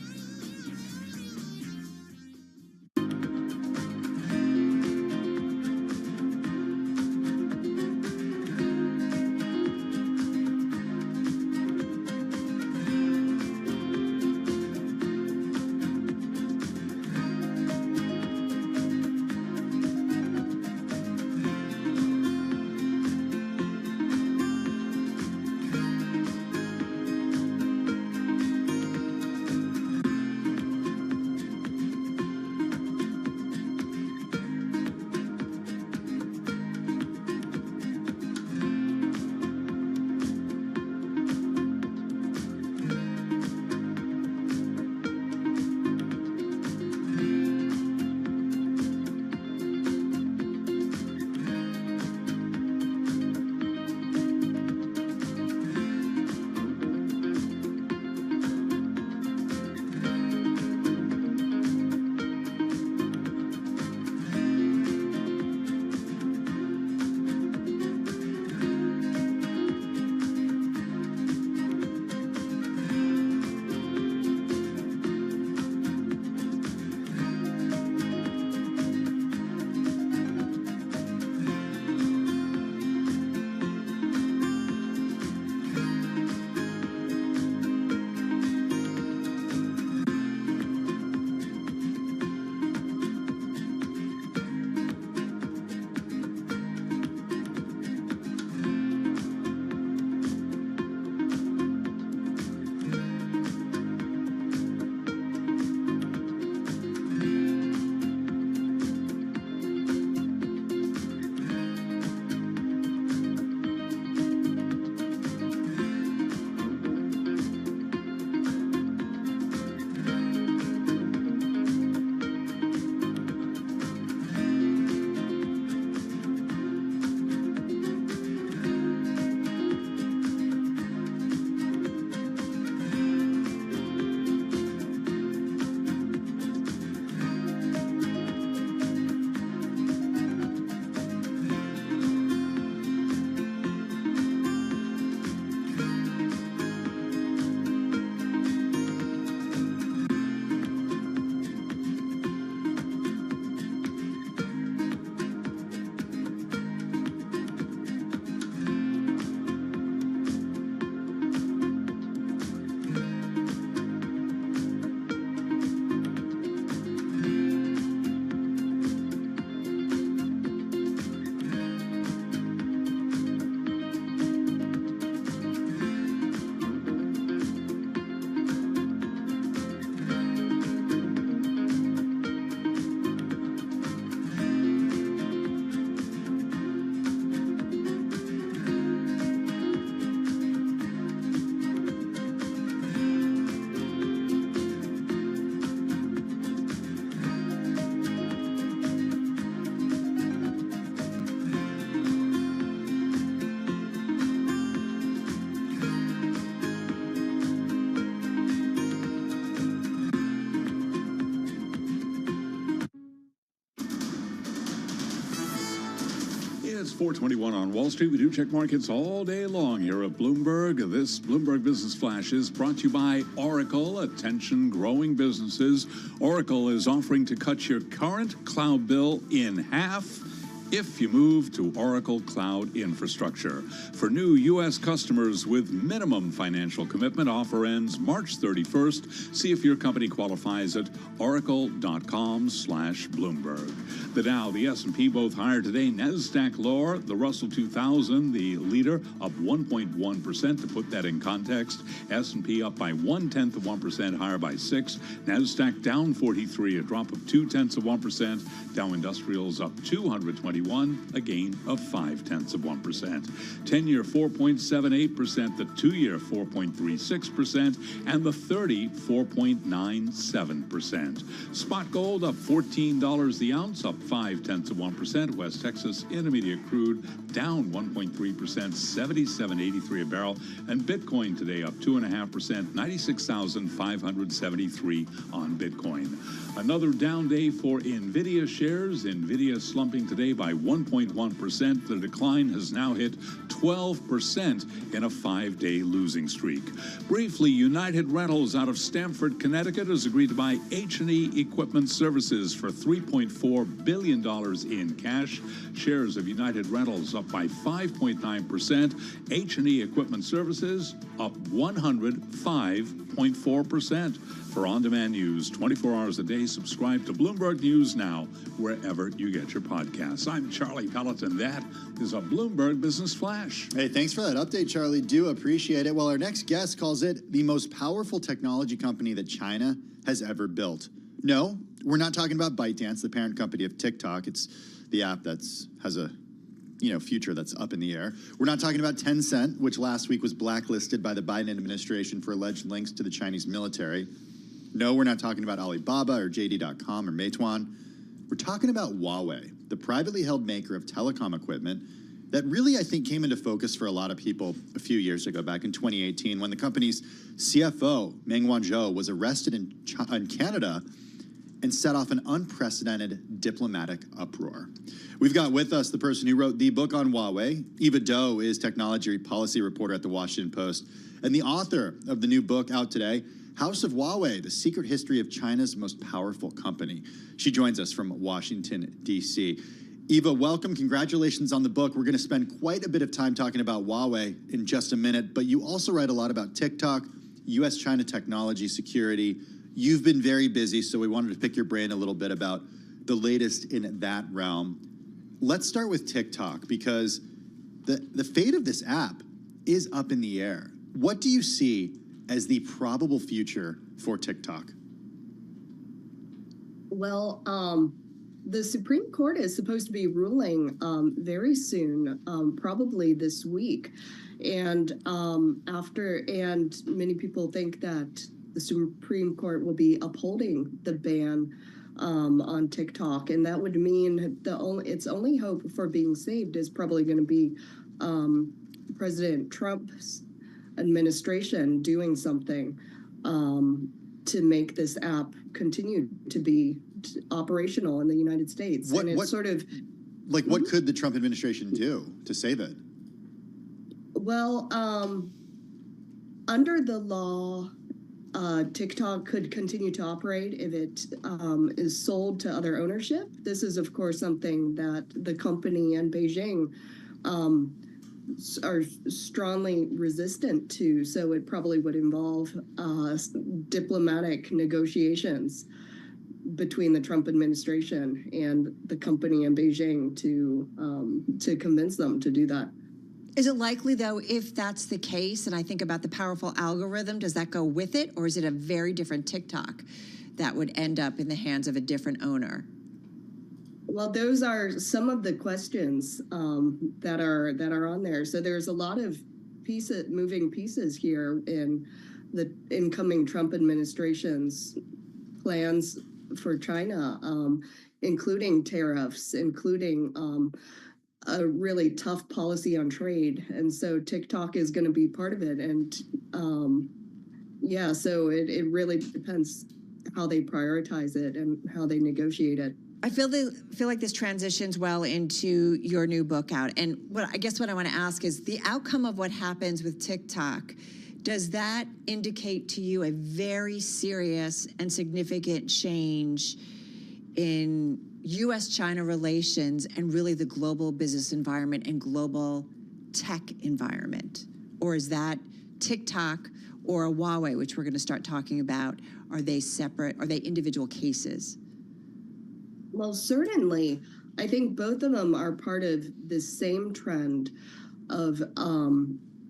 4:21 on Wall Street. We do check markets all day long here at Bloomberg. This Bloomberg Business Flash is brought to you by Oracle. Attention, growing businesses. Oracle is offering to cut your current cloud bill in half if you move to Oracle Cloud Infrastructure. For new U.S. customers with minimum financial commitment, offer ends March 31st. See if your company qualifies at oracle.com/Bloomberg. The Dow, the S&P both higher today. NASDAQ lower. The Russell 2000, the leader, up 1.1%. To put that in context, S&P up by 0.1%, higher by 6. NASDAQ down 43, a drop of 0.2%. Dow Industrials up 221, a gain of 0.5%. 10-year 4.78%, the 2-year 4.36%, and the 30 4.97%. Spot gold up $14 the ounce, up 0.5%. West Texas Intermediate crude down 1.3%, 77.83 a barrel, and Bitcoin today up 2.5%, 96,573 on Bitcoin. Another down day for NVIDIA shares. NVIDIA slumping today by 1.1%. The decline has now hit 12% in a 5-day losing streak. Briefly, United Rentals out of Stamford, Connecticut has agreed to buy H&E Equipment Services for $3.4 billion in cash. Shares of United Rentals up by 5.9%. H&E Equipment Services up 105.4%. For on-demand news 24 hours a day, subscribe to Bloomberg News Now, wherever you get your podcasts. I'm Charlie Pelleton. That is a Bloomberg Business Flash. Hey, thanks for that update, Charlie. Do appreciate it. Well, our next guest calls it the most powerful technology company that China has ever built. No, we're not talking about ByteDance, the parent company of TikTok. It's the app has a future that's up in the air. We're not talking about Tencent, which last week was blacklisted by the Biden administration for alleged links to the Chinese military. No, we're not talking about Alibaba or JD.com or Meituan. We're talking about Huawei, the privately held maker of telecom equipment that really, I think, came into focus for a lot of people a few years ago, back in 2018, when the company's CFO, Meng Wanzhou, was arrested in Canada and set off an unprecedented diplomatic uproar. We've got with us the person who wrote the book on Huawei. Eva Doe is technology policy reporter at the Washington Post and the author of the new book out today, House of Huawei, The Secret History of China's Most Powerful Company. She joins us from Washington, D.C. Eva, welcome. Congratulations on the book. We're going to spend quite a bit of time talking about Huawei in just a minute, but you also write a lot about TikTok, U.S.-China technology, security. You've been very busy, so we wanted to pick your brain a little bit about the latest in that realm. Let's start with TikTok, because the fate of this app is up in the air. What do you see as the probable future for TikTok? Well, the Supreme Court is supposed to be ruling very soon, probably this week. And many people think that the Supreme Court will be upholding the ban on TikTok. And that would mean its only hope for being saved is probably going to be President Trump's administration doing something to make this app continue to be operational in the United States. What could the Trump administration do to save it? Well, under the law, TikTok could continue to operate if it is sold to other ownership. This is, of course, something that the company and Beijing are strongly resistant to, so it probably would involve diplomatic negotiations between the Trump administration and the company in Beijing to convince them to do that. Is it likely, though, if that's the case, and I think about the powerful algorithm, does that go with it, or is it a very different TikTok that would end up in the hands of a different owner? Well, those are some of the questions that are on there. So there's a lot of moving pieces here in the incoming Trump administration's plans for China, including tariffs, including a really tough policy on trade. And so TikTok is going to be part of it. And so it really depends how they prioritize it and how they negotiate it. I feel like this transitions well into your new book out. And what I want to ask is the outcome of what happens with TikTok. Does that indicate to you a very serious and significant change in U.S.-China relations and really the global business environment and global tech environment? Or is that TikTok or a Huawei, which we're going to start talking about, are they separate? Are they individual cases? Well, certainly. I think both of them are part of this same trend of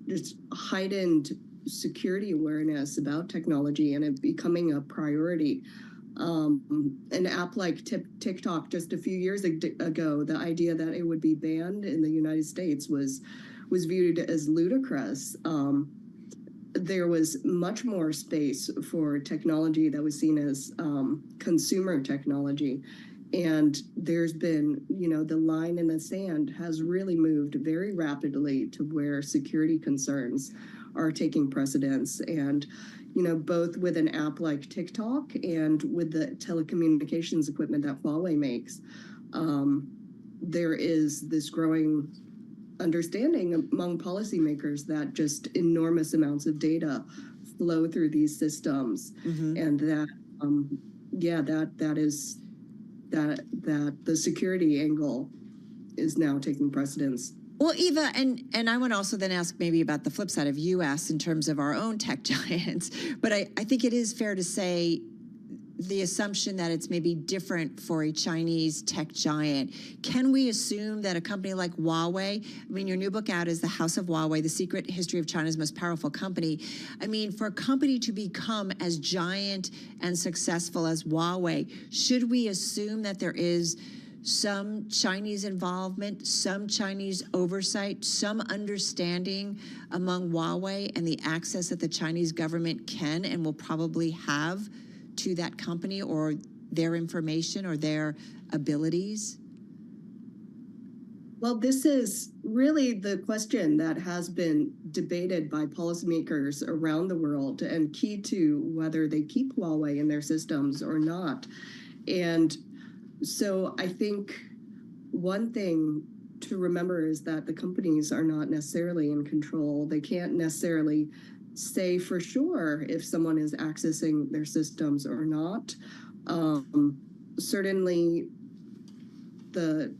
just heightened security awareness about technology and it becoming a priority. An app like TikTok just a few years ago, the idea that it would be banned in the United States was viewed as ludicrous. There was much more space for technology that was seen as consumer technology. And there's been, the line in the sand has really moved very rapidly to where security concerns are taking precedence. And, both with an app like TikTok and with the telecommunications equipment that Huawei makes, there is this growing understanding among policymakers that just enormous amounts of data flow through these systems. And that, that the security angle is now taking precedence. Well, Eva, and I want to also then ask maybe about the flip side of U.S. in terms of our own tech giants. But I think it is fair to say the assumption that it's maybe different for a Chinese tech giant. Can we assume that a company like Huawei, your new book out is The House of Huawei, The Secret History of China's Most Powerful Company. For a company to become as giant and successful as Huawei, should we assume that there is some Chinese involvement, some Chinese oversight, some understanding among Huawei and the access that the Chinese government can and will probably have to that company or their information or their abilities? Well, this is really the question that has been debated by policymakers around the world and key to whether they keep Huawei in their systems or not. And so I think one thing to remember is that the companies are not necessarily in control. They can't necessarily say for sure if someone is accessing their systems or not. Certainly, the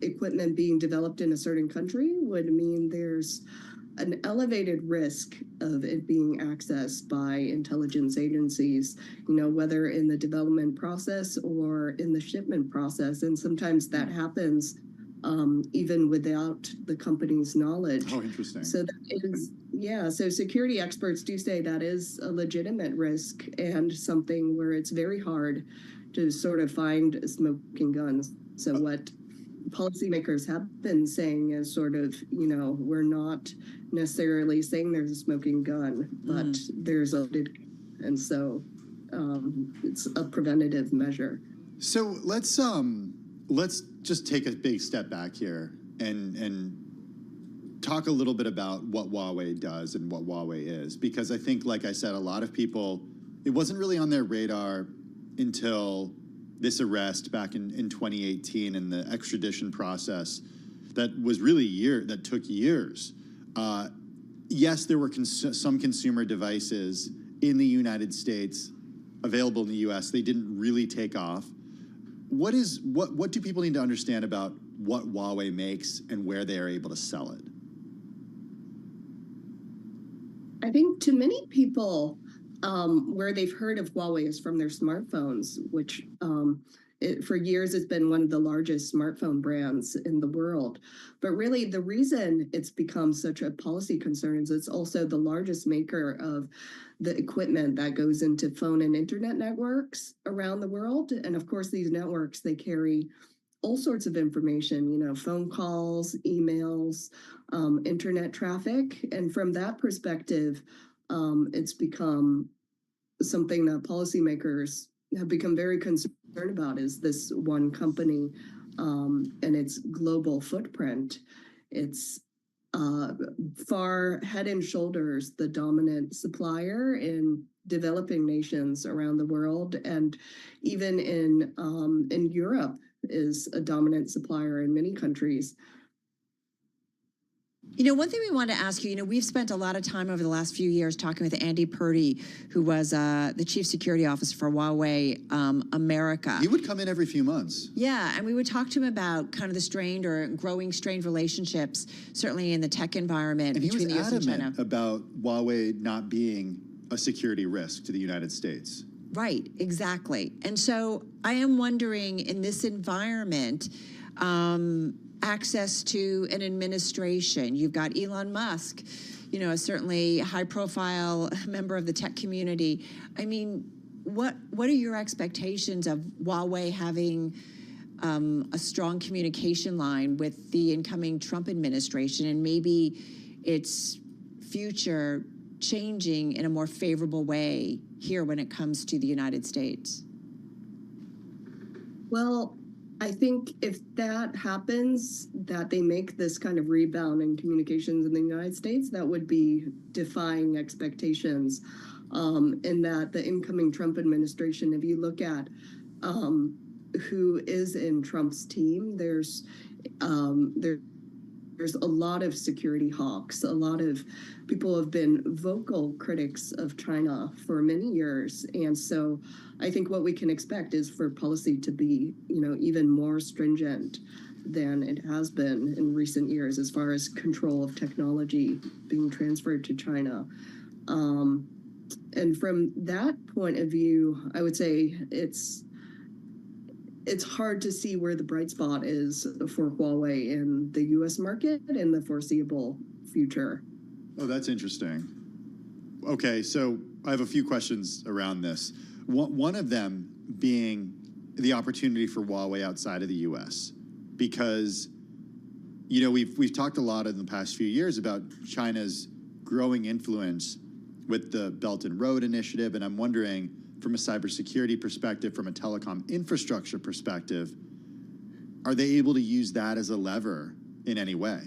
equipment being developed in a certain country would mean there's an elevated risk of it being accessed by intelligence agencies, whether in the development process or in the shipment process. And sometimes that happens even without the company's knowledge. Oh, interesting. So that is, so security experts do say that is a legitimate risk and something where it's very hard to sort of find smoking guns. So what policymakers have been saying is sort of, we're not necessarily saying there's a smoking gun, but there's and so it's a preventative measure. So let's just take a big step back here and talk a little bit about what Huawei does and what Huawei is, because I think, like I said, a lot of people, it wasn't really on their radar until this arrest back in 2018 and the extradition process that was really that took years. Yes, there were some consumer devices in the United States available in the U.S. They didn't really take off. What do people need to understand about what Huawei makes and where they are able to sell it? I think to many people, where they've heard of Huawei is from their smartphones, which for years it's been one of the largest smartphone brands in the world. But really the reason it's become such a policy concern is it's also the largest maker of the equipment that goes into phone and internet networks around the world. And of course, these networks, they carry all sorts of information, phone calls, emails, internet traffic. And from that perspective, it's become something that policymakers have become very concerned about is this one company and its global footprint. It's far head and shoulders the dominant supplier in developing nations around the world, and even in Europe, is a dominant supplier in many countries. You know, one thing we want to ask you, we've spent a lot of time over the last few years talking with Andy Purdy, who was the chief security officer for Huawei America. He would come in every few months. Yeah, and we would talk to him about kind of the strained or growing strained relationships, certainly in the tech environment between the U.S. and China. He was adamant about Huawei not being a security risk to the United States. Right, exactly. And so I am wondering, in this environment, access to an administration. You've got Elon Musk, a certainly high-profile member of the tech community. I mean, what are your expectations of Huawei having a strong communication line with the incoming Trump administration, and maybe its future changing in a more favorable way here when it comes to the United States? Well, I think if that happens, that they make this kind of rebound in communications in the United States, that would be defying expectations. In that the incoming Trump administration, if you look at who is in Trump's team, there's a lot of security hawks. A lot of people have been vocal critics of China for many years. And so I think what we can expect is for policy to be, even more stringent than it has been in recent years as far as control of technology being transferred to China. And from that point of view, I would say it's hard to see where the bright spot is for Huawei in the U.S. market in the foreseeable future. Oh, that's interesting. Okay, so I have a few questions around this. One of them being the opportunity for Huawei outside of the U.S. Because, we've talked a lot in the past few years about China's growing influence with the Belt and Road Initiative, and I'm wondering, from a cybersecurity perspective, from a telecom infrastructure perspective, are they able to use that as a lever in any way?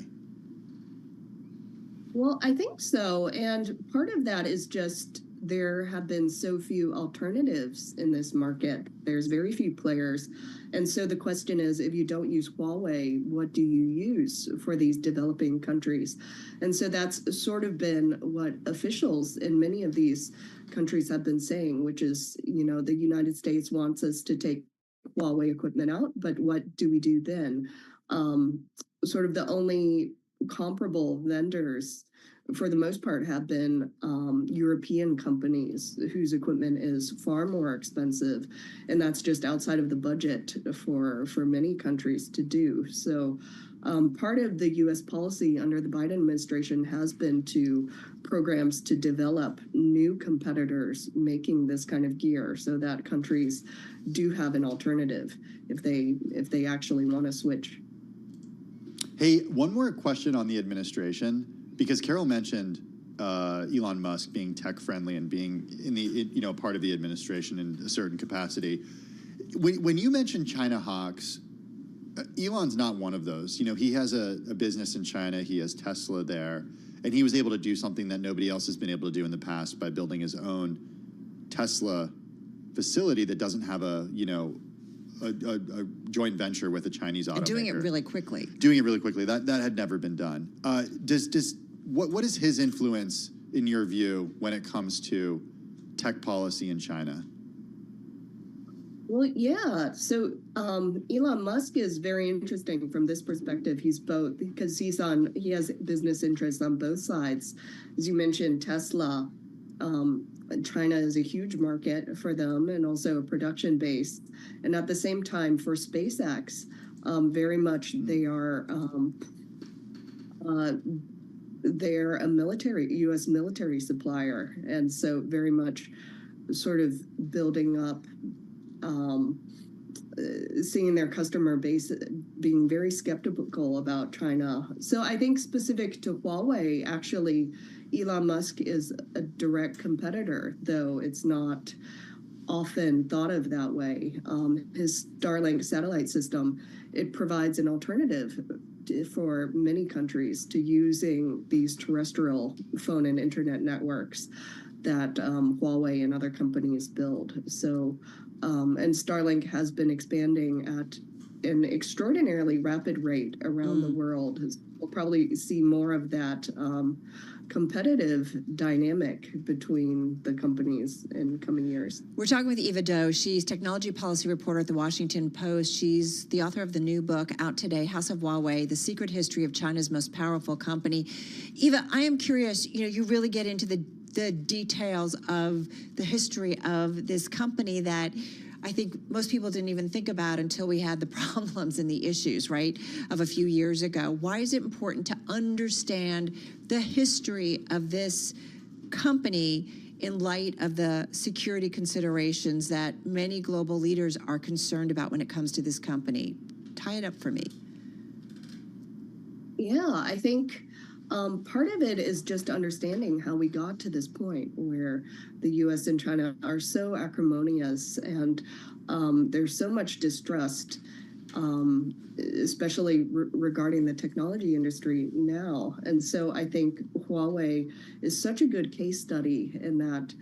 Well, I think so. And part of that is just there have been so few alternatives in this market. There's very few players. And so the question is, if you don't use Huawei, what do you use for these developing countries? And so that's sort of been what officials in many of these countries have been saying, which is, the United States wants us to take Huawei equipment out, but what do we do then? Sort of the only comparable vendors, for the most part, have been European companies whose equipment is far more expensive, and that's just outside of the budget for many countries to do. So part of the U.S. policy under the Biden administration has been to programs to develop new competitors making this kind of gear so that countries do have an alternative if they actually want to switch. Hey, one more question on the administration, because Carol mentioned Elon Musk being tech friendly and being part of the administration in a certain capacity. When you mention China hawks, Elon's not one of those. He has a business in China. He has Tesla there, and he was able to do something that nobody else has been able to do in the past by building his own Tesla facility that doesn't have a joint venture with a Chinese automaker. And doing it really quickly. That had never been done. What is his influence in your view when it comes to tech policy in China? Well, yeah. So Elon Musk is very interesting from this perspective. He's both, because he has business interests on both sides. As you mentioned, Tesla, China is a huge market for them and also a production base. And at the same time, for SpaceX, very much they're a U.S. military supplier. And so very much sort of building up, seeing their customer base being very skeptical about China. So I think specific to Huawei, actually, Elon Musk is a direct competitor, though it's not often thought of that way. His Starlink satellite system, it provides an alternative for many countries to using these terrestrial phone and internet networks that Huawei and other companies build. So, and Starlink has been expanding at an extraordinarily rapid rate around the world. We'll probably see more of that competitive dynamic between the companies in coming years. We're talking with Eva Doe. She's technology policy reporter at the Washington Post. She's the author of the new book out today, House of Huawei, The Secret History of China's Most Powerful Company. Eva, I am curious, you really get into the details of the history of this company that I think most people didn't even think about until we had the problems and the issues, right, of a few years ago. Why is it important to understand the history of this company in light of the security considerations that many global leaders are concerned about when it comes to this company? Tie it up for me. Yeah, I think part of it is just understanding how we got to this point where the U.S. and China are so acrimonious, and there's so much distrust, especially regarding the technology industry now. And so I think Huawei is such a good case study in that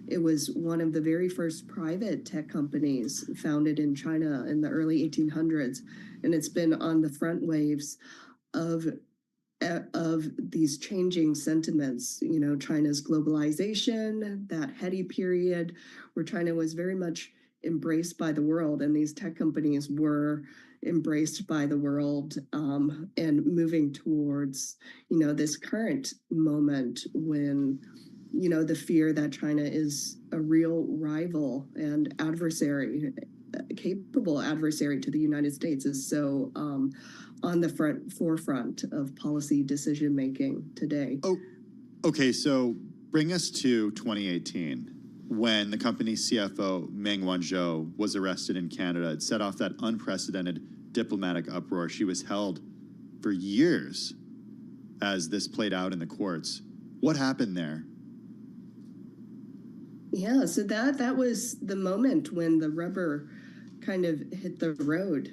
it was one of the very first private tech companies founded in China in the early 1800s, and it's been on the front waves of these changing sentiments, China's globalization, that heady period where China was very much embraced by the world, and these tech companies were embraced by the world, and moving towards, this current moment when, the fear that China is a real rival and adversary, capable adversary to the United States is so on the forefront of policy decision making today. Oh, okay. So bring us to 2018 when the company's CFO Meng Wanzhou was arrested in Canada. It set off that unprecedented diplomatic uproar. She was held for years as this played out in the courts. What happened there? Yeah, so that was the moment when the rubber kind of hit the road.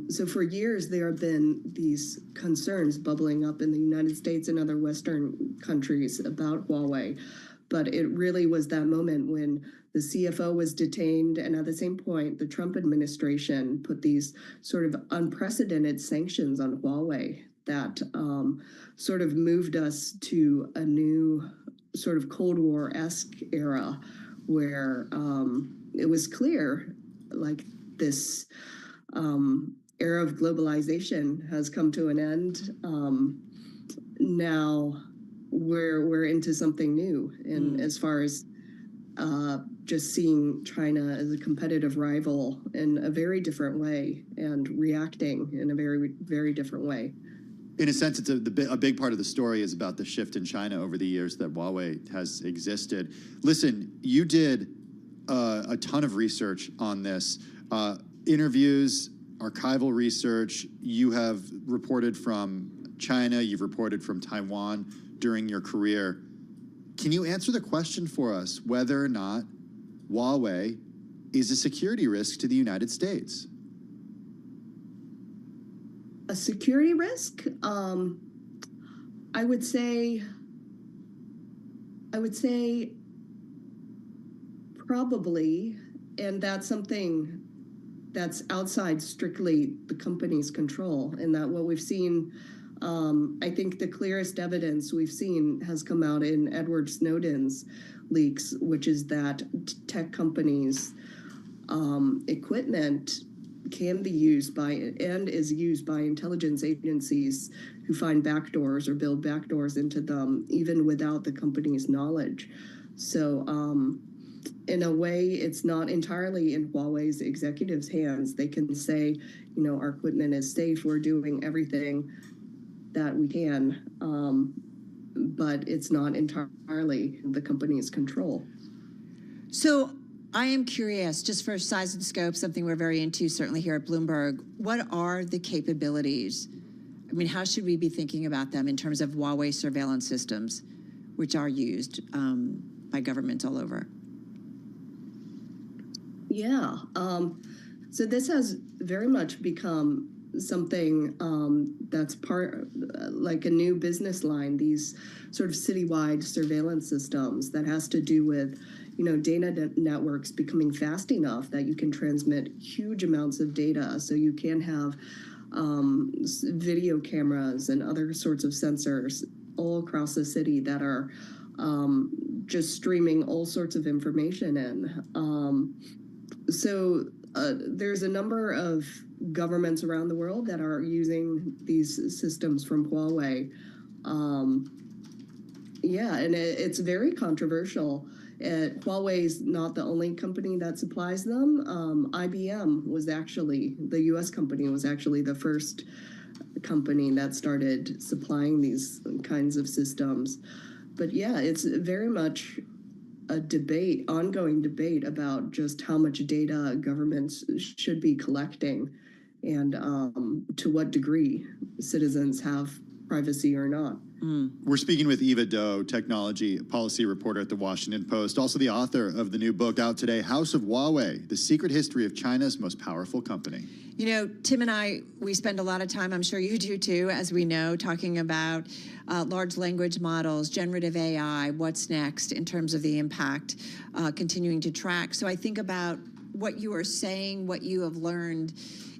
So for years, there have been these concerns bubbling up in the United States and other Western countries about Huawei. But it really was that moment when the CFO was detained, and at the same point, the Trump administration put these sort of unprecedented sanctions on Huawei that sort of moved us to a new sort of Cold War-esque era where it was clear, like, this era of globalization has come to an end. Now we're into something new, and as far as just seeing China as a competitive rival in a very different way and reacting in a very, very different way. In a sense, it's a big part of the story is about the shift in China over the years that Huawei has existed. Listen, you did a ton of research on this. Interviews, archival research. You have reported from China, you've reported from Taiwan during your career. Can you answer the question for us whether or not Huawei is a security risk to the United States? A security risk? I would say probably, and that's something that's outside strictly the company's control, and that what we've seen, I think the clearest evidence we've seen has come out in Edward Snowden's leaks, which is that tech companies' equipment can be used by and is used by intelligence agencies who find backdoors or build backdoors into them, even without the company's knowledge. So in a way, it's not entirely in Huawei's executives' hands. They can say, our equipment is safe, we're doing everything that we can, but it's not entirely the company's control. So I am curious, just for size and scope, something we're very into certainly here at Bloomberg, what are the capabilities? I mean, how should we be thinking about them in terms of Huawei surveillance systems, which are used by governments all over? Yeah, so this has very much become something that's like a new business line, these sort of citywide surveillance systems that has to do with, data networks becoming fast enough that you can transmit huge amounts of data. So you can have video cameras and other sorts of sensors all across the city that are just streaming all sorts of information in. There's a number of governments around the world that are using these systems from Huawei. And it's very controversial. Huawei's not the only company that supplies them. IBM was actually, the US company was actually the first company that started supplying these kinds of systems. But yeah, it's very much a ongoing debate about just how much data governments should be collecting and to what degree citizens have privacy or not. We're speaking with Eva Doe, technology policy reporter at the Washington Post, also the author of the new book out today, House of Huawei, The Secret History of China's Most Powerful Company. Tim and I, we spend a lot of time, I'm sure you do too, as we know, talking about large language models, generative AI, what's next in terms of the impact, continuing to track. So I think about what you are saying, what you have learned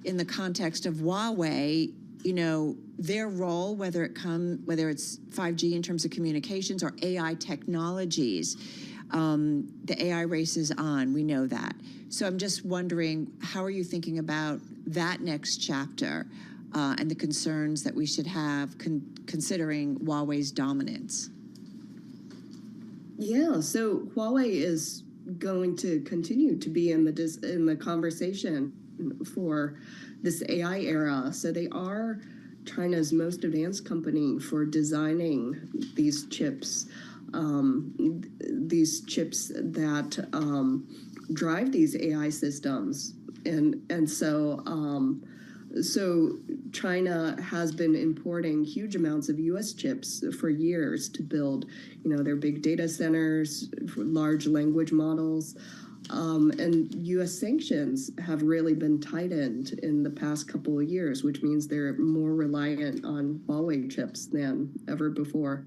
in the context of Huawei, their role, whether it's 5G in terms of communications or AI technologies. The AI race is on, we know that. So I'm just wondering, how are you thinking about that next chapter and the concerns that we should have considering Huawei's dominance? Yeah, so Huawei is going to continue to be in the conversation for this AI era. So they are China's most advanced company for designing these chips that drive these AI systems. And so China has been importing huge amounts of U.S. chips for years to build, their big data centers, large language models. And U.S. sanctions have really been tightened in the past couple of years, which means they're more reliant on Huawei chips than ever before.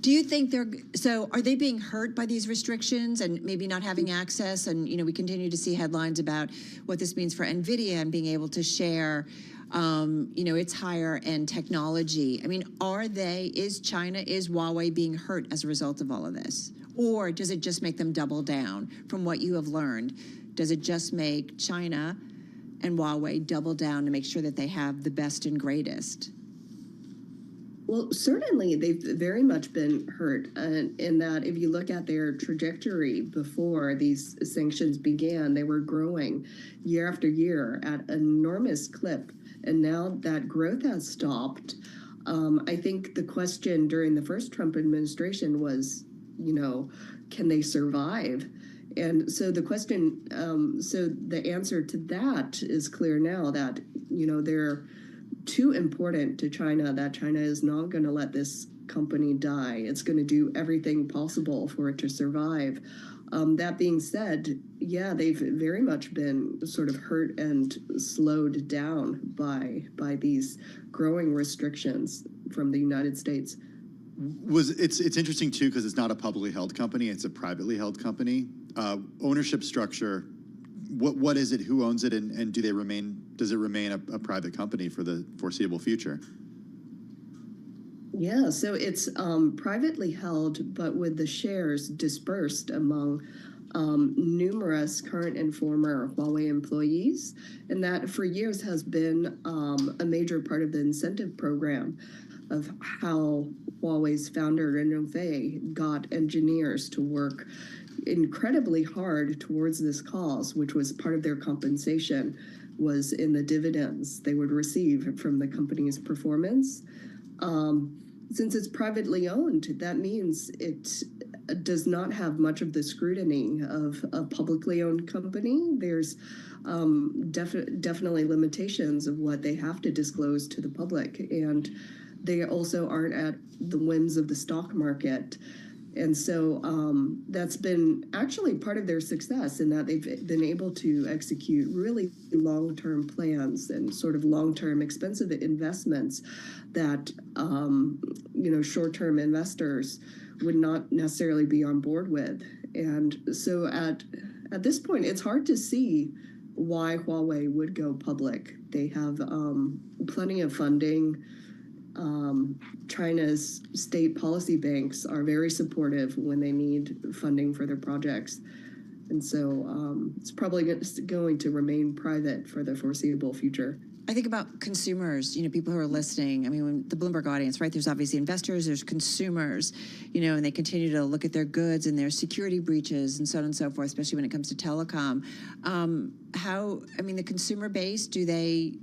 Do you think are they being hurt by these restrictions and maybe not having access? And, we continue to see headlines about what this means for NVIDIA and being able to share, its higher end technology. I mean, is Huawei being hurt as a result of all of this? Or does it just make them double down from what you have learned? Does it just make China and Huawei double down to make sure that they have the best and greatest? Well, certainly they've very much been hurt in that if you look at their trajectory before these sanctions began, they were growing year after year at an enormous clip. And now that growth has stopped. I think the question during the first Trump administration was, can they survive? And so the question, so the answer to that is clear now that, they're too important to China, that China is not going to let this company die. It's going to do everything possible for it to survive. That being said, yeah, they've very much been sort of hurt and slowed down by these growing restrictions from the United States. It's interesting too because it's not a publicly held company; it's a privately held company. Ownership structure. What is it? Who owns it? And does it remain a private company for the foreseeable future? Yeah, so it's privately held, but with the shares dispersed among numerous current and former Huawei employees, and that for years has been a major part of the incentive program of how Huawei's founder, Ren Fei, got engineers to work incredibly hard towards this cause, which was part of their compensation, was in the dividends they would receive from the company's performance. Since it's privately owned, that means it does not have much of the scrutiny of a publicly owned company. There's definitely limitations of what they have to disclose to the public, and they also aren't at the whims of the stock market. And so that's been actually part of their success in that they've been able to execute really long-term plans and sort of long-term expensive investments that, short-term investors would not necessarily be on board with. And so at this point, it's hard to see why Huawei would go public. They have plenty of funding. China's state policy banks are very supportive when they need funding for their projects. And so it's probably going to remain private for the foreseeable future. I think about consumers, people who are listening. I mean, when the Bloomberg audience, right? There's obviously investors, there's consumers, and they continue to look at their goods and their security breaches and so on and so forth, especially when it comes to telecom. The consumer base, do they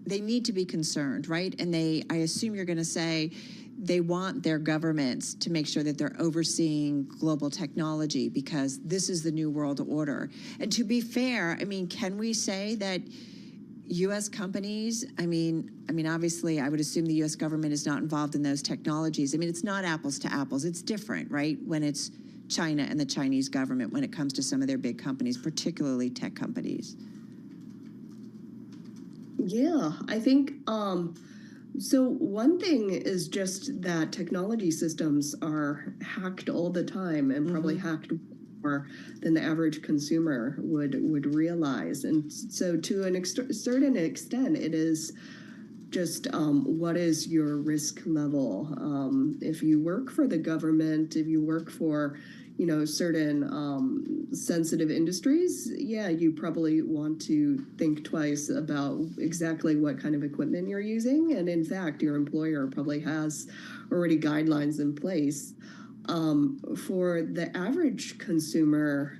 need to be concerned, right? And I assume you're going to say they want their governments to make sure that they're overseeing global technology because this is the new world order. And to be fair, can we say that U.S. companies, obviously, I would assume the U.S. government is not involved in those technologies. It's not apples to apples. It's different, right, when it's China and the Chinese government when it comes to some of their big companies, particularly tech companies. Yeah, I think, so one thing is just that technology systems are hacked all the time and probably hacked more than the average consumer would realize. And so to a certain extent, it is just what is your risk level? If you work for the government, if you work for, certain sensitive industries, yeah, you probably want to think twice about exactly what kind of equipment you're using. And in fact, your employer probably has already guidelines in place. For the average consumer,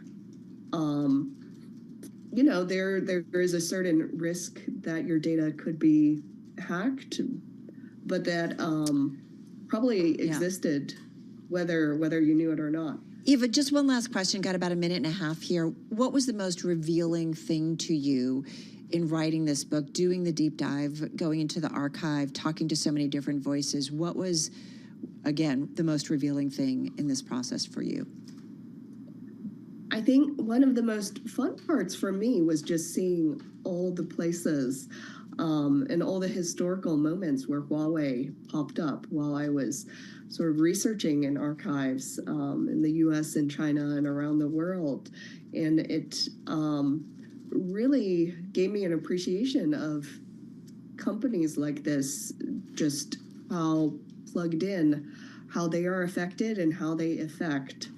there is a certain risk that your data could be hacked, but that probably existed whether you knew it or not. Eva, just one last question. Got about a minute and a half here. What was the most revealing thing to you in writing this book, doing the deep dive, going into the archive, talking to so many different voices? What was, again, the most revealing thing in this process for you? I think one of the most fun parts for me was just seeing all the places and all the historical moments where Huawei popped up while I was sort of researching in archives in the U.S. and China and around the world. And it really gave me an appreciation of companies like this, just how plugged in, how they are affected and how they affect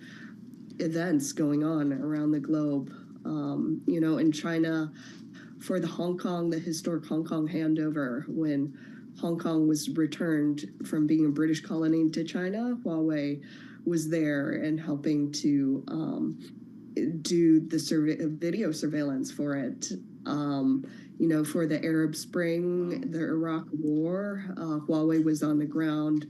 events going on around the globe. In China, for the historic Hong Kong handover, when Hong Kong was returned from being a British colony to China, Huawei was there and helping to do the video surveillance for it. For the Arab Spring, the Iraq War, Huawei was on the ground.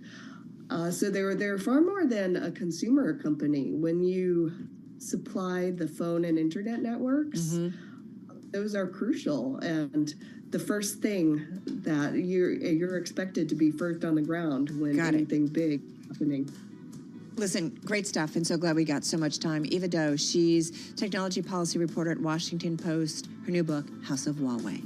So they're far more than a consumer company. When you supply the phone and internet networks, those are crucial. And the first thing that you're expected to be first on the ground when anything big happening. Listen, great stuff, and so glad we got so much time. Eva Doe, she's technology policy reporter at Washington Post. Her new book, House of Huawei.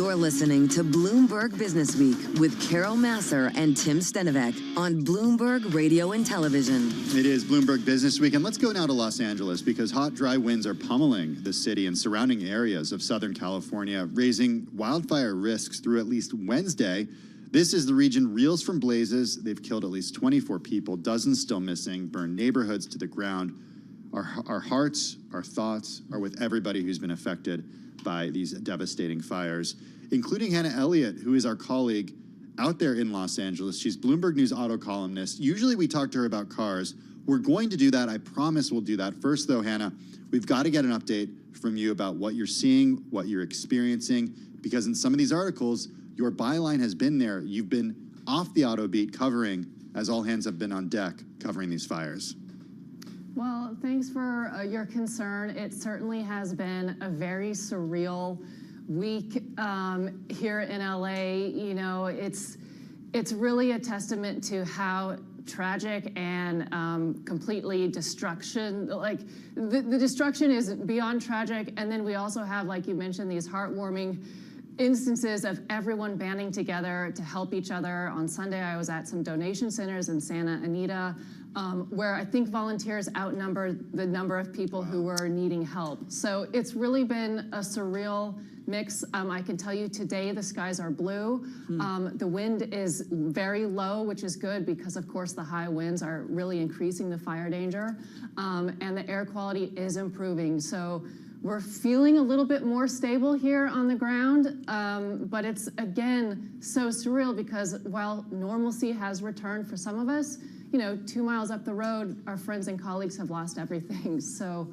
You're listening to Bloomberg Business Week with Carol Masser and Tim Stenovec on Bloomberg Radio and Television. It is Bloomberg Business Week, and let's go now to Los Angeles because hot, dry winds are pummeling the city and surrounding areas of Southern California, raising wildfire risks through at least Wednesday. This is the region reels from blazes. They've killed at least 24 people, dozens still missing, burned neighborhoods to the ground. Our hearts, our thoughts are with everybody who's been affected by these devastating fires, including Hannah Elliott, who is our colleague out there in Los Angeles. She's Bloomberg News auto columnist. Usually we talk to her about cars. We're going to do that. I promise we'll do that. First, though, Hannah, we've got to get an update from you about what you're seeing, what you're experiencing, because in some of these articles, your byline has been there. You've been off the auto beat covering, as all hands have been on deck, covering these fires. Well, thanks for your concern. It certainly has been a very surreal week here in LA. You know, it's really a testament to how tragic and completely destruction, like the destruction is beyond tragic. And then we also have, like you mentioned, these heartwarming instances of everyone banding together to help each other. On Sunday, I was at some donation centers in Santa Anita, where I think volunteers outnumber the number of people who were needing help. So it's really been a surreal mix. I can tell you today the skies are blue. The wind is very low, which is good because, of course, the high winds are really increasing the fire danger. And the air quality is improving. So we're feeling a little bit more stable here on the ground, but it's, again, so surreal because while normalcy has returned for some of us, you know, 2 miles up the road, our friends and colleagues have lost everything. So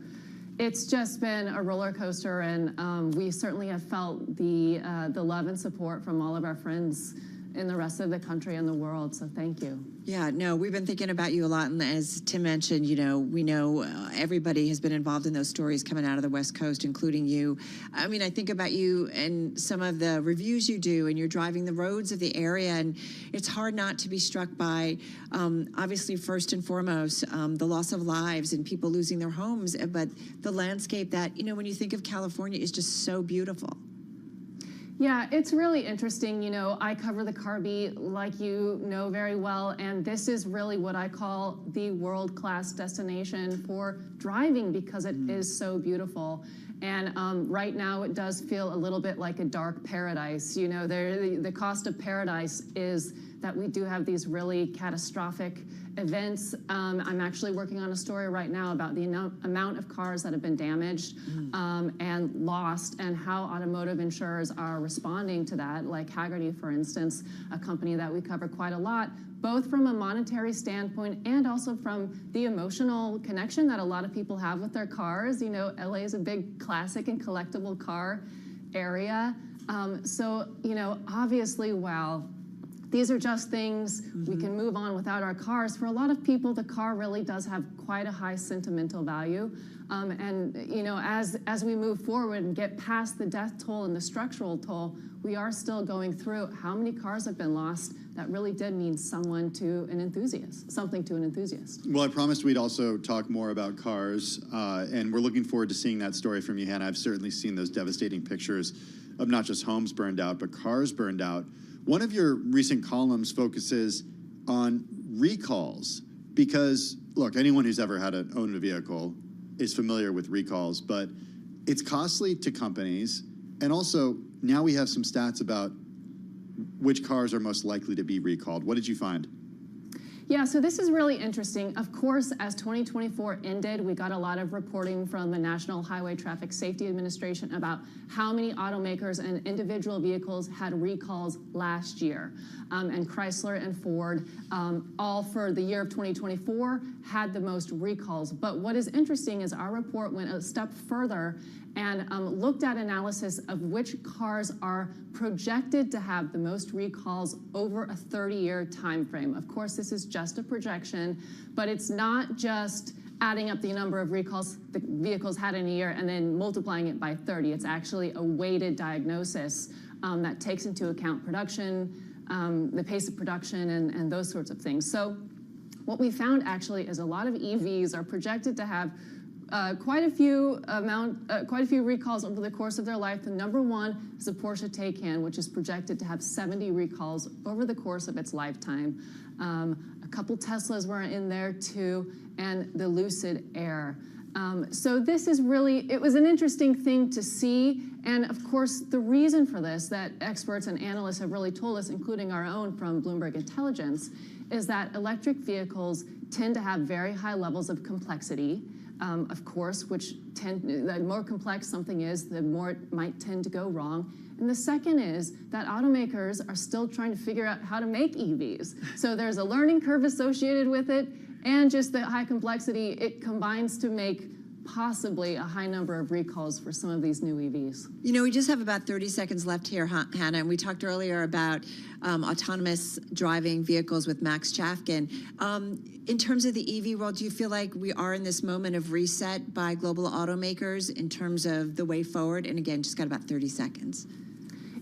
it's just been a roller coaster, and we certainly have felt the love and support from all of our friends in the rest of the country and the world. So thank you. Yeah, no, we've been thinking about you a lot. And as Tim mentioned, you know, we know everybody has been involved in those stories coming out of the West Coast, including you. I mean, I think about you and some of the reviews you do, and you're driving the roads of the area. And it's hard not to be struck by, obviously, first and foremost, the loss of lives and people losing their homes. But the landscape that, you know, when you think of California is just so beautiful. Yeah, it's really interesting. You know, I cover the car beat, like you know very well, and this is really what I call the world-class destination for driving because it is so beautiful. And right now it does feel a little bit like a dark paradise. You know, the cost of paradise is that we do have these really catastrophic events. I'm actually working on a story right now about the amount of cars that have been damaged and lost, and how automotive insurers are responding to that, like Hagerty, for instance, a company that we cover quite a lot, both from a monetary standpoint and also from the emotional connection that a lot of people have with their cars. You know, LA is a big classic and collectible car area. So, you know, obviously, while these are just things we can move on without our cars, for a lot of people, the car really does have quite a high sentimental value. And, you know, as we move forward and get past the death toll and the structural toll, we are still going through how many cars have been lost that really did mean something to an enthusiast. Well, I promised we'd also talk more about cars, and we're looking forward to seeing that story from you, Hannah. I've certainly seen those devastating pictures of not just homes burned out, but cars burned out. One of your recent columns focuses on recalls because, look, anyone who's ever owned a vehicle is familiar with recalls, but it's costly to companies. And also, now we have some stats about which cars are most likely to be recalled. What did you find? Yeah, so this is really interesting. Of course, as 2024 ended, we got a lot of reporting from the National Highway Traffic Safety Administration about how many automakers and individual vehicles had recalls last year. And Chrysler and Ford, all for the year of 2024, had the most recalls. But what is interesting is our report went a step further and looked at analysis of which cars are projected to have the most recalls over a 30-year time frame. Of course, this is just a projection, but it's not just adding up the number of recalls the vehicles had in a year and then multiplying it by 30. It's actually a weighted diagnosis that takes into account production, the pace of production, and those sorts of things. So what we found actually is a lot of EVs are projected to have quite a few recalls over the course of their life. The number one is the Porsche Taycan, which is projected to have 70 recalls over the course of its lifetime. A couple Teslas were in there too, and the Lucid Air. So this is really, it was an interesting thing to see. And of course, the reason for this that experts and analysts have really told us, including our own from Bloomberg Intelligence, is that electric vehicles tend to have very high levels of complexity, of course, the more complex something is, the more it might tend to go wrong. And the second is that automakers are still trying to figure out how to make EVs. So there's a learning curve associated with it, and just the high complexity, it combines to make possibly a high number of recalls for some of these new EVs. You know, we just have about 30 seconds left here, Hannah, and we talked earlier about autonomous driving vehicles with Max Chafkin. In terms of the EV world, do you feel like we are in this moment of reset by global automakers in terms of the way forward? And again, just got about 30 seconds.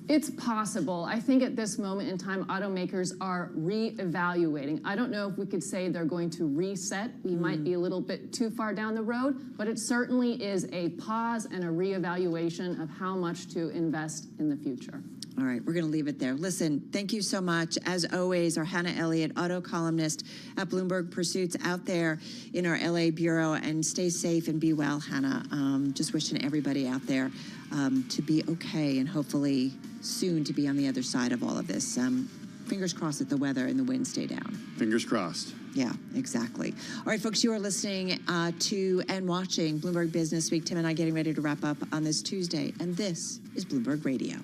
It's possible. I think at this moment in time, automakers are re-evaluating. I don't know if we could say they're going to reset. We might be a little bit too far down the road, but it certainly is a pause and a re-evaluation of how much to invest in the future. All right, we're going to leave it there. Listen, thank you so much. As always, our Hannah Elliott, auto columnist at Bloomberg Pursuits, out there in our LA bureau. And stay safe and be well, Hannah. Just wishing everybody out there to be okay and hopefully soon to be on the other side of all of this. Fingers crossed that the weather and the wind stay down. Fingers crossed. Yeah, exactly. All right, folks, you are listening to and watching Bloomberg Business Week. Tim and I getting ready to wrap up on this Tuesday, and this is Bloomberg Radio.